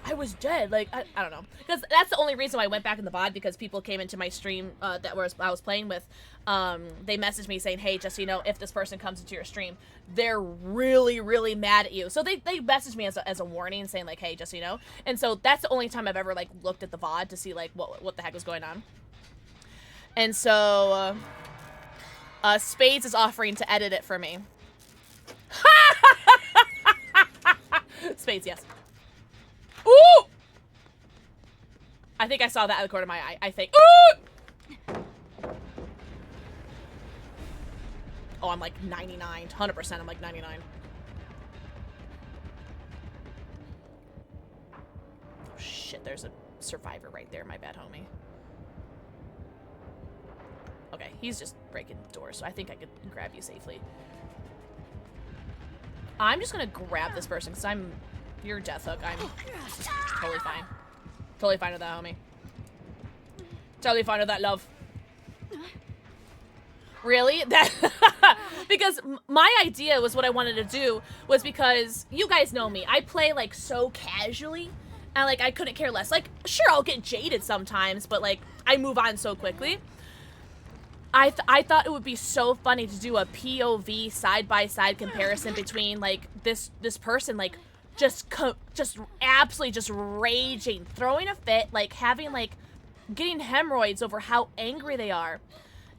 I was dead. Like, I don't know. Because that's the only reason why I went back in the VOD, because people came into my stream that I was playing with. They messaged me saying, hey, just so you know, if this person comes into your stream, they're really, really mad at you. So they messaged me as a warning, saying, like, hey, just so you know. And so that's the only time I've ever, like, looked at the VOD to see, like, what the heck was going on. And so, Spades is offering to edit it for me. Spades, yes. Ooh! I think I saw that out of the corner of my eye. I think. Ooh! Oh, I'm like 99. 100%, I'm like 99. Oh, shit, there's a survivor right there. My bad, homie. Okay, he's just breaking the door, so I think I could grab you safely. I'm just gonna grab this person, because you're Death Hook. I'm totally fine. Totally fine with that, homie. Totally fine with that, love. Really? That because my idea was what I wanted to do was because you guys know me. I play like so casually And, like, I couldn't care less. Like, sure, I'll get jaded sometimes, but, like, I move on so quickly. I thought it would be so funny to do a POV side-by-side comparison between, like, this person, like, just absolutely just raging, throwing a fit, like, having, like, getting hemorrhoids over how angry they are.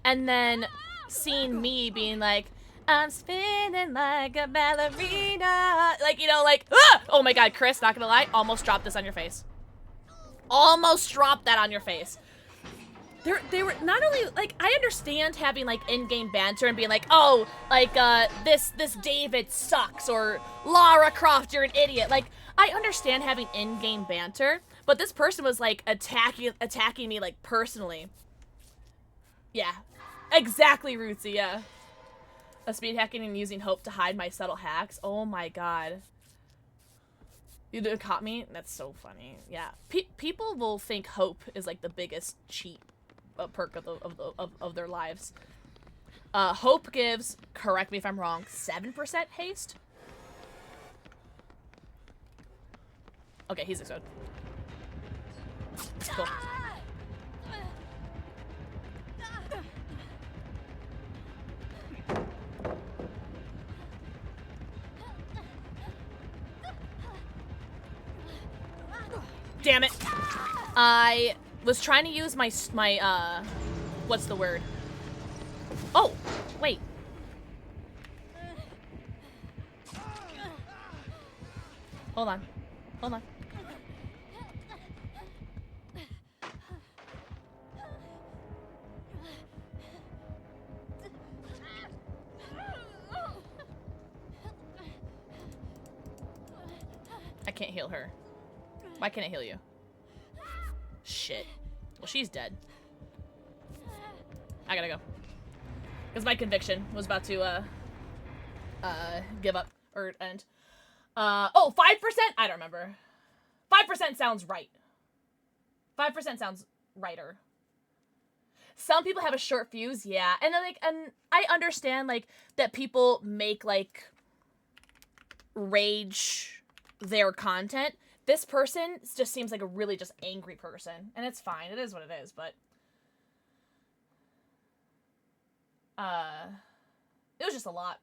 And then seeing me being like, I'm spinning like a ballerina. Like, you know, like, ah! Oh my god, Chris, not gonna lie, almost dropped this on your face. Almost dropped that on your face. They were not only, like, I understand having, like, in-game banter and being like, oh, like, this David sucks, or Lara Croft, you're an idiot. Like, I understand having in-game banter, but this person was, like, attacking me, like, personally. Yeah. Exactly, Rootsy, yeah. A speed hacking and using hope to hide my subtle hacks. Oh my god. You caught me? That's so funny. Yeah. People will think hope is, like, the biggest cheat perk of their lives. Hope gives, correct me if I'm wrong, 7% haste? Okay, he's exploded. Cool. Damn it. I was trying to use my what's the word? Oh, wait. Hold on. Hold on. I can't heal her. Why can't I heal you? Shit. Well, she's dead. I gotta go. Because my conviction was about to, give up. Or end. Oh, 5%? I don't remember. 5% sounds right. 5% sounds righter. Some people have a short fuse, yeah. And, like, and I understand, like, that people make, like, rage their content. This person just seems like a really just angry person. And it's fine. It is what it is, but... it was just a lot.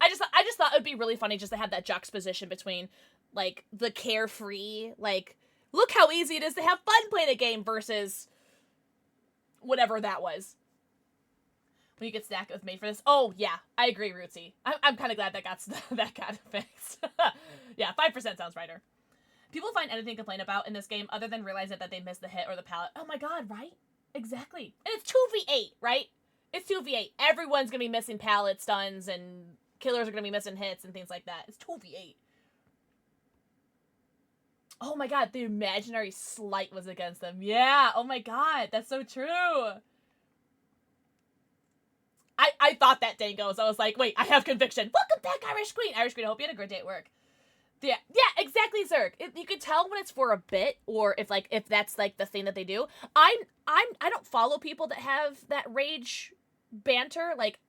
I just thought it would be really funny just to have that juxtaposition between, like, the carefree, like, look how easy it is to have fun playing a game versus whatever that was. When you get stacked with made for this. Oh, yeah. I agree, Rootsy. I'm kind of glad that got fixed. Yeah, 5% sounds righter. People find anything to complain about in this game other than realizing that they missed the hit or the pallet. Oh my god, right? Exactly. And it's 2v8, right? It's 2v8. Everyone's gonna be missing pallet stuns and killers are gonna be missing hits and things like that. It's 2v8. Oh my god, the imaginary slight was against them. Yeah, oh my god, that's so true. I thought that, Dango, so I was like, wait, I have conviction. Welcome back, Irish Queen. Irish Queen, I hope you had a great day at work. Yeah, exactly, Zerk. You can tell when it's for a bit, or if that's like the thing that they do. I don't follow people that have that rage banter, like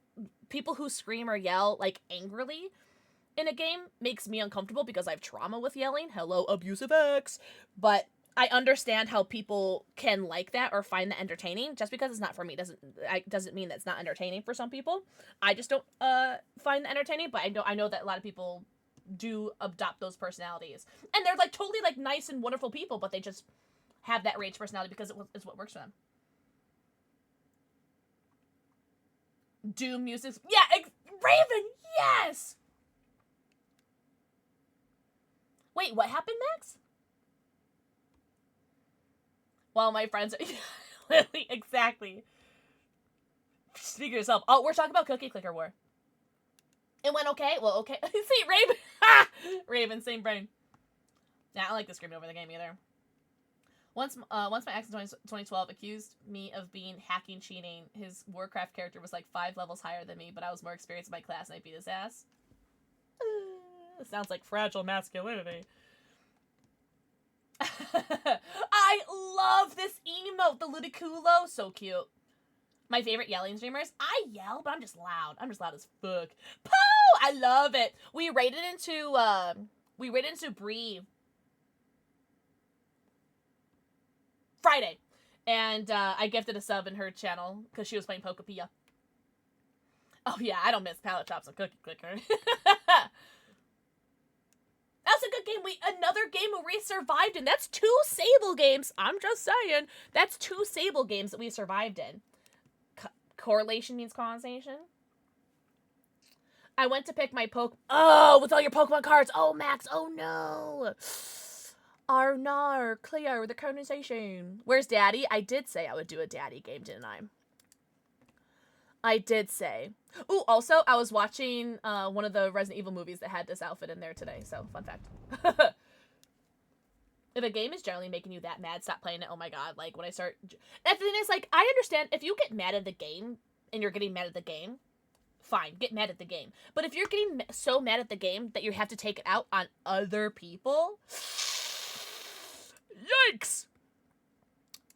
people who scream or yell like angrily in a game makes me uncomfortable because I have trauma with yelling. Hello, abusive ex. But I understand how people can like that or find that entertaining. Just because it's not for me doesn't mean that it's not entertaining for some people. I just don't find it entertaining, but I know that a lot of people do adopt those personalities. And they're like totally like nice and wonderful people, but they just have that rage personality because it's what works for them. Doom music. Yeah, Raven, yes! Wait, what happened, Max? Well, my friends are... Lily, exactly. Speak of yourself. Oh, we're talking about Cookie Clicker War. It went okay? Well, okay. See, Raven. Raven, same brain. Yeah, I don't like the screaming over the game either. Once my ex in 2012 accused me of being hacking cheating, his Warcraft character was like 5 levels higher than me, but I was more experienced in my class and I beat his ass. It sounds like fragile masculinity. I love this emote, the Ludicolo. So cute. My favorite yelling streamers. I yell, but I'm just loud. I'm just loud as fuck. Pooh! I love it. We raided into Bree Friday. And I gifted a sub in her channel because she was playing Pokepia. Oh yeah, I don't miss Palette Chops and Cookie Clicker. That's a good game. Another game we survived in. That's 2 Sable games. I'm just saying. That's 2 Sable games that we survived in. Correlation means causation. I went to pick my Oh, with all your Pokemon cards. Oh, Max. Oh, no. Arnar, clear with the conversation. Where's Daddy? I did say I would do a Daddy game, didn't I? I did say. Ooh, also, I was watching one of the Resident Evil movies that had this outfit in there today, so fun fact. If a game is generally making you that mad, stop playing it. Oh my god, like, when I start... The thing is, like, I understand if you get mad at the game, and you're getting mad at the game, fine, get mad at the game. But if you're getting so mad at the game that you have to take it out on other people... Yikes!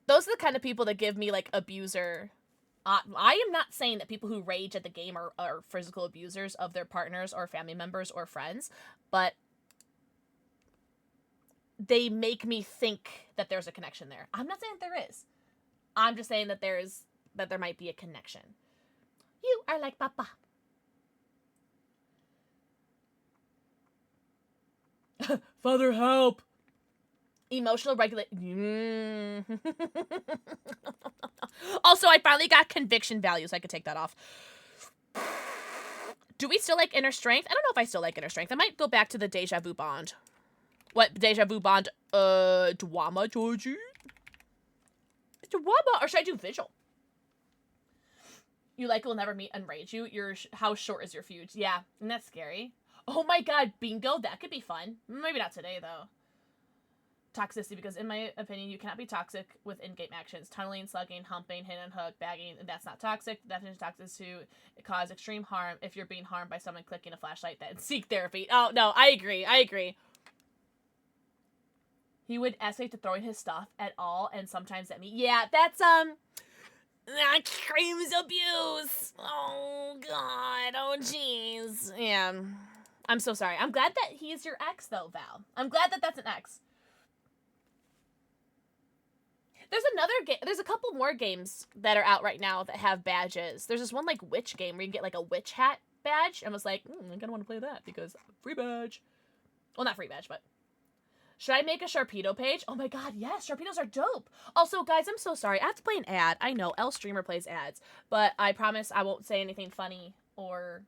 Those are the kind of people that give me, like, abuser... I am not saying that people who rage at the game are physical abusers of their partners or family members or friends, but they make me think that there's a connection there. I'm not saying that there is. I'm just saying that there might be a connection. You are like Papa. Father, help! Emotional regulate. Also, I finally got conviction value, so I could take that off. Do we still like inner strength? I don't know if I still like inner strength. I might go back to the deja vu bond. What deja vu bond? Dwama, Georgie? Dwama, or should I do vigil? You like will never meet enrage you. How short is your fuse? Yeah, and that's scary. Oh my god, bingo, that could be fun. Maybe not today though. Toxicity, because in my opinion, you cannot be toxic with in-game actions. Tunneling, slugging, humping, hit and hook, bagging, and that's not toxic. The definition of toxic is to cause extreme harm if you're being harmed by someone clicking a flashlight, then seek therapy. Oh, no, I agree. He would escalate to throwing his stuff at all, and sometimes at me. Yeah, that's, that screams abuse. Oh, God. Oh, jeez. Yeah. I'm so sorry. I'm glad that he's your ex, though, Val. I'm glad that that's an ex. There's another game. There's a couple more games that are out right now that have badges. There's this one, like, witch game where you can get, like, a witch hat badge. And I was like, I kind of want to play that because free badge. Well, not free badge, but... Should I make a Sharpedo page? Oh my god, yes, Sharpedos are dope. Also, guys, I'm so sorry. I have to play an ad. I know, L Streamer plays ads. But I promise I won't say anything funny or...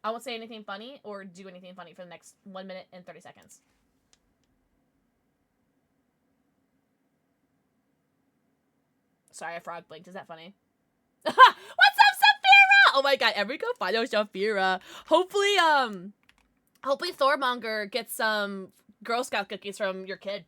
I won't say anything funny or do anything funny for the next 1 minute and 30 seconds. Sorry, a frog blinked. Is that funny? What's up, Saphira? Oh my god, everybody go follow Saphira. Hopefully, hopefully Thormonger gets some Girl Scout cookies from your kid.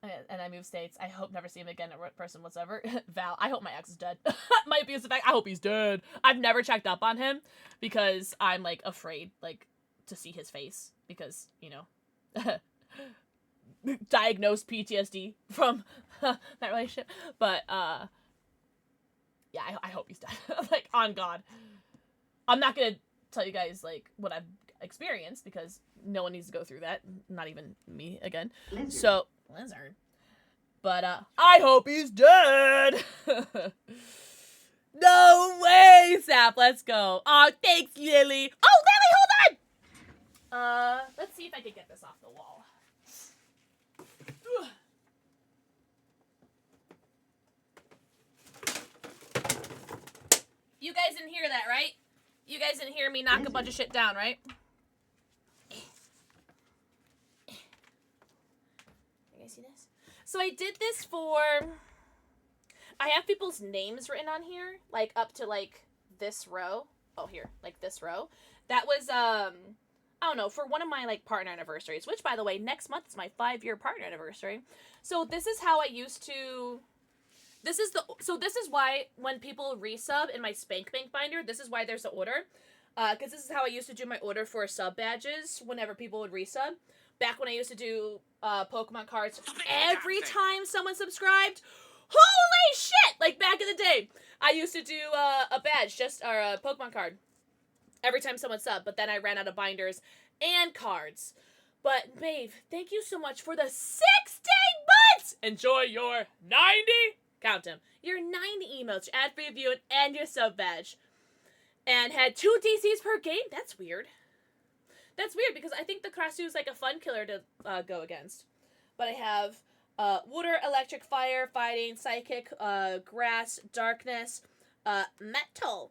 And I move states. I hope never see him again in person whatsoever. Val, I hope my ex is dead. My abusive ex, I hope he's dead. I've never checked up on him because I'm, like, afraid, like, to see his face. Because, you know... diagnosed PTSD from that relationship, but yeah, I hope he's dead. Like, on God, I'm not gonna tell you guys like what I've experienced because no one needs to go through that, not even me again. Lizard. So Lizard, but I hope he's dead. No way, Sap. Let's go. Oh, thanks, Lily. Oh, Lily, hold on. Let's see if I can get this off the wall. You guys didn't hear that, right? You guys didn't hear me knock a bunch of shit down, right? You guys see this? So I did this for... I have people's names written on here, like, up to, like, this row. Oh, here, like, this row. That was, I don't know, for one of my, like, partner anniversaries, which, by the way, next month is my 5-year partner anniversary. So this is how I used to... This is why when people resub in my Spank Bank binder, this is why there's an order. Because this is how I used to do my order for sub badges whenever people would resub. Back when I used to do Pokemon cards every time someone subscribed. Holy shit! Like, back in the day, I used to do a badge, or a Pokemon card, every time someone subbed. But then I ran out of binders and cards. But, Maeve, thank you so much for the 6 Yes! Enjoy your 90? Count them. Your 90 emotes, your ad-free view, and your sub badge. And had 2 DCs per game? That's weird. That's weird because I think the Krasu is like a fun killer to go against. But I have water, electric, fire, fighting, psychic, grass, darkness, metal,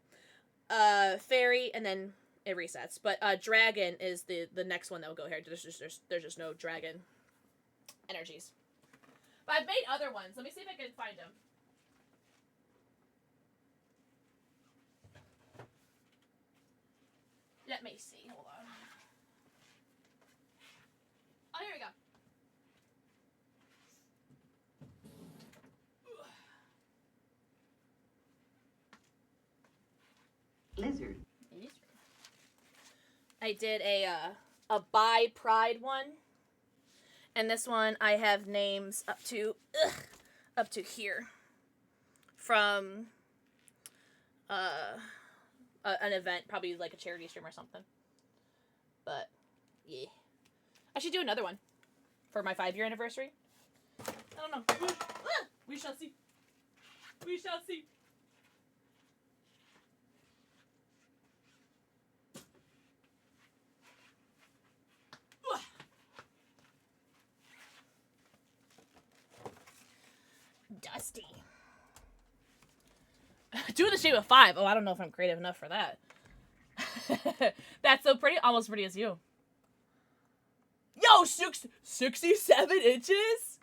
fairy, and then it resets. But dragon is the next one that will go here. There's just no dragon energies. But I've made other ones. Let me see if I can find them. Let me see. Hold on. Oh, here we go. Lizard. I did a bi pride one, and this one I have names up to here from an event, probably like a charity stream or something. But yeah, I should do another one for my 5-year anniversary. I don't know. We shall see. We shall see. Dusty. Do the shape of 5. Oh, I don't know if I'm creative enough for that. That's so pretty, almost pretty as you. Yo, 67 inches?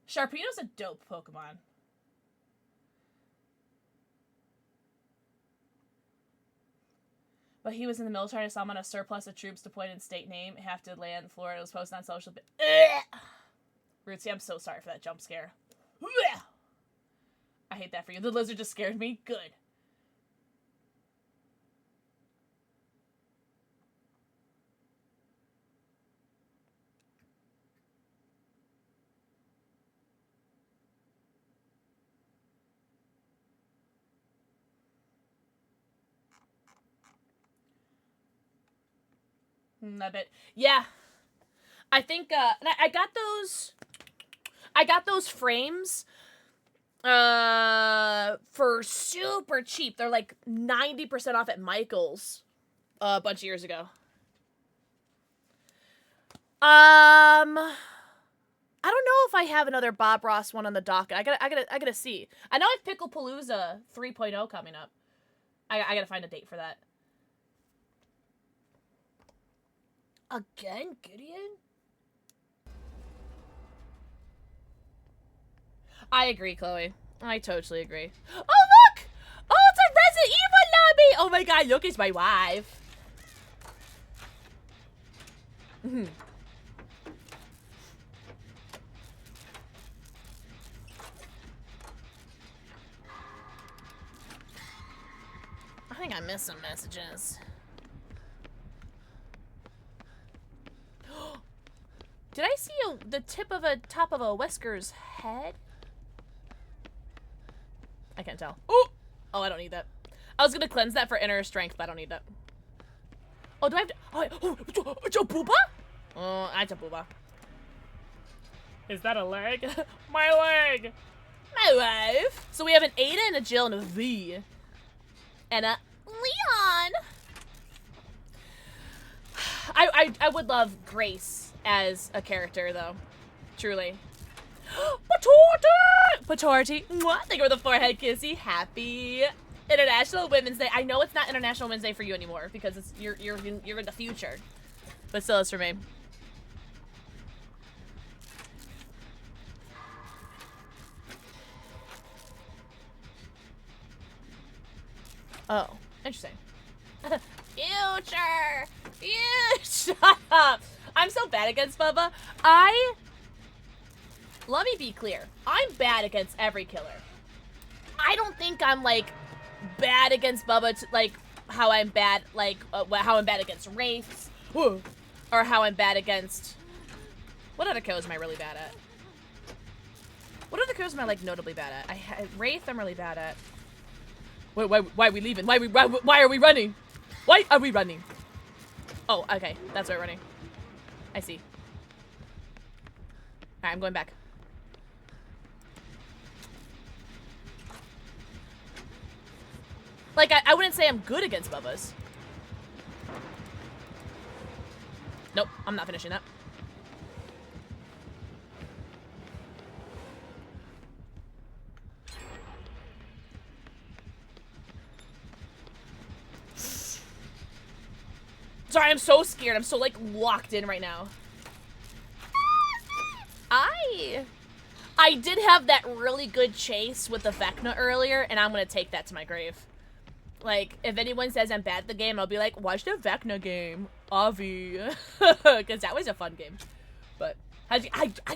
Sharpedo's a dope Pokemon. But he was in the military to summon a surplus of troops deployed in state name. Have to land in Florida. It was posted on social. Rootsy, I'm so sorry for that jump scare. I hate that for you. The lizard just scared me. Good. A bit. Yeah. I think I got those frames for super cheap. They're like 90% off at Michael's a bunch of years ago. I don't know if I have another Bob Ross one on the docket. I gotta see. I know I have Picklepalooza 3.0 coming up. I gotta find a date for that. Again, Gideon? I agree, Chloe. I totally agree. Oh, look! Oh, it's a Resident Evil lobby! Oh my god, Yoki's my wife. I think I missed some messages. Did I see the top of a Wesker's head? I can't tell. Oh, I don't need that. I was gonna cleanse that for inner strength, but I don't need that. Oh, do I have to? Oh, Jabuba? Oh, I Jabuba. Is that a leg? My leg. My wife. So we have an Ada and a Jill and a V. And a Leon. I would love Grace as a character, though. Truly. Patorti! What? Thank you for the forehead kissy. Happy International Women's Day. I know it's not International Women's Day for you anymore because it's you're in the future, but still, it's for me. Oh, interesting. Future! Shut up! I'm so bad against Bubba. Let me be clear. I'm bad against every killer. I don't think I'm, like, bad against Bubba, like, how I'm bad, like, how I'm bad against Wraiths. Or how I'm bad against... What other kills am I really bad at? What other kills am I, like, notably bad at? Wraith I'm really bad at. Why are we leaving? Why are we running? Why are we running? Oh, okay. That's why we're running. I see. Alright, I'm going back. Like, I wouldn't say I'm good against Bubba's. Nope, I'm not finishing that. Sorry, I'm so scared. I'm so, like, locked in right now. I did have that really good chase with the Vecna earlier, and I'm gonna take that to my grave. Like, if anyone says I'm bad at the game, I'll be like, watch the Vecna game, Avi. Because that was a fun game. But, I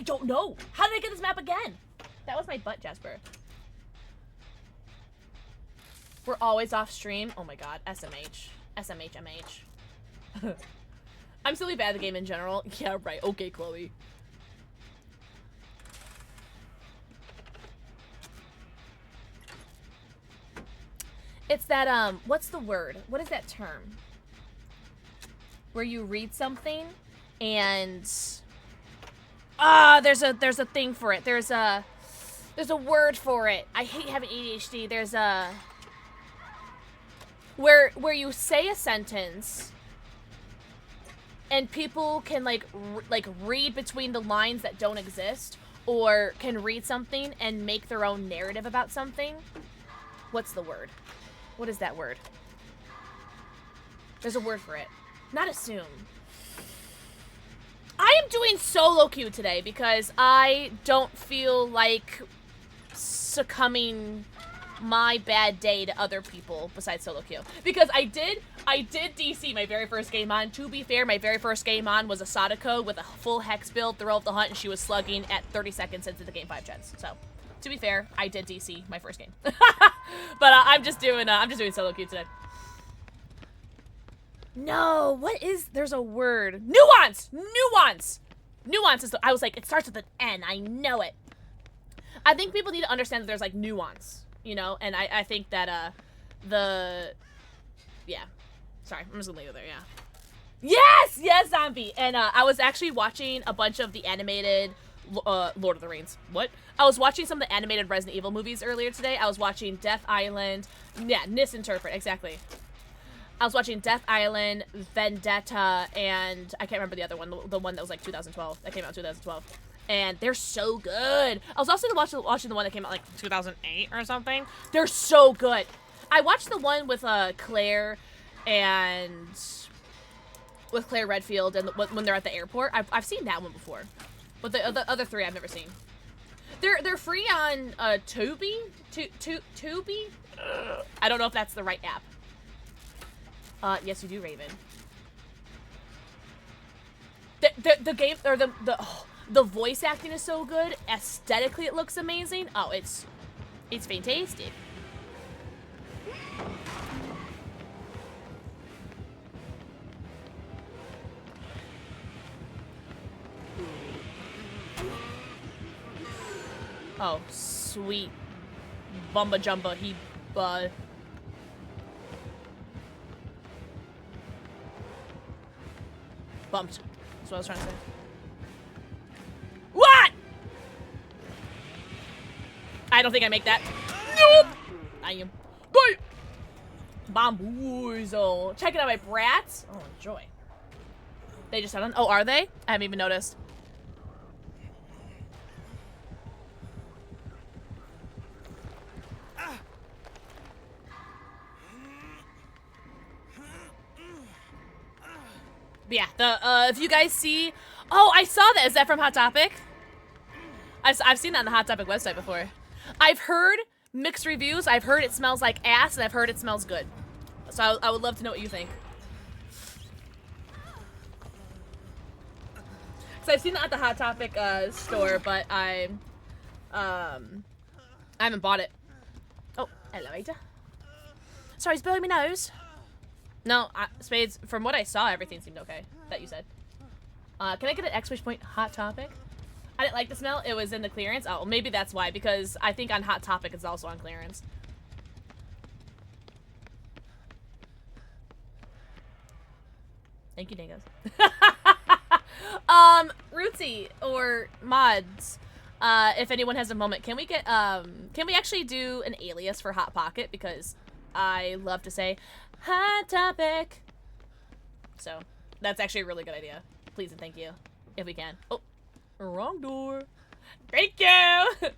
don't know. How did I get this map again? That was my butt, Jasper. We're always off stream. Oh my god, SMH. SMH. I'm silly bad at the game in general. Yeah, right. Okay, Chloe. It's that, what's the word? What is that term? Where you read something and... there's a thing for it. There's a word for it. I hate having ADHD. There's a... Where you say a sentence and people can, like read between the lines that don't exist, or can read something and make their own narrative about something. What's the word? What is that word? There's a word for it. Not assume. I am doing solo queue today because I don't feel like succumbing my bad day to other people besides solo queue. Because I did DC my very first game on. To be fair, my very first game on was a Sadako with a full hex build, Thrill of the Hunt, and she was slugging at 30 seconds into the game 5 gens. So, to be fair, I did DC my first game. But I'm just doing solo queue today. No, what is, there's a word. Nuance! Nuance! Nuance is the, I was like, it starts with an N. I know it. I think people need to understand that there's like nuance, you know? And I think that, yeah. Sorry, I'm just gonna leave it there, yeah. Yes! Yes, zombie! And, I was actually watching a bunch of the animated, Lord of the Rings. What? I was watching some of the animated Resident Evil movies earlier today. I was watching Death Island. Yeah, Misinterpret, exactly. I was watching Death Island, Vendetta, and I can't remember the other one, the one that was like 2012, that came out in 2012. And they're so good. I was also watching the one that came out like 2008 or something. They're so good. I watched the one with Claire and with Claire Redfield and when they're at the airport. I've seen that one before, but the other three I've never seen. They're free on Tubi. Tubi. I don't know if that's the right app. Yes, you do, Raven. The game, or the voice acting is so good. Aesthetically, it looks amazing. Oh, it's fantastic. Oh, sweet. Bumba Jumba, he, bumped. That's what I was trying to say. What? I don't think I make that. Nope. I am. Bye. Bamboozle. Checking out my brats. Oh, enjoy. They just had on. Oh, are they? I haven't even noticed. But yeah, if you guys see, oh, I saw that. Is that from Hot Topic? I've seen that on the Hot Topic website before. I've heard mixed reviews. I've heard it smells like ass, and I've heard it smells good. So I would love to know what you think. So I've seen that at the Hot Topic store, but I haven't bought it. Oh, hello, Ada. Sorry, he's blowing me nose. No, Spades, from what I saw, everything seemed okay, that you said. Can I get an exclamation point Hot Topic? I didn't like the smell. It was in the clearance. Oh, maybe that's why, because I think on Hot Topic it's also on clearance. Thank you, dingoes. Rootsy, or mods, if anyone has a moment, can we get, can we actually do an alias for Hot Pocket? Because I love to say, hot topic. So, that's actually a really good idea. Please and thank you, if we can. Oh, wrong door. Thank you!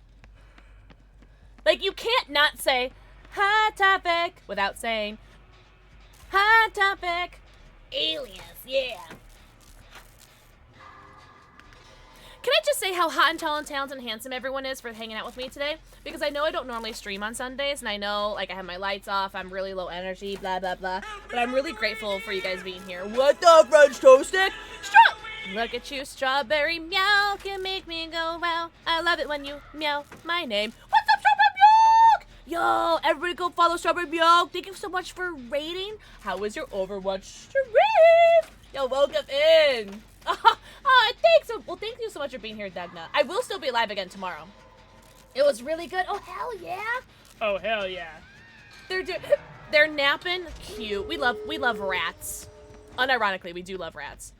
Like, you can't not say, hot topic, without saying, hot topic. Alias, yeah. Can I just say how hot and tall and talented and handsome everyone is for hanging out with me today? Because I know I don't normally stream on Sundays, and I know, like, I have my lights off, I'm really low energy, blah, blah, blah. But I'm really grateful for you guys being here. What the French toast stick? Look at you, strawberry meow, can make me go wow. I love it when you meow my name. What's up, strawberry meow? Yo, everybody go follow strawberry meow. Thank you so much for rating. How was your Overwatch stream? Yo, welcome in. Thanks. Well, thank you so much for being here, Dagna. I will still be live again tomorrow. It was really good. Oh, hell yeah. Oh, hell yeah. They're napping. Cute. We love rats. Unironically, we do love rats.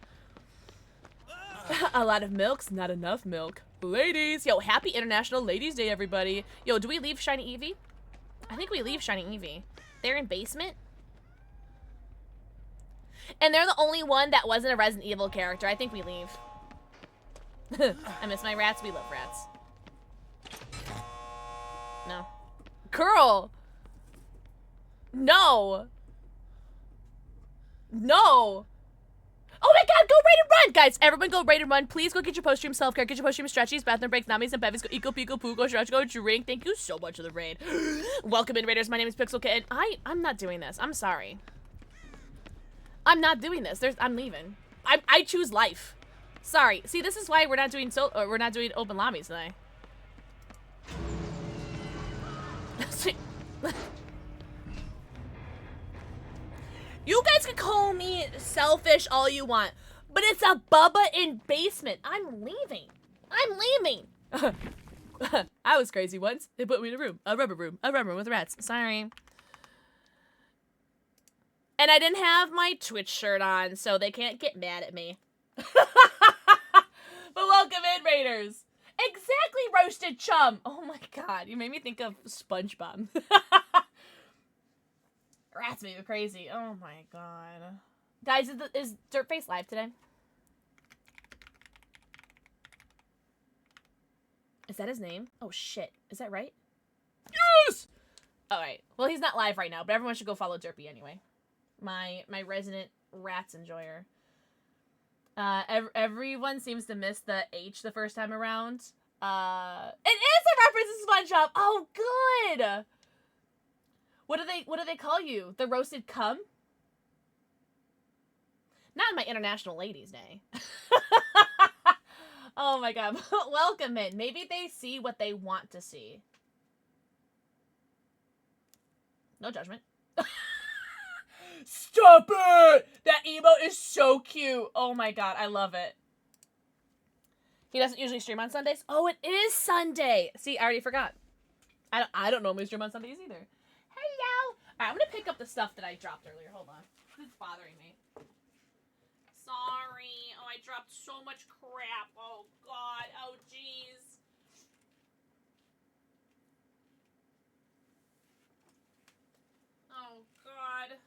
A lot of milk's not enough milk. Ladies. Yo, happy International Ladies Day, everybody. Yo, do we leave Shiny Eevee? I think we leave Shiny Eevee. They're in basement. And they're the only one that wasn't a Resident Evil character. I think we leave. I miss my rats. We love rats. No. Girl! No! No! Oh my god, go raid and run! Guys, everyone go raid and run. Please go get your post-stream self-care, get your post-stream stretchies, bathroom breaks, namis, and bevies, go eco, pico, poo, go stretch, go drink. Thank you so much for the raid. Welcome in, raiders. My name is PixelxKitten. I'm not doing this. I'm sorry. I'm not doing this. I'm leaving. I choose life. Sorry. See, this is why we're not doing open lobbies today. You guys can call me selfish all you want, but it's a Bubba in basement. I'm leaving. I'm leaving. I was crazy once. They put me in a rubber room with rats. Sorry. And I didn't have my Twitch shirt on, so they can't get mad at me. But welcome in, Raiders. Exactly, roasted chum. Oh my god, you made me think of SpongeBob. Rats make me crazy. Oh my god. Guys, is Dirtface live today? Is that his name? Oh shit. Is that right? Yes! Alright. Well, he's not live right now, but everyone should go follow Derpy anyway. My resident rats enjoyer. Everyone seems to miss the H the first time around. It is a reference to SpongeBob. Oh, good. What do they call you? The roasted cum? Not my International Ladies Day. Oh my god. Welcome in. Maybe they see what they want to see. No judgment. Stop it! That emote is so cute. Oh my god, I love it. He doesn't usually stream on Sundays. Oh, it is Sunday. See, I already forgot. I don't normally stream on Sundays either. Hello. Alright, I'm gonna pick up the stuff that I dropped earlier. Hold on. It's bothering me. Sorry. Oh, I dropped so much crap. Oh god. Oh jeez. Oh god.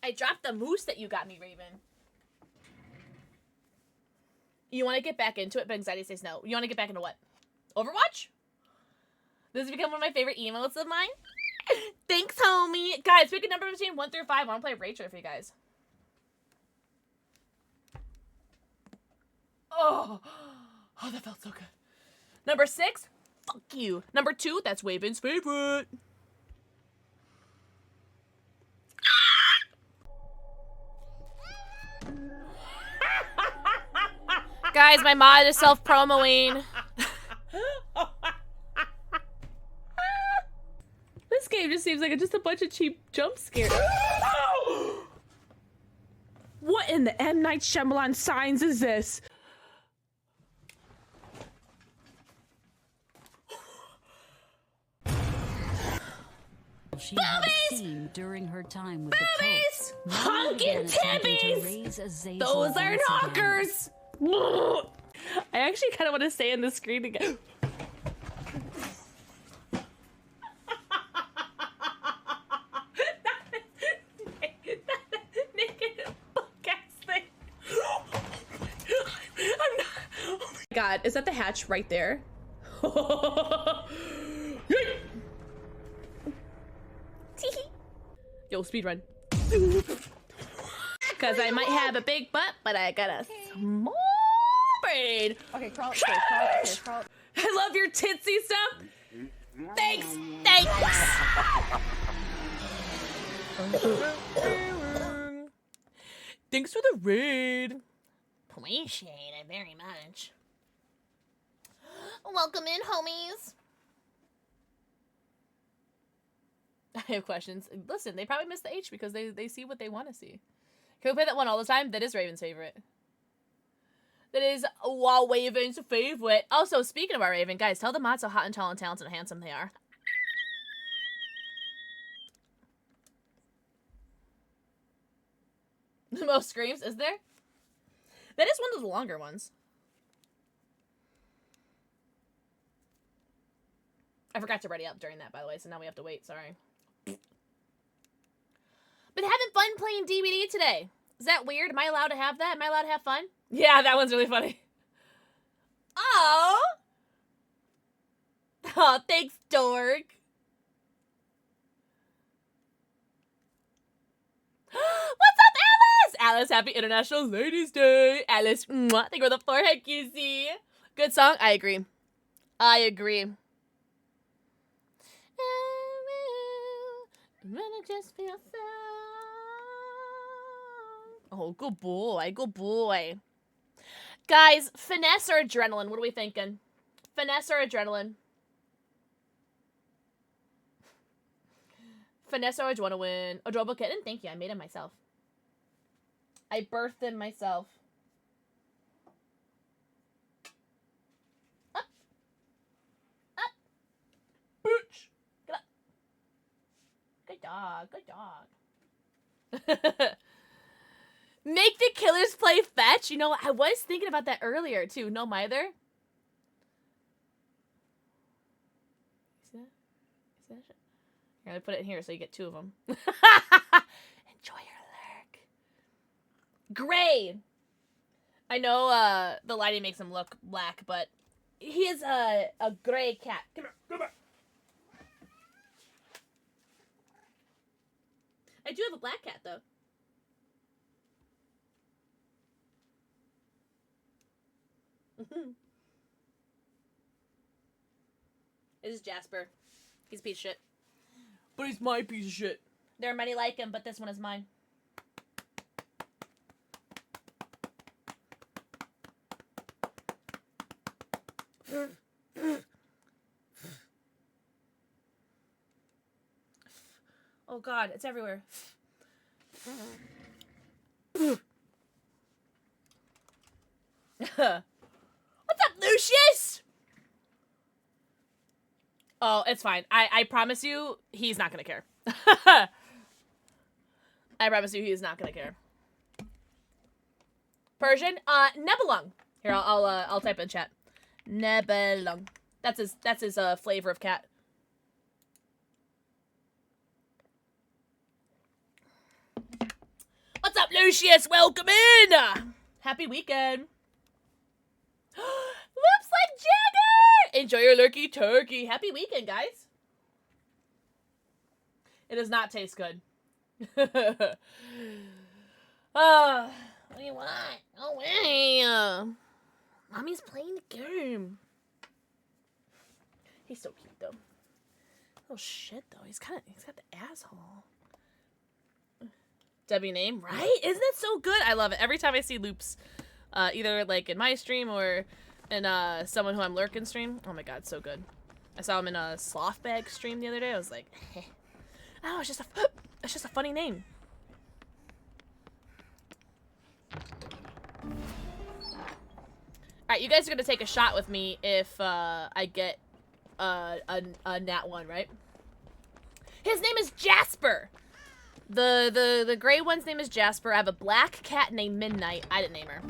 I dropped the moose that you got me, Raven. You want to get back into it, but anxiety says no. You want to get back into what? Overwatch? This has become one of my favorite emotes of mine. Thanks, homie. Guys, pick a number between 1 through 5. I want to play Rachel for you guys. Oh, that felt so good. Number 6, fuck you. Number 2, that's Waven's favorite. Guys, my mod is self-promoing. This game just seems like just a bunch of cheap jump scares. What in the M. Night Shyamalan signs is this? She had seen during her time with Boobies! the Pope. Honking tippies! Those are knockers! I actually kind of want to stay in the screen again. God, is that the hatch right there? Yo, speedrun. Because I might have a big butt, but I got a small brain. Okay, crawl. I love your titsy stuff. Thanks. Thanks for the raid. Appreciate it very much. Welcome in, homies. I have questions. Listen, they probably missed the H because they see what they want to see. Can we play that one all the time? That is Raven's favorite. That is Raven's favorite. Also, speaking of our Raven, guys, tell the mods how hot and tall and talented and handsome they are. The most screams, is there? That is one of the longer ones. I forgot to ready up during that, by the way, so now we have to wait. Sorry. Been having fun playing DBD today. Is that weird? Am I allowed to have that? Am I allowed to have fun? Yeah, that one's really funny. Oh! Oh, thanks, dork. What's up, Alice? Alice, happy International Ladies' Day. Alice, mwah, thank you for the forehead kissy. Good song? I agree. I agree. Just feel so. Oh, good boy, good boy. Guys, finesse or adrenaline? What are we thinking? Finesse or adrenaline? Finesse or I want to win. Adorable kitten? Thank you, I made him myself. I birthed him myself. Up. Up. Bitch. Get up. Good dog, good dog. Make the killers play fetch? You know, I was thinking about that earlier, too. No, mither. See that? See that shit? Here, let me put it in here so you get two of them. Enjoy your lurk. Gray! I know the lighting makes him look black, but he is a gray cat. Come here, come here. I do have a black cat, though. This is Jasper. He's a piece of shit. But he's my piece of shit. There are many like him, but this one is mine. Oh god, it's everywhere. What's up, Lucius? Oh, it's fine. I promise you, he's not gonna care. I promise you, he's not gonna care. Persian? Nebelung. Here, I'll type in chat. Nebelung. That's his flavor of cat. What's up, Lucius? Welcome in! Happy weekend. Looks like Jagger! Enjoy your lurky turkey. Happy weekend, guys. It does not taste good. What do you want? Oh, way. Mommy's playing the game. He's so cute, though. Oh, shit, though. He's got the asshole. W name, right? Isn't it so good? I love it. Every time I see Loops, either like in my stream or in someone who I'm lurking stream. Oh my god, it's so good. I saw him in a sloth bag stream the other day. I was like, oh, it's just a funny name. Alright, you guys are gonna take a shot with me if I get a nat 1, right? His name is Jasper! The gray one's name is Jasper. I have a black cat named Midnight. I didn't name her.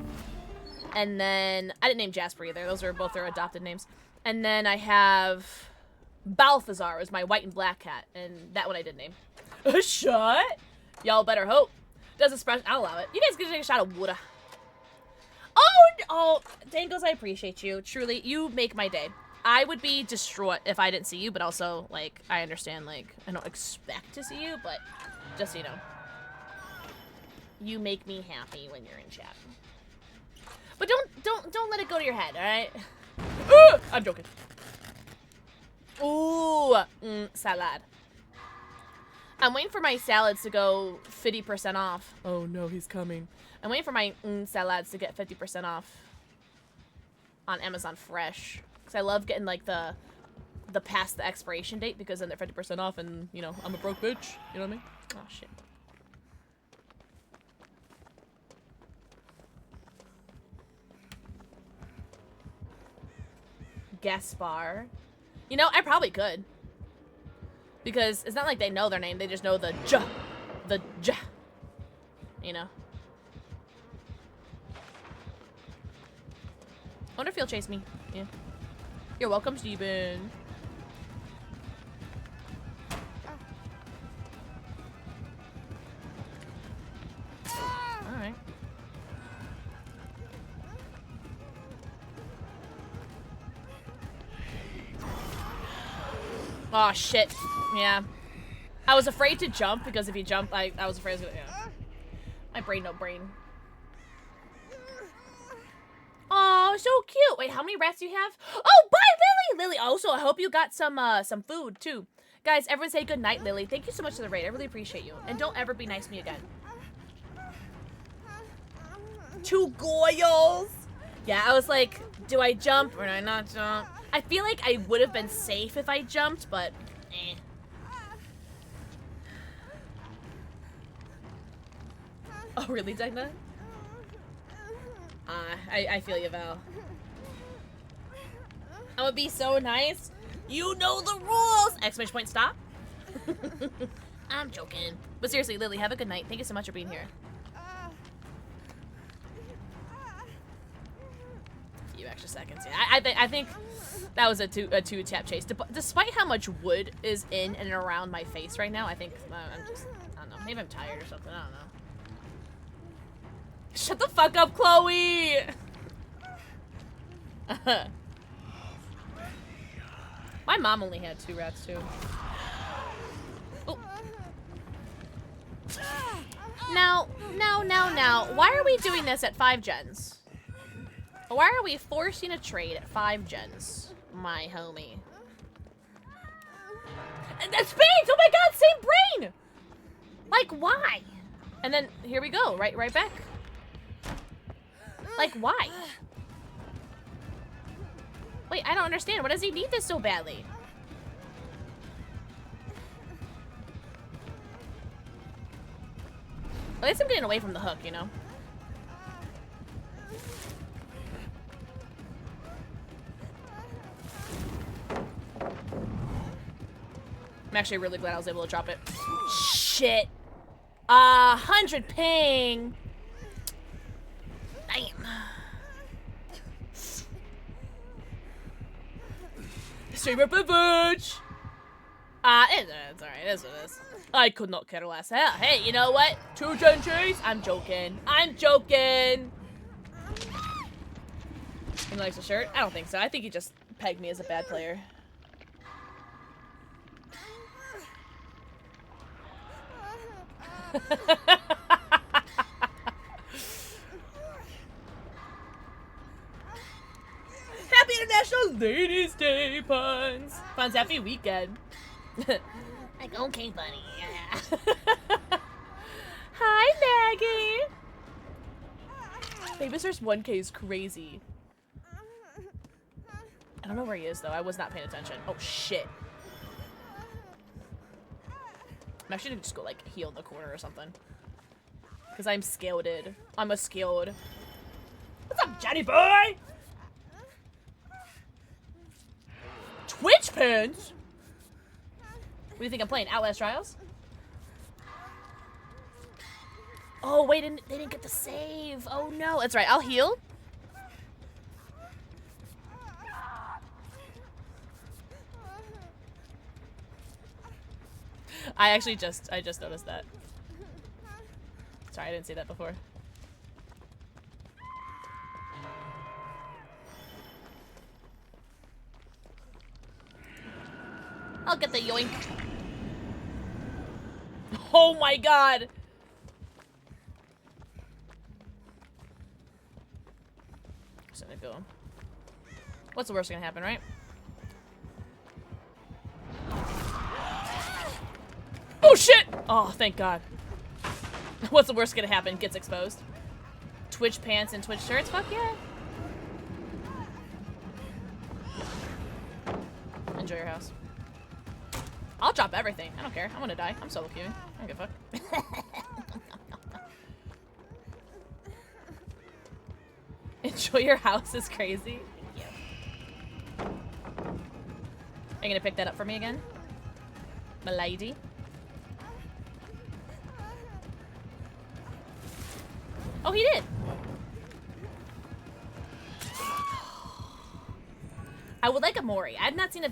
And then I didn't name Jasper either. Those are both their adopted names. And then I have Balthazar is my white and black cat, and that one I did name. A shot? Y'all better hope. Does express? I'll allow it. You guys can take a shot of water. Oh, Dangles, I appreciate you. Truly, you make my day. I would be distraught if I didn't see you, but also, like, I understand, like, I don't expect to see you, but just so you know. You make me happy when you're in chat. But don't let it go to your head, alright? I'm joking. Ooh, salad. I'm waiting for my salads to go 50% off. Oh no, he's coming. I'm waiting for my salads to get 50% off on Amazon Fresh. Because I love getting, like, the past the expiration date, because then they're 50% off and, you know, I'm a broke bitch. You know what I mean? Oh, shit. Gaspar. You know, I probably could. Because it's not like they know their name, they just know the J. The J. You know? I wonder if he'll chase me. Yeah. You're welcome, Steven. Alright. Oh shit. Yeah. I was afraid to jump because if you jump, I was afraid I was gonna. Yeah. My brain, no brain. Oh, so cute. Wait, how many rats do you have? Oh, bye, Lily. Lily. Also, I hope you got some food too. Guys, everyone say good night, Lily. Thank you so much for the raid. I really appreciate you. And don't ever be nice to me again. 2 goyles. Yeah, I was like, do I jump or do I not jump? I feel like I would have been safe if I jumped, but eh. Oh, really, Degna? I feel you, Val. I would be so nice. You know the rules! Exclamation point, stop. I'm joking. But seriously, Lily, have a good night. Thank you so much for being here. A few extra seconds. Yeah, I think that was a two-tap chase. Despite how much wood is in and around my face right now, I think I'm just, I don't know. Maybe I'm tired or something. I don't know. Shut the fuck up, Chloe! My mom only had 2 rats, too. Oh. Now, why are we doing this at 5 gens? Why are we forcing a trade at 5 gens, my homie? And that's Spades! Oh my god, same brain! Like, why? And then, here we go, right back. Like, why? Wait, I don't understand. Why does he need this so badly? At least I'm getting away from the hook, you know? I'm actually really glad I was able to drop it. Shit. 100 ping. Damn. Streamer privilege. It's alright. It is what it is. I could not care less. Hey, you know what? 2 gen chase? I'm joking. I'm joking. He likes the shirt? I don't think so. I think he just pegged me as a bad player. Happy International Ladies Day, Puns! Puns, happy weekend. Like, okay, buddy. Yeah. Hi, Maggie! Babysitter's 1K is crazy. I don't know where he is, though. I was not paying attention. Oh, shit. I'm actually gonna just go, like, heal in the corner or something. Because I'm scalded. I'm a skilled. What's up, Johnny boy? Twitch pins? What do you think I'm playing? Outlast Trials? Oh, wait, they didn't get to save. Oh, no. That's right. I'll heal. I just noticed that. Sorry, I didn't see that before. I'll get the yoink. Oh my god! Just gonna go. What's the worst gonna happen, right? Oh shit! Oh, thank god. What's the worst gonna happen? Gets exposed. Twitch pants and Twitch shirts? Fuck yeah. Enjoy your house. I'll drop everything. I don't care. I'm gonna die. I'm solo queuing. I don't give a fuck. Enjoy your house is crazy. Yeah. Are you gonna pick that up for me again? My lady? Oh, he did. I would like a Mori. I've not seen a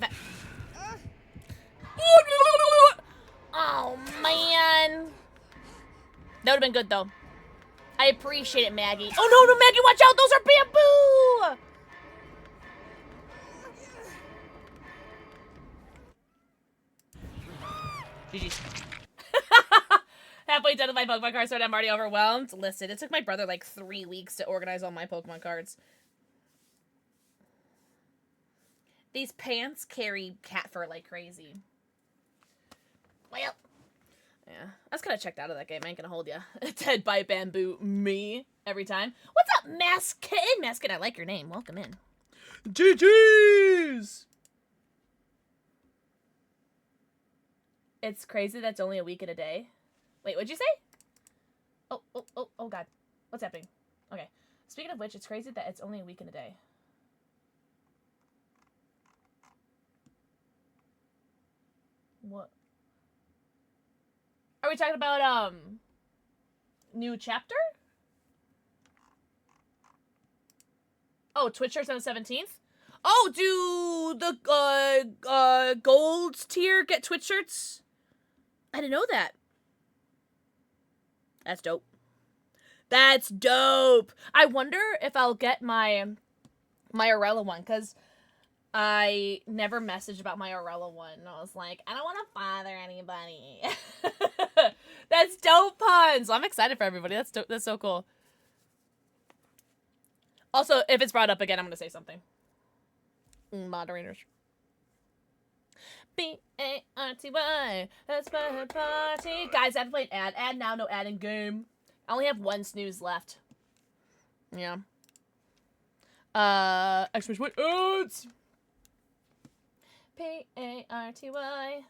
Oh, man. That would have been good, though. I appreciate it, Maggie. Oh, no, Maggie, watch out. Those are bamboo. GG's. Halfway done with my Pokemon cards, so I'm already overwhelmed. Listen, it took my brother like 3 weeks to organize all my Pokemon cards. These pants carry cat fur like crazy. Well, yeah, I was kind of checked out of that game. I ain't gonna hold ya. Dead by bamboo, me every time. What's up, Maskin? Maskin, I like your name. Welcome in. GG's. It's crazy that's only a week and a day. Wait, what'd you say? Oh, God. What's happening? Okay. Speaking of which, it's crazy that it's only a week and a day. What? Are we talking about, new chapter? Oh, Twitch shirts on the 17th? Oh, do the, gold tier get Twitch shirts? I didn't know that. That's dope. That's dope. I wonder if I'll get my Aurella one, because I never messaged about my Aurella one. And I was like, I don't want to bother anybody. That's dope, puns. I'm excited for everybody. That's dope. That's so cool. Also, if it's brought up again, I'm going to say something. Moderators. B-A-R-T-Y. That's my party. Guys, I have to play an ad. Ad now, no ad in game. I only have one snooze left. Yeah. Exclamation point ads. P-A-R-T-Y.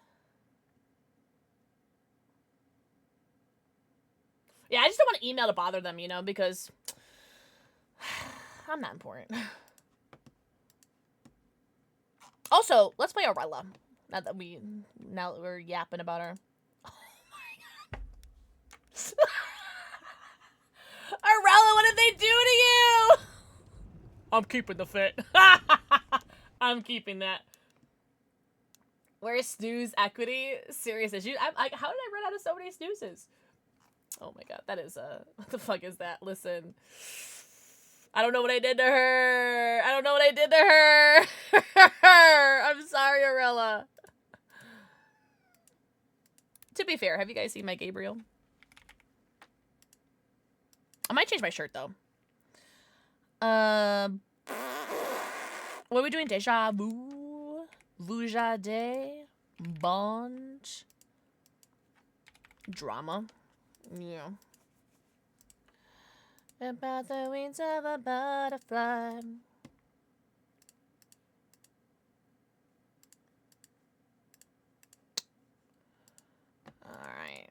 Yeah, I just don't want to email to bother them, you know, because I'm not important. Also, let's play Aurella. Now that we're yapping about her. Oh my god. Aurella, what did they do to you? I'm keeping the fit. I'm keeping that. Where's snooze equity? Serious issues. How did I run out of so many snoozes? Oh my god, that is what the fuck is that? Listen. I don't know what I did to her. I don't know what I did to her. I'm sorry, Aurella. To be fair, have you guys seen my Gabriel? I might change my shirt, though. What are we doing? Deja vu? Vujade? Bond? Drama? Yeah. About the wings of a butterfly. Alright.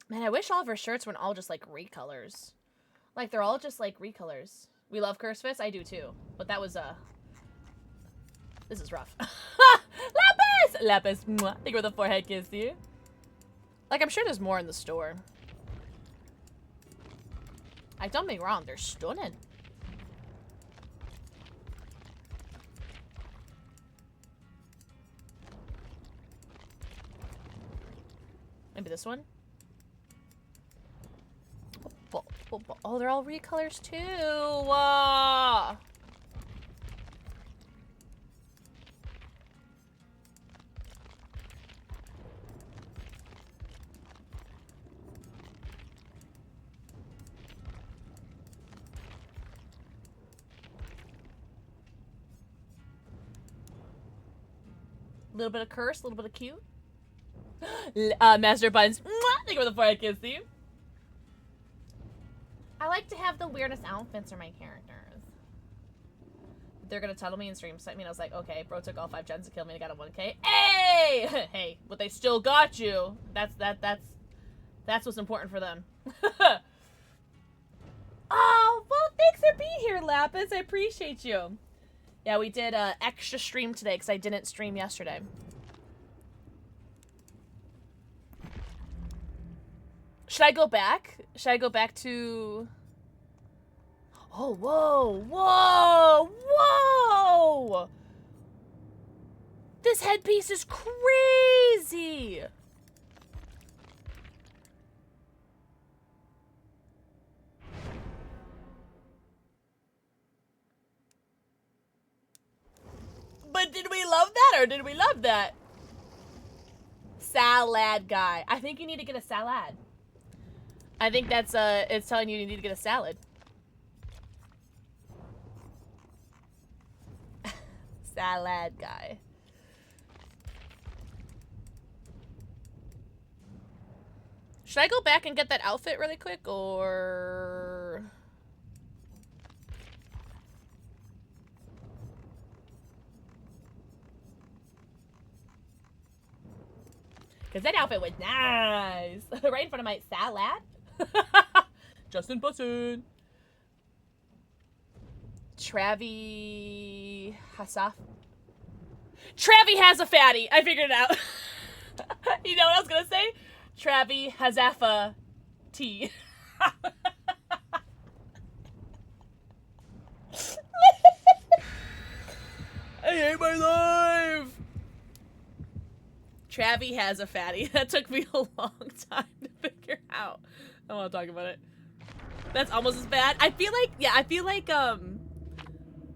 Man, I wish all of her shirts weren't all just like recolors. Like they're all just like recolors. We love Curse Fist? I do too. But that was this is rough. Lapis! Lapis. Mwah. Thank you for the forehead kiss, dude. Like, I'm sure there's more in the store. Like, don't be wrong, they're stunning. Maybe this one? Oh, they're all recolors too. A little bit of curse, a little bit of cute. Master Buns. Thank you for the forehead kiss, Steve. I like to have the weirdest outfits for my characters. They're gonna tunnel me in stream. So I mean, I was like, okay, bro took all 5 gens to kill me. I got a 1K. Hey, hey, but they still got you. That's what's important for them. Oh, well, thanks for being here, Lapis. I appreciate you. Yeah, we did extra stream today because I didn't stream yesterday. Should I go back? Should I go back to... Oh, whoa, whoa, whoa! This headpiece is crazy! But did we love that or did we love that? Salad guy. I think you need to get a salad. I think that's, it's telling you need to get a salad. Salad guy. Should I go back and get that outfit really quick, or... Because that outfit was nice. Right in front of my salad. Justin Bussin. Travi Hasaf. Travi has a fatty. I figured it out. You know what I was going to say? Travi Hazafa T. I hate my life. Travi has a fatty. That took me a long time to figure out. I don't want to talk about it. That's almost as bad. I feel like, yeah, I feel like,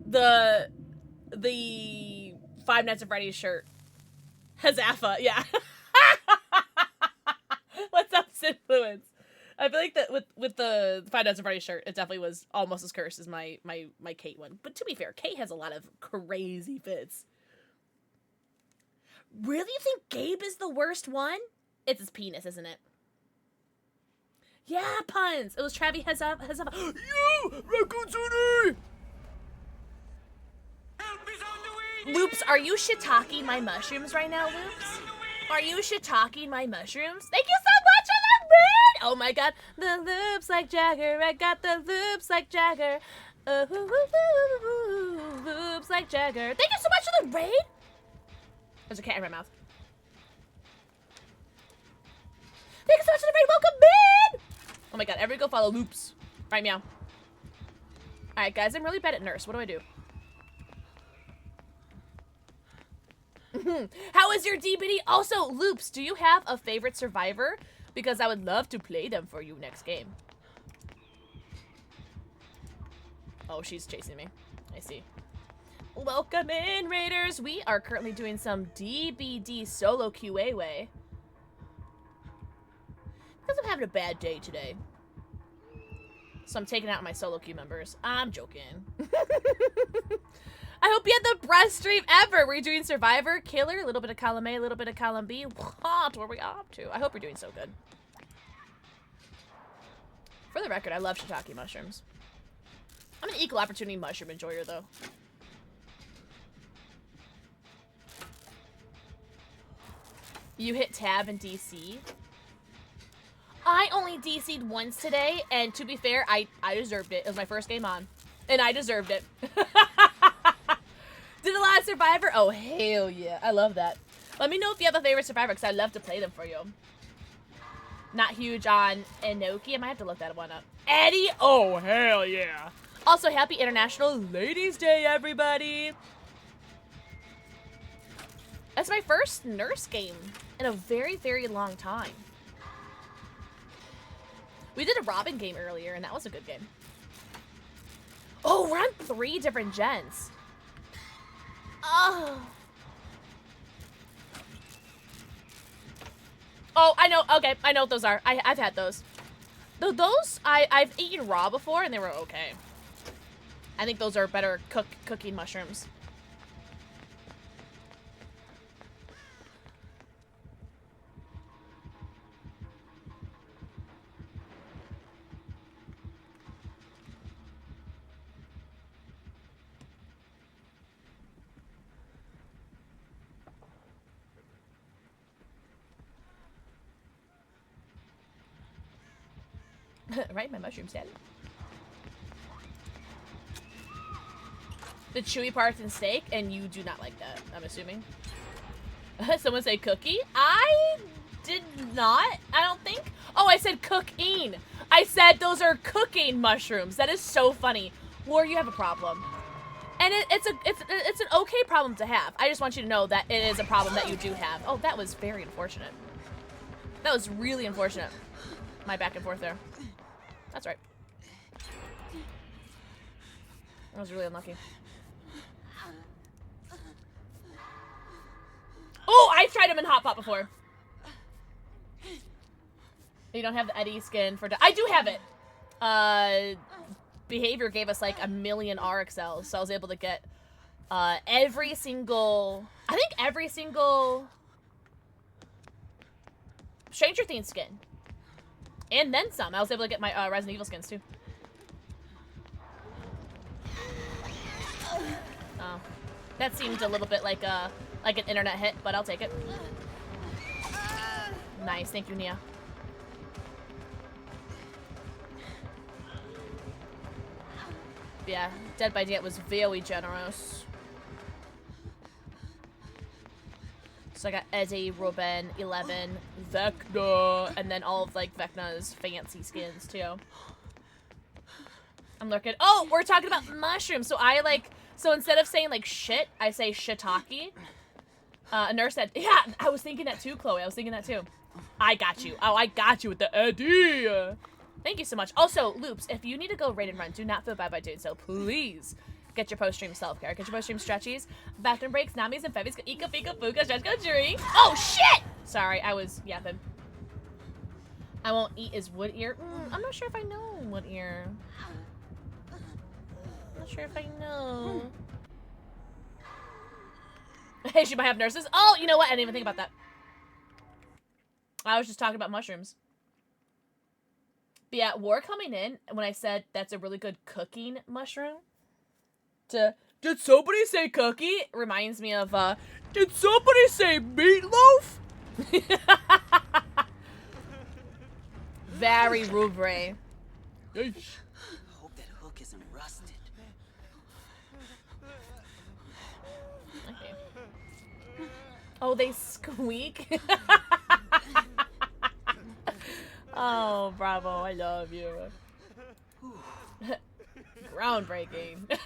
the Five Nights at Freddy's shirt. Hazafa, yeah. What's up, Influence? I feel like that with the Five Nights at Freddy's shirt, it definitely was almost as cursed as my Kate one. But to be fair, Kate has a lot of crazy fits. Really? You think Gabe is the worst one? It's his penis, isn't it? Yeah, puns. It was Travi Hazafa. You, Raccoon City! Loops, are you shiitake my mushrooms right now, Loops? Are you shiitake my mushrooms? Thank you so much for the raid! Oh my god. The loops like Jagger. I got the loops like Jagger. Loops like Jagger. Thank you so much for the raid! There's a cat in my mouth. Thank you so much for the raid. Welcome in! Oh my god, everybody go follow Loops. Right, meow. Alright, guys, I'm really bad at nurse. What do I do? How is your DBD? Also, Loops, do you have a favorite survivor? Because I would love to play them for you next game. Oh, she's chasing me. I see. Welcome in, Raiders. We are currently doing some DBD solo QA way. Because I'm having a bad day today. So I'm taking out my solo queue members. I'm joking. I hope you had the best stream ever. We're doing Survivor, Killer, a little bit of column A, a little bit of column B. What were we up to? I hope you're doing so good. For the record, I love shiitake mushrooms. I'm an equal opportunity mushroom enjoyer, though. You hit tab in DC. I only DC'd once today, and to be fair, I deserved it. It was my first game on, and I deserved it. Did a lot of Survivor? Oh, hell yeah. I love that. Let me know if you have a favorite survivor, because I'd love to play them for you. Not huge on Inoki. I might have to look that one up. Eddie? Oh, hell yeah. Also, happy International Ladies' Day, everybody. That's my first nurse game in a very, very long time. We did a Robin game earlier, and that was a good game. Oh, we're on 3 different gens. Oh. Oh, I know. Okay, I know what those are. I've had those. Those, I've eaten raw before, and they were okay. I think those are better cooking mushrooms. Right, my mushroom salad. The chewy parts in steak, and you do not like that, I'm assuming. Someone say cookie? I did not, I don't think. Oh, I said cooking. I said those are cooking mushrooms. That is so funny. War, you have a problem. And it's an okay problem to have. I just want you to know that it is a problem that you do have. Oh, that was very unfortunate. That was really unfortunate. My back and forth there. That's right. I was really unlucky. Oh, I've tried him in Hot Pot before. You don't have the Eddie skin for... I do have it. Behavior gave us like 1,000,000 RXLs, so I was able to get every single... I think every single... Stranger Things skin. And then some. I was able to get my Resident Evil skins, too. Oh. That seemed a little bit like an internet hit, but I'll take it. Nice. Thank you, Nia. Yeah, Dead by Daylight was very generous. So I got Eddie, Ruben, 11, Vecna, and then all of, like, Vecna's fancy skins, too. I'm looking. Oh, we're talking about mushrooms. So I, like, so instead of saying, like, shit, I say shiitake. A nurse said, yeah, I was thinking that, too, Chloe. I was thinking that, too. I got you. Oh, I got you with the Eddie. Thank you so much. Also, Loops, if you need to go raid and run, do not feel bad by doing so. Please. Get your post-stream self-care. Get your post-stream stretchies, bathroom breaks, namis, and fevies. Ika, fika, fuka, stretch, go, jury. Oh, shit! Sorry, I was yapping. I won't eat his wood ear. I'm not sure if I know wood ear. I'm not sure if I know. Hey, she might have nurses. Oh, you know what? I didn't even think about that. I was just talking about mushrooms. But yeah, War coming in, when I said that's a really good cooking mushroom. Did somebody say cookie? Reminds me of, did somebody say meatloaf? Very rubre. Hope that hook isn't rusted. Okay. Oh, they squeak? Oh, bravo. I love you. Groundbreaking.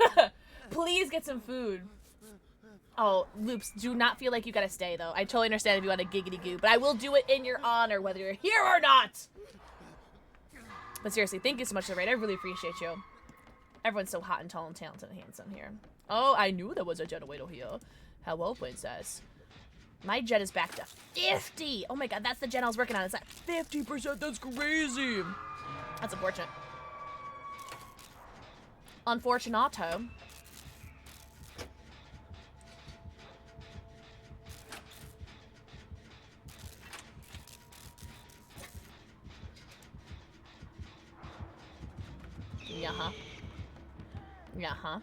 Please get some food. Oh, Loops, do not feel like you gotta stay, though. I totally understand if you want to giggity goo, but I will do it in your honor, whether you're here or not. But seriously, thank you so much for the raid. I really appreciate you. Everyone's so hot and tall and talented and handsome here. Oh, I knew there was a generator here. Hello, princess. My jet is back to 50. Oh my god, that's the jet I was working on. It's at 50%. That's crazy. That's unfortunate. Unfortunato. Yeah-huh. Yeah-huh.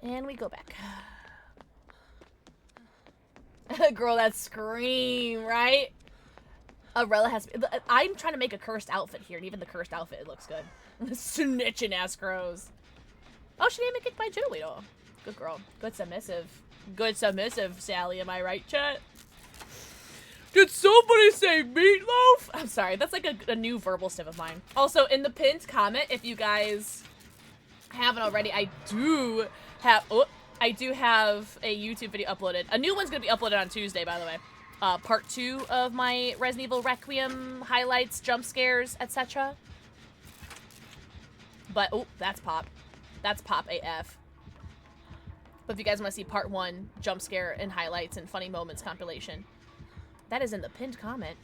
And we go back. Girl, that scream, right? Arella has. I'm trying to make a cursed outfit here, and even the cursed outfit looks good. Snitching ass crows. Oh, she didn't even kick my Joey though. Good girl. Good submissive. Good submissive, Sally. Am I right, chat? Did somebody say meatloaf? I'm sorry. That's like a new verbal stiff of mine. Also, in the pinned comment, if you guys haven't already, I do have a YouTube video uploaded. A new one's gonna be uploaded on Tuesday, by the way. Part 2 of my Resident Evil Requiem highlights, jump scares, etc. But, oh, that's pop. That's pop AF. But if you guys want to see part 1, jump scare and highlights and funny moments compilation, that is in the pinned comment.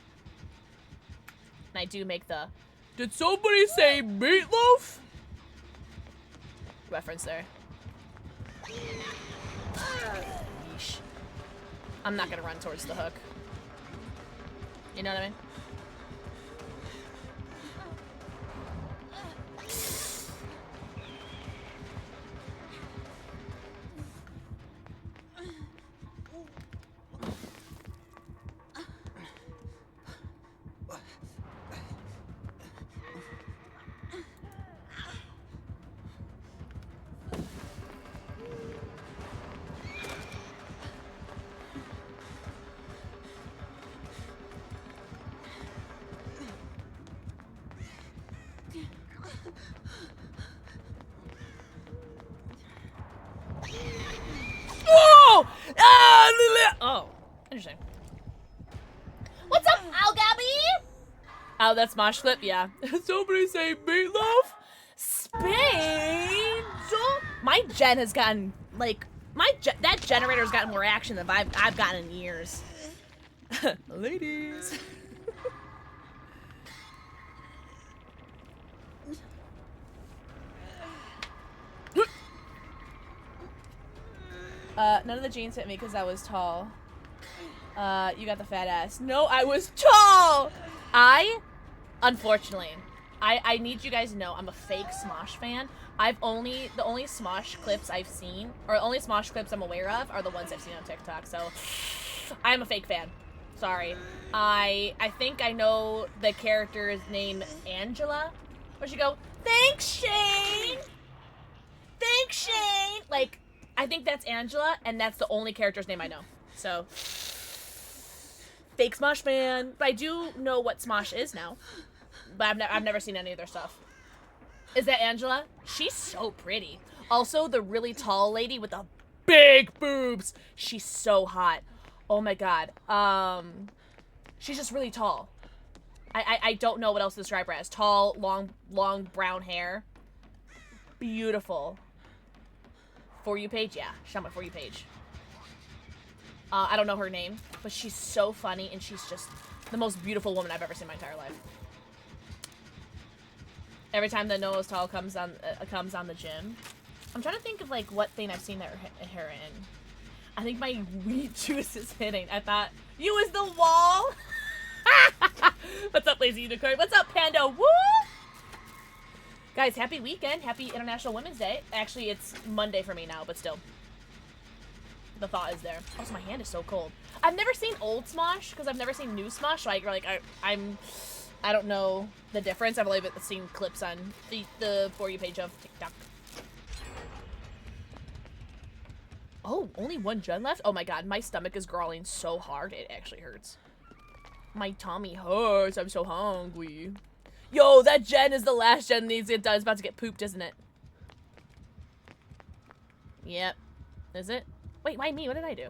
And I do make the, did somebody say meatloaf? Reference there. Yeesh. I'm not gonna run towards the hook. You know what I mean? Oh! Oh, interesting. What's up, Al Gabby? Oh, that's Mosh Clip? Yeah. Somebody say meatloaf? Spades? My gen has gotten, like, that generator's gotten more action than I've gotten in years. Ladies. None of the jeans fit me because I was tall. You got the fat ass. No, I was tall! Unfortunately, I need you guys to know I'm a fake Smosh fan. The only Smosh clips I've seen, or the only Smosh clips I'm aware of, are the ones I've seen on TikTok, so I'm a fake fan. Sorry. I think I know the character's name, Angela. Where'd she go? Thanks, Shane! Thanks, Shane! Like, I think that's Angela, and that's the only character's name I know. So, fake Smosh fan. But I do know what Smosh is now. But I've never seen any of their stuff. Is that Angela? She's so pretty. Also, the really tall lady with the big boobs. She's so hot. Oh my god. She's just really tall. I don't know what else to describe her as. Tall, long brown hair. Beautiful. For You page? Yeah, she's on my For You page. I don't know her name, but she's so funny, and she's just the most beautiful woman I've ever seen in my entire life. Every time the Noah's Tall comes on the gym, I'm trying to think of like what thing I've seen her in. I think my weed juice is hitting. I thought you was the wall. What's up, Lazy Unicorn? What's up, Panda? Woo! Guys, happy weekend. Happy International Women's Day. Actually, it's Monday for me now, but still. The thought is there. Also, my hand is so cold. I've never seen old Smosh, because I've never seen new Smosh, so I don't know the difference. I've only seen clips on the For You page of TikTok. Oh, only one gen left? Oh my god, my stomach is growling so hard, it actually hurts. My tummy hurts, I'm so hungry. Yo, that gen is the last gen needs to get done. It's about to get pooped, isn't it? Yep. Is it? Wait, why me? What did I do?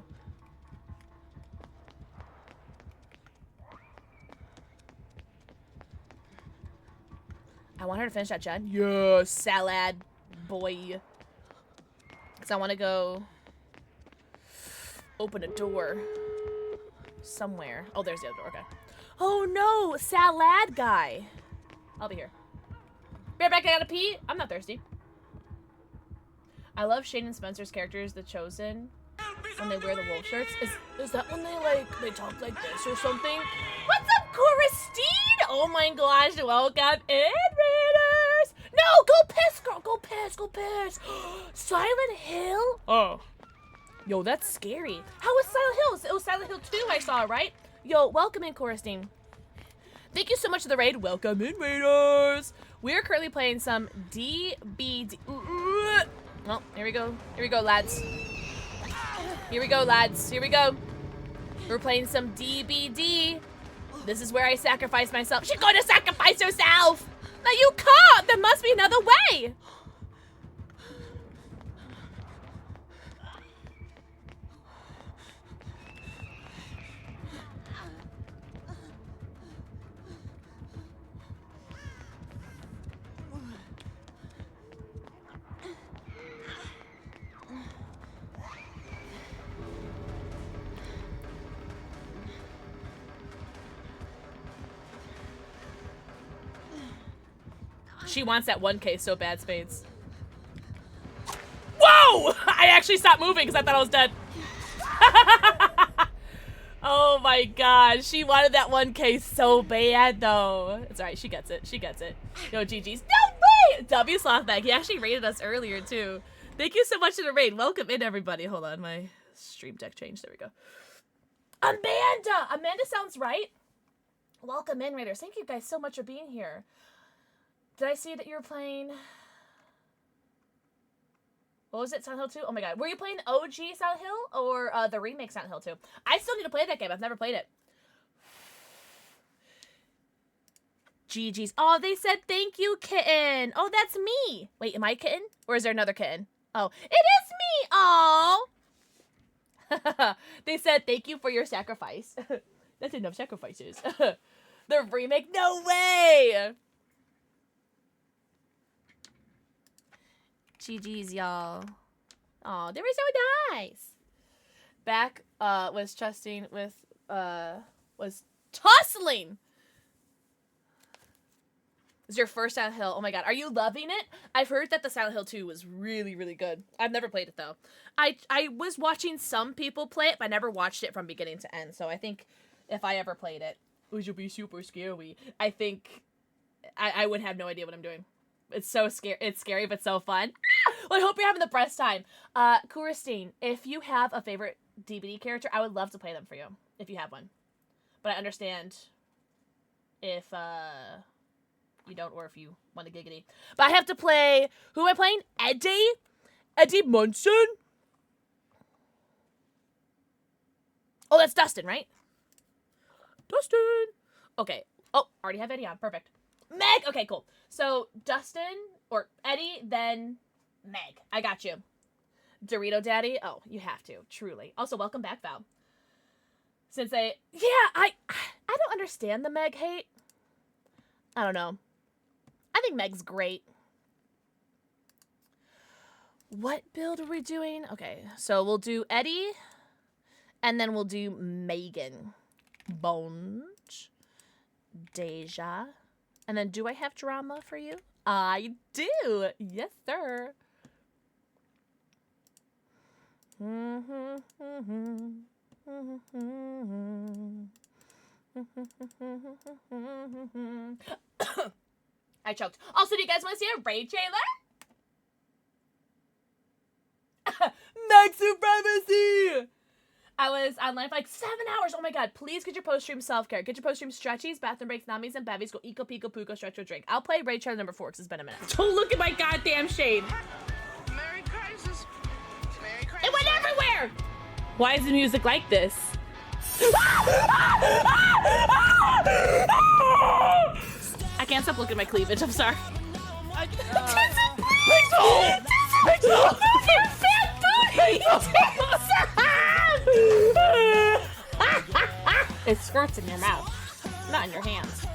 I want her to finish that gen. Yeah, salad boy. Because I want to go open a door somewhere. Oh, there's the other door. Okay. Oh no, salad guy. I'll be here. Be right back. I gotta pee. I'm not thirsty. I love Shane and Spencer's characters, The Chosen, when they wear the wolf shirts. Is that when they talk like this or something? What's up, Christine? Oh my gosh, welcome in, readers. No, go piss, girl. Go piss. Silent Hill? Oh. Yo, that's scary. How was Silent Hill? It was Silent Hill 2 I saw, right? Yo, welcome in, Choristine. Thank you so much for the raid. Welcome in, raiders. We are currently playing some DBD. Well, here we go. Here we go, lads. Here we go, lads. Here we go. We're playing some DBD. This is where I sacrifice myself. She's going to sacrifice herself. No, you can't. There must be another way. She wants that 1K so bad, Spades. Whoa! I actually stopped moving because I thought I was dead. Oh my god, she wanted that 1K so bad though. It's alright, she gets it. She gets it. Yo, GG's. No way! W Slothbag, he actually raided us earlier too. Thank you so much for the raid. Welcome in, everybody. Hold on, my stream deck changed. There we go. Amanda! Amanda sounds right. Welcome in, raiders. Thank you guys so much for being here. Did I see that you were playing... What was it, Silent Hill 2? Oh my god. Were you playing OG Silent Hill or the remake Silent Hill 2? I still need to play that game. I've never played it. GG's. Oh, they said thank you, kitten. Oh, that's me. Wait, am I kitten? Or is there another kitten? Oh, it is me. Oh. They said thank you for your sacrifice. That's enough sacrifices. The remake? No way. GG's, y'all. Oh, they were so nice. Back was trusting with was tussling. Is your first Silent Hill? Oh my god, are you loving it? I've heard that the Silent Hill 2 was really, really good. I've never played it though. I was watching some people play it, but I never watched it from beginning to end. So I think if I ever played it, which would be super scary, I think I would have no idea what I'm doing. It's so scary. It's scary, but so fun. Well, I hope you're having the best time. Kuristine, if you have a favorite DBD character, I would love to play them for you, if you have one. But I understand if you don't, or if you want to giggity. But I have to play, who am I playing? Eddie? Eddie Munson? Oh, that's Dustin, right? Dustin! Okay. Oh, already have Eddie on. Perfect. Meg! Okay, cool. So, Dustin, or Eddie, then Meg. I got you. Dorito Daddy? Oh, you have to. Truly. Also, welcome back, Val. Since I don't understand the Meg hate. I don't know. I think Meg's great. What build are we doing? Okay, so we'll do Eddie, and then we'll do Megan. Bones. Deja. And then, do I have drama for you? I do. Yes, sir. I choked. Also, do you guys want to see a raid trailer? Max Supremacy! I was online for like 7 hours. Oh my god, please get your post-stream self-care. Get your post-stream stretchies, bathroom breaks, namis, and bevies. Go eco, pico, puko, stretch, or drink. I'll play raid trailer number 4 because it's been a minute. Don't look at my goddamn shade. Merry Crisis. Merry Crisis. It went everywhere! Why is the music like this? I can't stop looking at my cleavage, I'm sorry. It squirts in your mouth, not in your hands.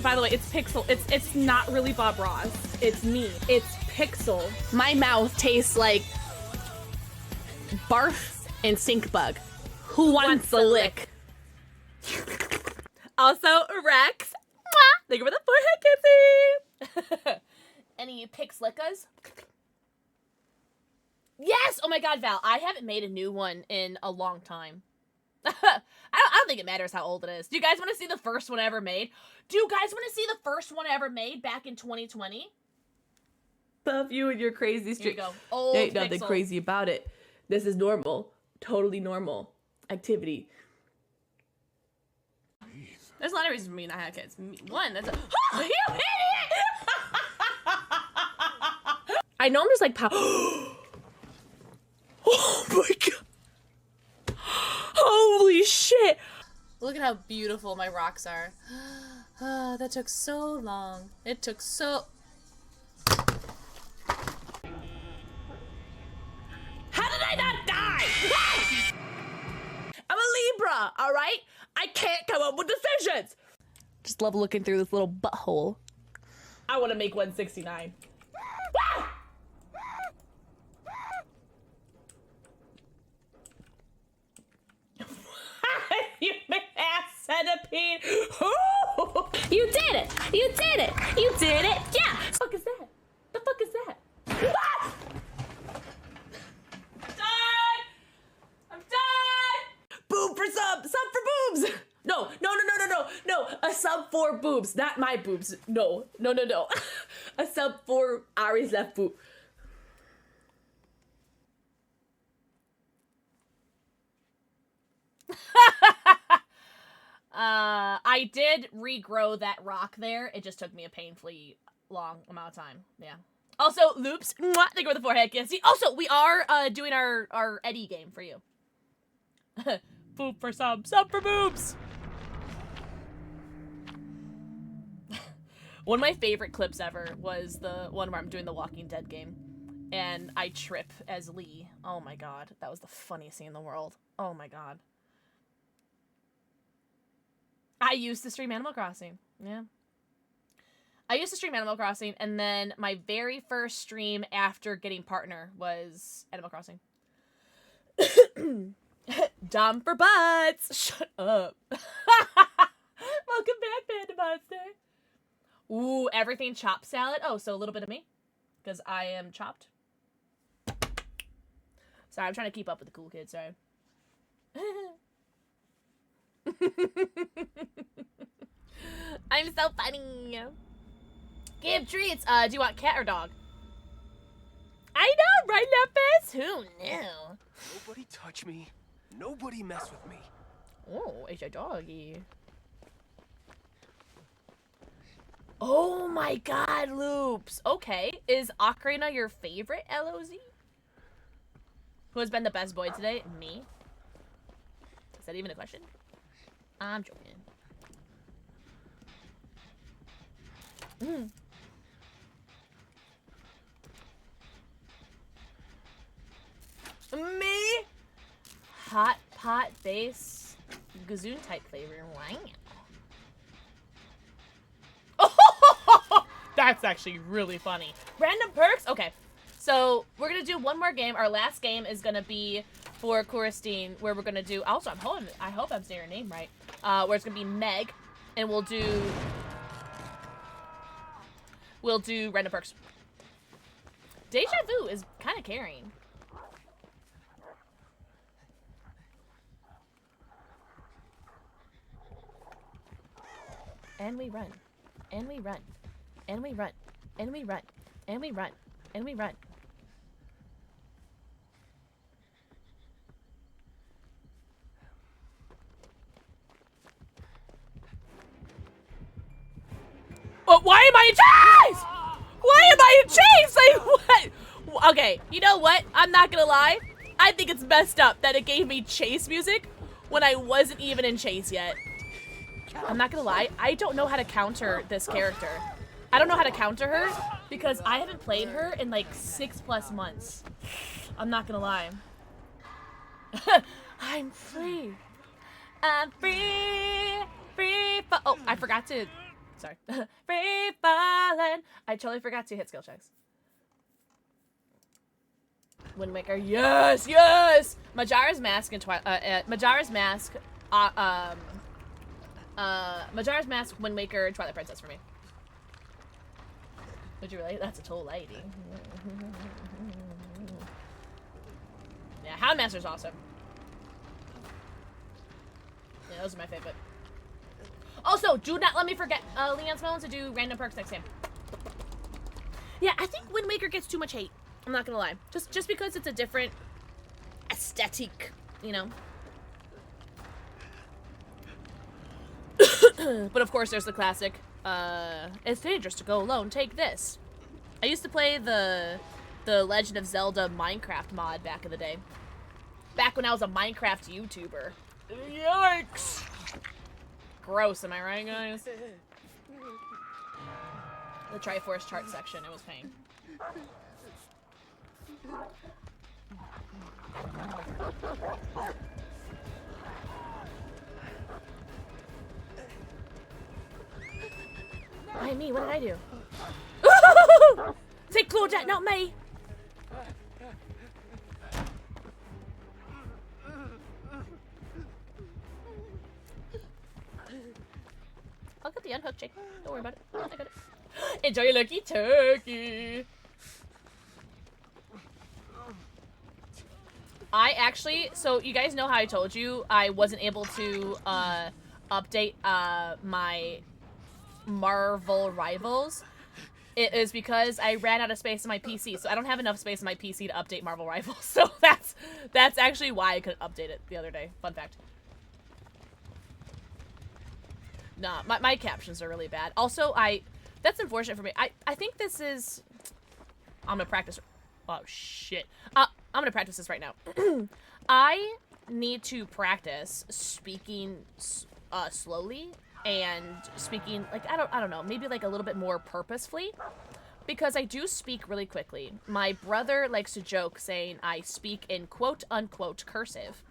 By the way, it's Pixel. It's not really Bob Ross. It's me. It's Pixel. My mouth tastes like barf and stink bug. Who wants the lick? Also, Rex. Mwah! Thank you for the forehead kissy. Any Pixlickas? Yes! Oh my god, Val, I haven't made a new one in a long time. I don't think it matters how old it is. Do you guys want to see the first one I ever made? Do you guys want to see the first one I ever made back in 2020? Love you and your crazy streak. Here you go. Old There ain't nothing Pixel. crazy about it. This is normal. Totally normal activity. There's a lot of reasons for me not to have kids. One, that's a... Oh, you idiot! I know I'm just like oh my god. Holy shit. Look at how beautiful my rocks are. Oh, that took so long. It took so... How did I not die? I'm a Libra, all right? I can't come up with decisions. Just love looking through this little butthole. I want to make 169. You ass centipede. You did it. You did it. You did it. Yeah. The fuck is that? The fuck is that? Ah! I'm done! Boob for sub! Sub for boobs! No. A sub for boobs, not my boobs. No. A sub for Ari's left boob. I did regrow that rock there. It just took me a painfully long amount of time. Yeah. Also, loops. Mwah, thank you for the forehead kiss. Also, we are doing our Eddie game for you. Boob for sub for boobs. One of my favorite clips ever was the one where I'm doing the Walking Dead game. And I trip as Lee. Oh my god. That was the funniest thing in the world. Oh my god. I used to stream Animal Crossing. Yeah. I used to stream Animal Crossing, and then my very first stream after getting partner was Animal Crossing. Dumb for butts. Shut up. Welcome back, Panda Monster. Ooh, everything chopped salad. Oh, so a little bit of me, because I am chopped. Sorry, I'm trying to keep up with the cool kids. Sorry. I'm so funny. Give treats. Do you want cat or dog? I know, right, Lapis? Who knew? Nobody touch me. Nobody mess with me. Oh, it's a doggy. Oh my god, Loops. Okay, is Ocarina your favorite LOZ? Who has been the best boy today? Me. Is that even a question? I'm joking. Me? Hot pot base Gazoon type flavor. Wow. That's actually really funny. Random perks? Okay. So we're gonna do one more game. Our last game is gonna be for Coristine, where we're gonna do also I hope I'm saying her name right. Where it's gonna be Meg, and we'll do random perks. Deja Vu is kind of carrying. And we run. And we run. And we run. And we run. And we run. And we run. Oh, why am I in chase? Why am I in chase? Like, what? Okay, you know what? I'm not gonna lie. I think it's messed up that it gave me chase music when I wasn't even in chase yet. I'm not gonna lie. I don't know how to counter this character. I don't know how to counter her because I haven't played her in like 6+ months. I'm not gonna lie. I'm free. I'm free. Free. Oh, I forgot to. Sorry. Free falling. I totally forgot to hit skill checks. Wind Waker. Yes, yes. Majara's Mask and Majara's Mask. Majora's Mask, Wind Waker, Twilight Princess for me. Would you really? That's a tall lady. Yeah, Houndmaster's awesome. Yeah, those are my favorite. Also, do not let me forget Leon's Melon to do random perks next time. Yeah, I think Wind Waker gets too much hate. I'm not gonna lie. Just because it's a different aesthetic, you know. But of course, there's the classic. It's dangerous to go alone. Take this. I used to play the Legend of Zelda Minecraft mod back in the day. Back when I was a Minecraft YouTuber. Yikes! Gross, am I right, guys? The Triforce chart section, it was pain. Why me? What did I do? Say Claudette, not me! I'll get the unhooked chick. Don't worry about it. I got it. Enjoy your lucky turkey! I actually, so you guys know how I told you I wasn't able to update my Marvel Rivals. It is because I ran out of space on my PC, so I don't have enough space on my PC to update Marvel Rivals. So that's actually why I couldn't update it the other day. Fun fact. Nah, my captions are really bad. Also, that's unfortunate for me. I think this is, I'm gonna practice. Oh shit. I'm gonna practice this right now. I need to practice speaking slowly and speaking like I don't know, maybe like a little bit more purposefully, because I do speak really quickly. My brother likes to joke saying I speak in quote unquote cursive.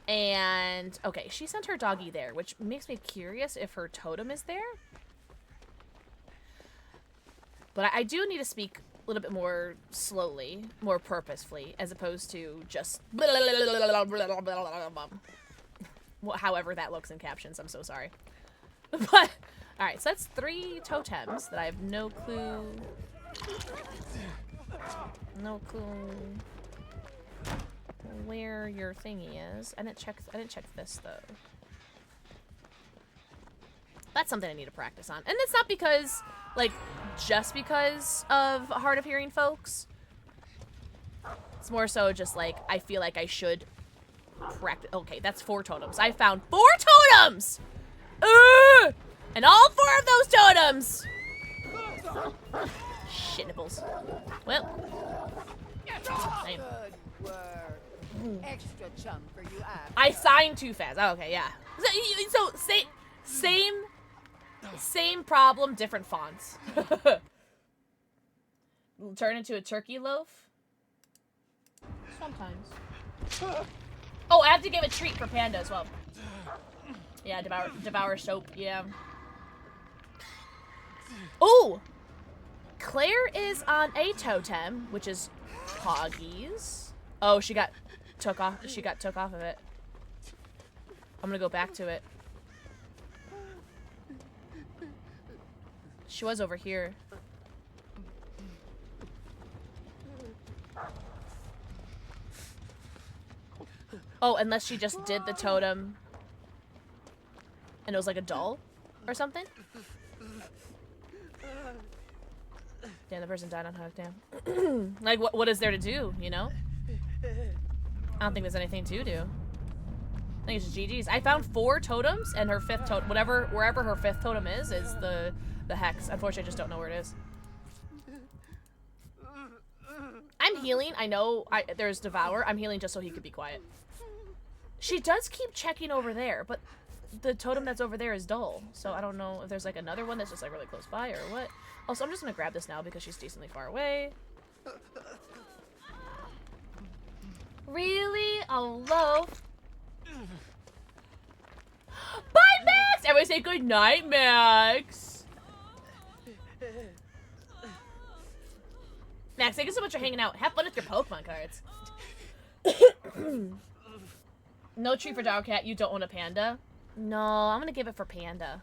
And okay, she sent her doggy there, which makes me curious if her totem is there. But I do need to speak a little bit more slowly, more purposefully, as opposed to just however that looks in captions. I'm so sorry. But alright, so that's 3 totems that I have no clue where your thingy is. I didn't check this though. That's something I need to practice on. And it's not because, like, just because of hard of hearing folks. It's more so just like, I feel like I should practice. Okay, that's 4 totems. I found 4 totems! And all 4 of those totems! Shit nipples. Well. Same. Extra chum for you. I signed too fast. Oh, okay, yeah. So same problem, different fonts. Turn into a turkey loaf? Sometimes. Oh, I have to give a treat for Panda as well. Yeah, devour soap, yeah. Oh! Claire is on a totem, which is Poggies. Oh, she got took off of it. I'm gonna go back to it. She was over here. Oh, unless she just did the totem and it was like a doll or something. Damn, the person died on hook, damn. Like, what is there to do, you know? I don't think there's anything to do. I think it's just GG's. I found 4 totems, and her 5th totem, wherever her 5th totem is the hex. Unfortunately, I just don't know where it is. I'm healing. I know there's Devour. I'm healing just so he could be quiet. She does keep checking over there, but the totem that's over there is dull. So I don't know if there's like another one that's just like really close by or what. Also, I'm just gonna grab this now because she's decently far away. Really? A loaf? Bye, Max! Everybody say good night, Max. Max, thank you so much for hanging out. Have fun with your Pokemon cards. No treat for Dog Cat. You don't own a panda? No, I'm gonna give it for Panda.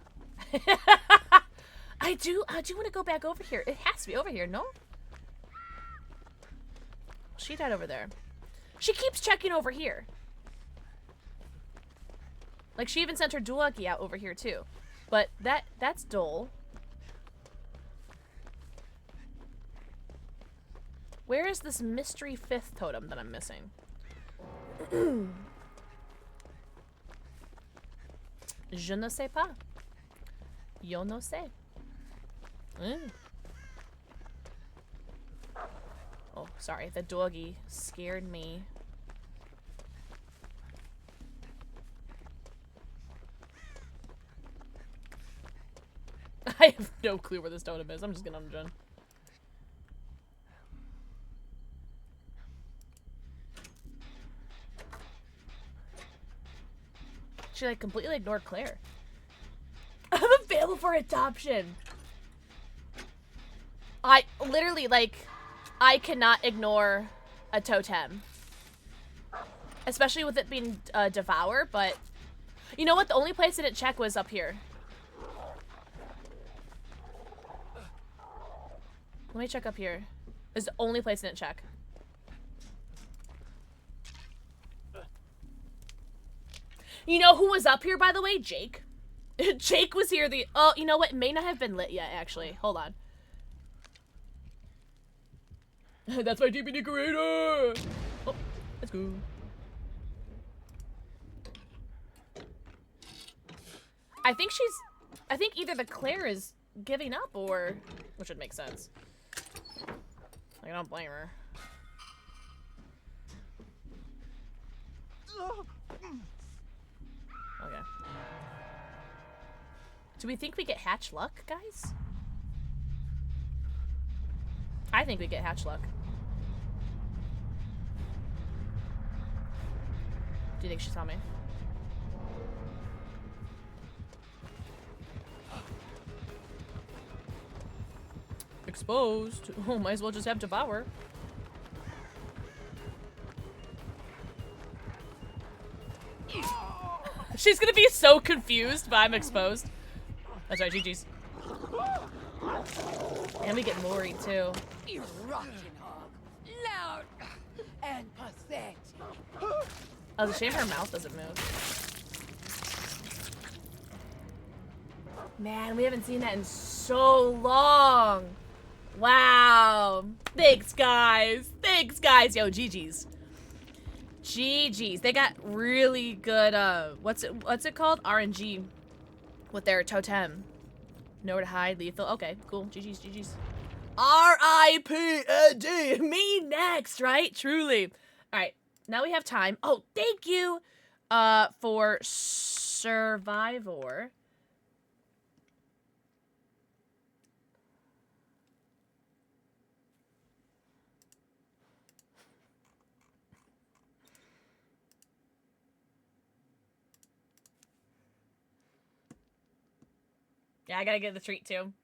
I do want to go back over here. It has to be over here, no? She died over there. She keeps checking over here. Like, she even sent her Duaki out over here, too. But that's dull. Where is this mystery 5th totem that I'm missing? Je ne sais pas. Yo no sé. Oh, sorry. The doggy scared me. I have no clue where this totem is. I'm just gonna unjun. She like completely ignored Claire. I'm available for adoption. I literally like I cannot ignore a totem. Especially with it being devour, but you know what? The only place I didn't check was up here. Let me check up here. It's the only place I didn't check. You know who was up here, by the way? Jake. Jake was here the... Oh, you know what? It may not have been lit yet, actually. Hold on. That's my DBD creator! Oh, let's go. I think either the Claire is giving up or... Which would make sense. Like, I don't blame her. Okay. Do we think we get hatch luck, guys? I think we get hatch luck. Do you think she saw me? Exposed. Oh, might as well just have devour. She's gonna be so confused, but I'm exposed. That's right, GG's. And we get Mori too. You rockin' hog. Loud and pathetic. Oh, it's a shame her mouth doesn't move. Man, we haven't seen that in so long. Wow. Thanks, guys. Thanks, guys. Yo, GG's. GG's. They got really good, what's it called? RNG with their totem. Nowhere to hide, lethal. Okay, cool. GG's, GG's. R.I.P.A.D. Me next, right? Truly. All right. Now we have time. Oh, thank you, for Survivor. Yeah, I gotta get the treat too.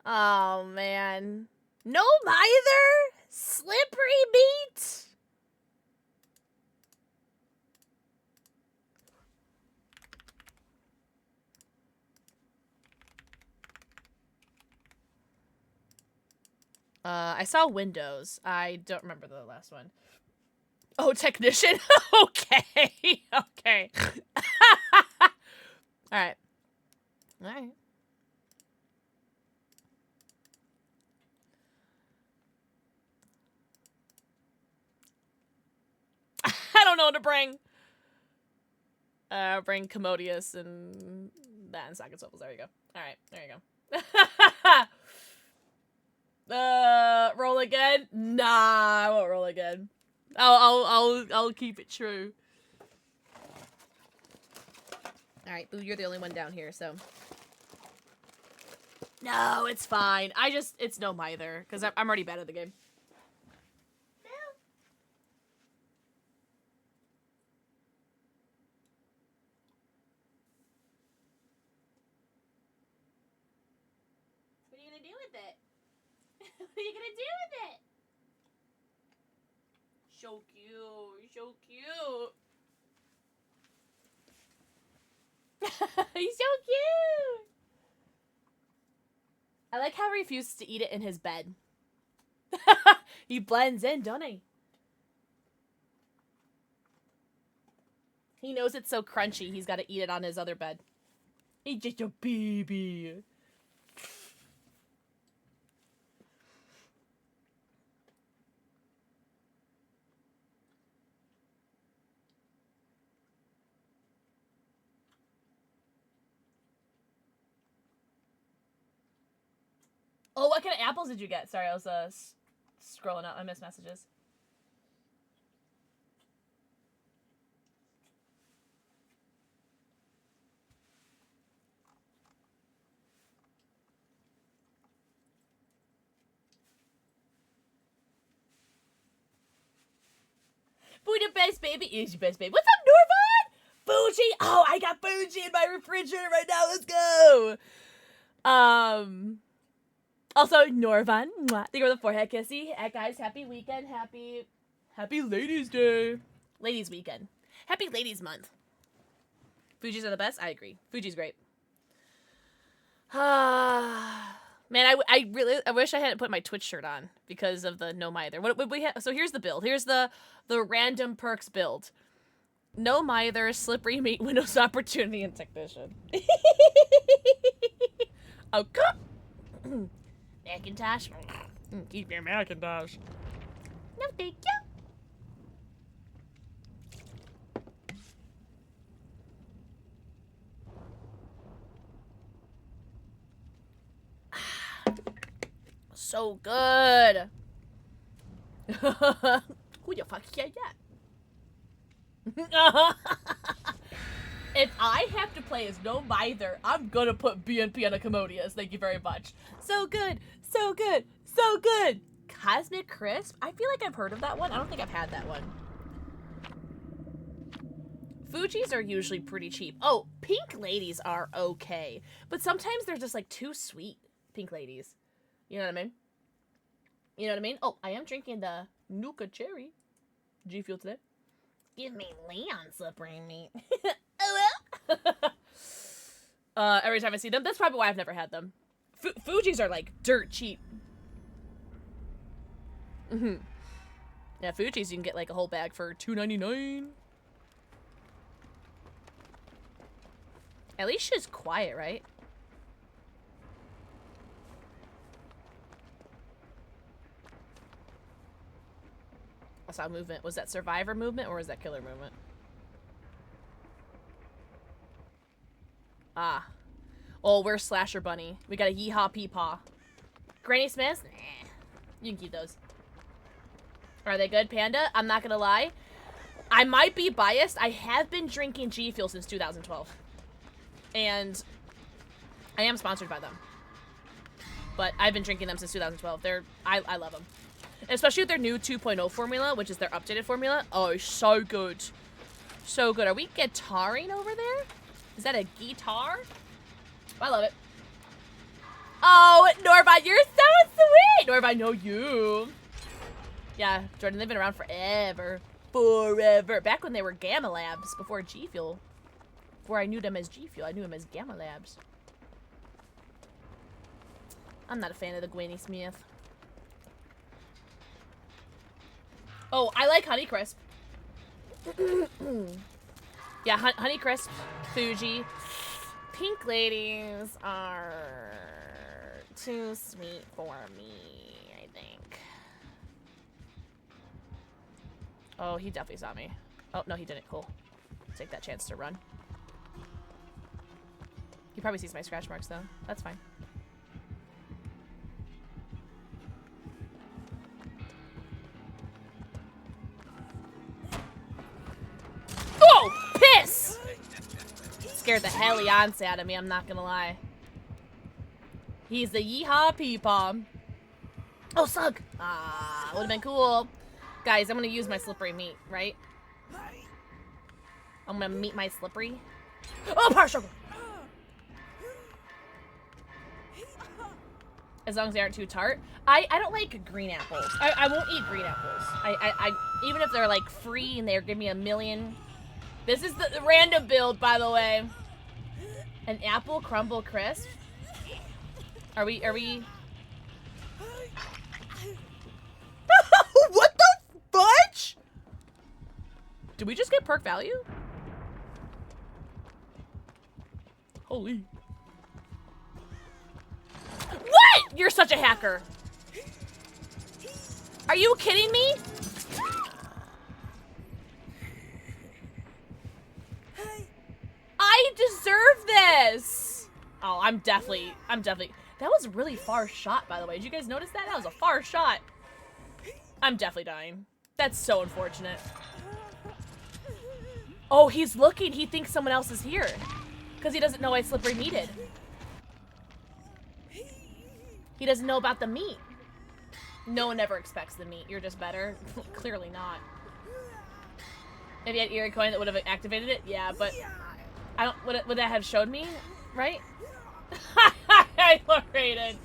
Oh, man. No mither? Slippery beat? I saw Windows. I don't remember the last one. Oh, technician? Okay. Okay. Alright. Alright. I don't know what to bring. Bring Commodious and that and Socket Swivels. There you go. Alright, there you go. Roll again? Nah, I won't roll again. I'll keep it true. Alright, Boo, you're the only one down here, so. No, it's fine. It's no mither, because I'm already bad at the game. No. What are you gonna do with it? What are you gonna do with it? So cute, so cute. He's so cute. I like how he refuses to eat it in his bed. He blends in, don't he? He knows it's so crunchy, he's got to eat it on his other bed. He's just a baby. Oh, what kind of apples did you get? Sorry, I was scrolling up. I missed messages. Budapest baby is your best baby. What's up, Norvon? Fuji. Oh, I got Fuji in my refrigerator right now. Let's go. Also, Norvon. Mwah. Thank you for the forehead kissy. Guys, happy weekend. Happy Ladies Day. Ladies Weekend. Happy Ladies Month. Fuji's are the best. I agree. Fuji's great. Man, I wish I hadn't put my Twitch shirt on because of the no mither. What we have? So here's the build. Here's the random perks build. No mither, slippery meat, Windows opportunity, and technician. Oh, come. Macintosh. Keep your Macintosh. No, thank you. So good. Who the fuck yeah that? If I have to play as no mither, I'm gonna put BNP on a Commodious. Thank you very much. So good, so good, so good. Cosmic Crisp? I feel like I've heard of that one. I don't think I've had that one. Fuji's are usually pretty cheap. Oh, Pink Ladies are okay. But sometimes they're just like too sweet, Pink Ladies. You know what I mean? You know what I mean? Oh, I am drinking the Nuka Cherry. G Fuel today. Give me Leon Supreme meat. Oh well. Every time I see them, that's probably why I've never had them. Fuji's are like dirt cheap. Yeah, Fuji's you can get like a whole bag for $2.99. At least she's quiet, right? I saw movement. Was that survivor movement or was that killer movement? Ah. Oh, where's Slasher Bunny? We got a Yeehaw Peepaw. Granny Smiths? Nah. You can keep those. Are they good, Panda? I'm not gonna lie. I might be biased. I have been drinking G Fuel since 2012. And I am sponsored by them. But I've been drinking them since 2012. I love them. Especially with their new 2.0 formula, which is their updated formula. Oh, so good. So good. Are we guitaring over there? Is that a guitar? I love it. Oh, Norvon, you're so sweet! Norvon, know you. Yeah, Jordan, they've been around forever. Forever. Back when they were Gamma Labs, before G Fuel. Before I knew them as G Fuel, I knew them as Gamma Labs. I'm not a fan of the Granny Smith. Oh, I like Honeycrisp. Yeah, Honeycrisp, Fuji. Pink Ladies are too sweet for me, I think. Oh, he definitely saw me. Oh, no, he didn't. Cool. Take that chance to run. He probably sees my scratch marks, though. That's fine. Oh, piss! Scared the hellions out of me, I'm not gonna lie. He's the Yeehaw Peepaw. Oh, Sug! Ah, would've been cool. Guys, I'm gonna use my slippery meat, right? I'm gonna meet my slippery. Oh, partial! As long as they aren't too tart. I don't like green apples. I won't eat green apples. I even if they're like free and they're giving me a million. This is the random build, by the way. An apple crumble crisp. Are we? What the fudge? Did we just get perk value? Holy. What? You're such a hacker. Are you kidding me? I deserve this. Oh, I'm definitely. That was a really far shot, by the way. Did you guys notice that? That was a far shot. I'm definitely dying. That's so unfortunate. Oh, he's looking. He thinks someone else is here. Because he doesn't know I slippery meated. He doesn't know about the meat. No one ever expects the meat. You're just better. Clearly not. If you had Eerie Coin that would have activated it, yeah, but I don't. Would that have showed me, right? I rated.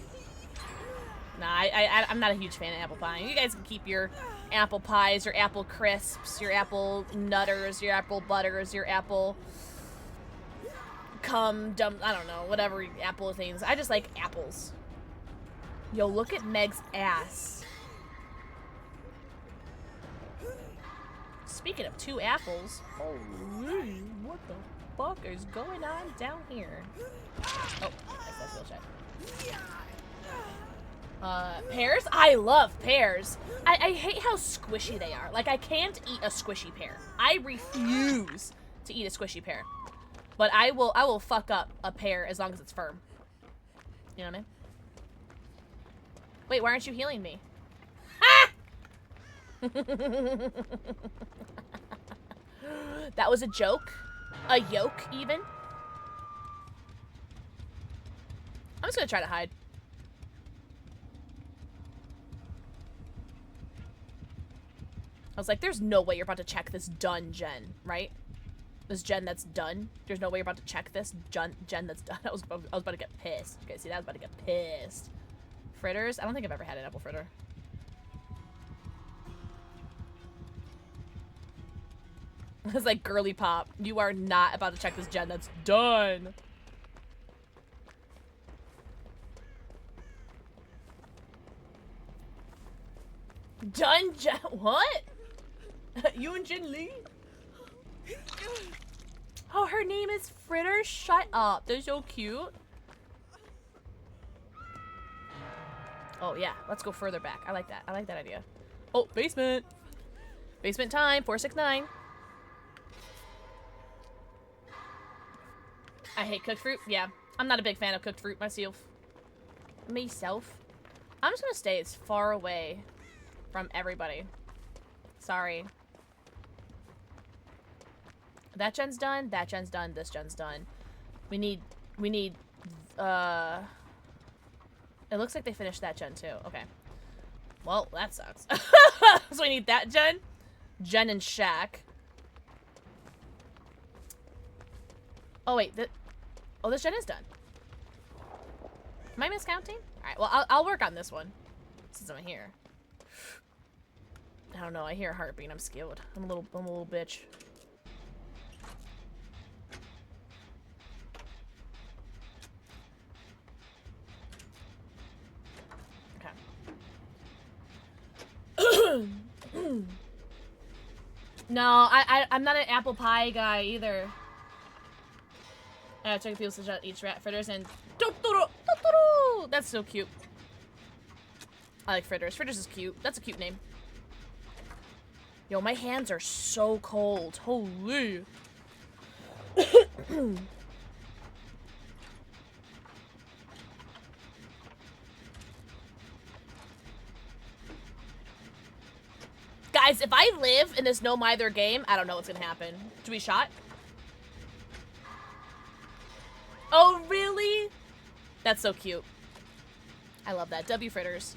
Nah, I'm not a huge fan of apple pie. You guys can keep your apple pies, your apple crisps, your apple nutters, your apple butters, your apple I don't know, whatever apple things. I just like apples. Yo, look at Meg's ass. Speaking of 2 apples, holy, what the fuck is going on down here? Oh, that's still check. Pears? I love pears. I hate how squishy they are. Like, I can't eat a squishy pear. I refuse to eat a squishy pear. But I will fuck up a pear as long as it's firm. You know what I mean? Wait, why aren't you healing me? Ah! That was a joke? A yoke, even? I'm just gonna try to hide. I was like, there's no way you're about to check this done gen, right? This gen that's done. There's no way you're about to check this gen that's done. I was about to get pissed. Okay, see, I was about to get pissed. Fritters? I don't think I've ever had an apple fritter. It's like girly pop. You are not about to check this gen that's done. Done gen? What? You and Jin Lee? Oh, her name is Fritter? Shut up. They're so cute. Oh, yeah. Let's go further back. I like that. I like that idea. Oh, basement. Basement time. 469. I hate cooked fruit. Yeah. I'm not a big fan of cooked fruit myself. I'm just gonna stay as far away from everybody. Sorry. That gen's done. That gen's done. This gen's done. We need, it looks like they finished that gen too. Okay. Well, that sucks. So we need that gen. Jen and Shaq. Oh, wait. Oh, this gen is done. Am I miscounting? Alright, well, I'll work on this one. Since I'm here. I don't know. I hear a heartbeat. I'm scared. I'm a little bitch. No, I'm not an apple pie guy either. Check people such out each rat fritters and Totoro. That's so cute. I like fritters. Fritters is cute. That's a cute name. Yo, my hands are so cold. Holy. Guys, if I live in this No Mither game, I don't know what's gonna happen. Do we shot? Oh, really? That's so cute. I love that. W fritters.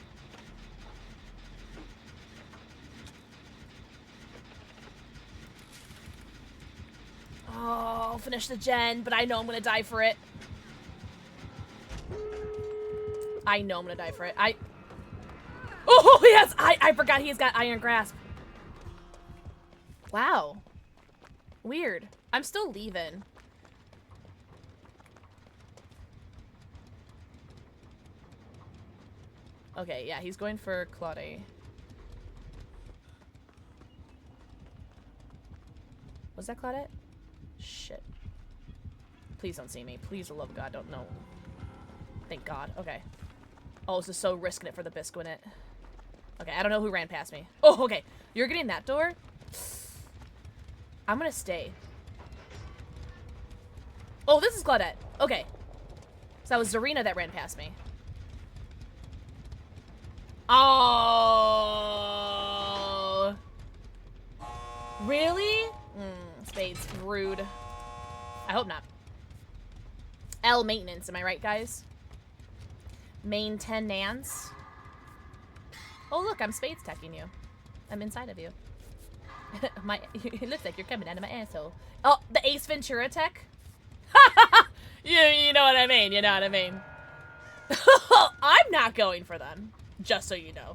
Oh, I'll finish the gen, but I know I'm gonna die for it. I know I'm gonna die for it. Oh, yes! I forgot he's got Iron Grasp. Wow. Weird. I'm still leaving. Okay, yeah, he's going for Claude. Was that Claudette? Shit. Please don't see me. Please, for the love of God, don't know. Thank God. Okay. Oh, this is so risking it for the Biscuit. Okay, I don't know who ran past me. Oh, okay. You're getting that door? I'm gonna stay. Oh, this is Claudette. Okay. So that was Zarina that ran past me. Oh. Really? Spades. Rude. I hope not. L maintenance, am I right, guys? Main 10 Nans. Oh, look, I'm Spades teching you. I'm inside of you. It looks like you're coming out of my asshole. Oh, the Ace Ventura tech? you know what I mean, you know what I mean. I'm not going for them, just so you know.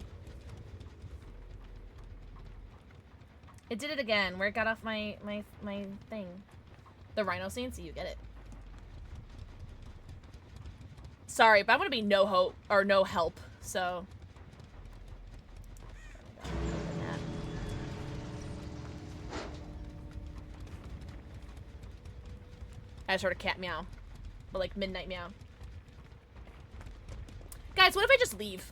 It did it again, where it got off my thing. The rhino scene, so you get it. Sorry, but I'm gonna be no hope, or no help, so. I just heard a cat meow. But like midnight meow. Guys, what if I just leave?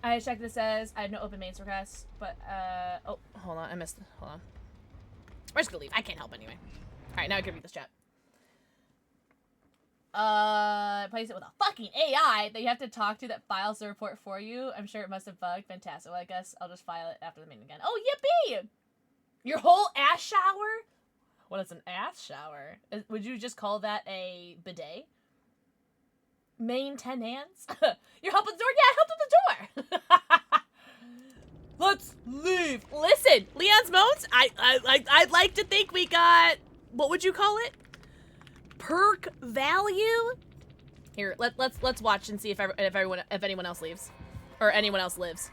I checked this says I have no open mains requests, but oh, hold on, I missed. Hold on. We're just gonna leave. I can't help anyway. Alright, now I can read this chat. Place it with a fucking AI that you have to talk to that files the report for you. I'm sure it must have bugged. Fantastic. Well, I guess I'll just file it after the meeting again. Oh, yippee! Your whole ass shower? What is an ass shower? Would you just call that a bidet? Main 10 hands? You're helping the door? Yeah, I helped with the door! Let's leave! Listen, Leon's Moans, I'd like to think we got... What would you call it? Perk value? Here, let's watch and see if anyone else leaves. Or anyone else lives.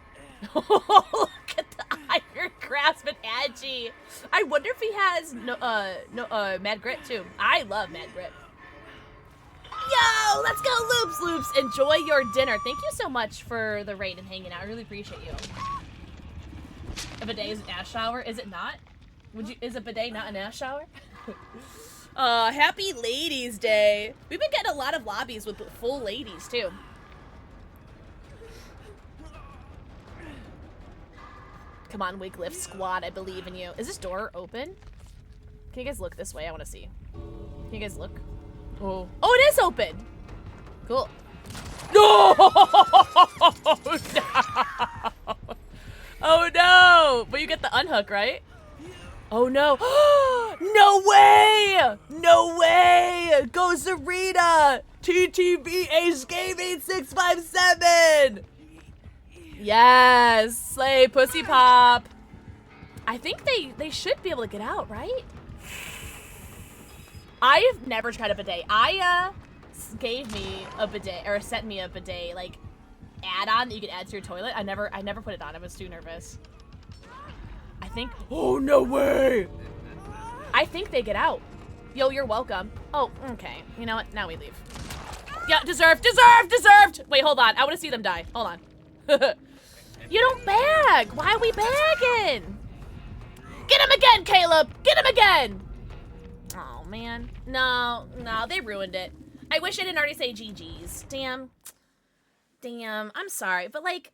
Look at the iron grasp and Agi. I wonder if he has Mad Grit too. I love Mad Grit. Yo, let's go Loops Loops. Enjoy your dinner. Thank you so much for the raid and hanging out. I really appreciate you. A bidet is an ass shower, is it not? Is a bidet not an ass shower? Happy Ladies Day. We've been getting a lot of lobbies with full ladies too. Come on, Wiglift Squad, I believe in you. Is this door open? Can you guys look this way? I want to see. Can you guys look? Oh. Oh, it is open! Cool. No! No! Oh no! But you get the unhook, right? Oh no. No way! No way! Go Zarina! TTV Ace Gaming 657! Yes! Slay Pussy Pop! I think they should be able to get out, right? I've never tried a bidet. Aya gave me a bidet, or sent me a bidet, like, add-on that you could add to your toilet. I never put it on. I was too nervous. I think... Oh, no way! I think they get out. Yo, you're welcome. Oh, okay. You know what? Now we leave. Yeah, deserved! Wait, hold on. I want to see them die. Hold on. You don't bag! Why are we bagging? Get him again, Caleb! Get him again! Oh, man. No, they ruined it. I wish I didn't already say GG's. Damn, I'm sorry. But, like,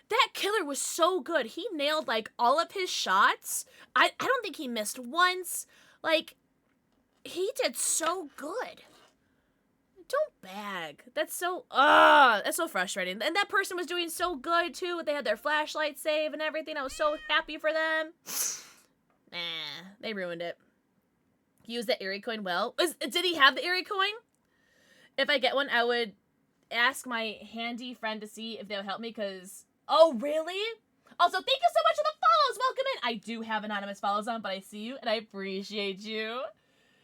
that killer was so good. He nailed, like, all of his shots. I don't think he missed once. Like, he did so good. Don't bag. That's so frustrating. And that person was doing so good, too. They had their flashlight save and everything. I was so happy for them. Nah, they ruined it. Use the Eerie coin well. Did he have the Eerie coin? If I get one, I would ask my handy friend to see if they'll help me, because... Oh, really? Also, thank you so much for the follows! Welcome in! I do have anonymous follows on, but I see you, and I appreciate you.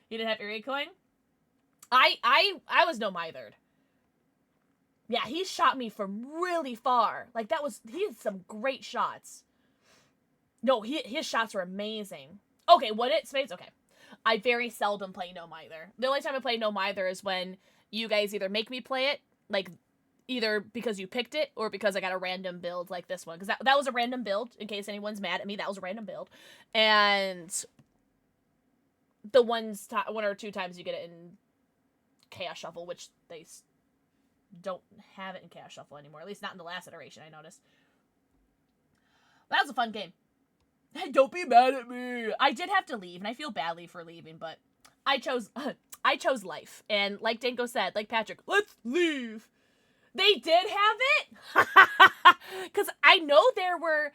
You didn't have Eerie coin? I was no mithered. Yeah, he shot me from really far. Like, he had some great shots. No, his shots were amazing. Okay, would it? Spades? Okay. I very seldom play No Mither. The only time I play No Mither is when you guys either make me play it, like, either because you picked it or because I got a random build like this one. Because that was a random build, in case anyone's mad at me. That was a random build. And the one or two times you get it in Chaos Shuffle, which they don't have it in Chaos Shuffle anymore. At least not in the last iteration, I noticed. But that was a fun game. Don't be mad at me. I did have to leave, and I feel badly for leaving, but I chose life. And like Danko said, like Patrick, let's leave. They did have it, because I know there were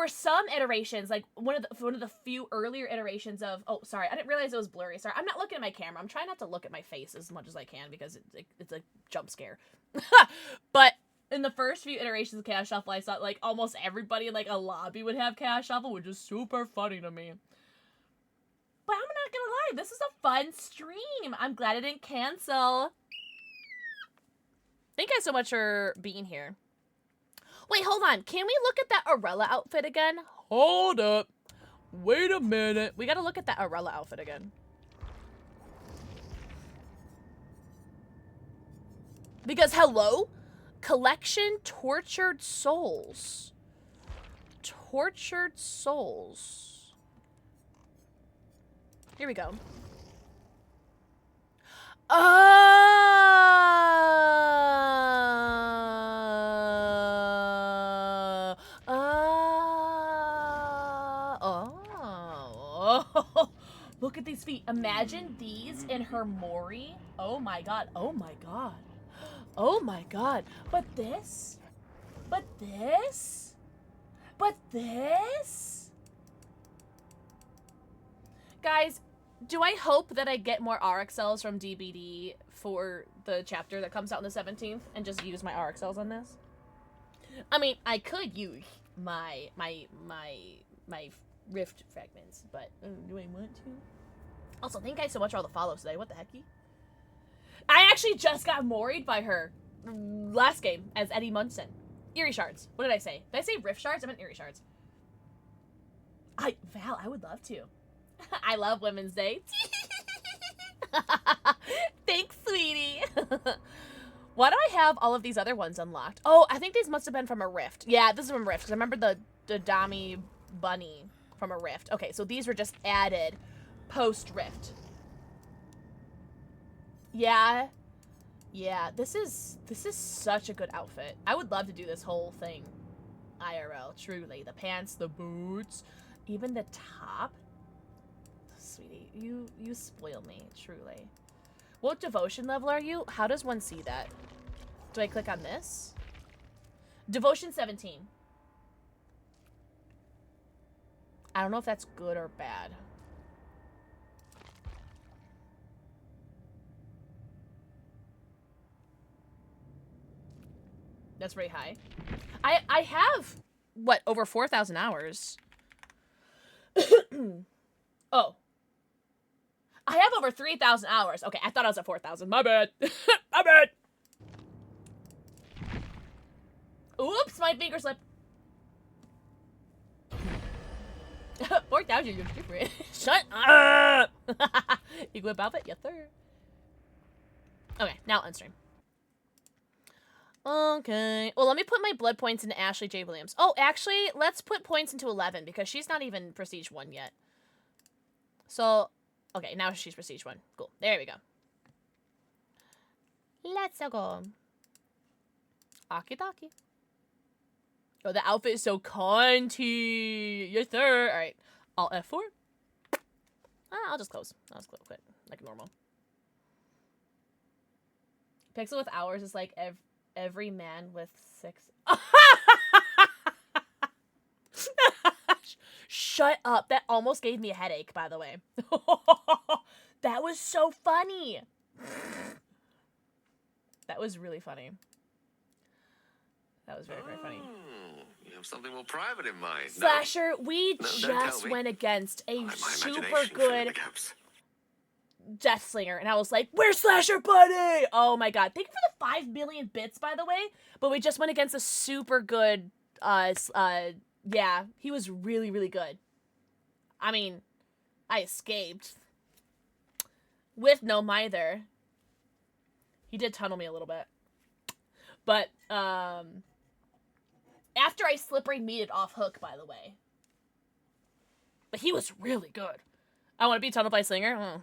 some iterations, like one of the few earlier iterations of. Oh, sorry, I didn't realize it was blurry. Sorry, I'm not looking at my camera. I'm trying not to look at my face as much as I can because it's a jump scare. But in the first few iterations of Chaos Shuffle, I saw like almost everybody in like a lobby would have Chaos Shuffle, which is super funny to me. But I'm not gonna lie, this is a fun stream. I'm glad it didn't cancel. Thank you guys so much for being here. Wait, hold on. Can we look at that Arella outfit again? Hold up. Wait a minute. We gotta look at that Arella outfit again. Because, hello? Collection Tortured Souls. Tortured Souls. Here we go. Look at these feet. Imagine these in her Mori. Oh my god. Oh my god. Oh my god. But this? But this? But this? Guys, do I hope that I get more RXLs from DBD for the chapter that comes out on the 17th and just use my RXLs on this? I mean, I could use my rift fragments, but do I want to? Also, thank you guys so much for all the follows today. What the hecky? I actually just got moried by her last game as Eddie Munson. Eerie shards. What did I say? Did I say rift shards? I meant eerie shards. Val, I would love to. I love Women's Day. Thanks, sweetie. Why do I have all of these other ones unlocked? Oh, I think these must have been from a rift. Yeah, this is from a rift, because I remember the Dami bunny from a rift. Okay, so these were just added post-rift. Yeah. Yeah, this is such a good outfit. I would love to do this whole thing IRL, truly. The pants, the boots, even the top. Sweetie, you spoil me, truly. What devotion level are you? How does one see that? Do I click on this? Devotion 17. I don't know if that's good or bad. That's very high. I have, what, over 4,000 hours. Oh. I have over 3,000 hours. Okay, I thought I was at 4,000. My bad. My bad. Oops, my finger slipped. 4,000, you're different. Shut up. You whip outfit? Yes, sir. Okay, now unstream. Okay. Well, let me put my blood points into Ashley J. Williams. Oh, actually, let's put points into 11 because she's not even Prestige 1 yet. So, okay, now she's Prestige 1. Cool. There we go. Let's go. Aki-daki. Oh, the outfit is so cunty. Yes, sir. All right. Alt F4. I'll just close. I'll just quit like normal. Pixel with hours is like every man with 6. Shut up. That almost gave me a headache, by the way. That was so funny. That was really funny. That was very, very funny. You have something more private in mind. Slasher, we just went against a super good Deathslinger, and I was like, "Where's Slasher Buddy?" Oh my god! Thank you for the 5 million bits, by the way. But we just went against a super good. Yeah, he was really, really good. I mean, I escaped. With no mither. He did tunnel me a little bit. But, after I slippery meated off hook, by the way. But he was really good. I want to be tunneled by Slinger.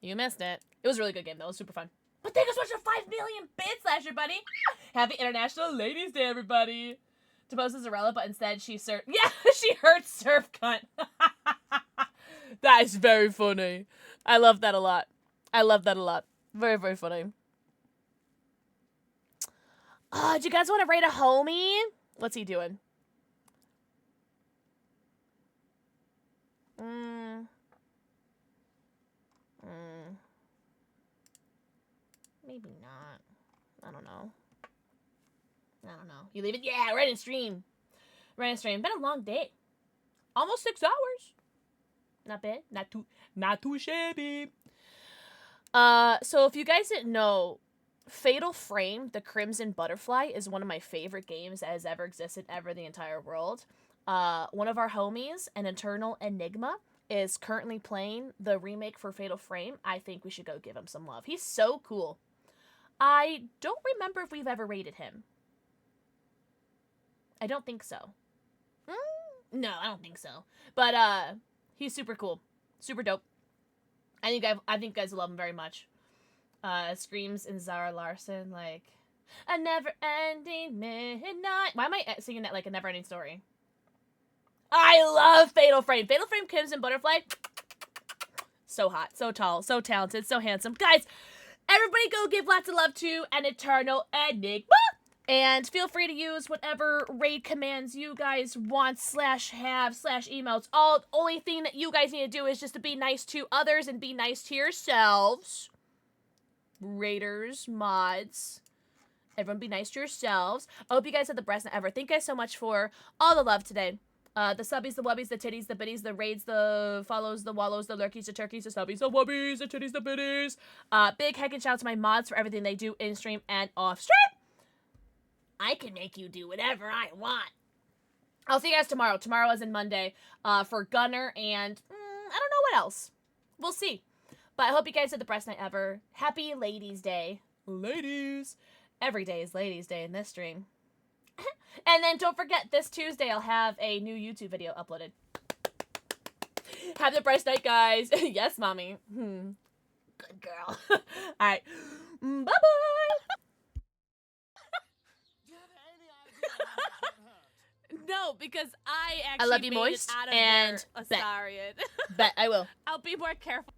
You missed it. It was a really good game, though. It was super fun. But thank you so much for 5 million bits, Slasher Buddy. Happy International Ladies Day, everybody. To post Zarella, but instead she yeah, she heard surf cunt. That is very funny. I love that a lot. I love that a lot. Very, very funny. Do you guys want to rate a homie? What's he doing? Maybe not. I don't know. You leave it? Yeah, right in stream. Right in stream. Been a long day. Almost 6 hours. Not bad. Not too shabby. So if you guys didn't know, Fatal Frame, the Crimson Butterfly, is one of my favorite games that has ever existed ever in the entire world. One of our homies, an Eternal Enigma, is currently playing the remake for Fatal Frame. I think we should go give him some love. He's so cool. I don't remember if we've ever rated him. I don't think so. No, I don't think so. But he's super cool. Super dope. I think you guys will love him very much. Screams in Zara Larson like a never-ending midnight. Why am I singing that like a never-ending story? I love Fatal Frame. Fatal Frame Crimson Butterfly. So hot, so tall, so talented, so handsome. Guys, everybody go give lots of love to an Eternal Enigma. And feel free to use whatever raid commands you guys want, /have/emails. All only thing that you guys need to do is just to be nice to others and be nice to yourselves. Raiders, mods, everyone be nice to yourselves. I hope you guys had the best night ever. Thank you guys so much for all the love today. The subbies, the wubbies, the titties, the biddies, the raids, the follows, the wallows, the lurkies, the turkeys, the subbies, the wubbies, the titties, the biddies. Big heck and shout out to my mods for everything they do in stream and off stream. I can make you do whatever I want. I'll see you guys tomorrow. Tomorrow as in Monday for Gunner and I don't know what else. We'll see. But I hope you guys had the best night ever. Happy Ladies Day. Ladies. Every day is Ladies Day in this stream. And then don't forget, this Tuesday I'll have a new YouTube video uploaded. Have the best night, guys. Yes, mommy. Good girl. All right. Bye-bye. No, because I actually I love you, made Moist, it out of and their Astarian. bet I will. I'll be more careful.